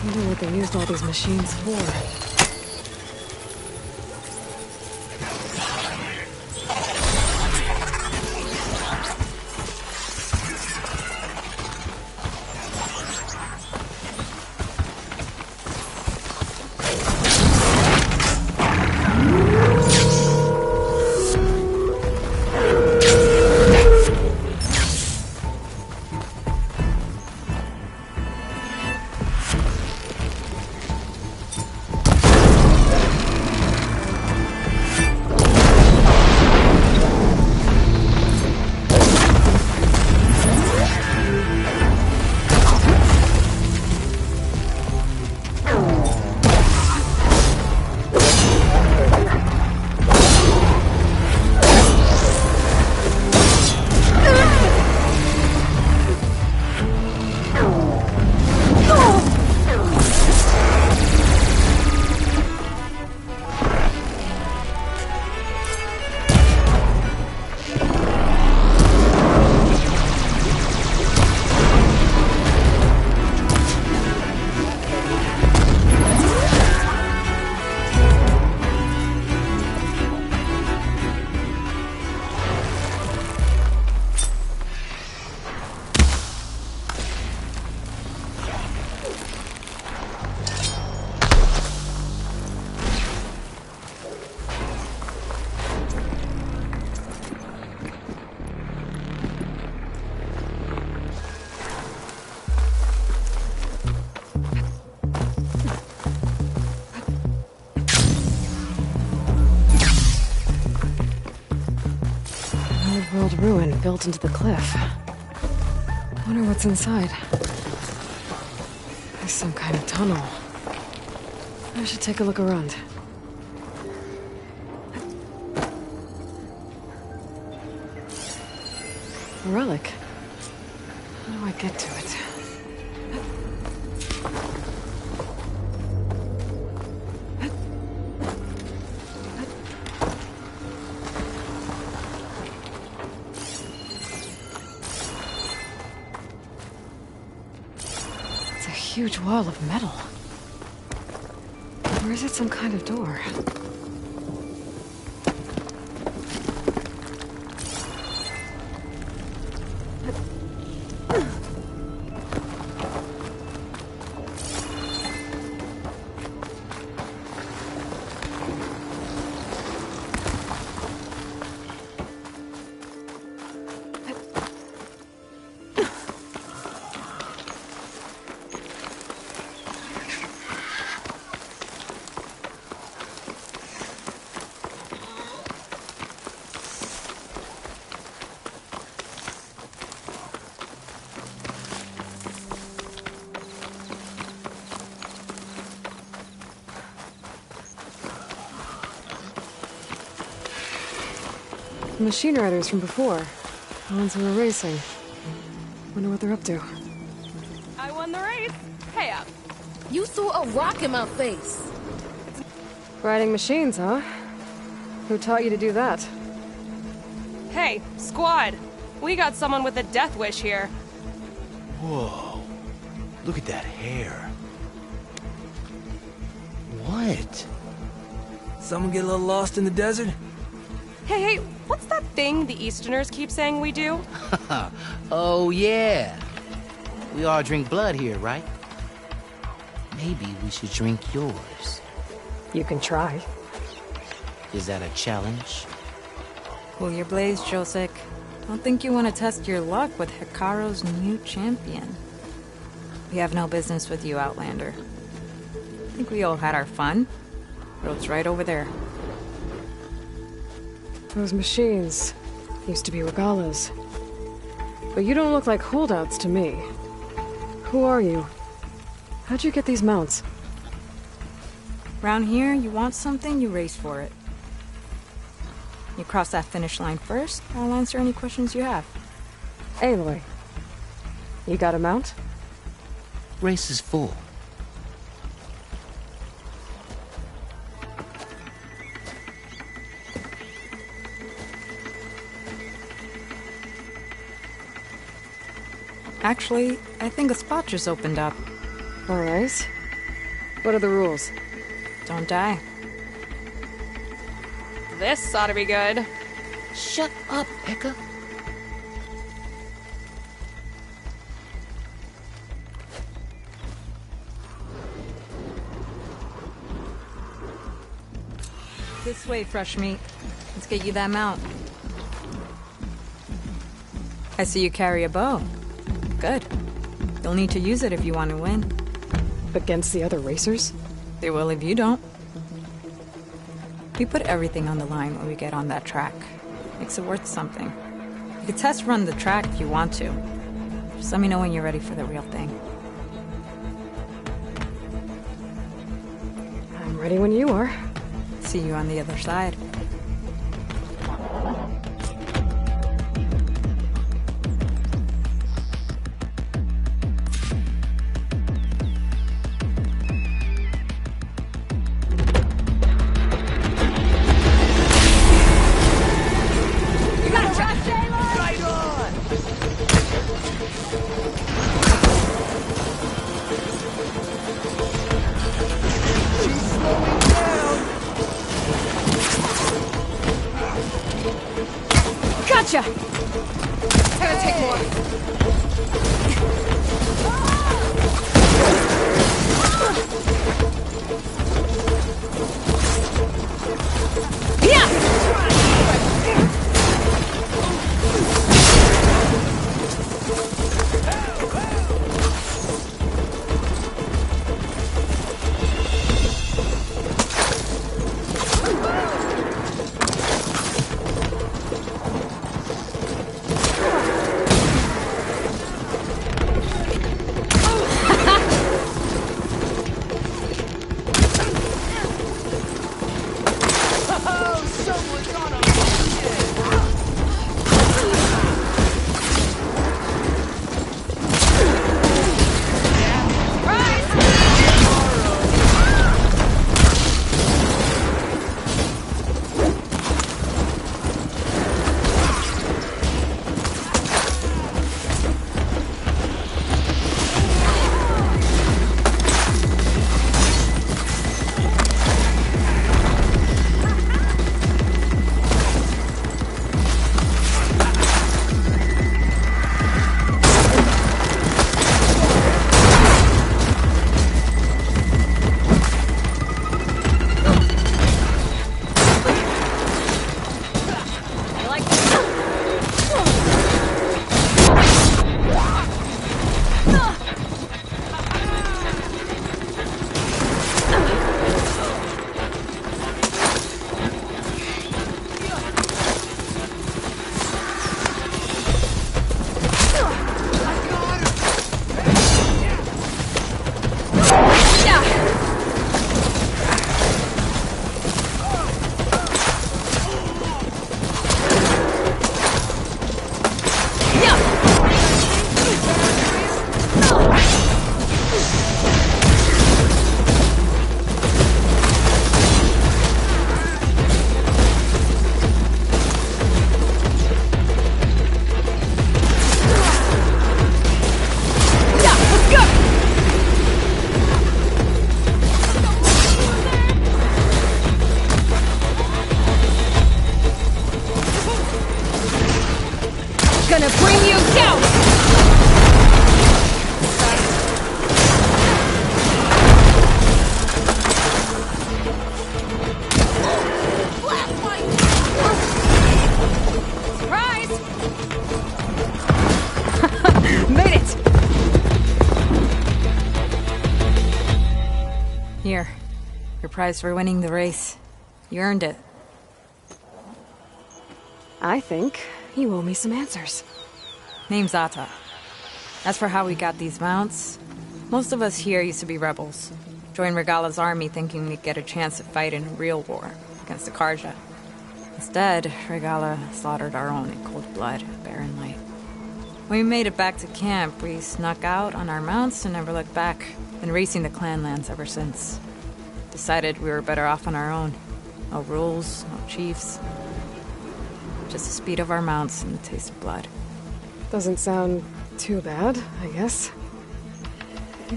I wonder what they used all these machines for. old ruin built into the cliff. Wonder what's inside. There's some kind of tunnel. I should take a look around. A relic. How do I get to it? It's a huge wall of metal. Or is it some kind of door? The machine riders from before. The ones who were racing. Wonder what they're up to. I won the race. Pay up. You threw a rock in my face. Riding machines, huh? Who taught you to do that? Hey, squad. We got someone with a death wish here. Whoa. Look at that hair. What? Someone get a little lost in the desert? Hey, what's that thing the Easterners keep saying we do? Oh, yeah. We all drink blood here, right? Maybe we should drink yours. You can try. Is that a challenge? Cool your blades, Josek. Don't think you want to test your luck with Hekarro's new champion. We have no business with you, Outlander. I think we all had our fun. Road's right over there. Those machines used to be Regalla's. But you don't look like holdouts to me. Who are you? How'd you get these mounts? Round here, you want something, you race for it. You cross that finish line first, I'll answer any questions you have. Aloy, you got a mount? Race is full. Actually, I think a spot just opened up. Alright. What are the rules? Don't die. This ought to be good. Shut up, Pekka. This way, fresh meat. Let's get you that mount. I see you carry a bow. Good. You'll need to use it if you want to win. Against the other racers? They will if you don't. We put everything on the line when we get on that track. Makes it worth something. You can test run the track if you want to. Just let me know when you're ready for the real thing. I'm ready when you are. See you on the other side. Gotcha! It's gonna take more. Oh, someone's on a mission! Gonna bring you down! Surprise! Made it! Here. Your prize for winning the race. You earned it. I think you owe me some answers. Name's Ata. As for how we got these mounts, most of us here used to be rebels. Joined Regala's army thinking we'd get a chance to fight in a real war against the Karja. Instead, Regala slaughtered our own in cold blood, Barren Light. When we made it back to camp, we snuck out on our mounts and never looked back. Been racing the clan lands ever since. Decided we were better off on our own. No rules, no chiefs. Just the speed of our mounts and the taste of blood. Doesn't sound too bad, I guess.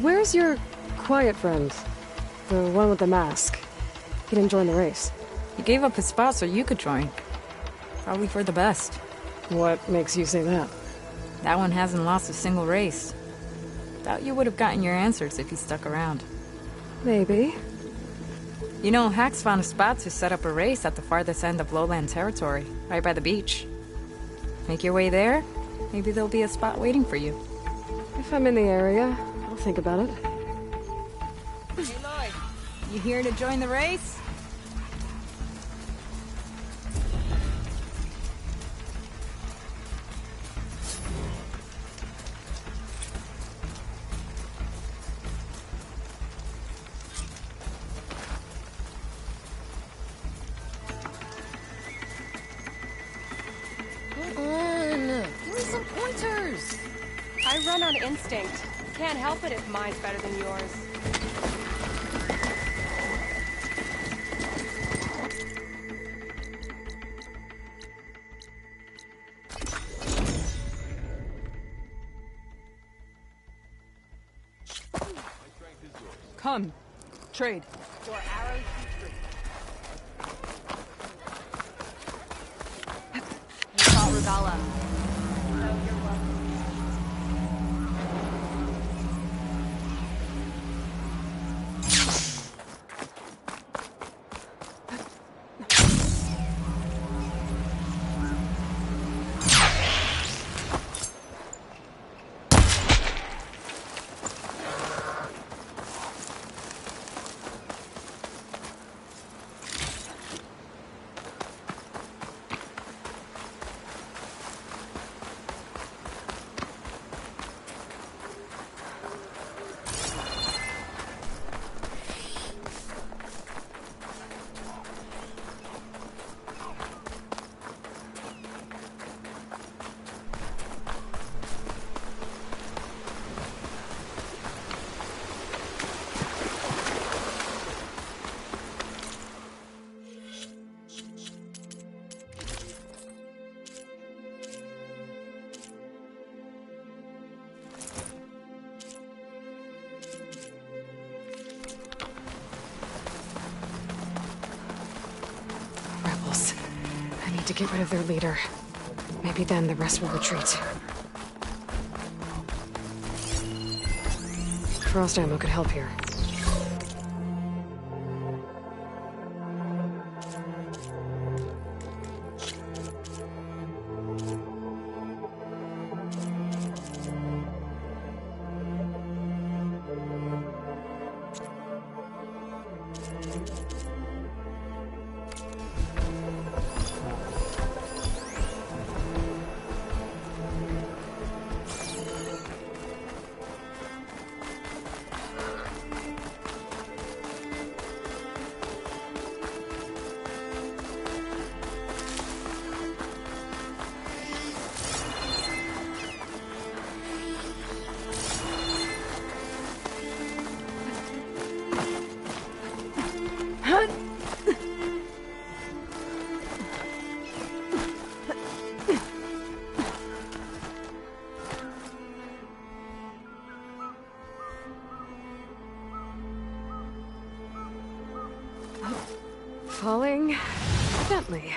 Where's your quiet friend? The one with the mask. He didn't join the race. He gave up his spot so you could join. Probably for the best. What makes you say that? That one hasn't lost a single race. Doubt you would have gotten your answers if he stuck around. Maybe. You know, Hax found a spot to set up a race at the farthest end of lowland territory, right by the beach. Make your way there, maybe there'll be a spot waiting for you. If I'm in the area, I'll think about it. Aloy, you here to join the race? Give me some pointers! I run on instinct. Can't help it if mine's better than yours. Come, trade. Your arrows you fought Regala. need to get rid of their leader. Maybe then the rest will retreat. Frost ammo could help here. Falling gently.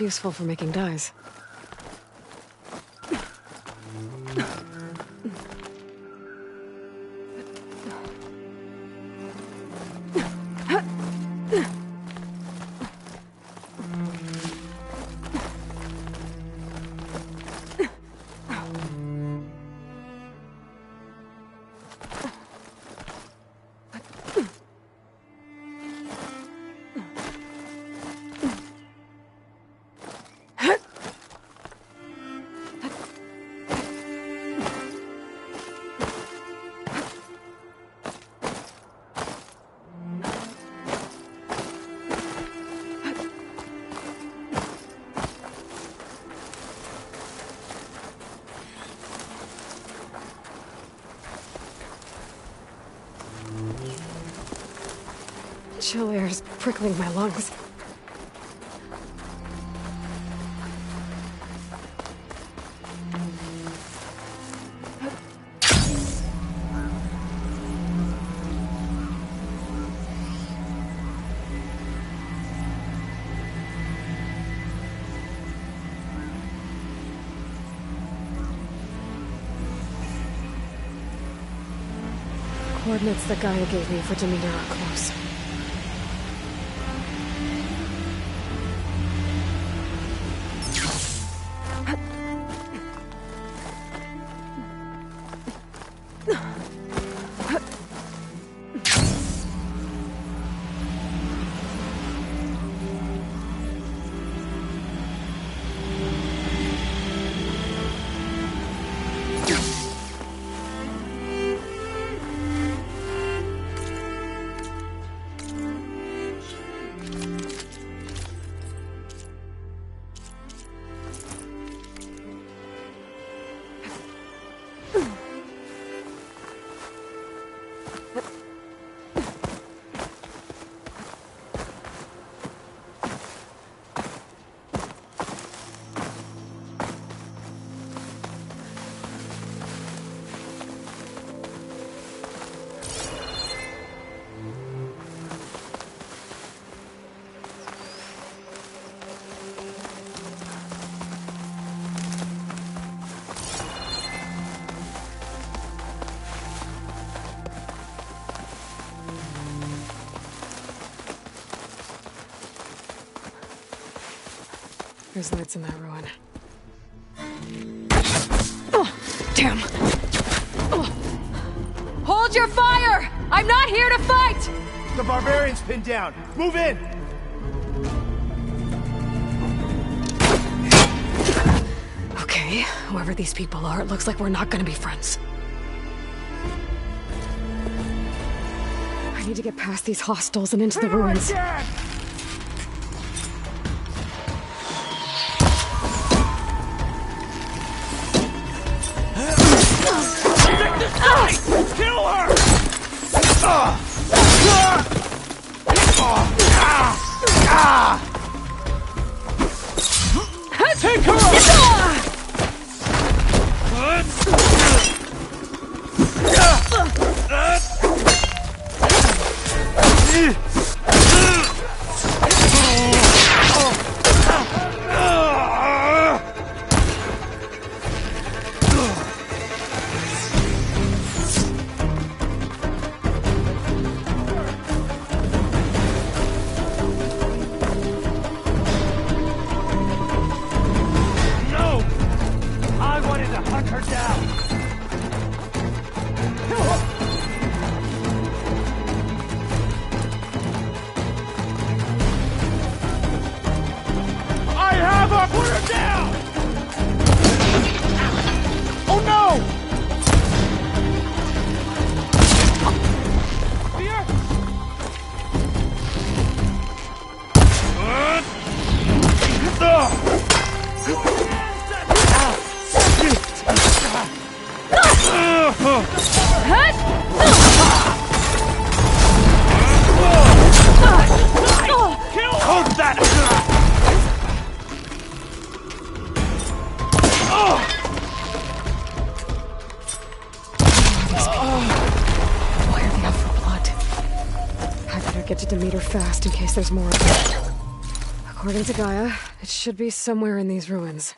Useful for making dyes. Chill air is prickling my lungs. Coordinates that Gaia gave me for Demeter are close. There's lights in that ruin. Oh, damn! Oh. Hold your fire! I'm not here to fight! The barbarian's pinned down. Move in! Okay, whoever these people are, it looks like we're not gonna be friends. I need to get past these hostels and into the ruins. Kill her! Take her Get to Demeter fast in case there's more of it. According to Gaia, it should be somewhere in these ruins.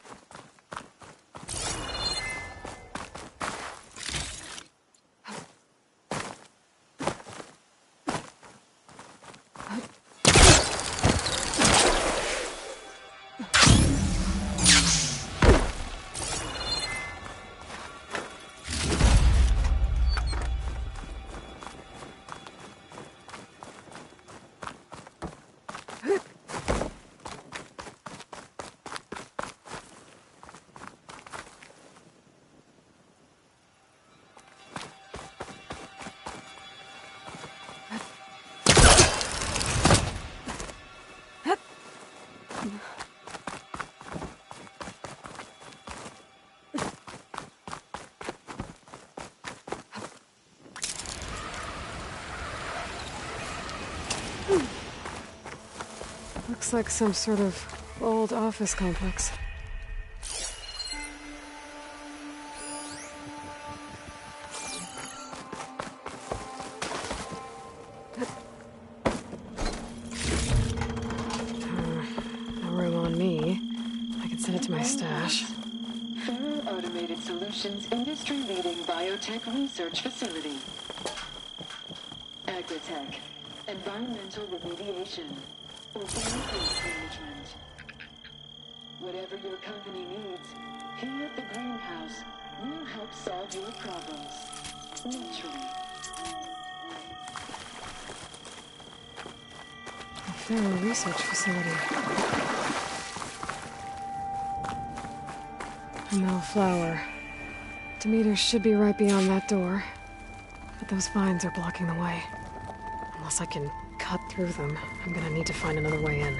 Looks like some sort of old office complex. No room on me. I can send it to my stash. Faro Automated Solutions industry-leading biotech research facility. Agritech. Environmental remediation. Organic waste management. Whatever your company needs, here at the greenhouse, we'll help solve your problems. Naturally. A Faro research facility. A Mel flower. Demeter should be right beyond that door. But those vines are blocking the way. Unless I can cut through them, I'm gonna need to find another way in.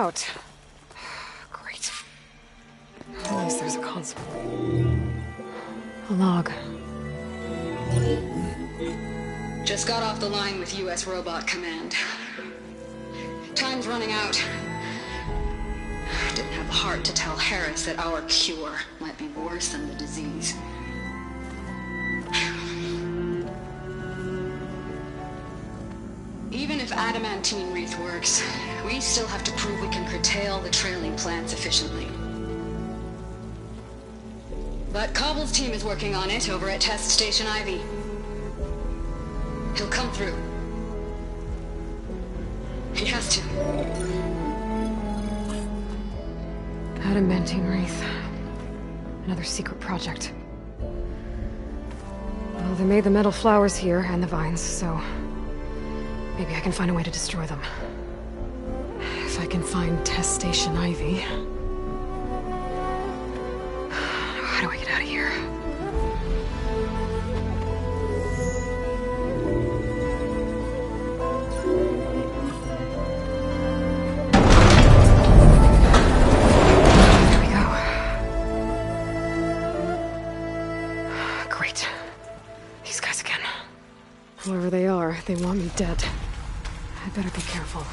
out. Great. At least there's a console. A log. Just got off the line with U.S. Robot Command. Time's running out. Didn't have the heart to tell Harris that our cure might be worse than the disease. Even if adamantine wreath works, we still have to prove we can curtail the trailing plants efficiently. But Cobble's team is working on it over at Test Station Ivy. He'll come through. He has to. Adamantine wreath. Another secret project. Well, they made the metal flowers here and the vines, so maybe I can find a way to destroy them. If I can find Test Station Ivy. How do I get out of here? There we go. Great. These guys again. Whoever they are, they want me dead. I better be careful.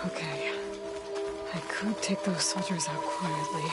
Okay. I could take those soldiers out quietly.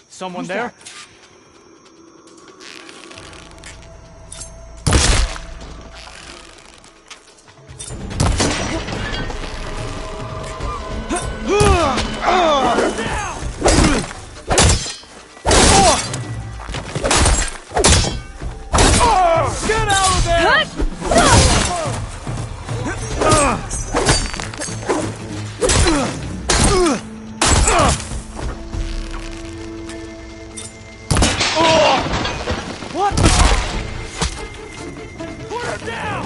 Someone there? Get out of there! What? Put her down!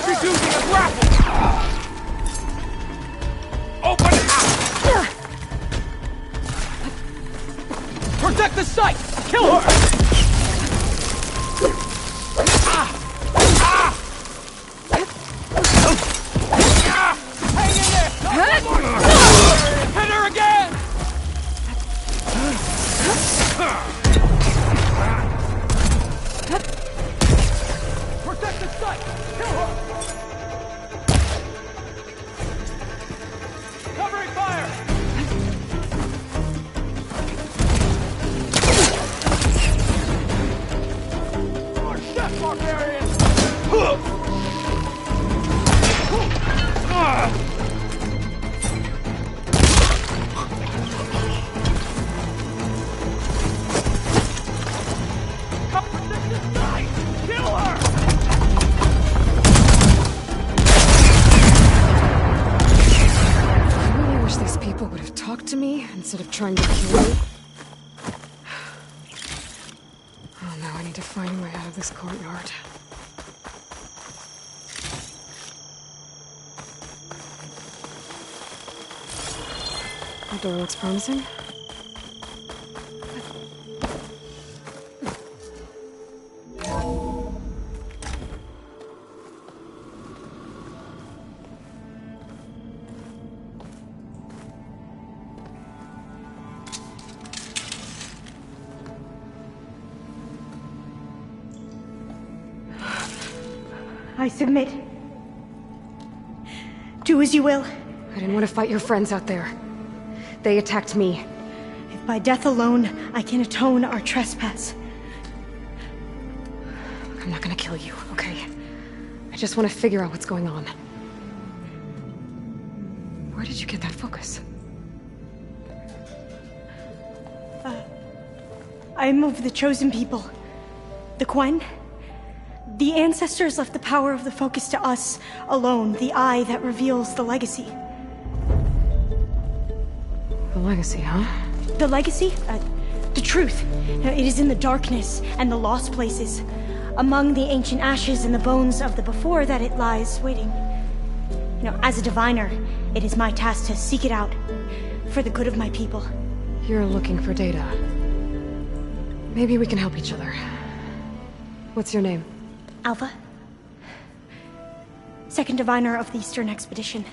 She's using a grapple! Open it up! Protect the site! Kill her! Hang in there! Hit her again! Protect the site! Kill her! Covering fire! to me instead of trying to kill me. Oh, now I need to find a way out of this courtyard. The door looks promising. I submit. Do as you will. I didn't want to fight your friends out there. They attacked me. If by death alone I can atone our trespass. I'm not gonna kill you, okay? I just want to figure out what's going on. Where did you get that focus? I moved the chosen people. The Quen. The ancestors left the power of the focus to us alone, the eye that reveals the legacy. The legacy, huh? The legacy? The truth. It is in the darkness and the lost places, among the ancient ashes and the bones of the before that it lies waiting. As a diviner, it is my task to seek it out, for the good of my people. You're looking for data. Maybe we can help each other. What's your name? Alpha. Second diviner of the Eastern Expedition.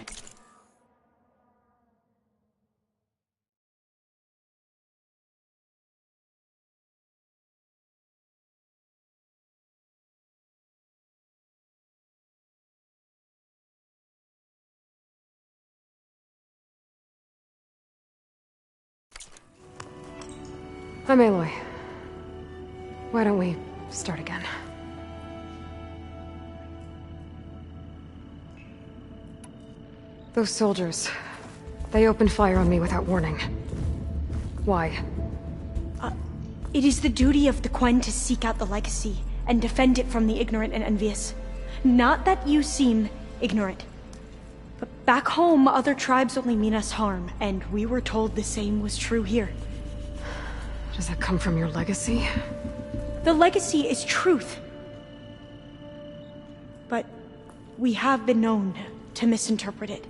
I'm Aloy. Why don't we start again? Those soldiers, they opened fire on me without warning. Why? It is the duty of the Quen to seek out the legacy and defend it from the ignorant and envious. Not that you seem ignorant. But back home, other tribes only mean us harm, and we were told the same was true here. Does that come from your legacy? The legacy is truth. But we have been known to misinterpret it.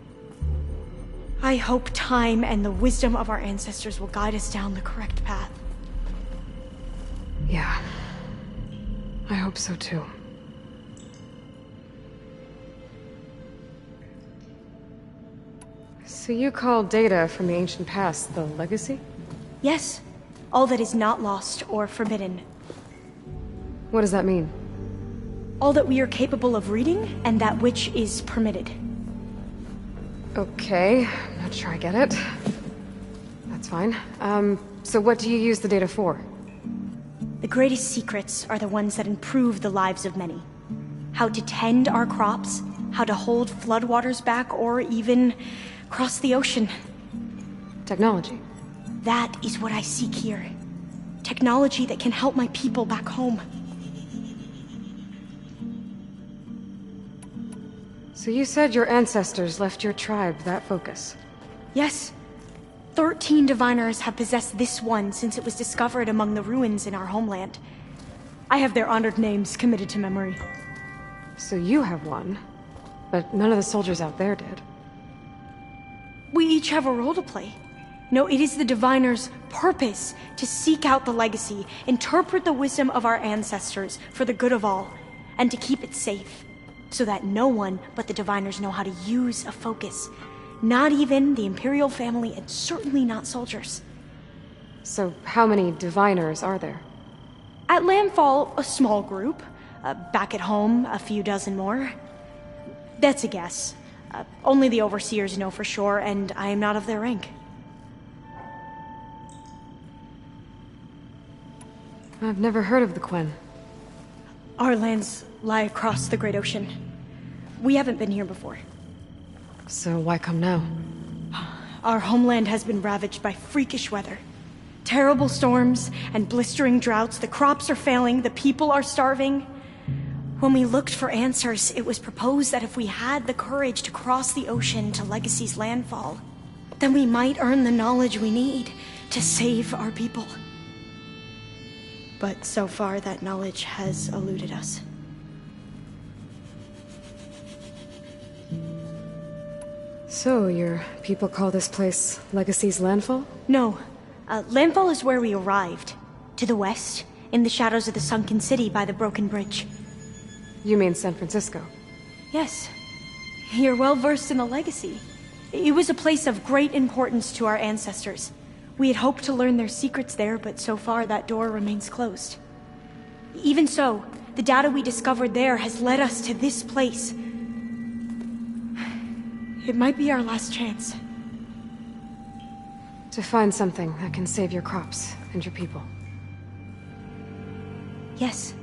I hope time and the wisdom of our ancestors will guide us down the correct path. Yeah. I hope so too. So you call data from the ancient past the legacy? Yes. All that is not lost or forbidden. What does that mean? All that we are capable of reading, and that which is permitted. Okay, I'm not sure I get it. That's fine. So what do you use the data for? The greatest secrets are the ones that improve the lives of many. How to tend our crops, how to hold floodwaters back, or even cross the ocean. Technology. That is what I seek here. Technology that can help my people back home. So you said your ancestors left your tribe that focus? Yes. 13 diviners have possessed this one since it was discovered among the ruins in our homeland. I have their honored names committed to memory. So you have one, but none of the soldiers out there did. We each have a role to play. No, it is the diviner's purpose to seek out the legacy, interpret the wisdom of our ancestors for the good of all, and to keep it safe, so that no one but the diviners know how to use a focus. Not even the Imperial family, and certainly not soldiers. So how many diviners are there? At Landfall, a small group. Back at home, a few dozen more. That's a guess. Only the overseers know for sure, and I am not of their rank. I've never heard of the Quen. Our lands lie across the Great Ocean. We haven't been here before. So why come now? Our homeland has been ravaged by freakish weather. Terrible storms and blistering droughts. The crops are failing, the people are starving. When we looked for answers, it was proposed that if we had the courage to cross the ocean to Legacy's landfall, then we might earn the knowledge we need to save our people. But so far, that knowledge has eluded us. So, your people call this place Legacy's Landfall? No. Landfall is where we arrived. To the west, in the shadows of the sunken city by the broken bridge. You mean San Francisco? Yes. You're well versed in the Legacy. It was a place of great importance to our ancestors. We had hoped to learn their secrets there, but so far that door remains closed. Even so, the data we discovered there has led us to this place. It might be our last chance. To find something that can save your crops and your people. Yes.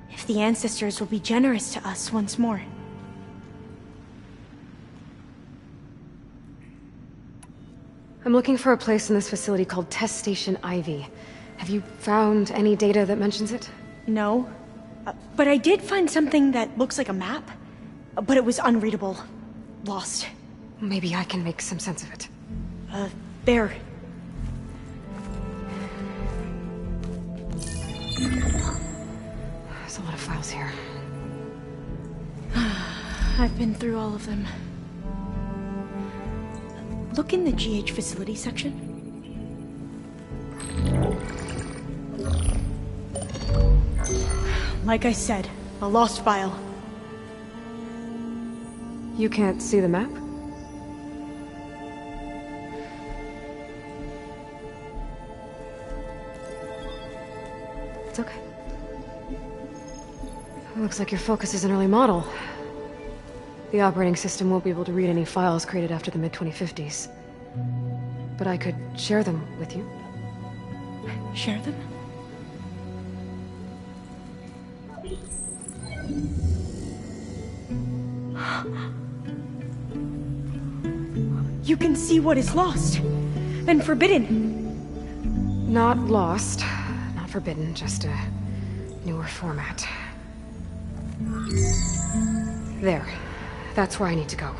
If the ancestors will be generous to us once more. I'm looking for a place in this facility called Test Station Ivy. Have you found any data that mentions it? No. But I did find something that looks like a map. But it was unreadable. Lost. Maybe I can make some sense of it. There. There's a lot of files here. I've been through all of them. Look in the GH facility section. Like I said, a lost file. You can't see the map? It's okay. It looks like your focus is an early model. The operating system won't be able to read any files created after the mid-2050s. But I could share them with you. Share them? You can see what is lost and forbidden. Not lost, not forbidden, just a newer format. There. That's where I need to go.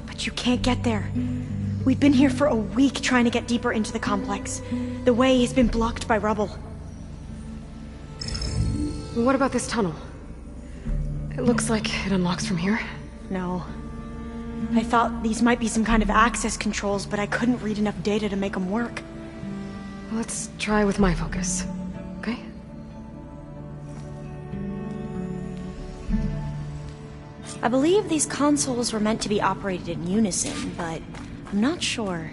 But you can't get there. We've been here for a week trying to get deeper into the complex. The way has been blocked by rubble. What about this tunnel? It looks like it unlocks from here. No. I thought these might be some kind of access controls, but I couldn't read enough data to make them work. Let's try with my focus, okay? I believe these consoles were meant to be operated in unison, but I'm not sure.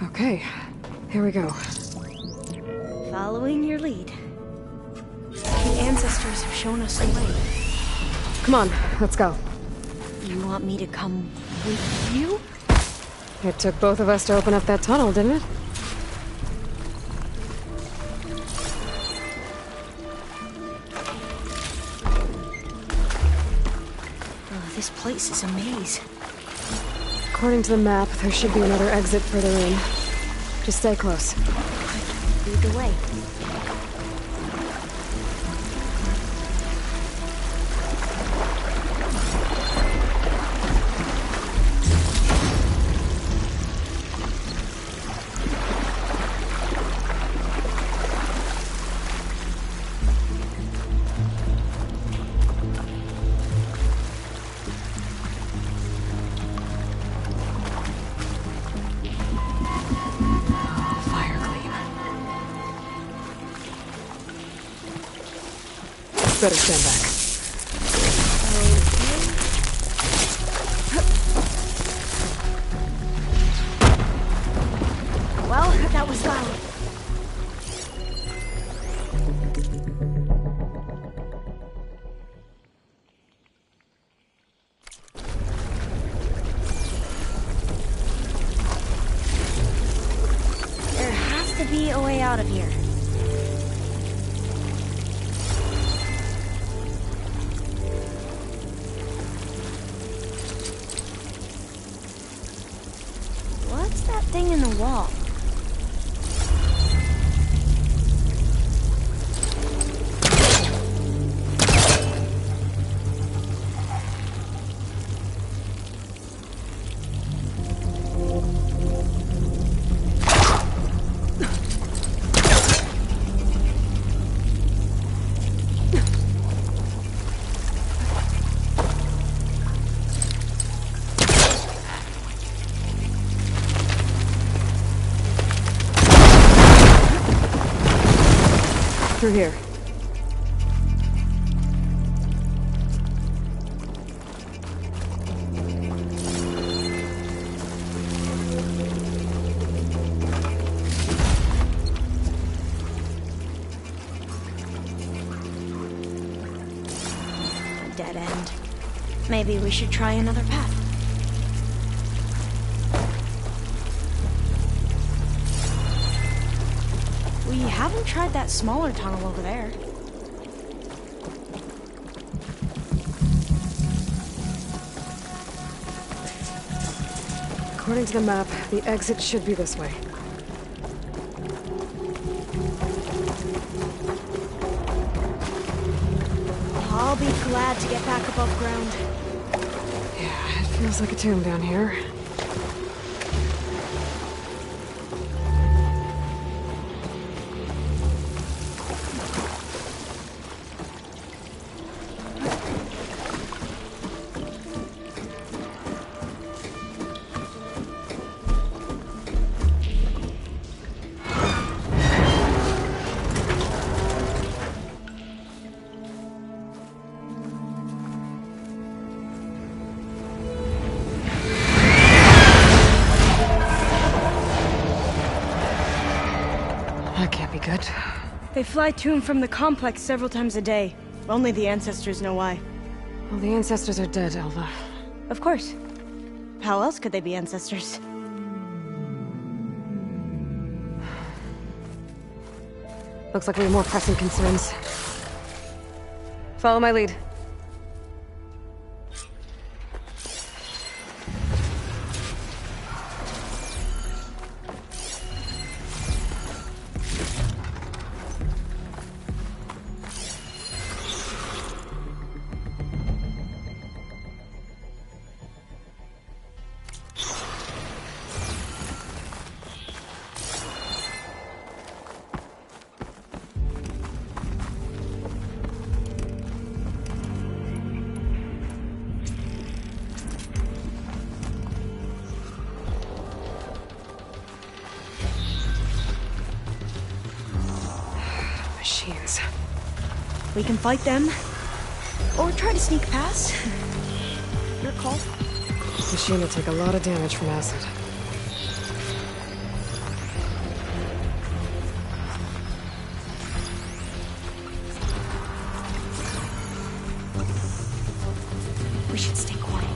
Okay, here we go. Following your lead. The ancestors have shown us the way. Come on, let's go. You want me to come with you? It took both of us to open up that tunnel, didn't it? Oh, this place is a maze. According to the map, there should be another exit further in. Just stay close. Lead the way. Better stand back. Well, that was loud. There has to be a way out of here. thing in the wall. Through here. Dead end. Maybe we should try another path. We haven't tried that smaller tunnel over there. According to the map, the exit should be this way. I'll be glad to get back above ground. Yeah, it feels like a tomb down here. That can't be good. They fly to and from the complex several times a day. Only the ancestors know why. Well, the ancestors are dead, Elva. Of course. How else could they be ancestors? Looks like we have more pressing concerns. Follow my lead. Machines. We can fight them, or try to sneak past. Your call. Machine will take a lot of damage from acid. We should stay quiet.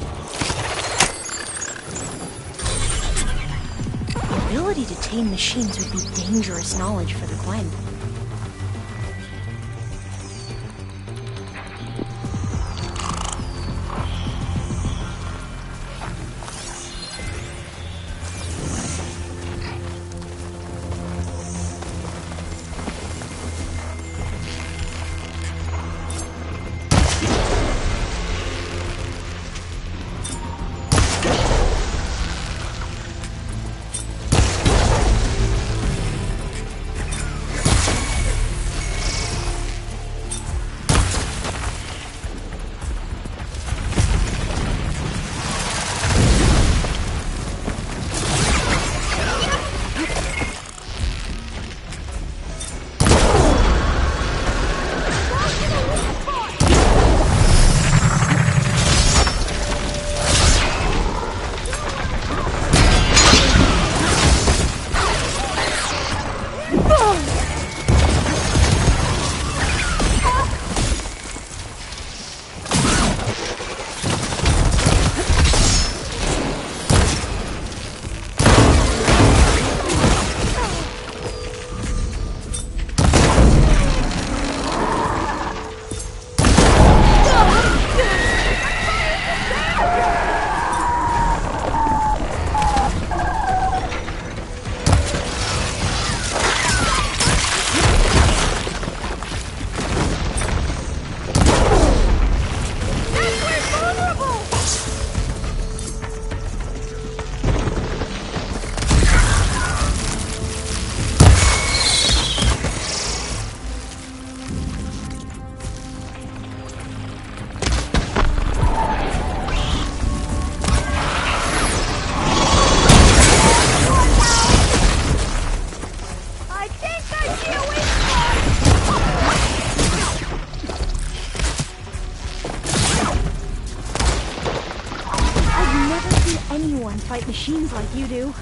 The ability to tame machines would be dangerous knowledge for the Gwen. anyone fight machines like you do.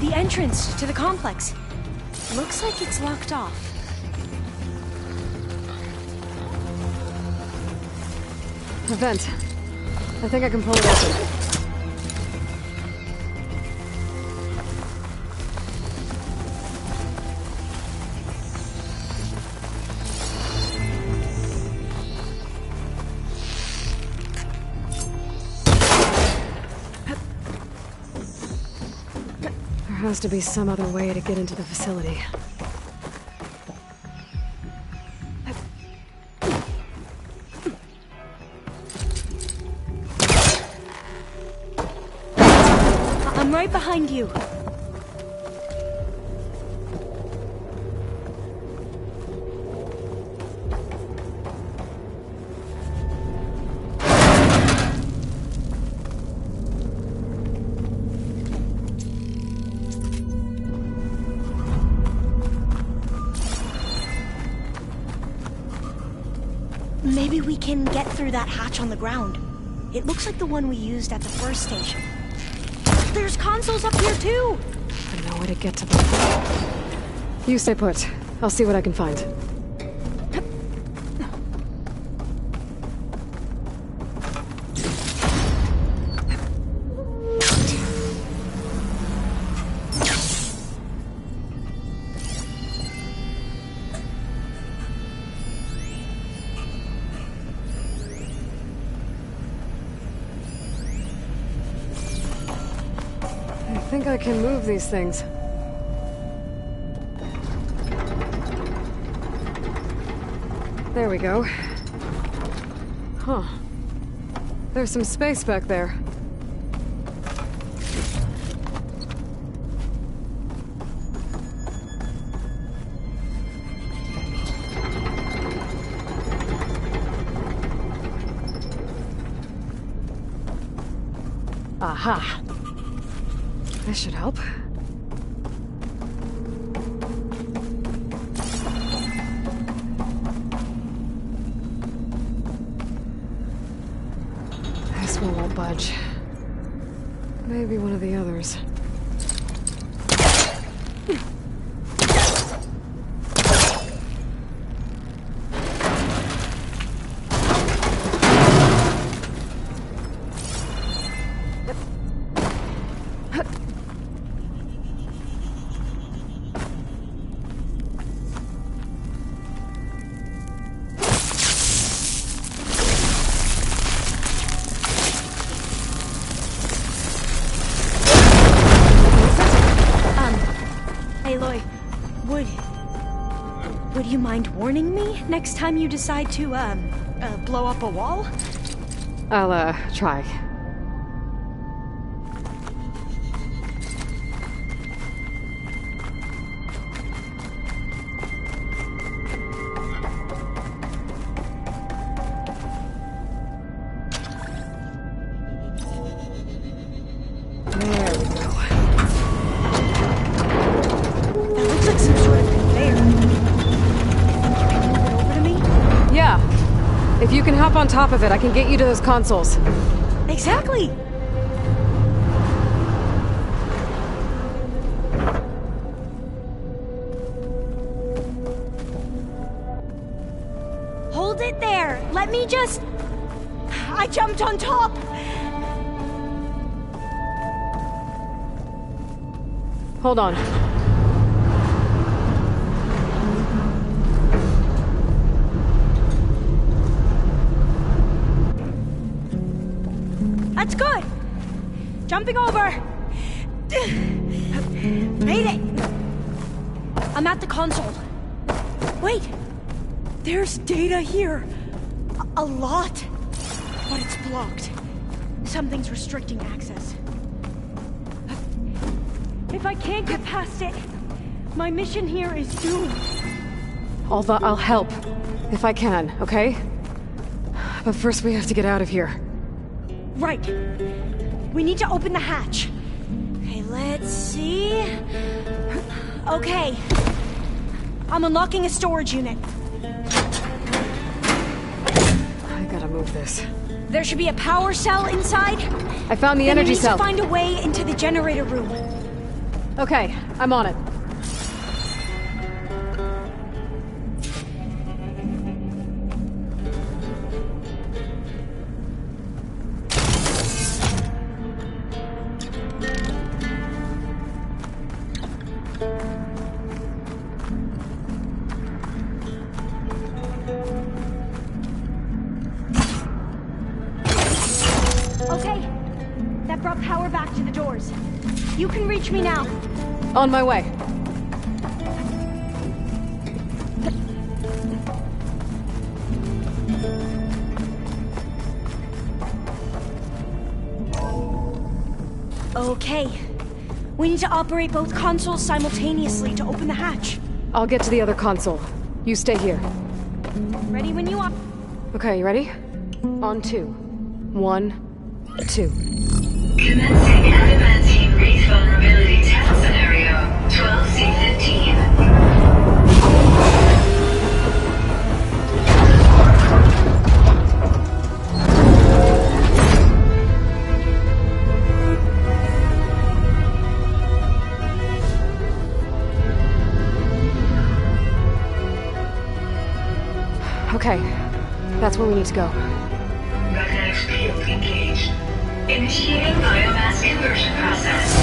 The entrance to the complex. Looks like it's locked off. A vent. I think I can pull it open. There has to be some other way to get into the facility. I'm right behind you. Maybe we can get through that hatch on the ground. It looks like the one we used at the first station. There's consoles up here too! I know where to get to them. You stay put. I'll see what I can find. I think I can move these things. There we go. Huh. There's some space back there. Aha! This should help. This one won't budge. Maybe one of the others. Would you mind warning me next time you decide to, blow up a wall? I'll, try. If you can hop on top of it, I can get you to those consoles. Exactly! Hold it there! Let me just... I jumped on top! Hold on. That's good! Jumping over! Made it! I'm at the console. Wait! There's data here. A lot. But it's blocked. Something's restricting access. If I can't get past it, my mission here is doomed. Alva, I'll help. If I can, okay? But first we have to get out of here. Right. We need to open the hatch. Okay, let's see... Okay. I'm unlocking a storage unit. I gotta move this. There should be a power cell inside. I found the energy cell. We need to find a way into the generator room. Okay, I'm on it. Okay, that brought power back to the doors. You can reach me now. On my way. Okay. We need to operate both consoles simultaneously to open the hatch. I'll get to the other console. You stay here. Ready when you are. Okay, you ready? On 2. 1, 2. Commencing adamantine wraith vulnerability test scenario 12C15. Okay, that's where we need to go. Magnetic field engaged. Initiating biomass conversion process.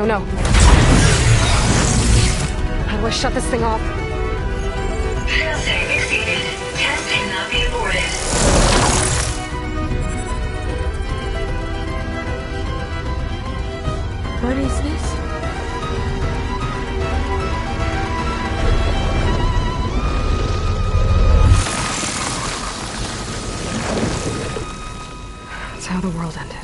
No. How do I shut this thing off? Failsafe exceeded. Test cannot be aborted. What is this? That's how the world ended.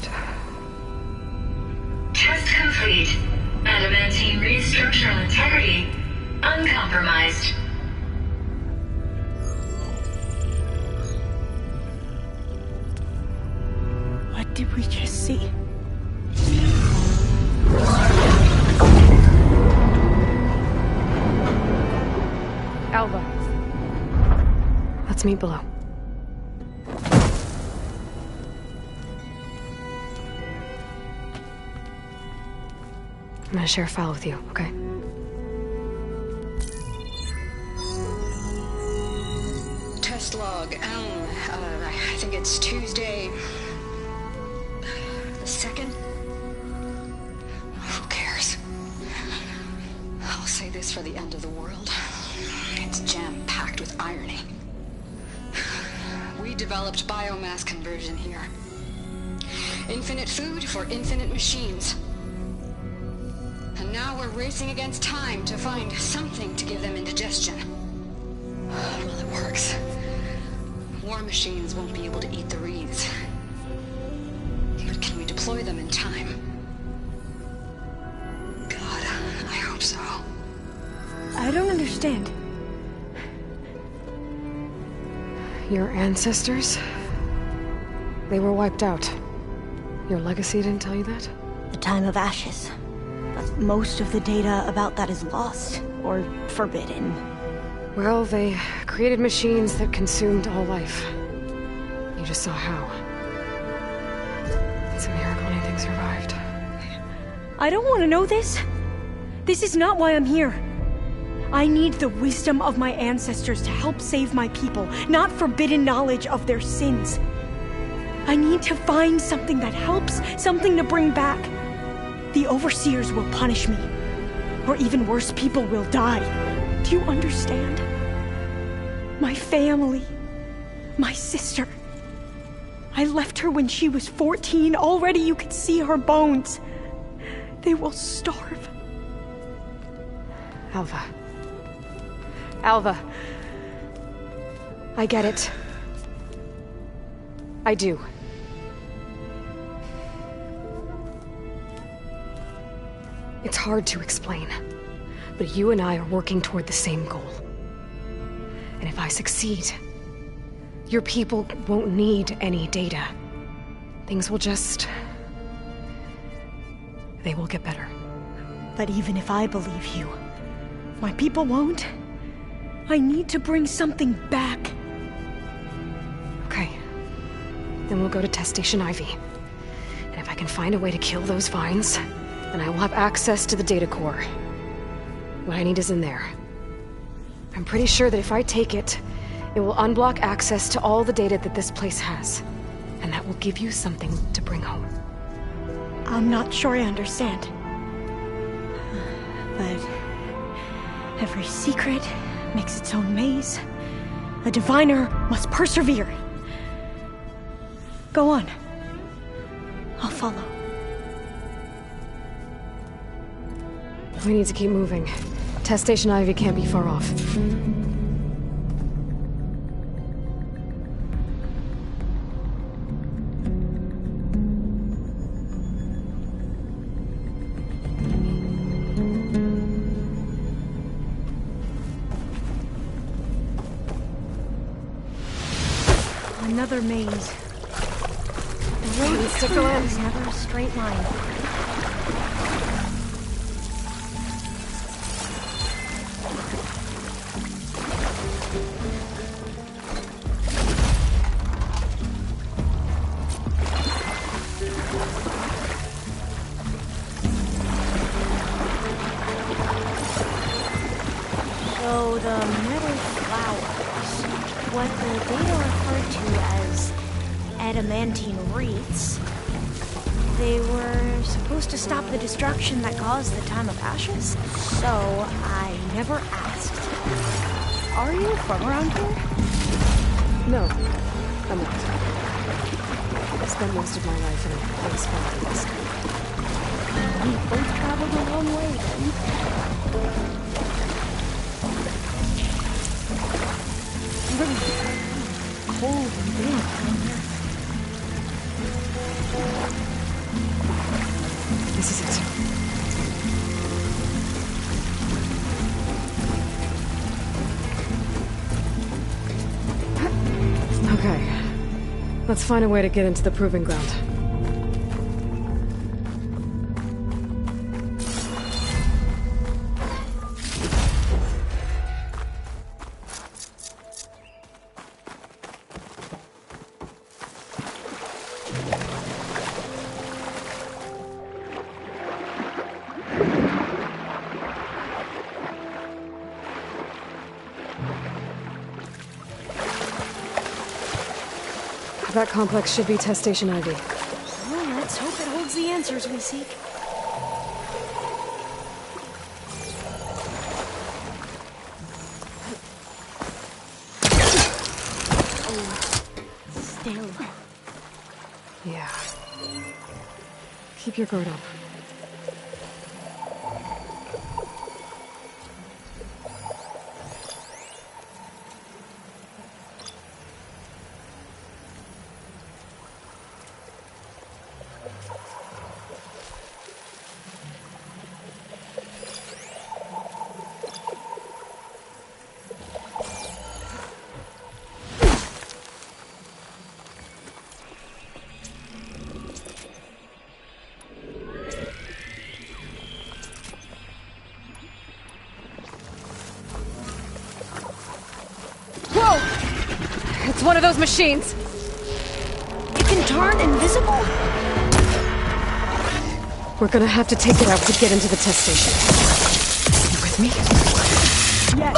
Test complete. Adamantine wraith structural integrity uncompromised. What did we just see? Alva. Let's meet below. I'm gonna share a file with you, okay? Test log, I think it's Tuesday... the 2nd? Who cares? I'll say this for the end of the world. It's jam-packed with irony. We developed biomass conversion here. Infinite food for infinite machines. And now we're racing against time to find something to give them indigestion. Well, it works. War machines won't be able to eat the wreaths. But can we deploy them in time? God, I hope so. I don't understand. Your ancestors? They were wiped out. Your legacy didn't tell you that? The time of ashes. But most of the data about that is lost, or forbidden. Well, they created machines that consumed all life. You just saw how. It's a miracle anything survived. I don't want to know this. This is not why I'm here. I need the wisdom of my ancestors to help save my people, not forbidden knowledge of their sins. I need to find something that helps, something to bring back. The Overseers will punish me. Or even worse, people will die. Do you understand? My family. My sister. I left her when she was 14. Already you could see her bones. They will starve. Alva. Alva. I get it. I do. It's hard to explain, but you and I are working toward the same goal. And if I succeed, your people won't need any data. Things will just... they will get better. But even if I believe you, my people won't. I need to bring something back. Okay. Then we'll go to Test Station Ivy. And if I can find a way to kill those vines, then I will have access to the data core. What I need is in there. I'm pretty sure that if I take it, it will unblock access to all the data that this place has. And that will give you something to bring home. I'm not sure I understand. But every secret makes its own maze. A diviner must persevere. Go on. I'll follow. We need to keep moving. Test Station Ivy can't be far off. Another maze. The road is never a straight line. So the metal flowers, what the data referred to as adamantine wreaths, they were supposed to stop the destruction that caused the Time of Ashes? So I never asked. Are you from around here? No, I'm not. I spent most of my life in a place far east. We both traveled a long way then. Cold and damp down here. This is it. Okay. Let's find a way to get into the proving ground. That complex should be Test Station Ivy. Well, let's hope it holds the answers we seek. Oh, still. Yeah. Keep your guard up. It's one of those machines! It can turn invisible? We're gonna have to take it out to get into the test station. You with me? Yes.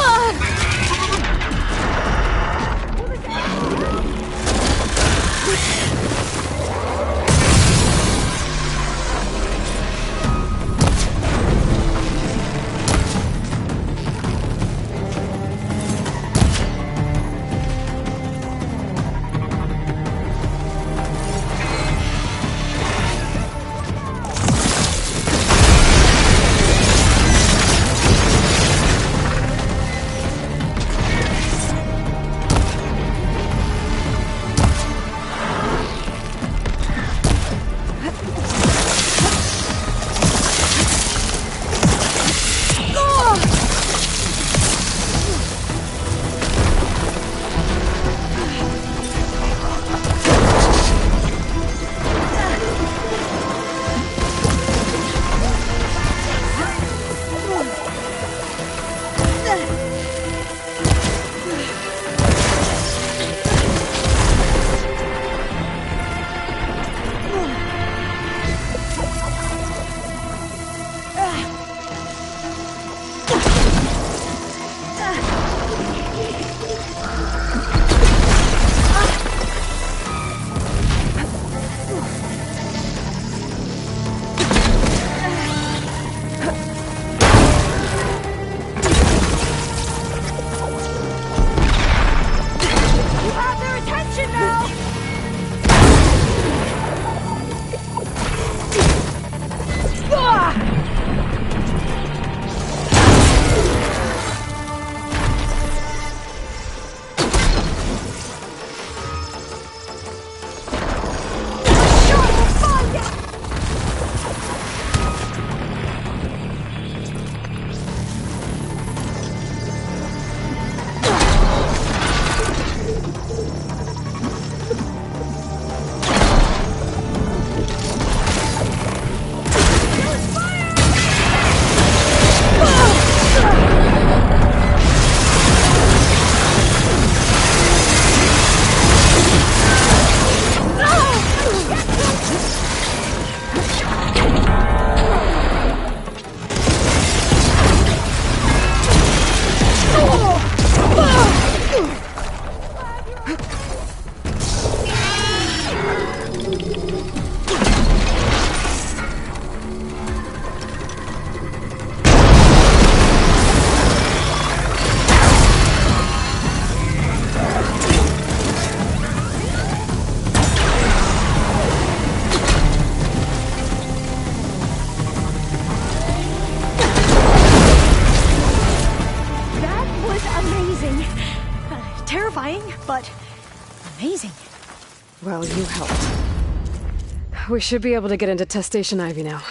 terrifying, but amazing. Well, you helped. We should be able to get into Test Station Ivy now.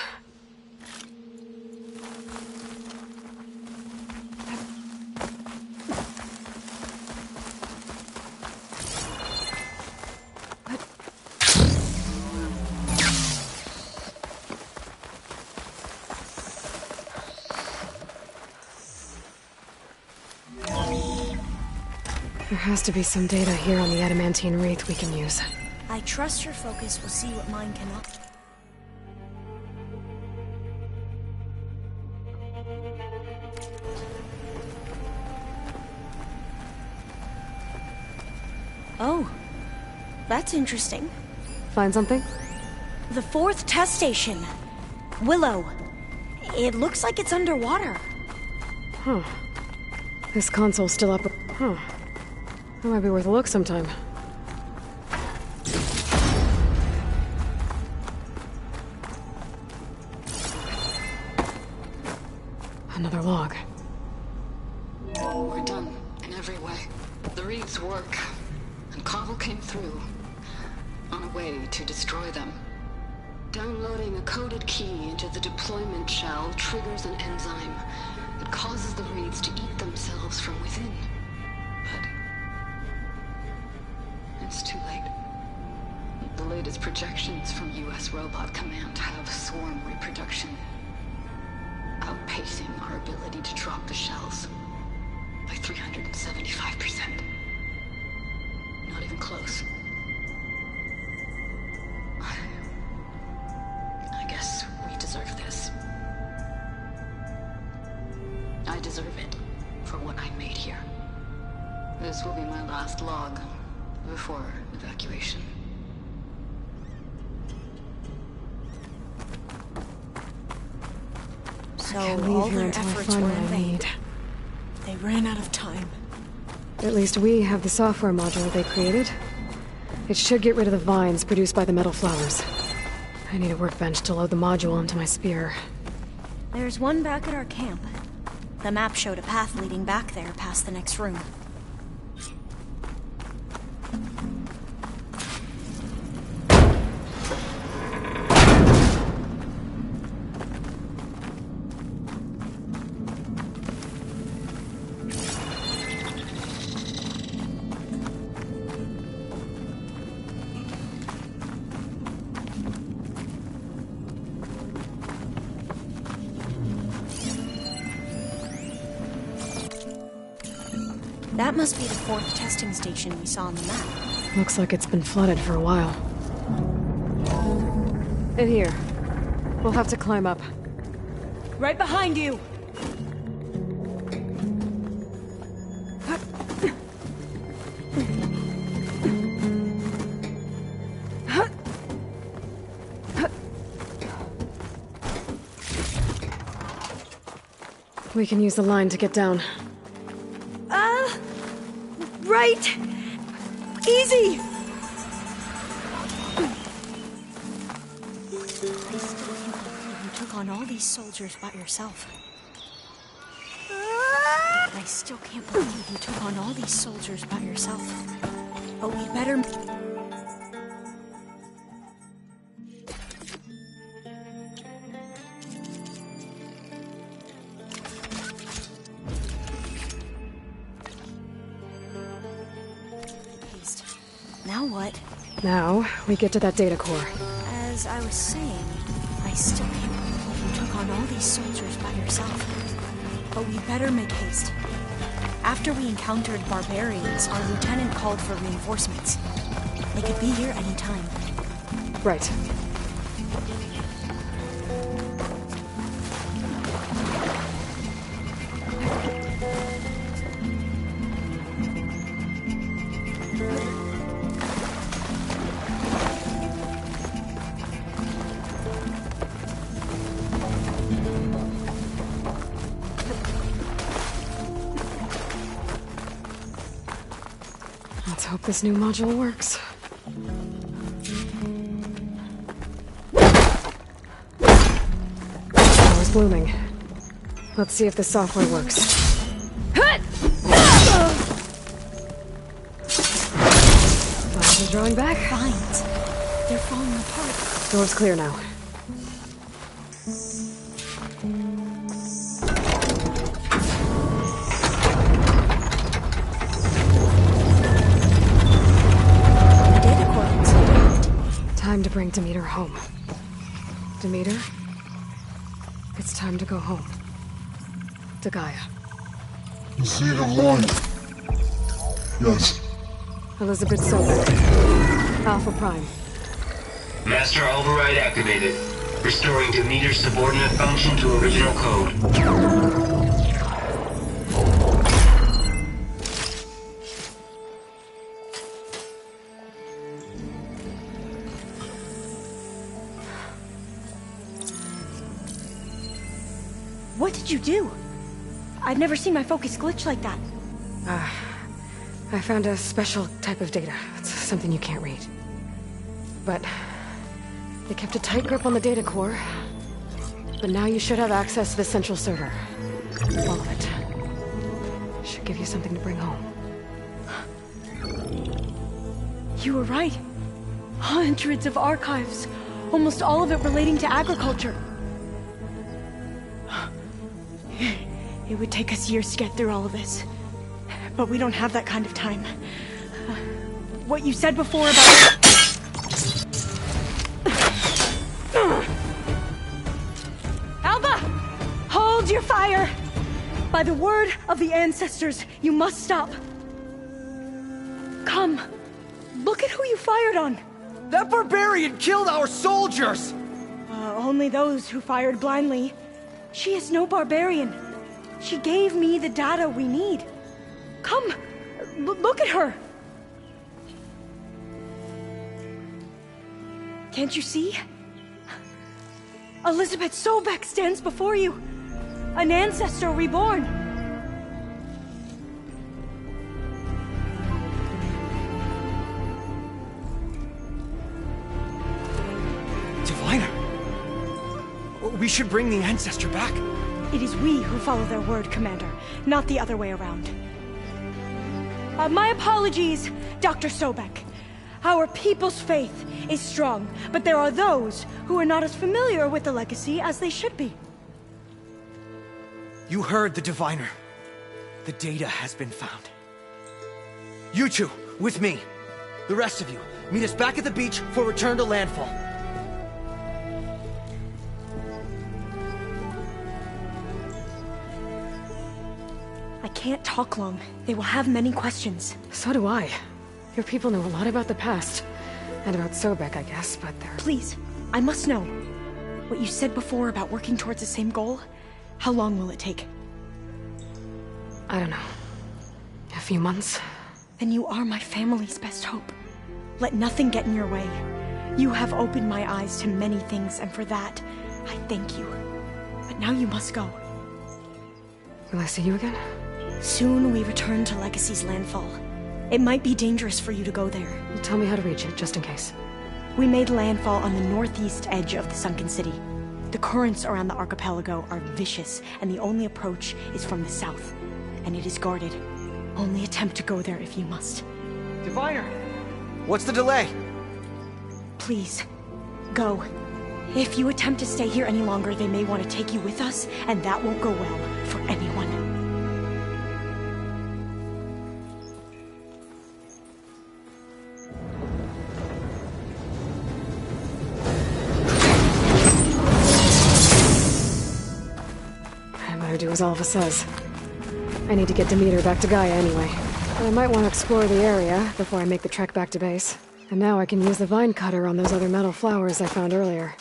There has to be some data here on the adamantine wraith we can use. I trust your focus will see what mine cannot. Oh, that's interesting. Find something? The 4th test station. Willow. It looks like it's underwater. Huh. This console's still up. Huh. That might be worth a look sometime. Another log. We're done, in every way. The reeds work, and Cobble came through, on a way to destroy them. Downloading a coded key into the deployment shell triggers an enzyme that causes the reeds to eat themselves from within. But it's too late. The latest projections from US Robot Command have swarm reproduction outpacing our ability to drop the shells by 375%. Not even close. I guess we deserve this. I deserve it for what I made here. This will be my last log before evacuation. So I can't all leave here their until I efforts find were what in I vain. need. They ran out of time. At least we have the software module they created. It should get rid of the vines produced by the metal flowers. I need a workbench to load the module onto my spear. There's one back at our camp. The map showed a path leading back there past the next room. That must be the 4th testing station we saw on the map. Looks like it's been flooded for a while. In here. We'll have to climb up. Right behind you! We can use the line to get down. Right! Easy! You took on all these soldiers by yourself. I still can't believe you took on all these soldiers by yourself. But we better... Now what? Now, we get to that data core. As I was saying, I still can't believe you took on all these soldiers by yourself. But we better make haste. After we encountered barbarians, our lieutenant called for reinforcements. They could be here any time. Right. Let's hope this new module works. Flower's blooming. Let's see if the software works. Is drawing back? Vines. They're falling apart. Door's clear now. The data core. Time to bring Demeter home. Demeter? It's time to go home. To Gaia. The seed of life. Yes. Elizabeth Sobek. Alpha Prime. Master override activated. Restoring Demeter's subordinate function to original code. What did you do? I've never seen my focus glitch like that. I found a special type of data. It's something you can't read. But they kept a tight grip on the data core. But now you should have access to the central server. All of it. Should give you something to bring home. You were right. Hundreds of archives. Almost all of it relating to agriculture. It would take us years to get through all of this. But we don't have that kind of time. What you said before about... Alva! Hold your fire! By the word of the ancestors, you must stop. Come. Look at who you fired on. That barbarian killed our soldiers! Only those who fired blindly. She is no barbarian. She gave me the data we need. Come, look at her. Can't you see? Elizabeth Sobek stands before you. An ancestor reborn. Diviner! We should bring the ancestor back. It is we who follow their word, Commander, not the other way around. My apologies, Dr. Sobek. Our people's faith is strong, but there are those who are not as familiar with the legacy as they should be. You heard the Diviner. The data has been found. You two, with me. The rest of you, meet us back at the beach for return to landfall. I can't talk long. They will have many questions. So do I. Your people know a lot about the past. And about Sobek, I guess, but they're... Please, I must know. What you said before about working towards the same goal, how long will it take? I don't know. A few months? Then you are my family's best hope. Let nothing get in your way. You have opened my eyes to many things, and for that, I thank you. But now you must go. Will I see you again? Soon we return to Legacy's landfall. It might be dangerous for you to go there. Tell me how to reach it, just in case. We made landfall on the northeast edge of the sunken city. The currents around the archipelago are vicious, and the only approach is from the south. And it is guarded. Only attempt to go there if you must. Diviner! What's the delay? Please, go. If you attempt to stay here any longer, they may want to take you with us, and that won't go well for anyone. I better do as Alva says. I need to get Demeter back to Gaia anyway. But I might want to explore the area before I make the trek back to base. And now I can use the vine cutter on those other metal flowers I found earlier.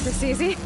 this easy.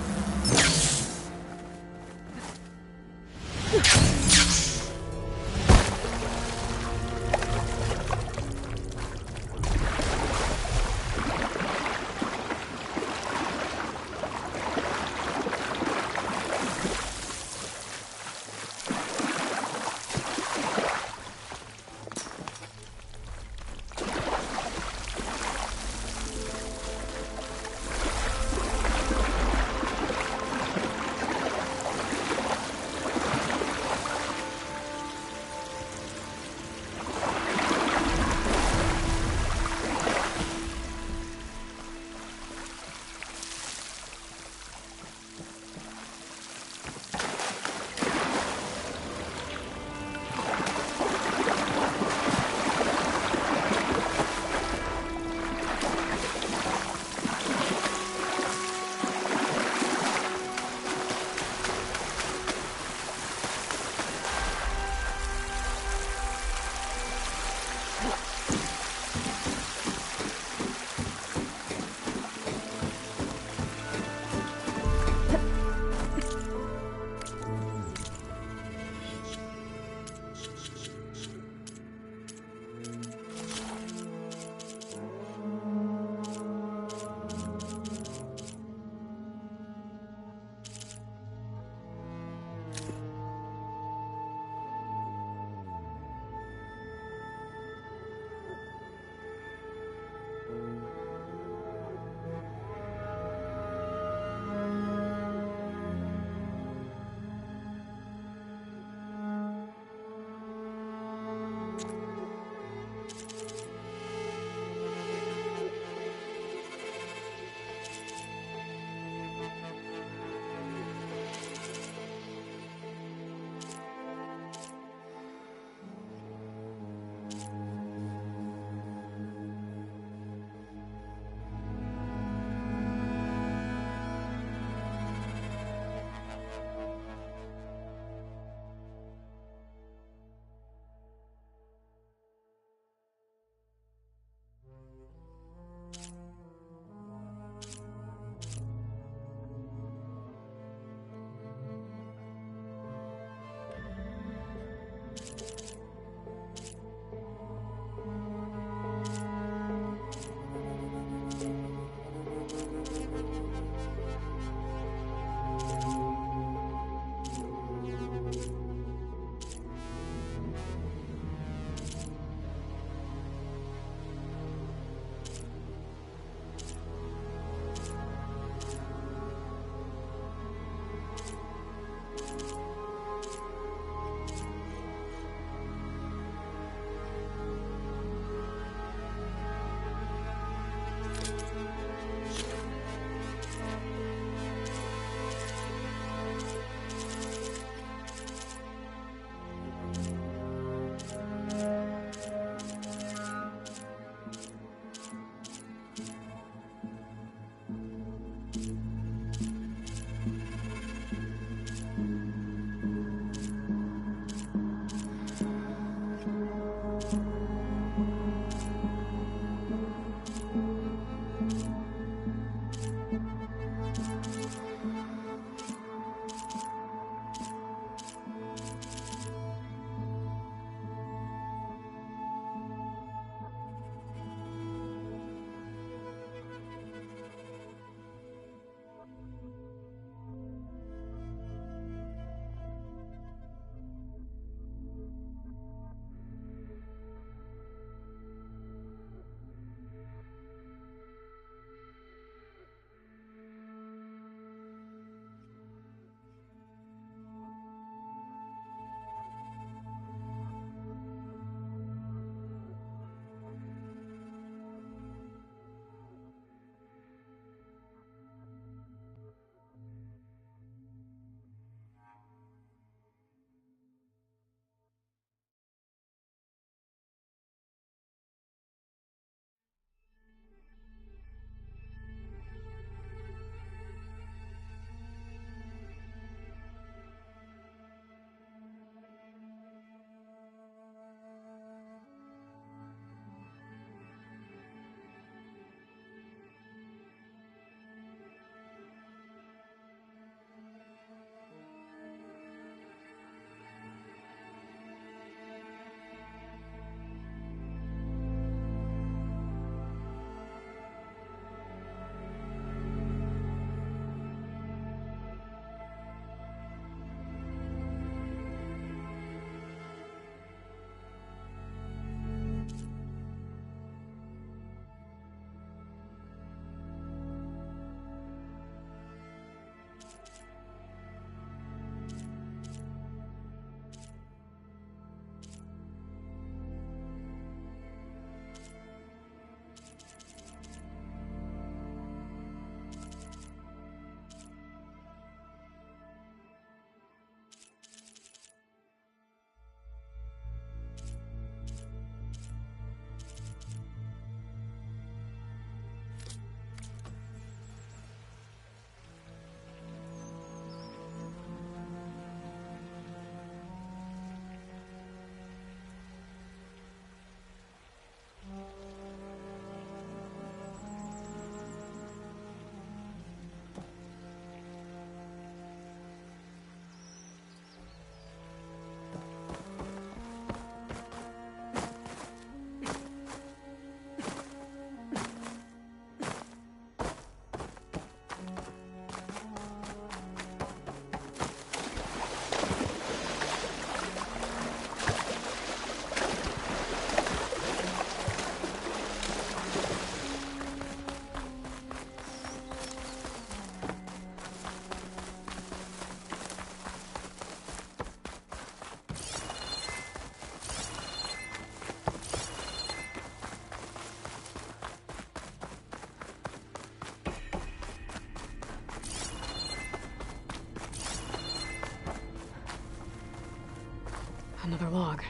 Another log.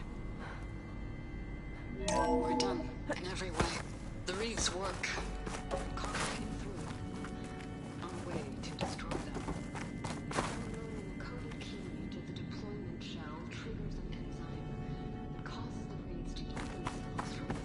We're done, in every way. The reefs work. Carving through. Our way to destroy them. A code key to the deployment shell triggers an enzyme that causes the reeds to eat themselves from within.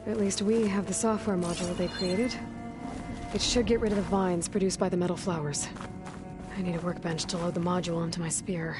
At least we have the software module they created. It should get rid of the vines produced by the metal flowers. I need a workbench to load the module onto my spear.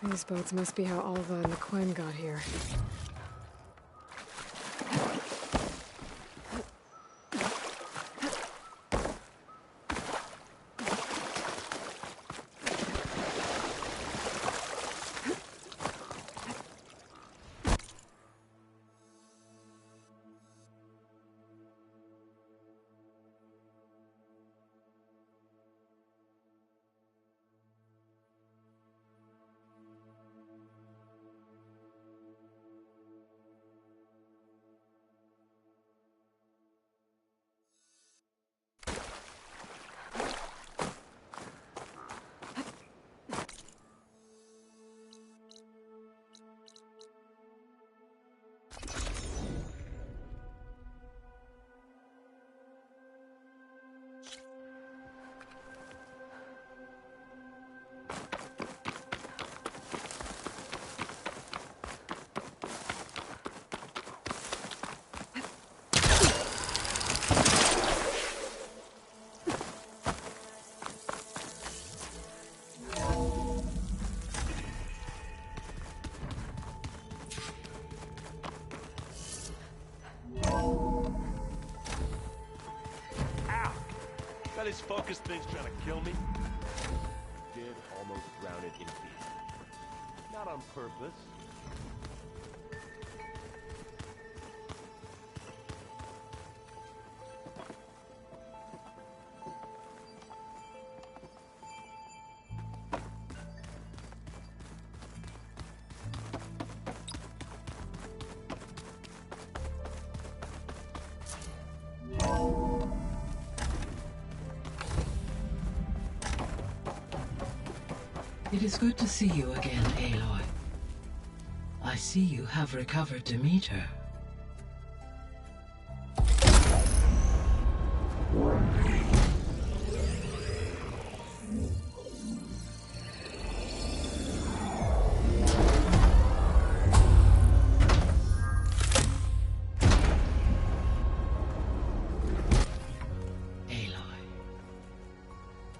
These boats must be how Alva and the Quen got here. this focus thing's trying to kill me? Did almost drown it in fear. Not on purpose. It is good to see you again, Aloy. I see you have recovered Demeter.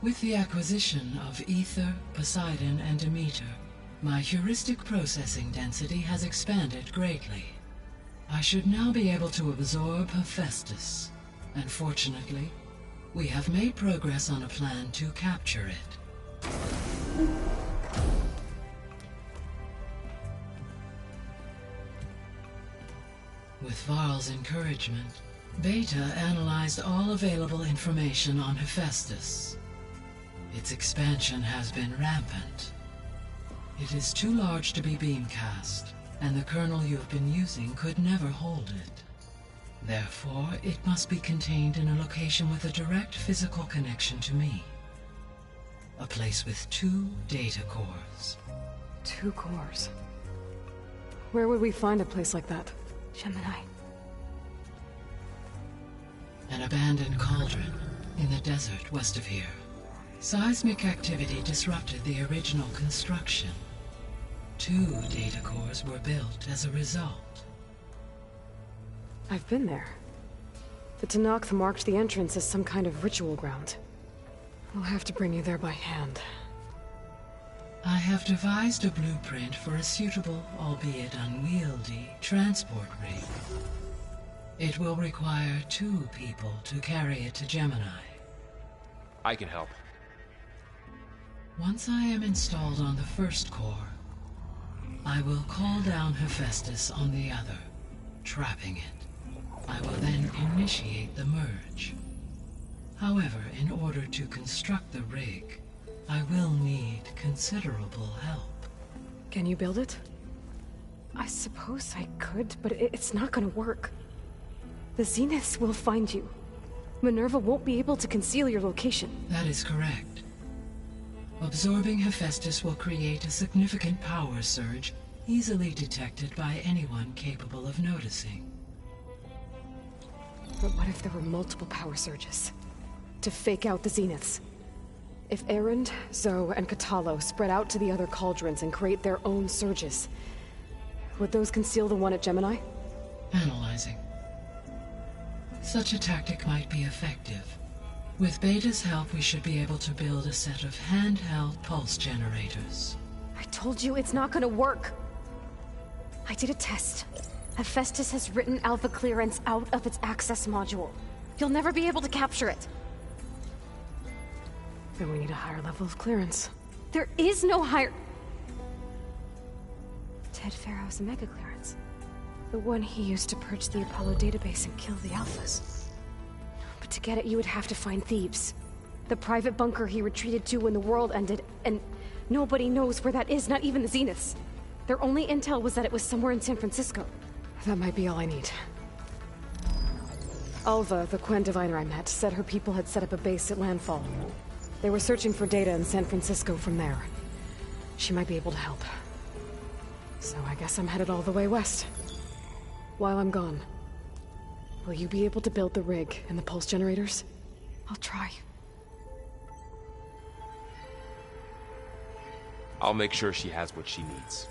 With the acquisition of Ether, Poseidon, and Demeter, my heuristic processing density has expanded greatly. I should now be able to absorb Hephaestus, and fortunately, we have made progress on a plan to capture it. With Varl's encouragement, Beta analyzed all available information on Hephaestus. Its expansion has been rampant. It is too large to be beamcast, and the kernel you have been using could never hold it. Therefore, it must be contained in a location with a direct physical connection to me. A place with 2 data cores. 2 cores? Where would we find a place like that? Gemini. An abandoned cauldron in the desert west of here. Seismic activity disrupted the original construction. 2 data cores were built as a result. I've been there. The Tenakth marked the entrance as some kind of ritual ground. I'll have to bring you there by hand. I have devised a blueprint for a suitable, albeit unwieldy, transport rig. It will require 2 people to carry it to Gemini. I can help. Once I am installed on the first core, I will call down Hephaestus on the other, trapping it. I will then initiate the merge. However, in order to construct the rig, I will need considerable help. Can you build it? I suppose I could, but it's not gonna work. The Zeniths will find you. Minerva won't be able to conceal your location. That is correct. Absorbing Hephaestus will create a significant power surge, easily detected by anyone capable of noticing. But what if there were multiple power surges? To fake out the Zeniths? If Erend, Zoe, and Kotallo spread out to the other cauldrons and create their own surges, would those conceal the one at Gemini? Analyzing. Such a tactic might be effective. With Beta's help, we should be able to build a set of handheld pulse generators. I told you it's not gonna work! I did a test. Hephaestus has written Alpha clearance out of its access module. You'll never be able to capture it. Then we need a higher level of clearance. There is no higher... Ted Pharaoh's Omega clearance. The one he used to purge the Apollo database and kill the Alphas. But to get it, you would have to find Thebes. The private bunker he retreated to when the world ended, and nobody knows where that is, not even the Zeniths. Their only intel was that it was somewhere in San Francisco. That might be all I need. Alva, the Quen diviner I met, said her people had set up a base at Landfall. They were searching for data in San Francisco from there. She might be able to help. So I guess I'm headed all the way west. While I'm gone, will you be able to build the rig and the pulse generators? I'll try. I'll make sure she has what she needs.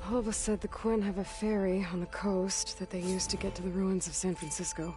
Alva said the Quen have a ferry on the coast that they use to get to the ruins of San Francisco.